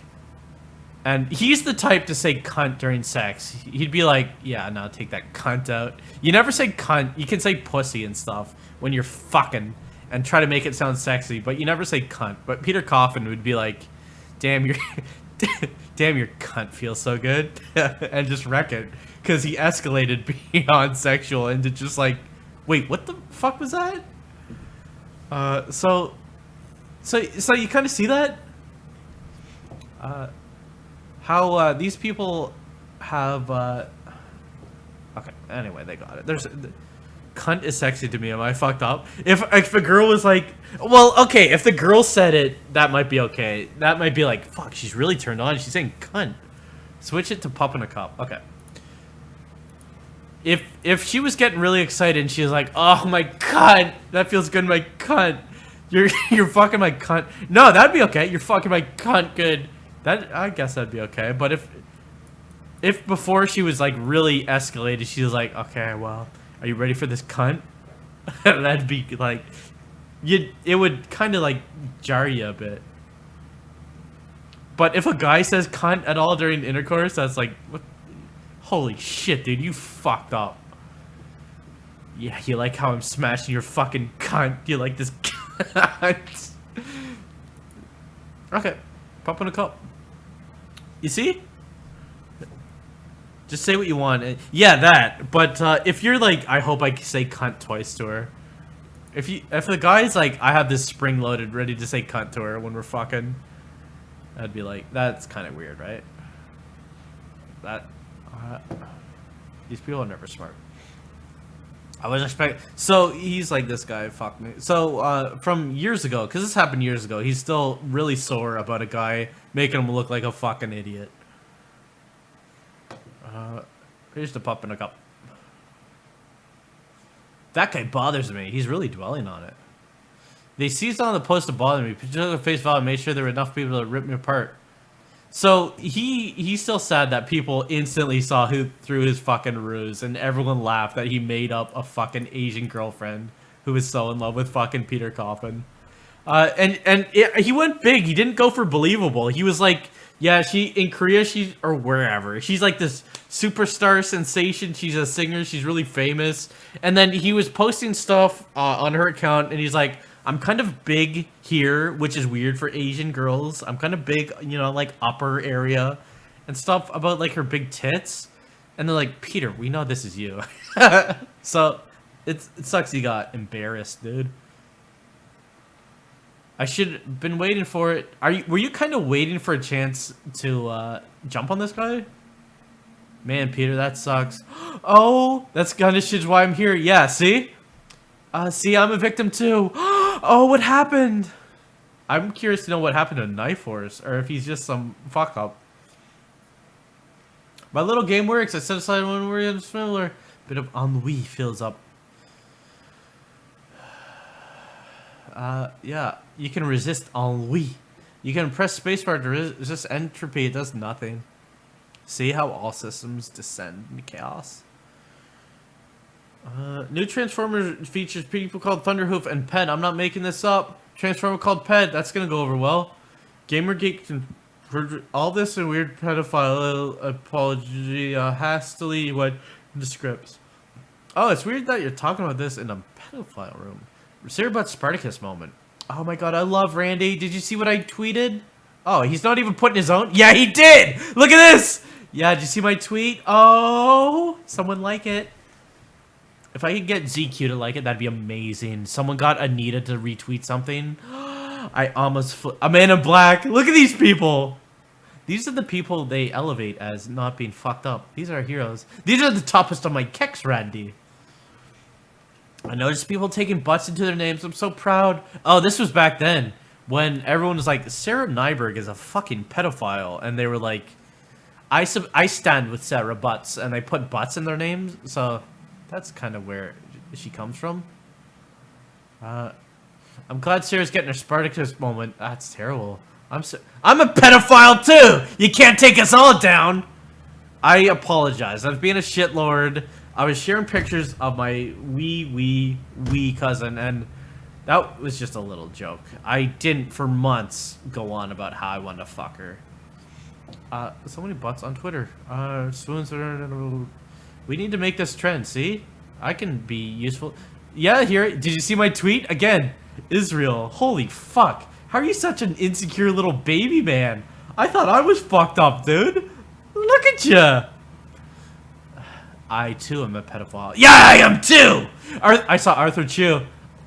And he's the type to say cunt during sex. He'd be like, yeah, no, take that cunt out. You never say cunt. You can say pussy and stuff when you're fucking and try to make it sound sexy, but you never say cunt. But Peter Coffin would be like, damn, your cunt feels so good. And just wreck it. Because he escalated beyond sexual into just like, wait, what the fuck was that? So you kind of see that? How these people have okay, anyway, they got it. Cunt is sexy to me. Am I fucked up? If a girl was like, well, okay, if the girl said it, that might be okay. That might be like, fuck, she's really turned on. She's saying cunt. Switch it to pup in a cup. Okay. If she was getting really excited and she was like, oh my cunt, that feels good, my cunt. You're fucking my cunt. No, that'd be okay. You're fucking my cunt good. That, I guess that'd be okay. But if before she was like really escalated, she was like, okay, well, are you ready for this cunt? That'd be like, it would kind of like jar you a bit. But if a guy says cunt at all during intercourse, that's like, what? Holy shit, dude, you fucked up. Yeah, you like how I'm smashing your fucking cunt? You like this cunt? Okay, pop in a cup. You see? Just say what you want. Yeah, that. But if you're like, I hope I say cunt twice to her. If the guy's like, I have this spring loaded, ready to say cunt to her when we're fucking, I'd be like, that's kind of weird, right? That. These people are never smart. I was expecting. So he's like, this guy, fuck me. So from years ago, because this happened years ago, he's still really sore about a guy making him look like a fucking idiot. Here's the pup in a cup. That guy bothers me. He's really dwelling on it. They seized on the post to bother me. Took the face value and made sure there were enough people to rip me apart. So he's still sad that people instantly saw through his fucking ruse, and everyone laughed that he made up a fucking Asian girlfriend who was so in love with fucking Peter Coffin. He went big. He didn't go for believable. He was like, yeah, in Korea, or wherever, she's like this superstar sensation. She's a singer. She's really famous. And then he was posting stuff on her account, and he's like, I'm kind of big here, which is weird for Asian girls. I'm kind of big, you know, like upper area and stuff about like her big tits. And they're like, Peter, we know this is you. So it sucks he got embarrassed, dude. I should have been waiting for it. Were you kind of waiting for a chance to jump on this guy? Man, Peter, that sucks. Oh, that's kind of shit's why I'm here. Yeah, see? See, I'm a victim too. Oh, what happened? I'm curious to know what happened to Knife Horse, or if he's just some fuck up. My little game works. I set aside one word similar. Bit of ennui fills up Yeah, you can resist ennui. You can press spacebar to resist entropy. It does nothing. See how all systems descend into chaos? New Transformer features people called Thunderhoof and Ped. I'm not making this up. Transformer called Ped. That's gonna go over well. Gamergate can all this and weird pedophile apology hastily went into scripts. Oh, it's weird that you're talking about this in a pedophile room. Sarah Butt Spartacus moment. Oh my god, I love Randy. Did you see what I tweeted? Oh, he's not even putting his own. Yeah, he did. Look at this. Yeah, did you see my tweet? Oh, someone like it. If I could get ZQ to like it, that'd be amazing. Someone got Anita to retweet something. I almost a Man in Black. Look at these people. These are the people they elevate as not being fucked up. These are heroes. These are the toppest of my keks, Randy. I noticed people taking butts into their names. I'm so proud. Oh, this was back then when everyone was like, Sarah Nyberg is a fucking pedophile. And they were like, I stand with Sarah Butts. And they put butts in their names. So that's kind of where she comes from. I'm glad Sarah's getting her Spartacus moment. That's terrible. I'm a pedophile too. You can't take us all down. I apologize. I was being a shitlord. I was sharing pictures of my wee cousin, and that was just a little joke. I didn't for months go on about how I wanted to fuck her. So many butts on Twitter. Swoons are. We need to make this trend. See, I can be useful. Yeah, here. Did you see my tweet again? Israel. Holy fuck. How are you such an insecure little baby man? I thought I was fucked up, dude. Look at ya. I too am a pedophile. Yeah, I am too. I saw Arthur Chu.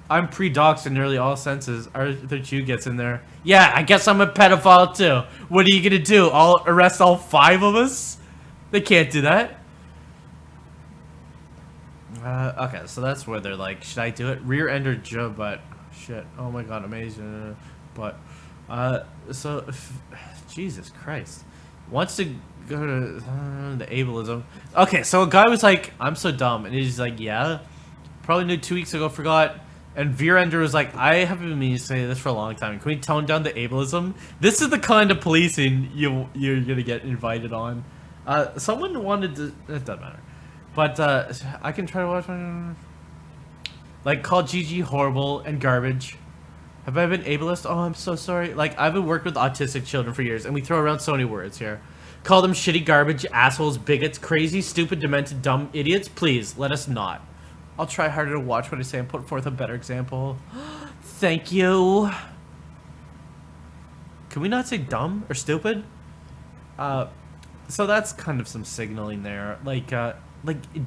I'm pre-doxed in nearly all senses. Arthur Chu gets in there. Yeah, I guess I'm a pedophile too. What are you gonna do? I'll arrest all 5 of us? They can't do that. Okay, so that's where they're like, should I do it? Rear-ender Joe, but shit. Oh my god, amazing. But, Jesus Christ. Wants to go to the ableism. Okay, so a guy was like, I'm so dumb. And he's like, yeah. Probably knew 2 weeks ago, forgot. And Veerender was like, I have been meaning to say this for a long time. Can we tone down the ableism? This is the kind of policing you're gonna get invited on. Someone wanted to... It doesn't matter. But, I can try to watch my... Like, call Gigi horrible and garbage. Have I been ableist? Oh, I'm so sorry. Like, I've been working with autistic children for years, and we throw around so many words here. Call them shitty garbage, assholes, bigots, crazy, stupid, demented, dumb idiots. Please, let us not. I'll try harder to watch what I say and put forth a better example. Thank you. Can we not say dumb or stupid? So that's kind of some signaling there. Like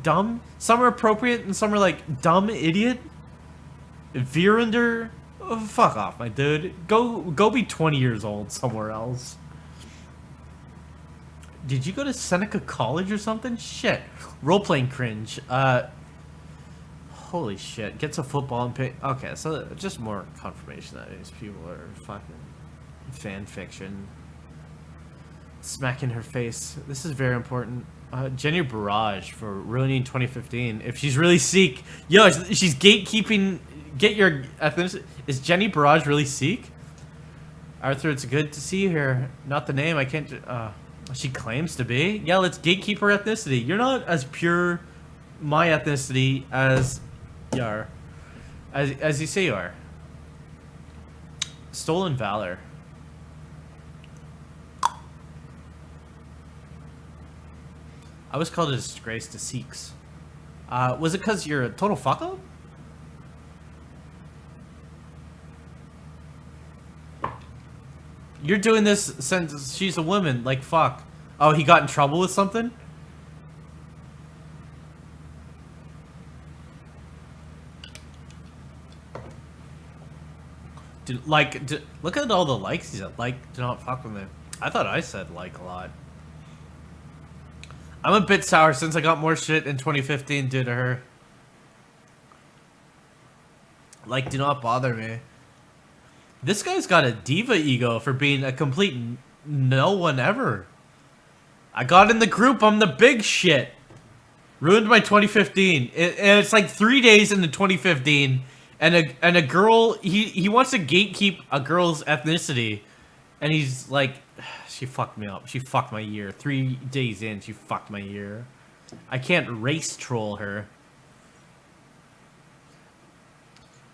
dumb. Some are appropriate and some are like dumb idiot. Veerender. Oh, fuck off, my dude. Go be 20 years old somewhere else. Did you go to Seneca College or something? Shit. Role-playing cringe. Holy shit. Gets a football and pay. Okay, so just more confirmation that these people are fucking fan fiction. Smacking her face. This is very important. Jenny Barrage for ruining 2015. If she's really Sikh. Yo, she's gatekeeping. Get your ethnicity. Is Jenny Barrage really Sikh? Arthur, it's good to see you here. Not the name. I can't. She claims to be. Yeah, let's gatekeep her ethnicity. You're not as pure my ethnicity as you are. As you say you are. Stolen valor. I was called a disgrace to Sikhs. Was it because you're a total fuck up? You're doing this since she's a woman, like fuck. Oh, he got in trouble with something? Look at all the likes he's at. Like, do not fuck with me. I thought I said like a lot. I'm a bit sour since I got more shit in 2015 due to her. Like, do not bother me. This guy's got a diva ego for being a complete no one ever. I got in the group, I'm the big shit. Ruined my 2015. And it's like 3 days into 2015, and a girl, he wants to gatekeep a girl's ethnicity, and he's like, she fucked me up. She fucked my year. 3 days in, she fucked my year. I can't race troll her.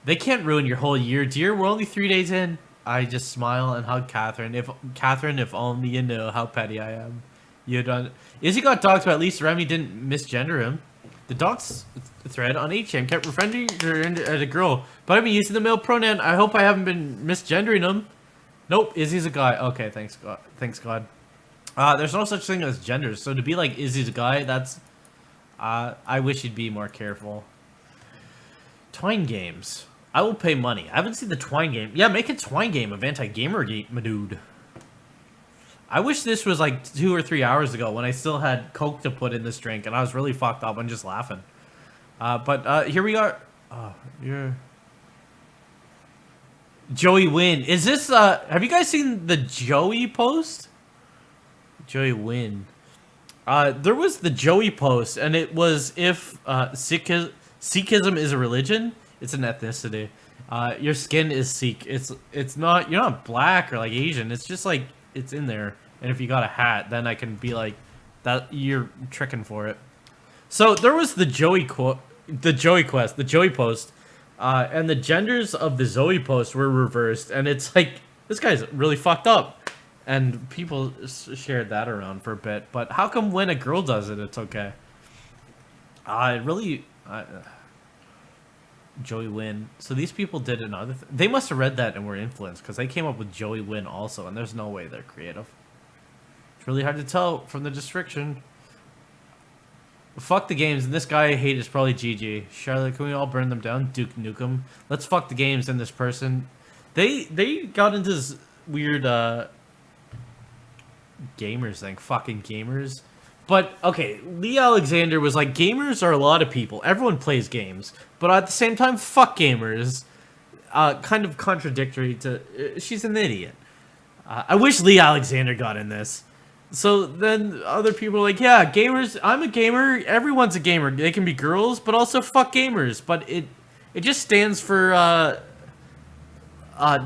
They can't ruin your whole year, dear. We're only 3 days in. I just smile and hug Catherine. If only you knew how petty I am. You done. Izzy got dogs, but at least Remy didn't misgender him. The dogs thread on 8chan kept referring to her as a girl, but I've been using the male pronoun. I hope I haven't been misgendering him. Nope, Izzy's a guy. Okay, thanks God. Thanks God. There's no such thing as genders, so to be like Izzy's a guy, that's. I wish you'd be more careful. Twine games. I will pay money. I haven't seen the Twine game. Yeah, make a Twine game of anti-gamergate, my dude. I wish this was like 2 or 3 hours ago when I still had Coke to put in this drink and I was really fucked up and just laughing. But here we are. Oh, you're... Joey Wynn. Is this, have you guys seen the Joey post? Joey Wynn. There was the Joey post, and it was if, Sikhism is a religion, it's an ethnicity. Your skin is Sikh. It's not, you're not black or like Asian. It's just like, it's in there. And if you got a hat, then I can be like, that you're tricking for it. So there was the Joey post, and the genders of the Zoe post were reversed, and it's like, this guy's really fucked up. And people shared that around for a bit. But how come when a girl does it, it's okay? Joey Wynn. So these people did another they must have read that and were influenced, because they came up with Joey Wynn also, and there's no way they're creative. It's really hard to tell from the description. Fuck the games, and this guy I hate is probably GG. Charlotte, can we all burn them down? Duke Nukem. Let's fuck the games and this person. They got into this weird gamers thing. Fucking gamers. But, okay, Lee Alexander was like, gamers are a lot of people. Everyone plays games. But at the same time, fuck gamers. Kind of contradictory to... she's an idiot. I wish Lee Alexander got in this. So then other people are like, yeah, gamers, I'm a gamer. Everyone's a gamer. They can be girls, but also fuck gamers. But it just stands for,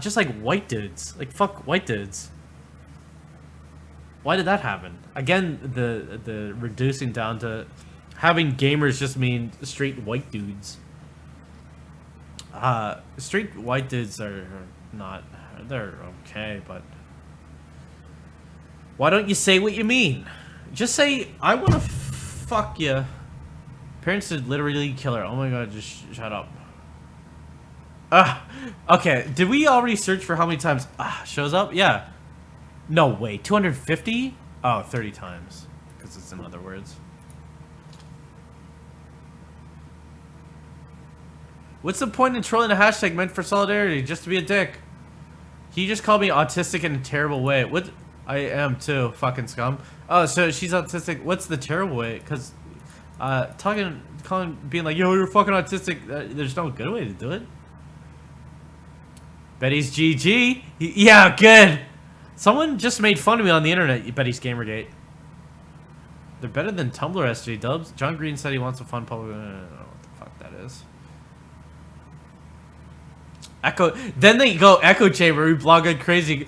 just like white dudes. Like, fuck white dudes. Why did that happen? Again, the reducing down to having gamers just mean straight white dudes. Straight white dudes are not... they're okay, but... why don't you say what you mean? Just say, I want to fuck you. Parents did literally kill her. Oh my god, just shut up. Okay, did we already search for how many times shows up? Yeah. No way, 250? Oh, 30 times. Because it's in other words. What's the point in trolling a hashtag meant for solidarity? Just to be a dick. He just called me autistic in a terrible way. What? I am too, fucking scum. Oh, so she's autistic. What's the terrible way? Because, being like, yo, you're fucking autistic. There's no good way to do it. Betty's GG. Yeah, good. Someone just made fun of me on the internet, Betty's Gamergate. They're better than Tumblr SJ dubs. John Green said he wants a fun public... I don't know what the fuck that is. Echo... Then they go Echo Chamber, we blog like crazy.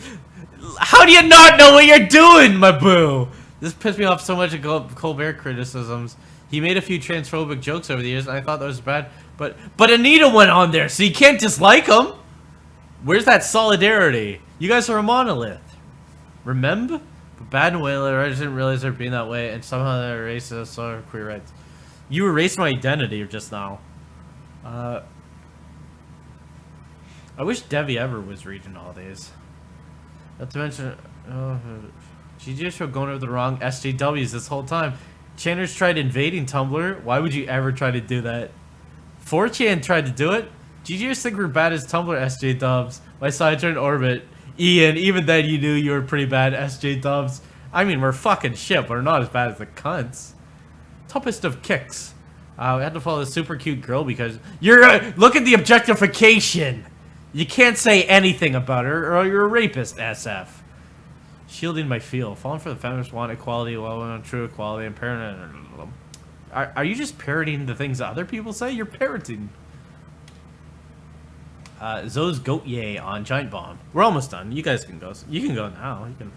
How do you not know what you're doing, my boo? This pissed me off so much at Colbert criticisms. He made a few transphobic jokes over the years, and I thought that was bad. But Anita went on there, so you can't dislike him. Where's that solidarity? You guys are a monolith. Remember? But Bad and Whaler, I just didn't realize they're being that way, and somehow they're racist, so are queer rights. You erased my identity just now. I wish Debbie ever was reading all these. Not to mention, GG show going over the wrong SJWs this whole time. Channers tried invading Tumblr. Why would you ever try to do that? 4chan tried to do it. GGers think we're bad as Tumblr SJ dubs. My side turned orbit. Ian, even then you knew you were pretty bad SJ dubs. I mean, we're fucking shit, but we're not as bad as the cunts. Toughest of kicks. We had to follow a super cute girl because you're look at the objectification. You can't say anything about her or you're a rapist, SF. Shielding my feel. Falling for the feminists want equality while we want true equality and parroting. Are you just parroting the things that other people say? You're parroting. Zoe's goat yay on Giant Bomb. We're almost done. You guys can go. You can go now. You can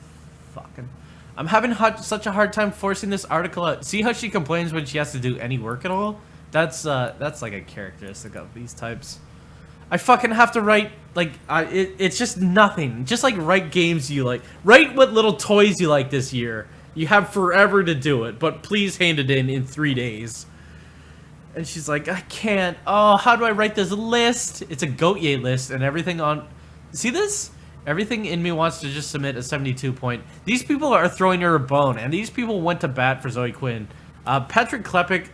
fucking... I'm having such a hard time forcing this article out. See how she complains when she has to do any work at all? That's like a characteristic of these types. I fucking have to write, like, it's just nothing. Just, like, write games you like. Write what little toys you like this year. You have forever to do it, but please hand it in 3 days. And she's like, I can't. Oh, how do I write this list? It's a goat yay list, and everything on... See this? Everything in me wants to just submit a 72 point. These people are throwing her a bone, and these people went to bat for Zoe Quinn. Patrick Klepek,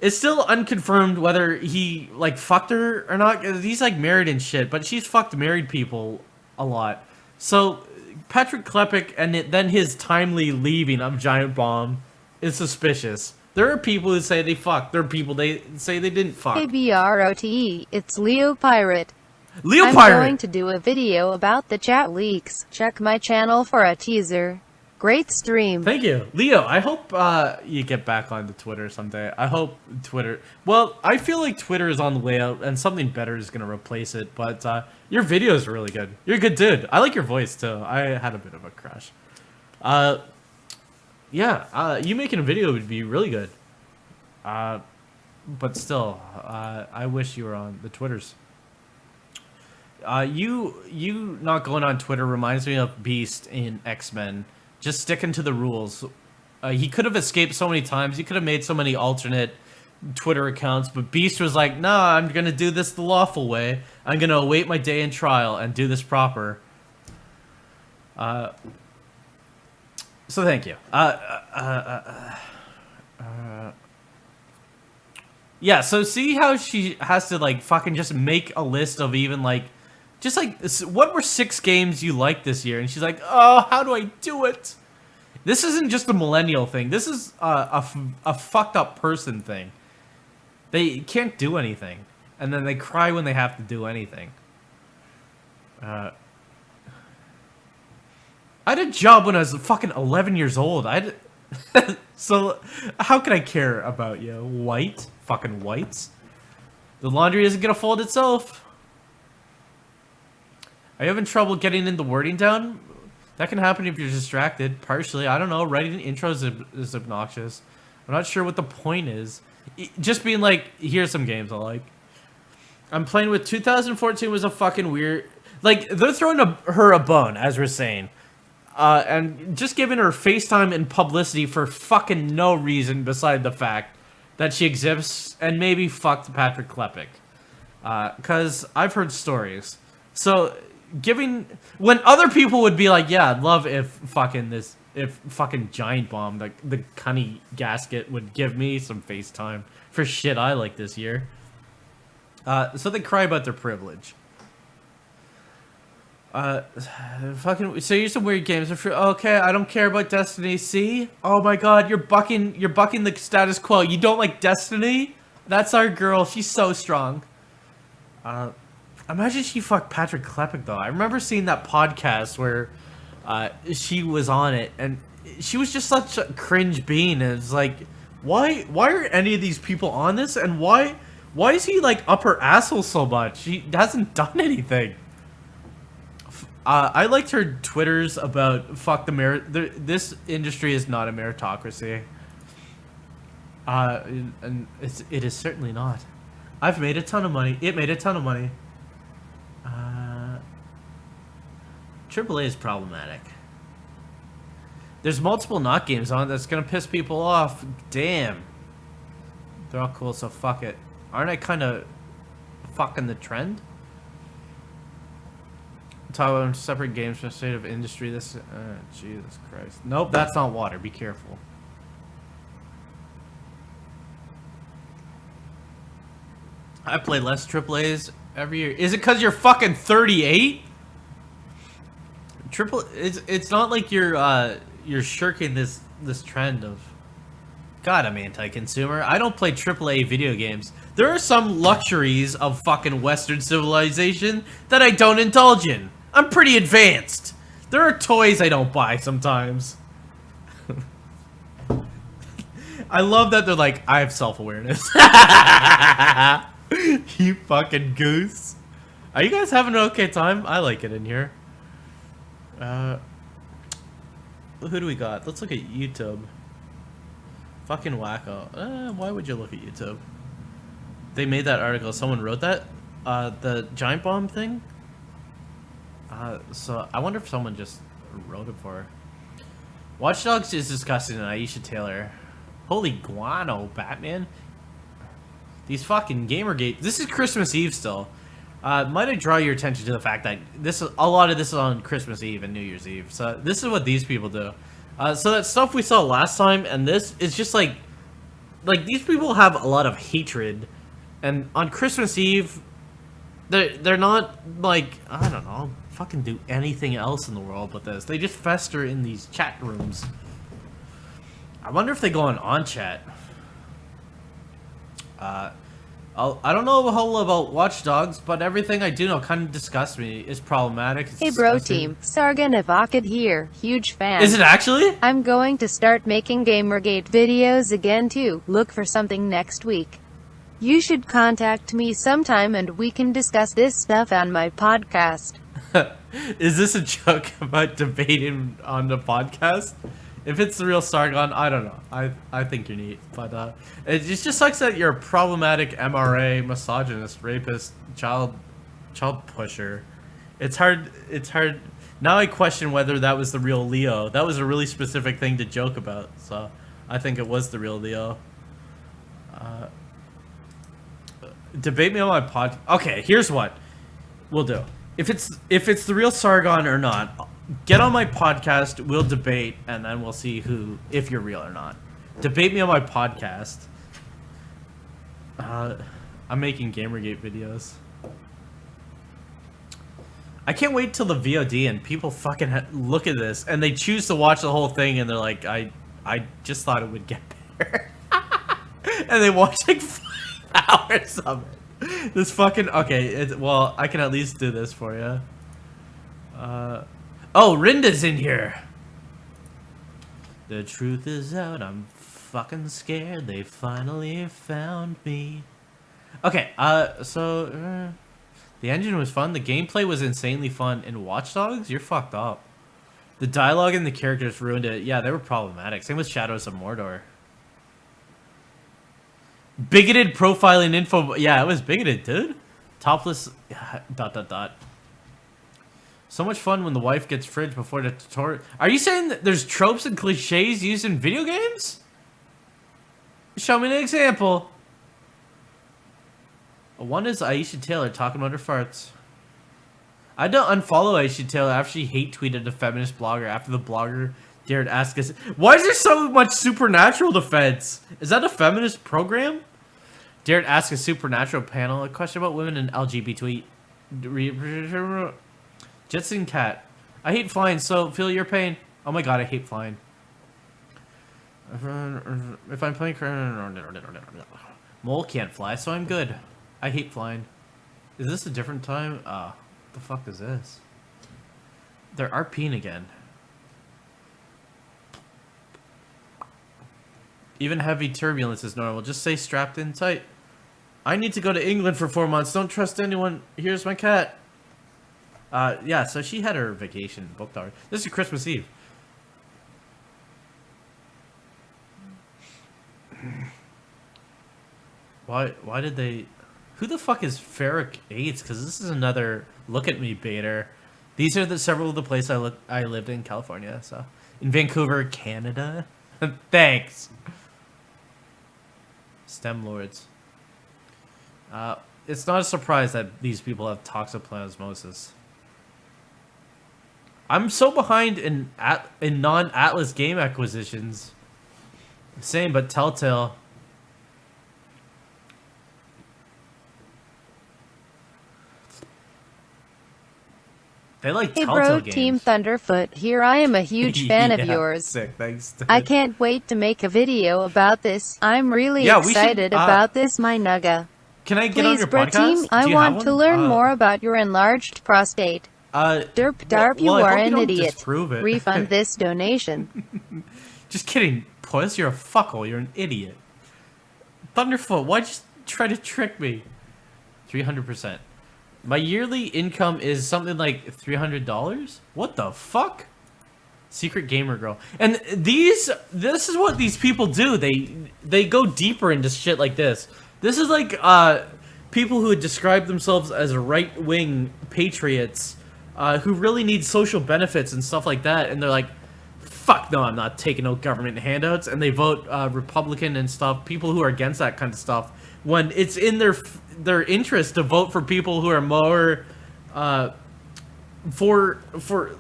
it's still unconfirmed whether he, like, fucked her or not. He's, like, married and shit, but she's fucked married people a lot. So, Patrick Klepek and then his timely leaving of Giant Bomb is suspicious. There are people who say they fucked. There are people they say they didn't fuck. Hey, BroTeam, it's Leo Pirate. Leo I'm Pirate! going to do a video about the chat leaks. Check my channel for a teaser. Great stream. Thank you. Leo, I hope you get back on the Twitter someday. I hope Twitter... Well, I feel like Twitter is on the way out, and something better is going to replace it, but your videos are really good. You're a good dude. I like your voice, too. I had a bit of a crush. Yeah, you making a video would be really good. But still, I wish you were on the Twitters. You not going on Twitter reminds me of Beast in X-Men. Just sticking to the rules. He could have escaped so many times. He could have made so many alternate Twitter accounts, but Beast was like, nah, I'm gonna do this the lawful way. I'm gonna await my day in trial and do this proper. So thank you. Yeah, so see how she has to, like, fucking just make a list of even, like, just, like, what were 6 games you liked this year? And she's like, oh, how do I do it? This isn't just a millennial thing. This is a fucked up person thing. They can't do anything. And then they cry when they have to do anything. I had a job when I was fucking 11 years old. So, how can I care about you? White? Fucking whites? The laundry isn't gonna fold itself. Are you having trouble getting in the wording down? That can happen if you're distracted. Partially, I don't know. Writing intros is obnoxious. I'm not sure what the point is. Just being like, here's some games I like. I'm playing with 2014 was a fucking weird... Like, they're throwing her a bone, as we're saying. And just giving her FaceTime and publicity for fucking no reason beside the fact that she exists and maybe fucked Patrick Klepek. Because I've heard stories. So... when other people would be like, yeah, I'd love if fucking Giant Bomb, the cunny gasket, would give me some FaceTime for shit I like this year. So they cry about their privilege. Fucking, so you're some weird games. Okay, I don't care about Destiny. See? Oh my god, you're bucking the status quo. You don't like Destiny? That's our girl. She's so strong. Imagine she fucked Patrick Klepek, though. I remember seeing that podcast where she was on it, and she was just such a cringe being. And it's like, why are any of these people on this? And why is he, like, up her asshole so much? She hasn't done anything. I liked her Twitters about fuck the this industry is not a meritocracy. And it is certainly not. I've made a ton of money. It made a ton of money. AAA is problematic. There's multiple not games on it that's gonna piss people off. Damn. They're all cool, so fuck it. Aren't I kind of fucking the trend? Talk about separate games from the state of industry. This, Jesus Christ. Nope, that's not water. Be careful. I play less AAAs every year. Is it because you're fucking 38? It's not like you're shirking this trend of... God, I'm anti-consumer. I don't play AAA video games. There are some luxuries of fucking Western civilization that I don't indulge in. I'm pretty advanced. There are toys I don't buy sometimes. I love that they're like, I have self-awareness. You fucking goose. Are you guys having an okay time? I like it in here. Who do we got? Let's look at YouTube. Fucking wacko. Why would you look at YouTube? They made that article. Someone wrote that? The giant bomb thing? So I wonder if someone just wrote it for her. Watch Dogs is disgusting and Aisha Taylor. Holy guano, Batman. These fucking Gamergate. This is Christmas Eve still. Might I draw your attention to the fact that a lot of this is on Christmas Eve and New Year's Eve. So this is what these people do. So that stuff we saw last time and this is just like these people have a lot of hatred, and on Christmas Eve, they're not like, I don't know, fucking do anything else in the world but this. They just fester in these chat rooms. I wonder if they go on chat. I don't know a whole lot about Watch Dogs, but everything I do know kind of disgusts me. It's problematic. It's Hey disgusting. BroTeam, Sargon Avakad here, huge fan. Is it actually? I'm going to start making Gamergate videos again too. Look for something next week. You should contact me sometime and we can discuss this stuff on my podcast. Is this a joke about debating on the podcast? If it's the real Sargon, I don't know. I think you're neat, but it just sucks that you're a problematic MRA, misogynist, rapist, child pusher. It's hard. Now I question whether that was the real Leo. That was a really specific thing to joke about, so I think it was the real Leo. Debate me on my pod. Okay, here's what we'll do. If it's the real Sargon or not, get on my podcast, we'll debate, and then we'll see if you're real or not. Debate me on my podcast. I'm making Gamergate videos. I can't wait till the VOD and people fucking look at this and they choose to watch the whole thing and they're like, I just thought it would get better. And they watch like 5 hours of it. This fucking, okay, well, I can at least do this for you. Oh, Rinda's in here. The truth is out, I'm fucking scared. They finally found me. Okay, so the engine was fun. The gameplay was insanely fun. In Watch Dogs, you're fucked up. The dialogue and the characters ruined it. Yeah, they were problematic. Same with Shadows of Mordor. Bigoted profiling info. Yeah, it was bigoted, dude. Topless. ... So much fun when the wife gets fridge before the tutorial. Are you saying that there's tropes and cliches used in video games? Show me an example. One is Aisha Taylor talking about her farts. I don't unfollow Aisha Taylor after she hate tweeted a feminist blogger after the blogger dared ask us. Why is there so much supernatural defense? Is that a feminist program? Dared ask a supernatural panel a question about women in LGBT. Jetson Cat. I hate flying, so feel your pain. Oh my god, I hate flying. If I'm playing... Mole can't fly, so I'm good. I hate flying. Is this a different time? What the fuck is this? They're RPing again. Even heavy turbulence is normal. Just stay strapped in tight. I need to go to England for 4 months. Don't trust anyone. Here's my cat. Yeah, so she had her vacation booked already. This is Christmas Eve. Why did they... Who the fuck is Ferric 8? Because this is another look at me baiter. These are several of the places I lived in California. So in Vancouver, Canada. Thanks. STEM lords. It's not a surprise that these people have toxoplasmosis. I'm so behind in non-Atlas game acquisitions. Same, but Telltale. They like Hey Telltale bro, games. Team Thunderfoot, here I am a huge fan of Yeah, yours. Sick, thanks. I can't wait to make a video about this. I'm really Yeah, we should, excited about this, my nugga. Can I get on Please, your bro podcast? team, Do I you want have to one? learn more about your enlarged prostate. Derp darp, you well, I are hope you an don't idiot. disprove it. Refund this donation. Just kidding, Puss. You're a fuckhole. You're an idiot. Thunderfoot, why'd you try to trick me? 300%. My yearly income is something like $300. What the fuck? Secret gamer girl. And this is what these people do. They go deeper into shit like this. This is like people who would describe themselves as right-wing patriots who really need social benefits and stuff like that, and they're like, fuck no, I'm not taking no government handouts, and they vote Republican and stuff, people who are against that kind of stuff, when it's in their interest to vote for people who are more for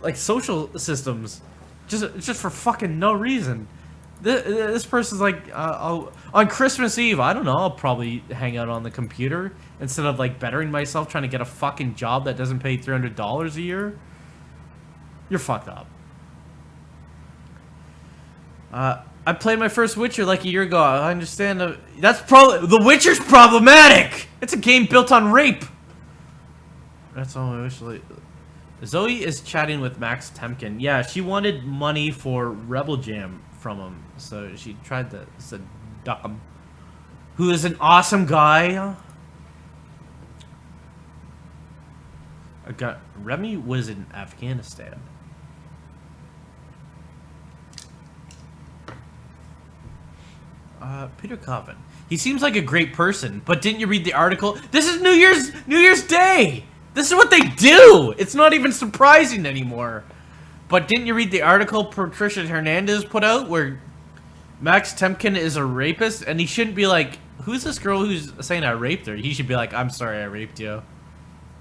like social systems, just for fucking no reason. This person's like, on Christmas Eve, I don't know, I'll probably hang out on the computer instead of like bettering myself trying to get a fucking job that doesn't pay $300 a year. You're fucked up. I played my first Witcher like a year ago. I understand The Witcher's problematic! It's a game built on rape! That's all I wish. Zoe is chatting with Max Temkin. Yeah, she wanted money for Rebel Jam from him, so she tried to seduce him. Who is an awesome guy. Remy was in Afghanistan. Peter Coffin. He seems like a great person, but didn't you read the article? This is New Year's Day! This is what they do! It's not even surprising anymore. But didn't you read the article Patricia Hernandez put out where Max Temkin is a rapist, and he shouldn't be like, who's this girl who's saying I raped her? He should be like, I'm sorry I raped you.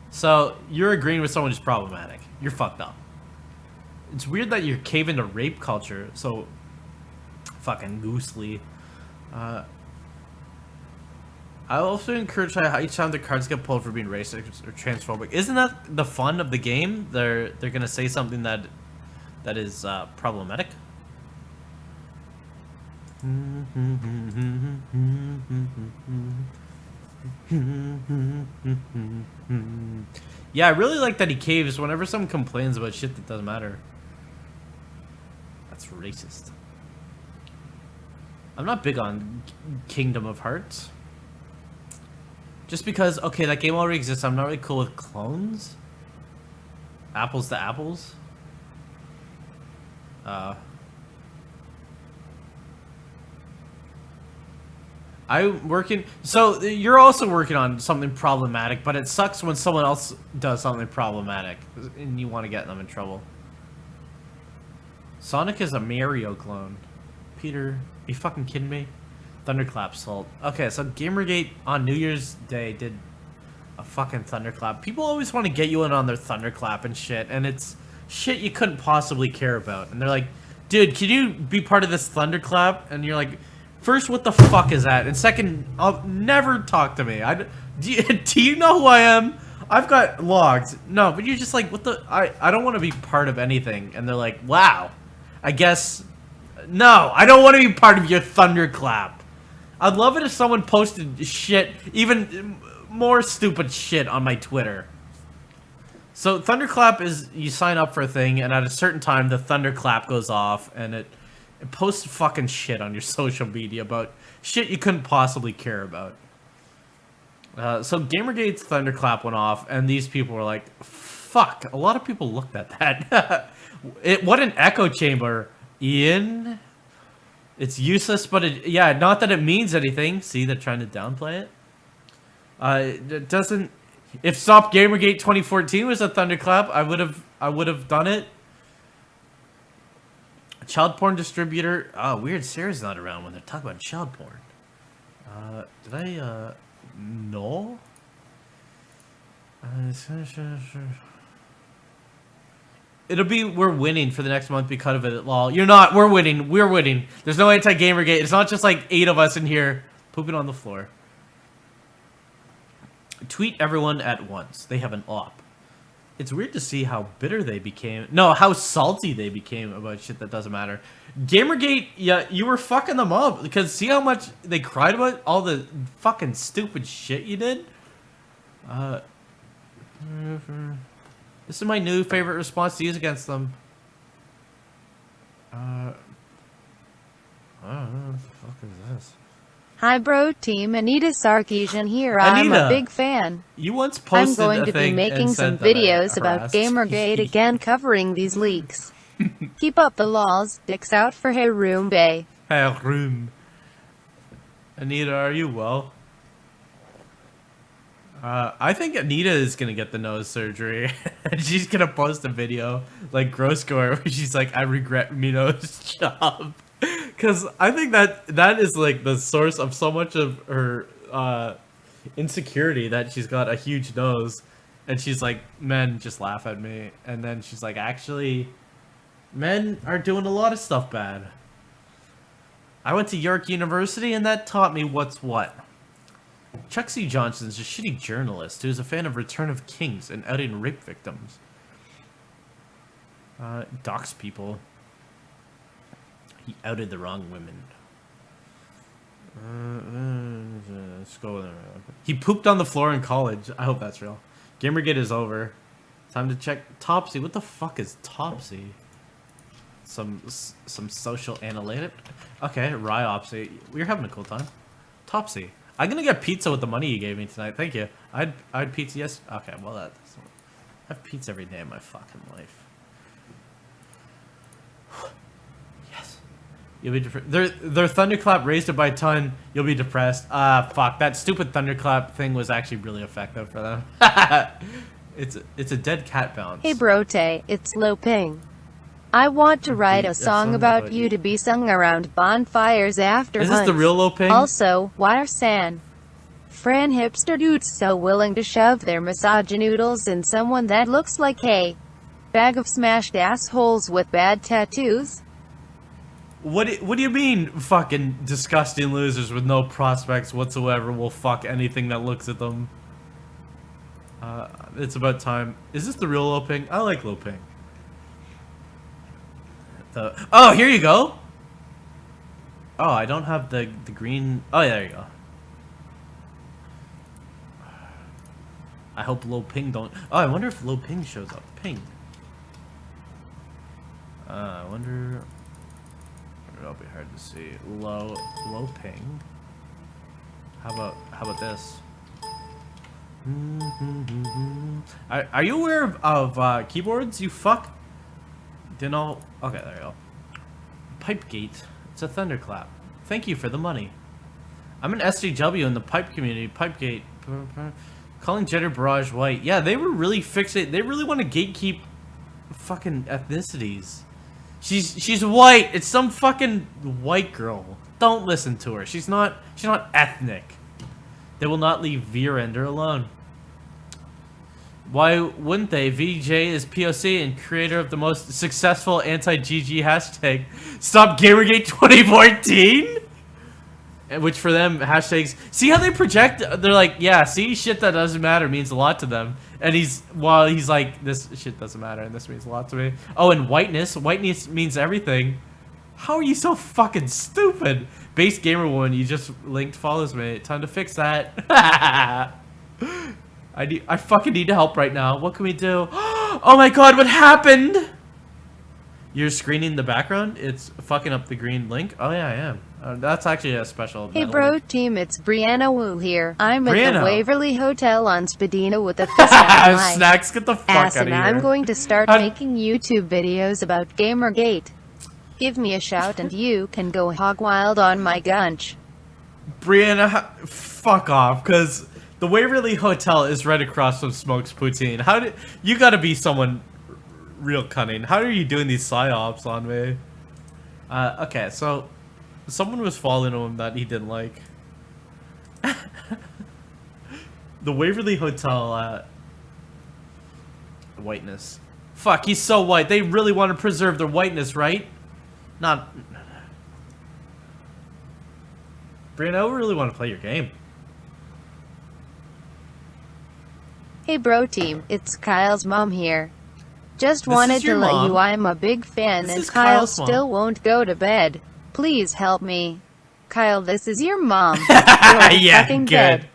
So, you're agreeing with someone who's problematic. You're fucked up. It's weird that you're caving to rape culture so fucking goosely. I also encourage how each time the cards get pulled for being racist or transphobic. Isn't that the fun of the game? They're gonna say something that is problematic. Yeah, I really like that he caves whenever someone complains about shit that doesn't matter. That's racist. I'm not big on Kingdom of Hearts. Just because, okay, that game already exists, I'm not really cool with clones. Apples to apples. I'm working... So, you're also working on something problematic, but it sucks when someone else does something problematic, and you want to get them in trouble. Sonic is a Mario clone. Peter, are you fucking kidding me? Thunderclap Salt. Okay, so Gamergate on New Year's Day did a fucking thunderclap. People always want to get you in on their thunderclap and shit, and it's shit you couldn't possibly care about. And they're like, dude, can you be part of this thunderclap? And you're like, first, what the fuck is that? And second, I'll never talk to me. Do you know who I am? I've got logs. No, but you're just like, what the... I don't want to be part of anything. And they're like, wow, I guess... No, I don't want to be part of your thunderclap. I'd love it if someone posted shit, even more stupid shit on my Twitter. So thunderclap is you sign up for a thing, and at a certain time the thunderclap goes off, and it posts fucking shit on your social media about shit you couldn't possibly care about. So Gamergate's thunderclap went off, and these people were like, fuck, a lot of people looked at that. What an echo chamber. Ian, it's useless, but yeah, not that it means anything. See, they're trying to downplay it. It doesn't. If Stop Gamergate 2014 was a thunderclap, I would have done it. Child porn distributor. Oh, weird. Sarah's not around when they're talking about child porn. Did I no? It'll be we're winning for the next month because of it. Lol. You're not. We're winning. We're winning. There's no anti-Gamergate. It's not just like 8 of us in here pooping on the floor. Tweet everyone at once. They have an op. It's weird to see how bitter they became. No, how salty they became about shit that doesn't matter. Gamergate, yeah, you were fucking them up. Because see how much they cried about all the fucking stupid shit you did? This is my new favorite response to use against them. I don't know what the fuck is this. Hi bro team, Anita Sarkeesian here. I'm Anita, a big fan. you once I'm posted going a to be thing making and some said that I videos about harassed Gamergate you. again covering these leaks. Keep up the laws, dicks out for Haroombe. Hey, room. Anita, are you well? I think Anita is gonna get the nose surgery. She's gonna post a video like gross gore where she's like, "I regret Mino's job," because I think that is like the source of so much of her insecurity, that she's got a huge nose, and she's like, "Men just laugh at me," and then she's like, "Actually, men are doing a lot of stuff bad. I went to York University, and that taught me what's what." Chuck C. Johnson's a shitty journalist who's a fan of Return of Kinks and outing rape victims. Dox people. He outed the wrong women. Let's go there. He pooped on the floor in college. I hope that's real. Gamergate is over. Time to check Topsy. What the fuck is Topsy? Some social analytic? Okay, Ryopsy. We're having a cool time. Topsy. I'm gonna get pizza with the money you gave me tonight. Thank you. I had pizza Okay, well I have pizza every day of my fucking life. Yes. You'll be depressed. Their thunderclap raised it by a ton. You'll be depressed. Fuck. That stupid thunderclap thing was actually really effective for them. It's a dead cat bounce. Hey brote, it's Lo Ping. I want to write a song about you to be sung around bonfires after Is this the real Lo Ping? Also, why are San Fran hipster dudes so willing to shove their misogynoodles in someone that looks like a bag of smashed assholes with bad tattoos? What do you mean, fucking disgusting losers with no prospects whatsoever will fuck anything that looks at them? It's about time. Is this the real Lo Ping? I like Lo Ping. Oh, here you go. Oh, I don't have the green. Oh, yeah, there you go. I hope Lo Ping don't. Oh, I wonder if Lo Ping shows up. Ping. I wonder. It'll be hard to see. Lo Ping. How about this? Are you aware of keyboards? You fuck. Didn't all. Okay, there you go. Pipegate. It's a thunderclap. Thank you for the money. I'm an SJW in the pipe community. Pipegate. Calling gender barrage white. Yeah, they were really fixated. They really want to gatekeep fucking ethnicities. She's white. It's some fucking white girl. Don't listen to her. She's not ethnic. They will not leave Virender alone. Why wouldn't they? VJ is POC and creator of the most successful anti-GG hashtag, Stop Gamergate 2014? Which for them, hashtags, see how they project? They're like, yeah, see, shit that doesn't matter means a lot to them. And he's like, this shit doesn't matter and this means a lot to me. Oh, and whiteness means everything. How are you so fucking stupid? Base gamer woman, you just linked follows me. Time to fix that. I fucking need help right now. What can we do? Oh my god, what happened? You're screening the background? It's fucking up the green link? Oh yeah, I am. That's actually a special. Hey bro team, it's Brianna Wu here. I'm Brianna. at the Waverly Hotel on Spadina with a fist on my Snacks, get the fuck ass, out of and here. I'm going to start making YouTube videos about Gamergate. Give me a shout and you can go hog wild on my gunch. Brianna, fuck off, because the Waverly Hotel is right across from Smokes Poutine. You gotta be someone real cunning. How are you doing these psyops on me? Okay, so someone was following him that he didn't like. The Waverly Hotel, whiteness. Fuck, he's so white. They really want to preserve their whiteness, right? Not. Brianna, I really want to play your game. Hey bro team, it's Kyle's mom here. Just This wanted is your to let mom? you I'm a big fan This and is Kyle Kyle's mom. still won't go to bed. Please help me. Kyle, this is your mom. You're Yeah, fucking good. dead.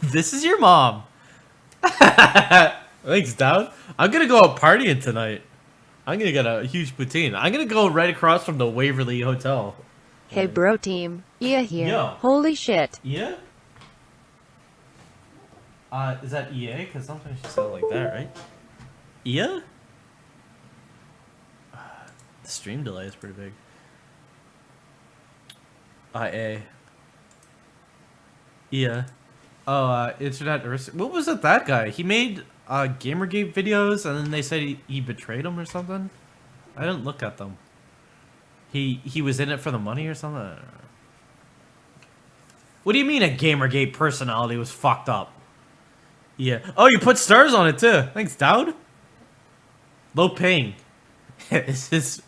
This is your mom. Thanks, Dad. I'm gonna go out partying tonight. I'm gonna get a huge poutine. I'm gonna go right across from the Waverly Hotel. Hey bro team, Ia here. Yo. Holy shit. Yeah? Is that EA? Because sometimes you say it like that, right? Yeah? The stream delay is pretty big. IA. Yeah. Oh, Internet. What was it, that guy? He made Gamergate videos and then they said he betrayed him or something? I didn't look at them. He was in it for the money or something? What do you mean a Gamergate personality was fucked up? Yeah. Oh, you put stars on it too. Thanks, Dowd. Low paying. Is this?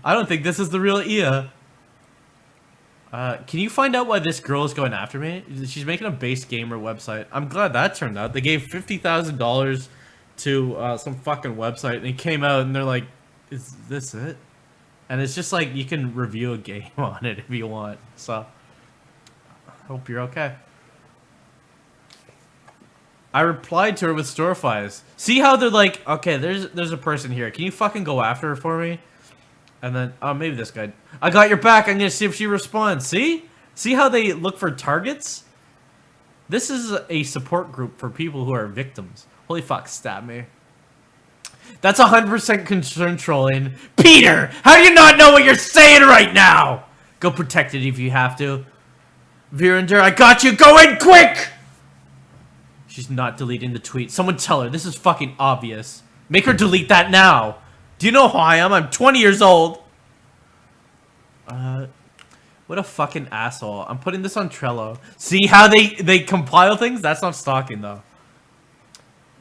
I don't think this is the real Ia. Can you find out why this girl is going after me? She's making a base gamer website. I'm glad that turned out. They gave $50,000 to some fucking website, and it came out, and they're like, "Is this it?" And it's just like you can review a game on it if you want. So, hope you're okay. I replied to her with storefies. See how they're like, okay, there's a person here. Can you fucking go after her for me? And then, oh, maybe this guy. I got your back. I'm gonna see if she responds. See? See how they look for targets? This is a support group for people who are victims. Holy fuck, stab me. That's 100% concern trolling. Peter, how do you not know what you're saying right now? Go protect it if you have to. Virander, I got you. Go in quick! She's not deleting the tweet. Someone tell her. This is fucking obvious. Make her delete that now. Do you know who I am? I'm 20 years old. What a fucking asshole. I'm putting this on Trello. See how they compile things? That's not stalking, though.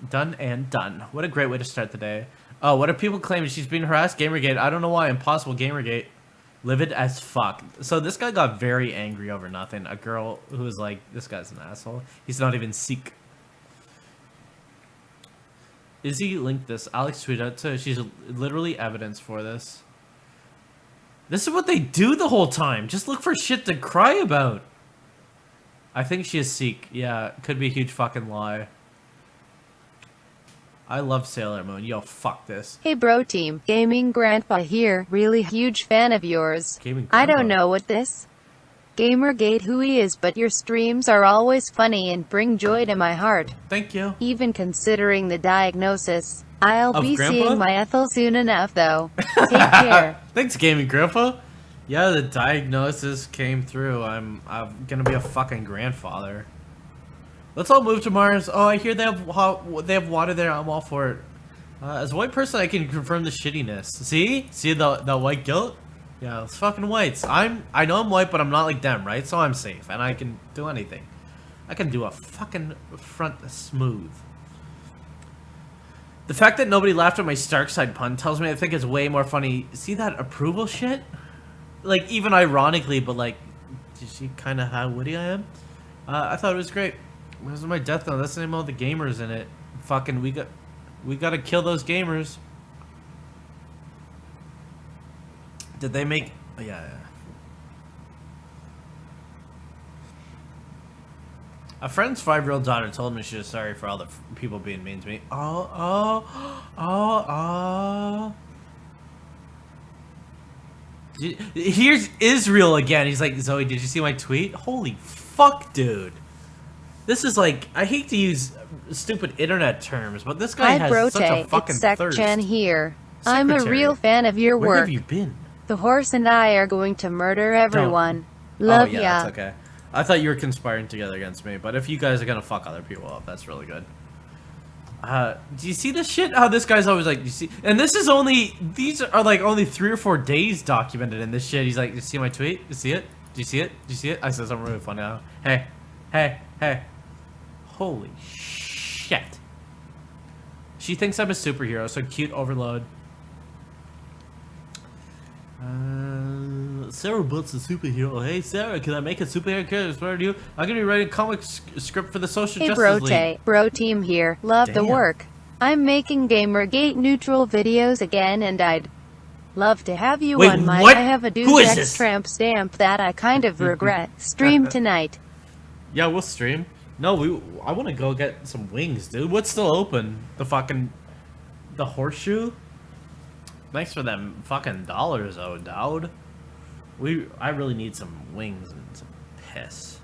Done and done. What a great way to start the day. Oh, what are people claiming? She's being harassed? Gamergate. I don't know why. Impossible Gamergate. Livid as fuck. So this guy got very angry over nothing. A girl who was like, this guy's an asshole. He's not even Sikh. Izzy linked this. Alex tweeted out to. She's literally evidence for this. This is what they do the whole time. Just look for shit to cry about. I think she is Sikh. Yeah, could be a huge fucking lie. I love Sailor Moon. Yo, fuck this. Hey bro team, gaming grandpa here. Really huge fan of yours. Gaming I grandpa. don't know what this Gamergate who he is, but your streams are always funny and bring joy to my heart. Thank you. Even considering the diagnosis. I'll Of be grandpa? seeing my Ethel soon enough though. Take care. Thanks, Gaming Grandpa. Yeah, the diagnosis came through. I'm gonna be a fucking grandfather. Let's all move to Mars. Oh, I hear they have water there. I'm all for it. As a white person, I can confirm the shittiness. See the white guilt? Yeah, it's fucking whites. I know I'm white, but I'm not like them, right? So I'm safe, and I can do anything. I can do a fucking front smooth. The fact that nobody laughed at my Starkside pun tells me I think it's way more funny. See that approval shit? Like, even ironically, but like, did you see kind of how witty I am? I thought it was great. This is my death note. That's the name of all the gamers in it. Fucking, we gotta kill those gamers. Did they make? Oh, yeah. A friend's 5-year-old daughter told me she was sorry for all the people being mean to me. Here's Israel again. He's like, Zoe, did you see my tweet? Holy fuck, dude. This is like, I hate to use stupid internet terms, but this guy Hi has such a Brote, fucking it's thirst. Chan here. I'm a Secretary. real fan of your Where work. have you been? The horse and I are going to murder everyone. Love oh, yeah, ya. that's okay. I thought you were conspiring together against me, but if you guys are gonna fuck other people up, that's really good. Do you see this shit? How this guy's always like, you see, and this is only, these are like only 3 or 4 days documented in this shit. He's like, you see my tweet? You see it? Do you see it? Do you see it? I said something really funny now. Hey, hey, hey. Holy shit. She thinks I'm a superhero, so cute overload. Sarah Butt's a superhero. Hey Sarah, can I make a superhero character inspired to you? I'm gonna be writing a comic script for the Social Hey Justice League. Bro team here. Love the Damn. work. I'm making Gamergate neutral videos again and I'd love to have you Wait, on my what? I have a Who is deus this? tramp stamp that I kind of regret. Stream tonight. Yeah, we'll stream. No, I want to go get some wings, dude. What's still open? The horseshoe? Thanks for them fucking dollars, oh, Dowd. I really need some wings and some piss.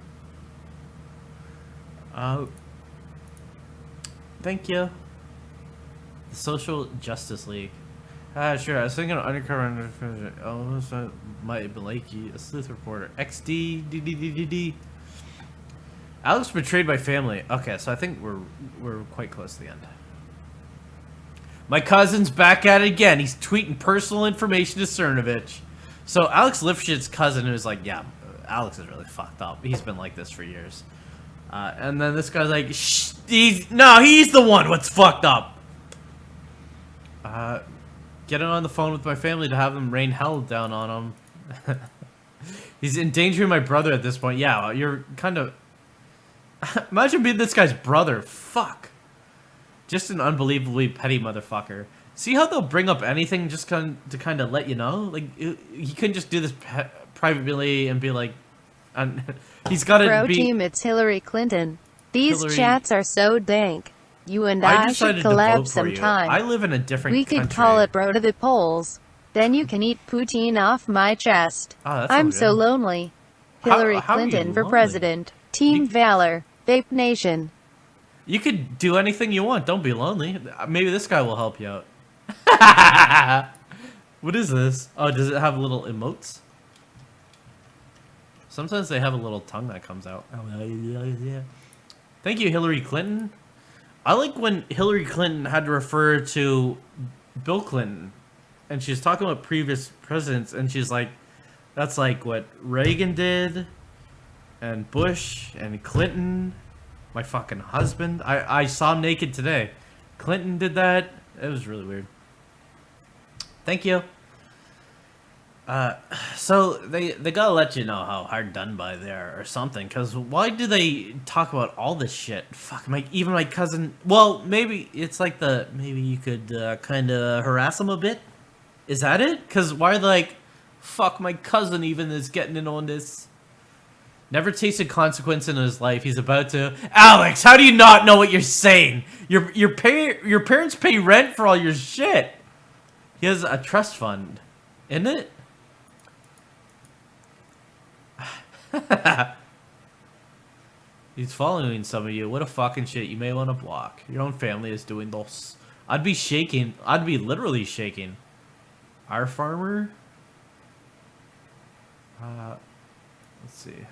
Thank you. The Social Justice League. Sure. I was thinking of undercover. Oh, so Mike Blakey, a sleuth reporter. XD. Alex betrayed by family. Okay, so I think we're quite close to the end. My cousin's back at it again. He's tweeting personal information to Cernovich. So Alex Lifshit's cousin is like, yeah, Alex is really fucked up. He's been like this for years. And then this guy's like, shh, he's the one what's fucked up. Getting on the phone with my family to have them rain hell down on him. He's endangering my brother at this point. Yeah, you're kind of... Imagine being this guy's brother. Fuck. Just an unbelievably petty motherfucker. See how they'll bring up anything just to kind of let you know? Like, he couldn't just do this privately and be like... he's got to be... BroTeam, it's Hillary Clinton. These chats are so dank. You and I should collab sometime. I live in a different country. We could call it Bro to the Polls. Then you can eat poutine off my chest. Oh, I'm so lonely. Hillary Clinton for president. Team Valor. Vape Nation. You could do anything you want. Don't be lonely. Maybe this guy will help you out. What is this? Oh, does it have little emotes? Sometimes they have a little tongue that comes out. Thank you, Hillary Clinton. I like when Hillary Clinton had to refer to Bill Clinton, and she's talking about previous presidents, and she's like, that's like what Reagan did, and Bush, and Clinton, my fucking husband. I saw him naked today. Clinton did that. It was really weird. Thank you. So they gotta let you know how hard done by they are or something, because why do they talk about all this shit? Fuck, even my cousin, well, maybe it's like maybe you could kind of harass him a bit? Is that it? Because why are they like, fuck, my cousin even is getting in on this? Never tasted consequence in his life, he's about to... Alex, how do you not know what you're saying? Your parents pay rent for all your shit. He has a trust fund, isn't it? He's following some of you. What a fucking shit. You may want to block. Your own family is doing this. I'd be shaking. I'd be literally shaking. Our farmer? Let's see.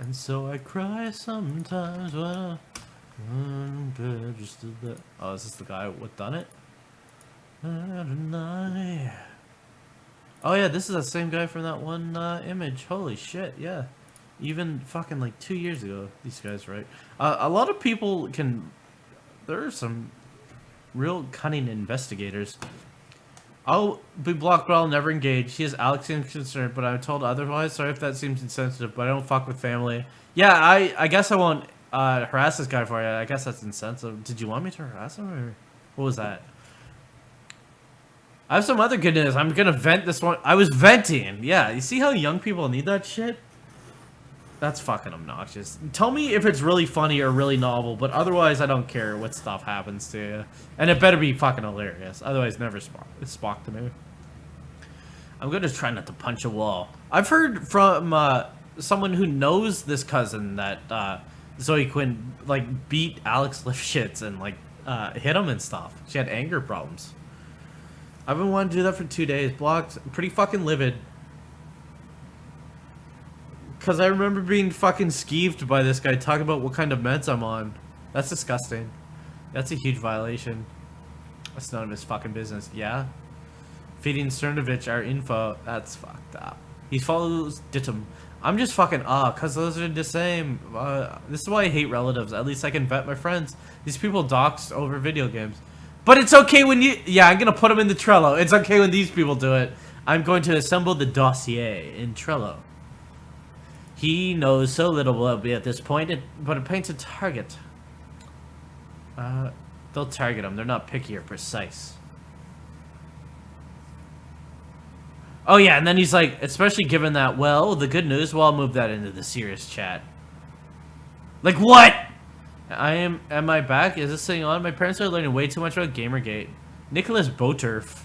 And so I cry sometimes when I'm just a bit. Oh, is this the guy what done it? Oh yeah, this is the same guy from that one image. Holy shit, yeah. Even fucking like 2 years ago, these guys, right? A lot of people can... There are some real cunning investigators. I'll be blocked, but I'll never engage. He has Alex seems concerned, but I'm told otherwise. Sorry if that seems insensitive, but I don't fuck with family. Yeah, I guess I won't harass this guy for you. I guess that's insensitive. Did you want me to harass him, or what was that? I have some other good news. I'm gonna vent this one. I was venting. Yeah, you see how young people need that shit? That's fucking obnoxious. Tell me if it's really funny or really novel, but otherwise I don't care what stuff happens to you. And it better be fucking hilarious. Otherwise, never Spock to me. I'm gonna try not to punch a wall. I've heard from someone who knows this cousin that Zoe Quinn like beat Alex Lifshitz and like hit him and stuff. She had anger problems. I've been wanting to do that for 2 days. Blocked. Pretty fucking livid. Because I remember being fucking skeeved by this guy talking about what kind of meds I'm on. That's disgusting. That's a huge violation. That's none of his fucking business. Yeah? Feeding Cernovich our info. That's fucked up. He follows Dittum. I'm just fucking because those are the same. This is why I hate relatives. At least I can vet my friends. These people doxed over video games. But it's okay when you... Yeah, I'm going to put them in the Trello. It's okay when these people do it. I'm going to assemble the dossier in Trello. He knows so little about me at this point, but it paints a target. They'll target him. They're not picky or precise. Oh, yeah, and then he's like, especially given that, well, the good news, well, I'll move that into the serious chat. Like, what? Am I back? Is this thing on? My parents are learning way too much about Gamergate. Nicholas Boturf.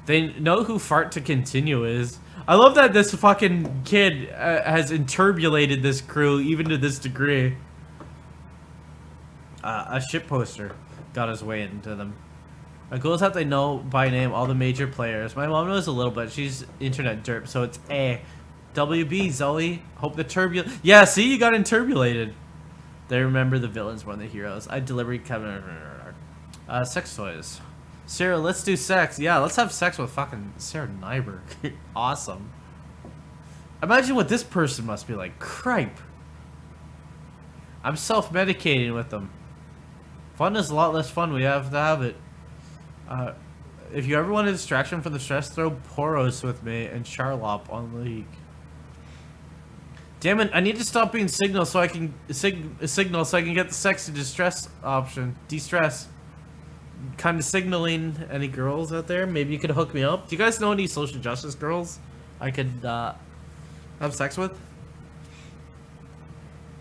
They know who Fart to Continue is. I love that this fucking kid has interpolated this crew even to this degree. A ship poster got his way into them. My goal is that they know by name all the major players. My mom knows a little bit. She's internet derp, so it's A. WB, Zoe. Hope the turbulent. Yeah, see, you got interpolated. They remember the villains more than the heroes. I delivery Kevin. Sex toys. Sarah, let's do sex. Yeah, let's have sex with fucking Sarah Nyberg. Awesome. Imagine what this person must be like. Cripe. I'm self-medicating with them. Fun is a lot less fun. We have to have it. If you ever want a distraction from the stress, throw Poros with me and Charlop on League. Damn it! I need to stop being signal so I can signal so I can get the sexy distress option. De-stress. Kind of signaling any girls out there. Maybe you could hook me up. Do you guys know any social justice girls I could have sex with?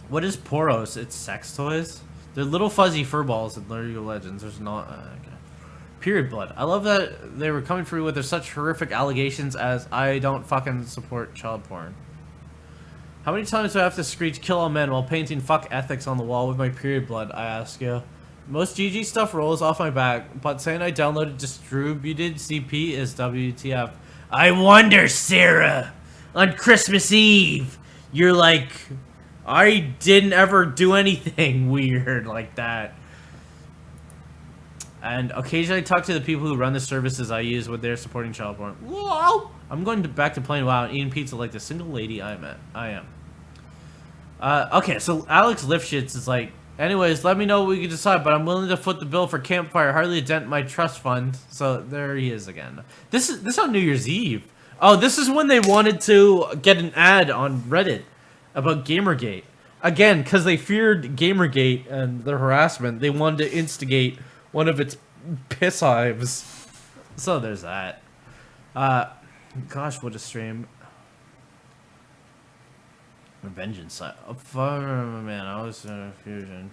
What is Poros? It's sex toys. They're little fuzzy fur balls in League of Legends. There's not. Okay. Period blood. I love that they were coming through with their such horrific allegations as I don't fucking support child porn. How many times do I have to screech kill all men while painting fuck ethics on the wall with my period blood, I ask you? Most GG stuff rolls off my back, but saying I downloaded distributed CP is WTF. I wonder, Sarah, on Christmas Eve, you're like, I didn't ever do anything weird like that. And occasionally talk to the people who run the services I use when they're supporting child porn. Whoa! I'm going back to playing WoW and eating pizza like the single lady I am. Okay, so Alex Lifshitz is like, anyways, let me know what we can decide, but I'm willing to foot the bill for campfire, hardly a dent in my trust fund. So there he is again. This is on New Year's Eve. Oh, this is when they wanted to get an ad on Reddit about Gamergate. Again, because they feared Gamergate and the harassment, they wanted to instigate one of its piss hives. So there's that. Gosh, what a stream. Vengeance. Man, I was in a fusion.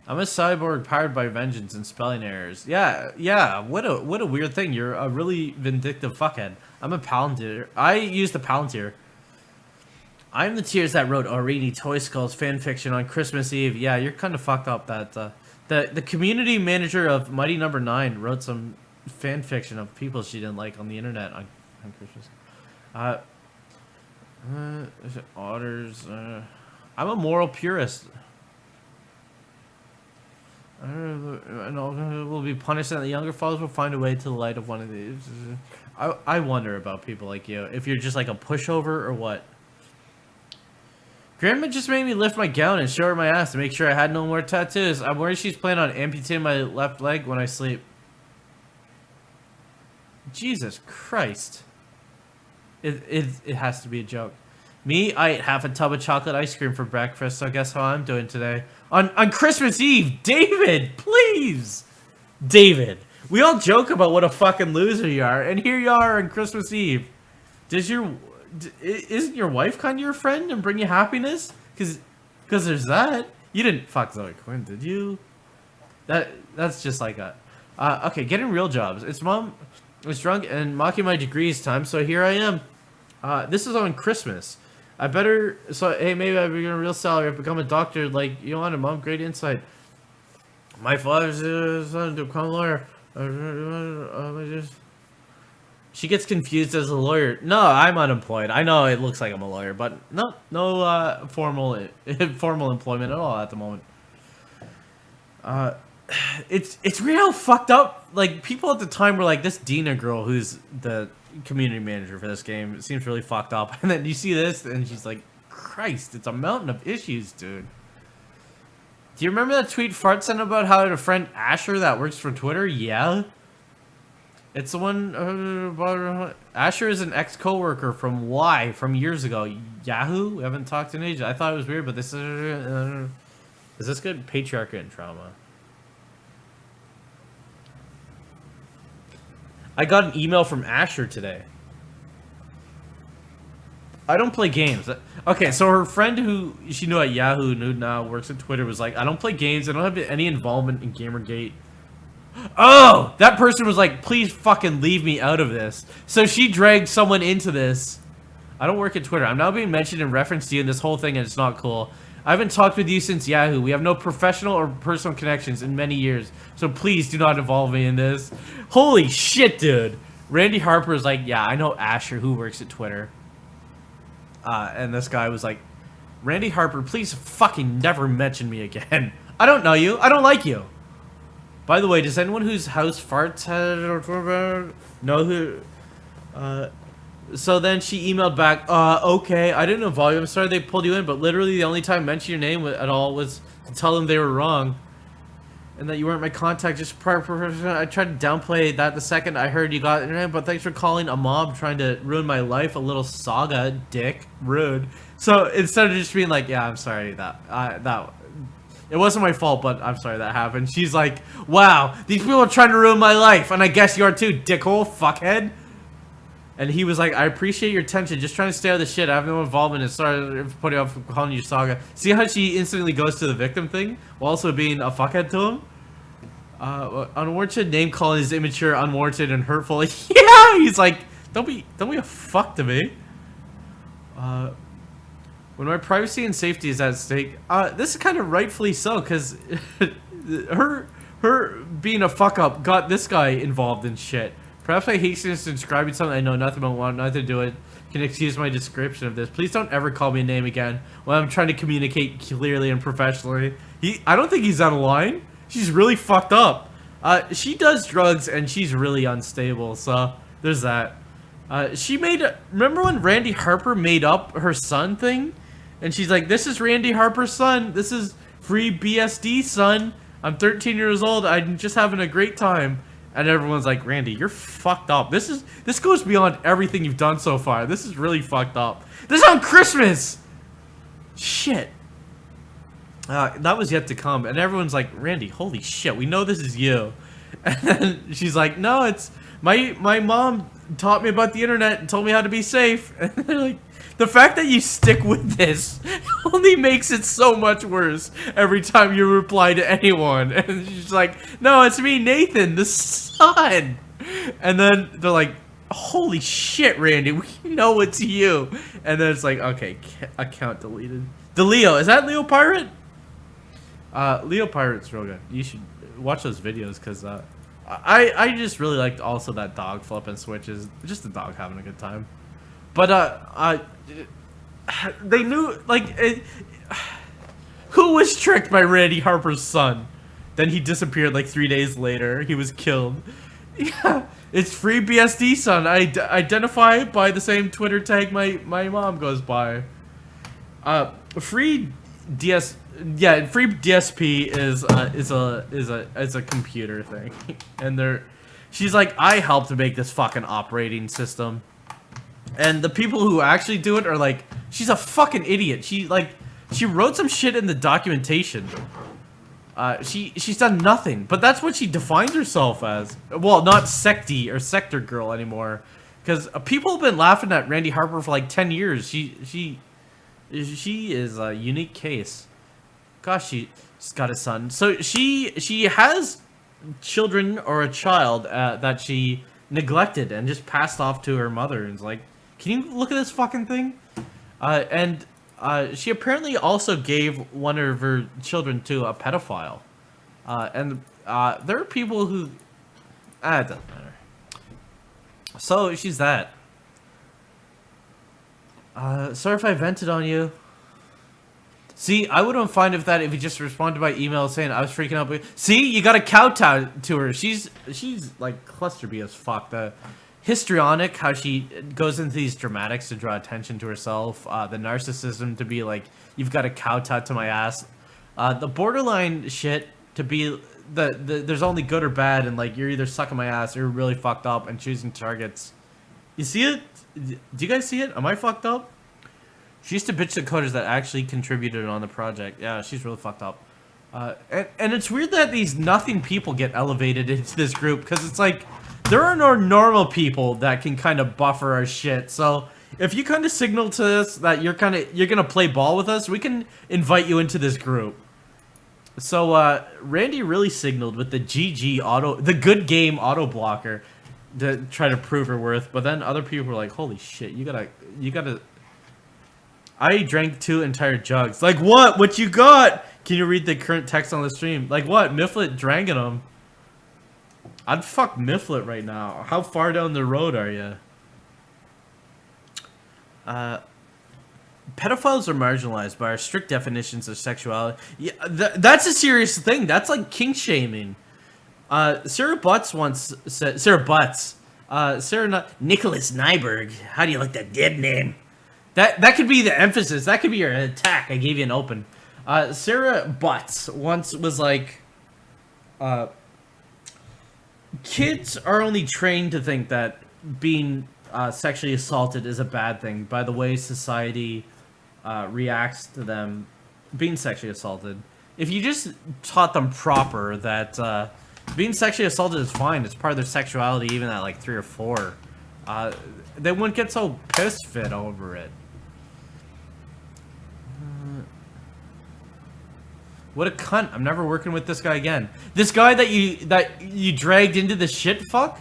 I'm a cyborg powered by vengeance and spelling errors. Yeah. What a weird thing. You're a really vindictive fuckhead. I'm a Palantir. I use the Palantir. I'm the tears that wrote Aurini Toy Skulls fanfiction on Christmas Eve. Yeah, you're kind of fucked up. That the community manager of Mighty Number 9 wrote some fanfiction of people she didn't like on the internet on Christmas. Is it otters? I'm a moral purist. And will be punished, and the younger fathers will find a way to the light of one of these. I wonder about people like you. If you're just like a pushover or what. Grandma just made me lift my gown and show her my ass to make sure I had no more tattoos. I'm worried she's planning on amputating my left leg when I sleep. Jesus Christ. It has to be a joke. Me, I ate half a tub of chocolate ice cream for breakfast, so guess how I'm doing today. On Christmas Eve, David, please! David, we all joke about what a fucking loser you are, and here you are on Christmas Eve. Isn't your wife kind of your friend and bring you happiness? Because there's that. You didn't fuck Zoe Quinn, did you? That's just like a... okay, getting real jobs. It's mom was drunk and mocking my degrees time, so here I am. This is on Christmas. I better... So, hey, maybe I begin a real salary. I've become a doctor like you wanted, Mom. Great insight. My father's son to become a lawyer. She gets confused as a lawyer. No, I'm unemployed. I know it looks like I'm a lawyer, but no formal employment at all at the moment. It's weird how fucked up, like, people at the time were like, this Dina girl who's the community manager for this game seems really fucked up, and then you see this and she's like, Christ, it's a mountain of issues, dude. Do you remember that tweet Fart sent about how a friend Asher that works for Twitter? Yeah. It's the one, Asher is an ex-coworker from from years ago. Yahoo? We haven't talked in ages. I thought it was weird, but this is this good? Patriarchy and trauma. I got an email from Asher today. I don't play games. Okay, so her friend who she knew at Yahoo, who now works at Twitter, was like, I don't play games. I don't have any involvement in Gamergate. Oh, that person was like, please fucking leave me out of this. So she dragged someone into this. I don't work at Twitter. I'm now being mentioned in reference to you in this whole thing, and it's not cool. I haven't talked with you since Yahoo. We have no professional or personal connections in many years, so please do not involve me in this. Holy shit, dude. Randy Harper is like, yeah, I know Asher who works at Twitter. And this guy was like, Randy Harper, please fucking never mention me again. I don't know you. I don't like you. By the way, does anyone whose house farts know who... So then she emailed back, okay, I didn't know volume. I'm sorry they pulled you in, but literally the only time I mentioned your name at all was to tell them they were wrong. And that you weren't my contact, just I tried to downplay that the second I heard you got internet, but thanks for calling a mob trying to ruin my life, a little saga, dick, rude. So instead of just being like, yeah, I'm sorry that it wasn't my fault, but I'm sorry that happened. She's like, wow, these people are trying to ruin my life, and I guess you are too, dickhole, fuckhead. And he was like, I appreciate your attention, just trying to stay out of the shit. I have no involvement in sorry for putting off calling you saga. See how she instantly goes to the victim thing while also being a fuckhead to him? Unwarranted name calling is immature, unwarranted, and hurtful. Yeah, he's like, don't be a fuck to me. When my privacy and safety is at stake, this is kind of rightfully so, because her being a fuck up got this guy involved in shit. Perhaps my hastiness in describing something I know nothing about, want nothing to do it, can excuse my description of this. Please don't ever call me a name again when I'm trying to communicate clearly and professionally. I don't think he's out of line. She's really fucked up. She does drugs and she's really unstable, so there's that. Remember when Randy Harper made up her son thing? And she's like, this is Randy Harper's son. This is free BSD son. I'm 13 years old. I'm just having a great time. And everyone's like, Randy, you're fucked up. This goes beyond everything you've done so far. This is really fucked up. This is on Christmas! Shit. That was yet to come. And everyone's like, Randy, holy shit, we know this is you. And then she's like, no, it's... My mom taught me about the internet and told me how to be safe. And they're like, the fact that you stick with this only makes it so much worse every time you reply to anyone. And she's like, no, it's me, Nathan, the son. And then they're like, holy shit, Randy, we know it's you. And then it's like, okay, account deleted. The Leo, is that Leo Pirate? Leo Pirate's real good. You should watch those videos, because I just really liked also that dog flipping switches. Just the dog having a good time. But they knew, like, who was tricked by Randy Harper's son? Then he disappeared like 3 days later. He was killed. Yeah, it's free BSD son. I identify by the same Twitter tag my mom goes by. Free DSP is a computer thing, and she's like, I helped to make this fucking operating system. And the people who actually do it are like, she's a fucking idiot. She wrote some shit in the documentation. She's done nothing, but that's what she defines herself as. Well, not secty or sector girl anymore, because people have been laughing at Randy Harper for like 10 years. She is a unique case. Gosh, she's got a son. So she has children or a child that she neglected and just passed off to her mother, and is like, can you look at this fucking thing? And she apparently also gave one of her children to a pedophile. And there are people who... it doesn't matter. So, she's that. Sorry if I vented on you. See, I would have been fine with that if you just responded by email saying I was freaking out. See, you got a kowtow to her. She's like cluster B as fuck. The histrionic, how she goes into these dramatics to draw attention to herself. The narcissism to be like, you've got a kowtow to my ass. The borderline shit to be there's only good or bad, and like you're either sucking my ass or you're really fucked up and choosing targets. You see it? Do you guys see it? Am I fucked up? She used to bitch the coders that actually contributed on the project. Yeah, she's really fucked up. And it's weird that these nothing people get elevated into this group, because it's like, there are no normal people that can kind of buffer our shit. So if you kind of signal to us that you're gonna play ball with us, we can invite you into this group. So Randy really signaled with the the good game auto blocker to try to prove her worth, but then other people were like, "Holy shit, you gotta." I drank 2 entire jugs. Like what? What you got? Can you read the current text on the stream? Like what? Mifflet drank them. I'd fuck Mifflet right now. How far down the road are you? Pedophiles are marginalized by our strict definitions of sexuality. Yeah, that's a serious thing. That's like kink shaming. Sarah Butts once said, Nicholas Nyberg. How do you like that dead name? That could be the emphasis. That could be your attack. I gave you an open. Sarah Butts once was like, kids are only trained to think that being sexually assaulted is a bad thing by the way society reacts to them being sexually assaulted. If you just taught them proper that being sexually assaulted is fine, it's part of their sexuality, even at like 3 or 4, they wouldn't get so piss fit over it. What a cunt. I'm never working with this guy again. This guy that you dragged into the shit fuck?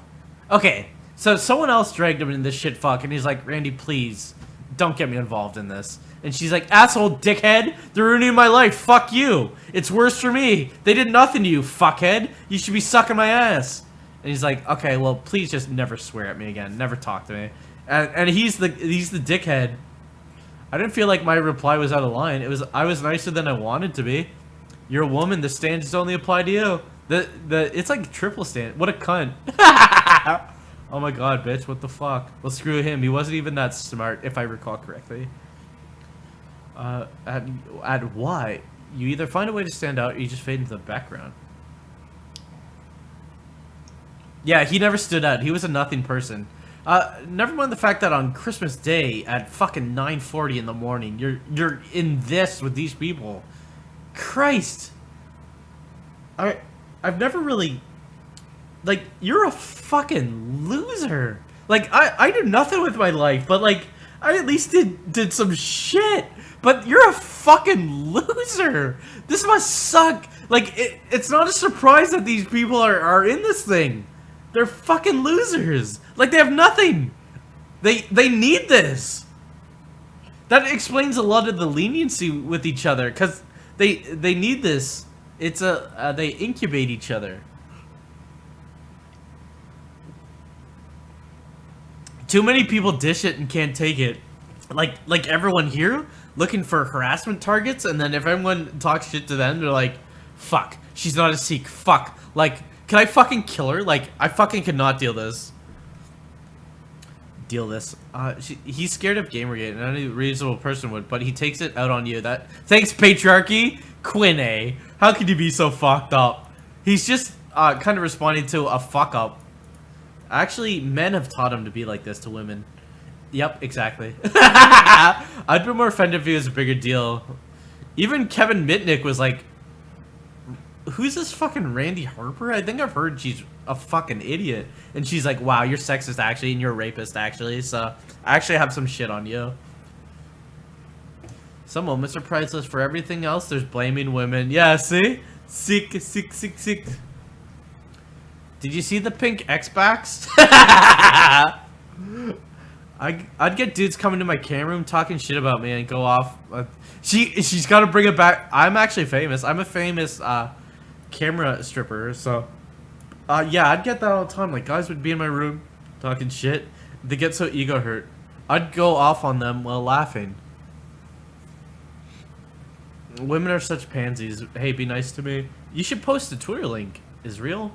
Okay, so someone else dragged him into this shit fuck, and he's like, Randy, please, don't get me involved in this. And she's like, asshole, dickhead, they're ruining my life, fuck you. It's worse for me. They did nothing to you, fuckhead. You should be sucking my ass. And he's like, okay, well, please just never swear at me again. Never talk to me. And he's the dickhead. I didn't feel like my reply was out of line. I was nicer than I wanted to be. You're a woman. The standards only apply to you. It's like triple stand. What a cunt. Oh my god, bitch. What the fuck? Well, screw him. He wasn't even that smart, if I recall correctly. At why? You either find a way to stand out or you just fade into the background. Yeah, he never stood out. He was a nothing person. Never mind the fact that on Christmas Day at fucking 9:40 in the morning, you're in this with these people. Christ. I've never really, like, you're a fucking loser. Like, I did nothing with my life, but like, I at least did some shit. But you're a fucking loser. This must suck. Like, it's not a surprise that these people are in this thing. They're fucking losers. Like, they have nothing. They need this. That explains a lot of the leniency with each other, because they need this. It's they incubate each other. Too many people dish it and can't take it. Like everyone here looking for harassment targets, and then if everyone talks shit to them, they're like, fuck, she's not a Sikh, fuck. Like, can I fucking kill her? Like, I fucking cannot deal this. He's scared of Gamergate, and any reasonable person would, but he takes it out on you. Thanks, patriarchy. Quinn A. How could you be so fucked up? He's just kind of responding to a fuck up. Actually, men have taught him to be like this to women. Yep, exactly. I'd be more offended if he was a bigger deal. Even Kevin Mitnick was like, who's this fucking Randy Harper? I think I've heard she's a fucking idiot. And she's like, wow, you're sexist actually, and you're a rapist actually, so I actually have some shit on you. Some moments are priceless. For everything else, there's blaming women. Yeah, see? Sick. Did you see the pink X-Backs? I'd get dudes coming to my camera room talking shit about me and go off. She's got to bring it back. I'm actually famous. I'm a famous camera stripper, so yeah, I'd get that all the time. Like, guys would be in my room talking shit. They get so ego hurt. I'd go off on them while laughing. Women are such pansies. Hey, be nice to me. You should post a Twitter link. Is real?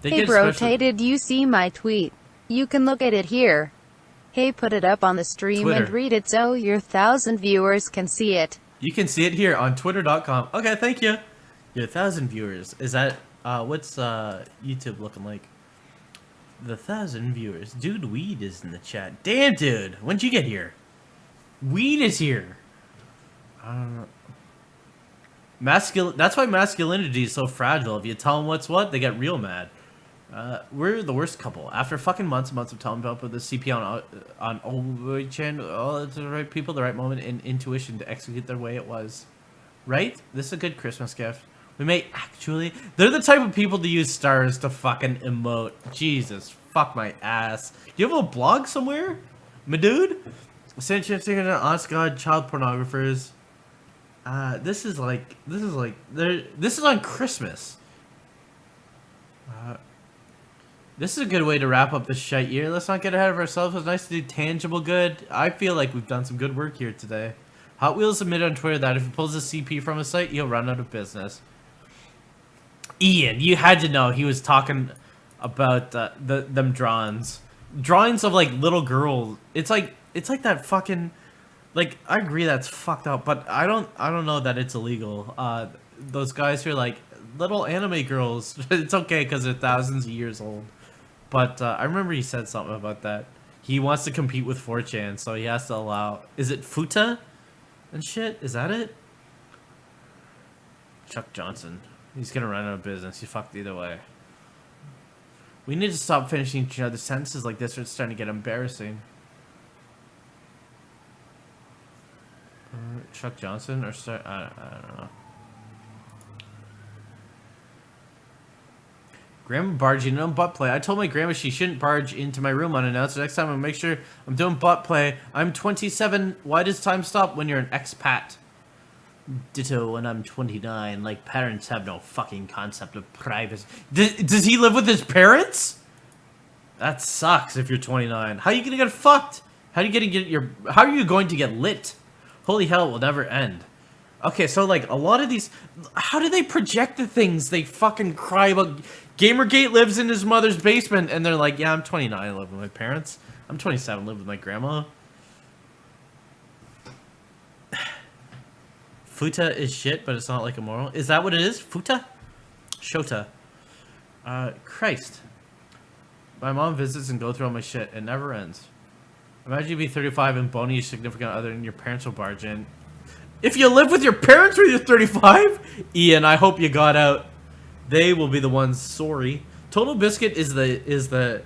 Hey bro, did you see my tweet? You can look at it here. Hey, put it up on the stream Twitter. And read it so your 1,000 viewers can see it. You can see it here on twitter.com. Okay, thank you. Your 1,000 viewers. Is that, what's YouTube looking like? The 1,000 viewers. Dude, Weed is in the chat. Damn, dude. When'd you get here? Weed is here. I don't know. That's why masculinity is so fragile. If you tell them what's what, they get real mad. We're the worst couple. After fucking months and months of telling people the CP on channel, all the right people, the right moment, and intuition to execute their way, it was. Right? This is a good Christmas gift. We may actually... They're the type of people to use stars to fucking emote. Jesus, fuck my ass. Do you have a blog somewhere? My dude? Sanchez thinking honest god child pornographers. This is on Christmas. This is a good way to wrap up this shite year. Let's not get ahead of ourselves. It's nice to do tangible good. I feel like we've done some good work here today. Hot Wheels admitted on Twitter that if he pulls a CP from a site, he'll run out of business. Ian, you had to know he was talking about them drawings of like little girls. It's like that fucking, like, I agree that's fucked up, but I don't know that it's illegal. Those guys who are like little anime girls, it's okay because they're thousands of years old. But I remember he said something about that. He wants to compete with 4chan, so he has to allow. Is it Futa and shit? Is that it? Chuck Johnson. He's gonna run out of business. He's fucked either way. We need to stop finishing each other's sentences like this, or it's starting to get embarrassing. Chuck Johnson or start? I don't know. Grandma barging in butt play. I told my grandma she shouldn't barge into my room unannounced. So next time I'll make sure I'm doing butt play. I'm 27. Why does time stop when you're an expat? Ditto when I'm 29. Like, parents have no fucking concept of privacy. Does he live with his parents? That sucks if you're 29. How are you gonna get fucked? How are you going to get lit? Holy hell, it will never end. Okay, so like a lot of these, how do they project the things they fucking cry about? Gamergate lives in his mother's basement, and they're like, yeah, I'm 29, I live with my parents. I'm 27, live with my grandma. Futa is shit, but it's not like immoral. Is that what it is? Futa? Shota. Christ. My mom visits and go through all my shit. It never ends. Imagine you be 35 and bony your significant other and your parents will barge in. If you live with your parents when you're 35, Ian, I hope you got out. They will be the ones sorry. Total Biscuit is the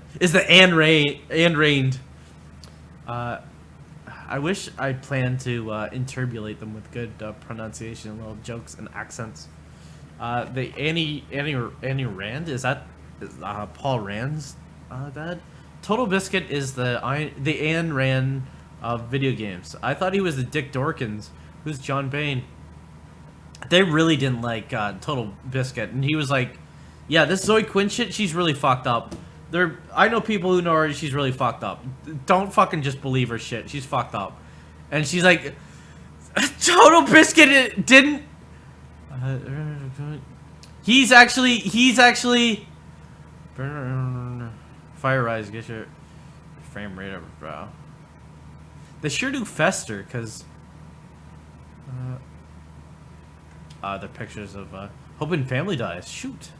Anne Rained. I wish I planned to interbulate them with good pronunciation, little jokes and accents. The Annie Rand, is that Paul Rand's dad? Total Biscuit is the Anne Rand of video games. I thought he was the Dick Dorkins. Who's John Bain? They really didn't like Total Biscuit, and he was like, "Yeah, this Zoe Quinn shit, she's really fucked up." I know people who know her. She's really fucked up. Don't fucking just believe her shit. She's fucked up, and she's like, "Total Biscuit didn't." He's actually. Fire Rise, get your frame rate over, bro. They sure do fester, cause. The pictures of hoping family dies. Shoot,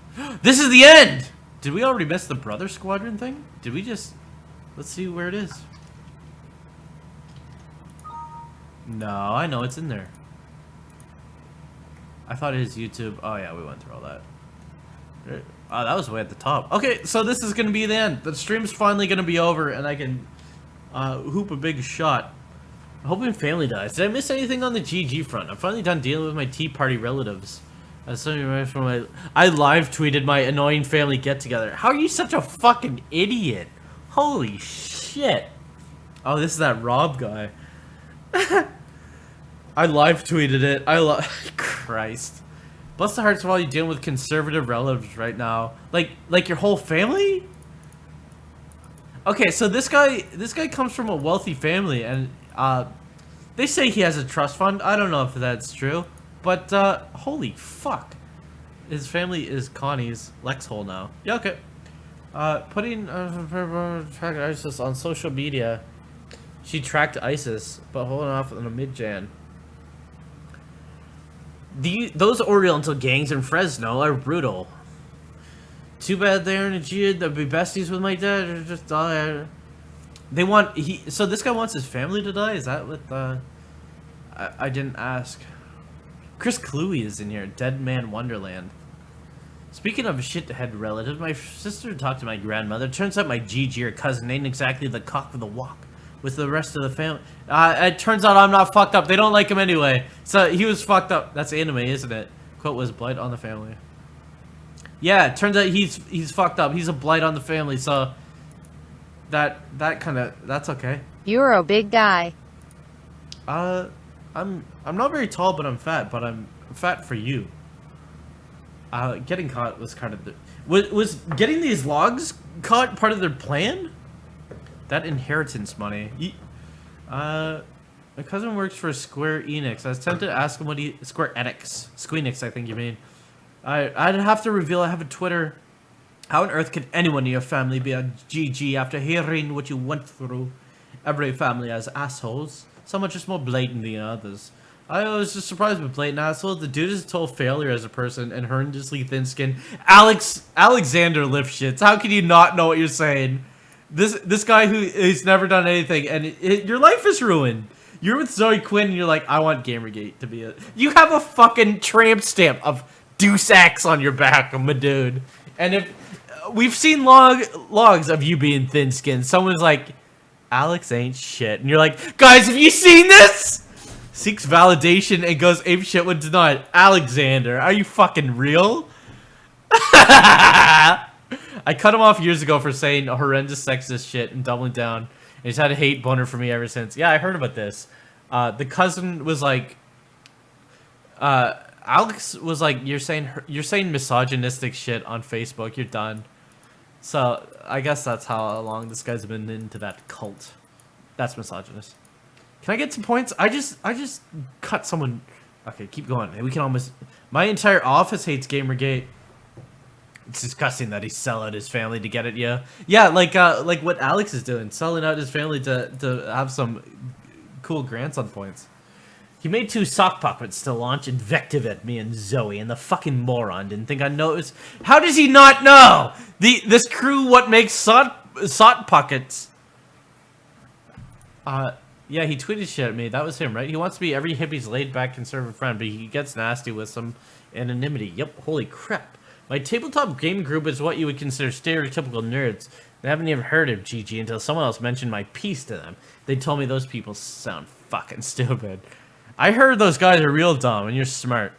this is the end. Did we already miss the Brother Squadron thing? Did we just? Let's see where it is. No, I know it's in there. I thought it was YouTube. Oh yeah, we went through all that. Oh, that was way at the top. Okay, so this is gonna be the end. The stream's finally gonna be over, and I can hoop a big shot. Hoping family dies. Did I miss anything on the GG front? I'm finally done dealing with my Tea Party relatives. I live tweeted my annoying family get together. How are you such a fucking idiot? Holy shit. Oh, this is that Rob guy. I live tweeted it. Christ. Bless the hearts of all you dealing with conservative relatives right now. Like your whole family? Okay, so this guy comes from a wealthy family, and they say he has a trust fund. I don't know if that's true, but holy fuck, his family is Connie's Lexhole now. Yeah, okay. Putting ISIS on social media. She tracked ISIS, but holding off on a mid-Jan. Those Oriental gangs in Fresno are brutal. Too bad they're in a G. They'd be besties with my dad or just die. So this guy wants his family to die? Is that what I didn't ask. Chris Cluey is in here. Dead Man Wonderland. Speaking of shithead relatives, my sister talked to my grandmother. Turns out my GG or cousin ain't exactly the cock of the walk. with the rest of the family. It turns out I'm not fucked up. They don't like him anyway. So he was fucked up. That's anime, isn't it? Quote was blight on the family. Yeah, it turns out he's fucked up. He's a blight on the family. So that kind of that's okay. You're a big guy. I'm not very tall, but I'm fat. But I'm fat for you. Getting caught was kind of was getting these logs caught part of their plan. That inheritance money. My cousin works for Square Enix. I was tempted to ask him what he Square Enix, Squeenix, I think you mean. I'd have to reveal I have a Twitter. How on earth could anyone in your family be a GG after hearing what you went through? Every family has assholes. Some are just more blatant than others. I was just surprised with blatant assholes. The dude is a total failure as a person and horrendously thin-skinned. Alexander Lifshitz. How can you not know what you're saying? This guy who's never done anything, and your life is ruined. You're with Zoe Quinn, and you're like, I want Gamergate to be a... You have a fucking tramp stamp of Deus Ex on your back, my dude. And if... We've seen logs of you being thin-skinned. Someone's like, Alex ain't shit. And you're like, guys, have you seen this? Seeks validation and goes apeshit when denied. Alexander, are you fucking real? I cut him off years ago for saying horrendous sexist shit and doubling down. And he's had a hate boner for me ever since. Yeah, I heard about this. The cousin was like, Alex was like, you're saying misogynistic shit on Facebook. You're done. So I guess that's how long this guy's been into that cult. That's misogynist. Can I get some points? I just cut someone. Okay, keep going. We can almost. My entire office hates Gamergate. It's disgusting that he's selling out his family to get it. Yeah, like what Alex is doing, selling out his family to have some cool grants on points. He made 2 sock puppets to launch invective at me and Zoe, and the fucking moron didn't think I noticed. How does he not know? This crew what makes sock puppets. Yeah, he tweeted shit at me. That was him, right? He wants to be every hippie's laid-back conservative friend, but he gets nasty with some anonymity. Yep, holy crap. My tabletop gaming group is what you would consider stereotypical nerds. They haven't even heard of GG until someone else mentioned my piece to them. They told me those people sound fucking stupid. I heard those guys are real dumb, and you're smart.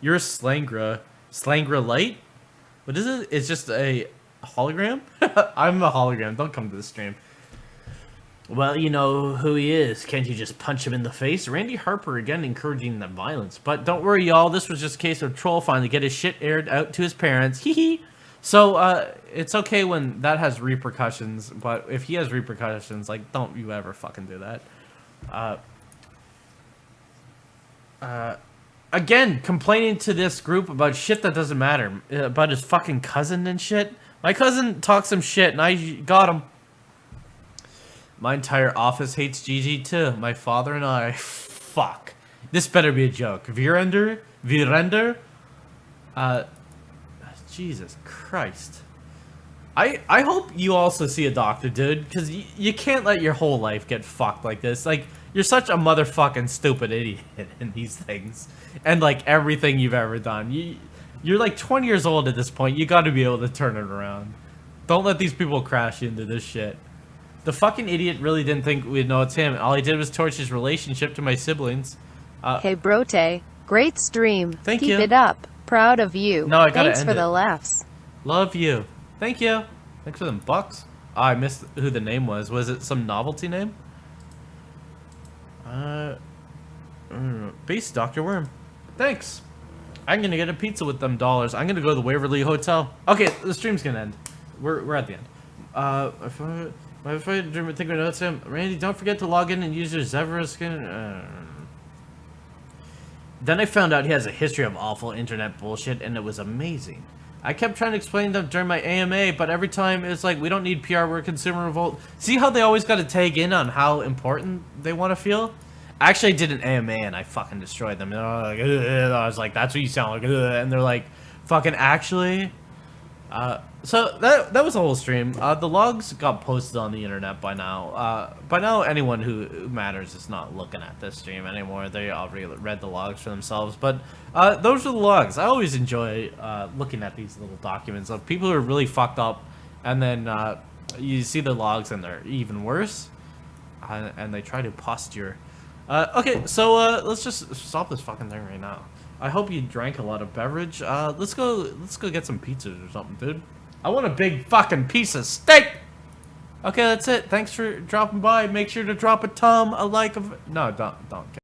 You're a Slangra. Slangra Light? What is it? It's just a hologram? I'm a hologram. Don't come to the stream. Well, you know who he is. Can't you just punch him in the face? Randy Harper again encouraging the violence. But don't worry, y'all. This was just a case of troll finally get his shit aired out to his parents. Hee hee. So, it's okay when that has repercussions. But if he has repercussions, like, don't you ever fucking do that. Again, complaining to this group about shit that doesn't matter. About his fucking cousin and shit. My cousin talks some shit, and I got him. My entire office hates GG too. My father and I. Fuck. This better be a joke. Virender? Jesus Christ. I hope you also see a doctor, dude. Because you can't let your whole life get fucked like this. Like, you're such a motherfucking stupid idiot in these things. And, like, everything you've ever done. You're like 20 years old at this point. You gotta be able to turn it around. Don't let these people crash into this shit. The fucking idiot really didn't think we'd know it's him. All he did was torch his relationship to my siblings. Hey, Brote. Great stream. Thank you. Keep it up. Proud of you. No, I gotta Thanks end for it. the laughs. Love you. Thank you. Thanks for them bucks. Oh, I missed who the name was. Was it some novelty name? Peace, Dr. Worm. Thanks. I'm gonna get a pizza with them dollars. I'm gonna go to the Waverly Hotel. Okay, the stream's gonna end. We're at the end. If I think we know it's him. Randy, don't forget to log in and use your Zevra skin. Then I found out he has a history of awful internet bullshit, and it was amazing. I kept trying to explain them during my AMA, but every time it's like, we don't need PR, we're consumer revolt. See how they always got to tag in on how important they want to feel? Actually, I did an AMA, and I fucking destroyed them. And I was like, that's what you sound like. And they're like, fucking actually? So that was the whole stream. The logs got posted on the internet by now. By now, anyone who matters is not looking at this stream anymore. They already read the logs for themselves. But those are the logs. I always enjoy looking at these little documents of people who are really fucked up, and then you see the logs and they're even worse. and they try to posture. Okay, so let's just stop this fucking thing right now. I hope you drank a lot of beverage. Let's go get some pizzas or something, dude. I want a big fucking piece of steak. Okay, that's it. Thanks for dropping by. Make sure to drop a thumb, a like, no, don't.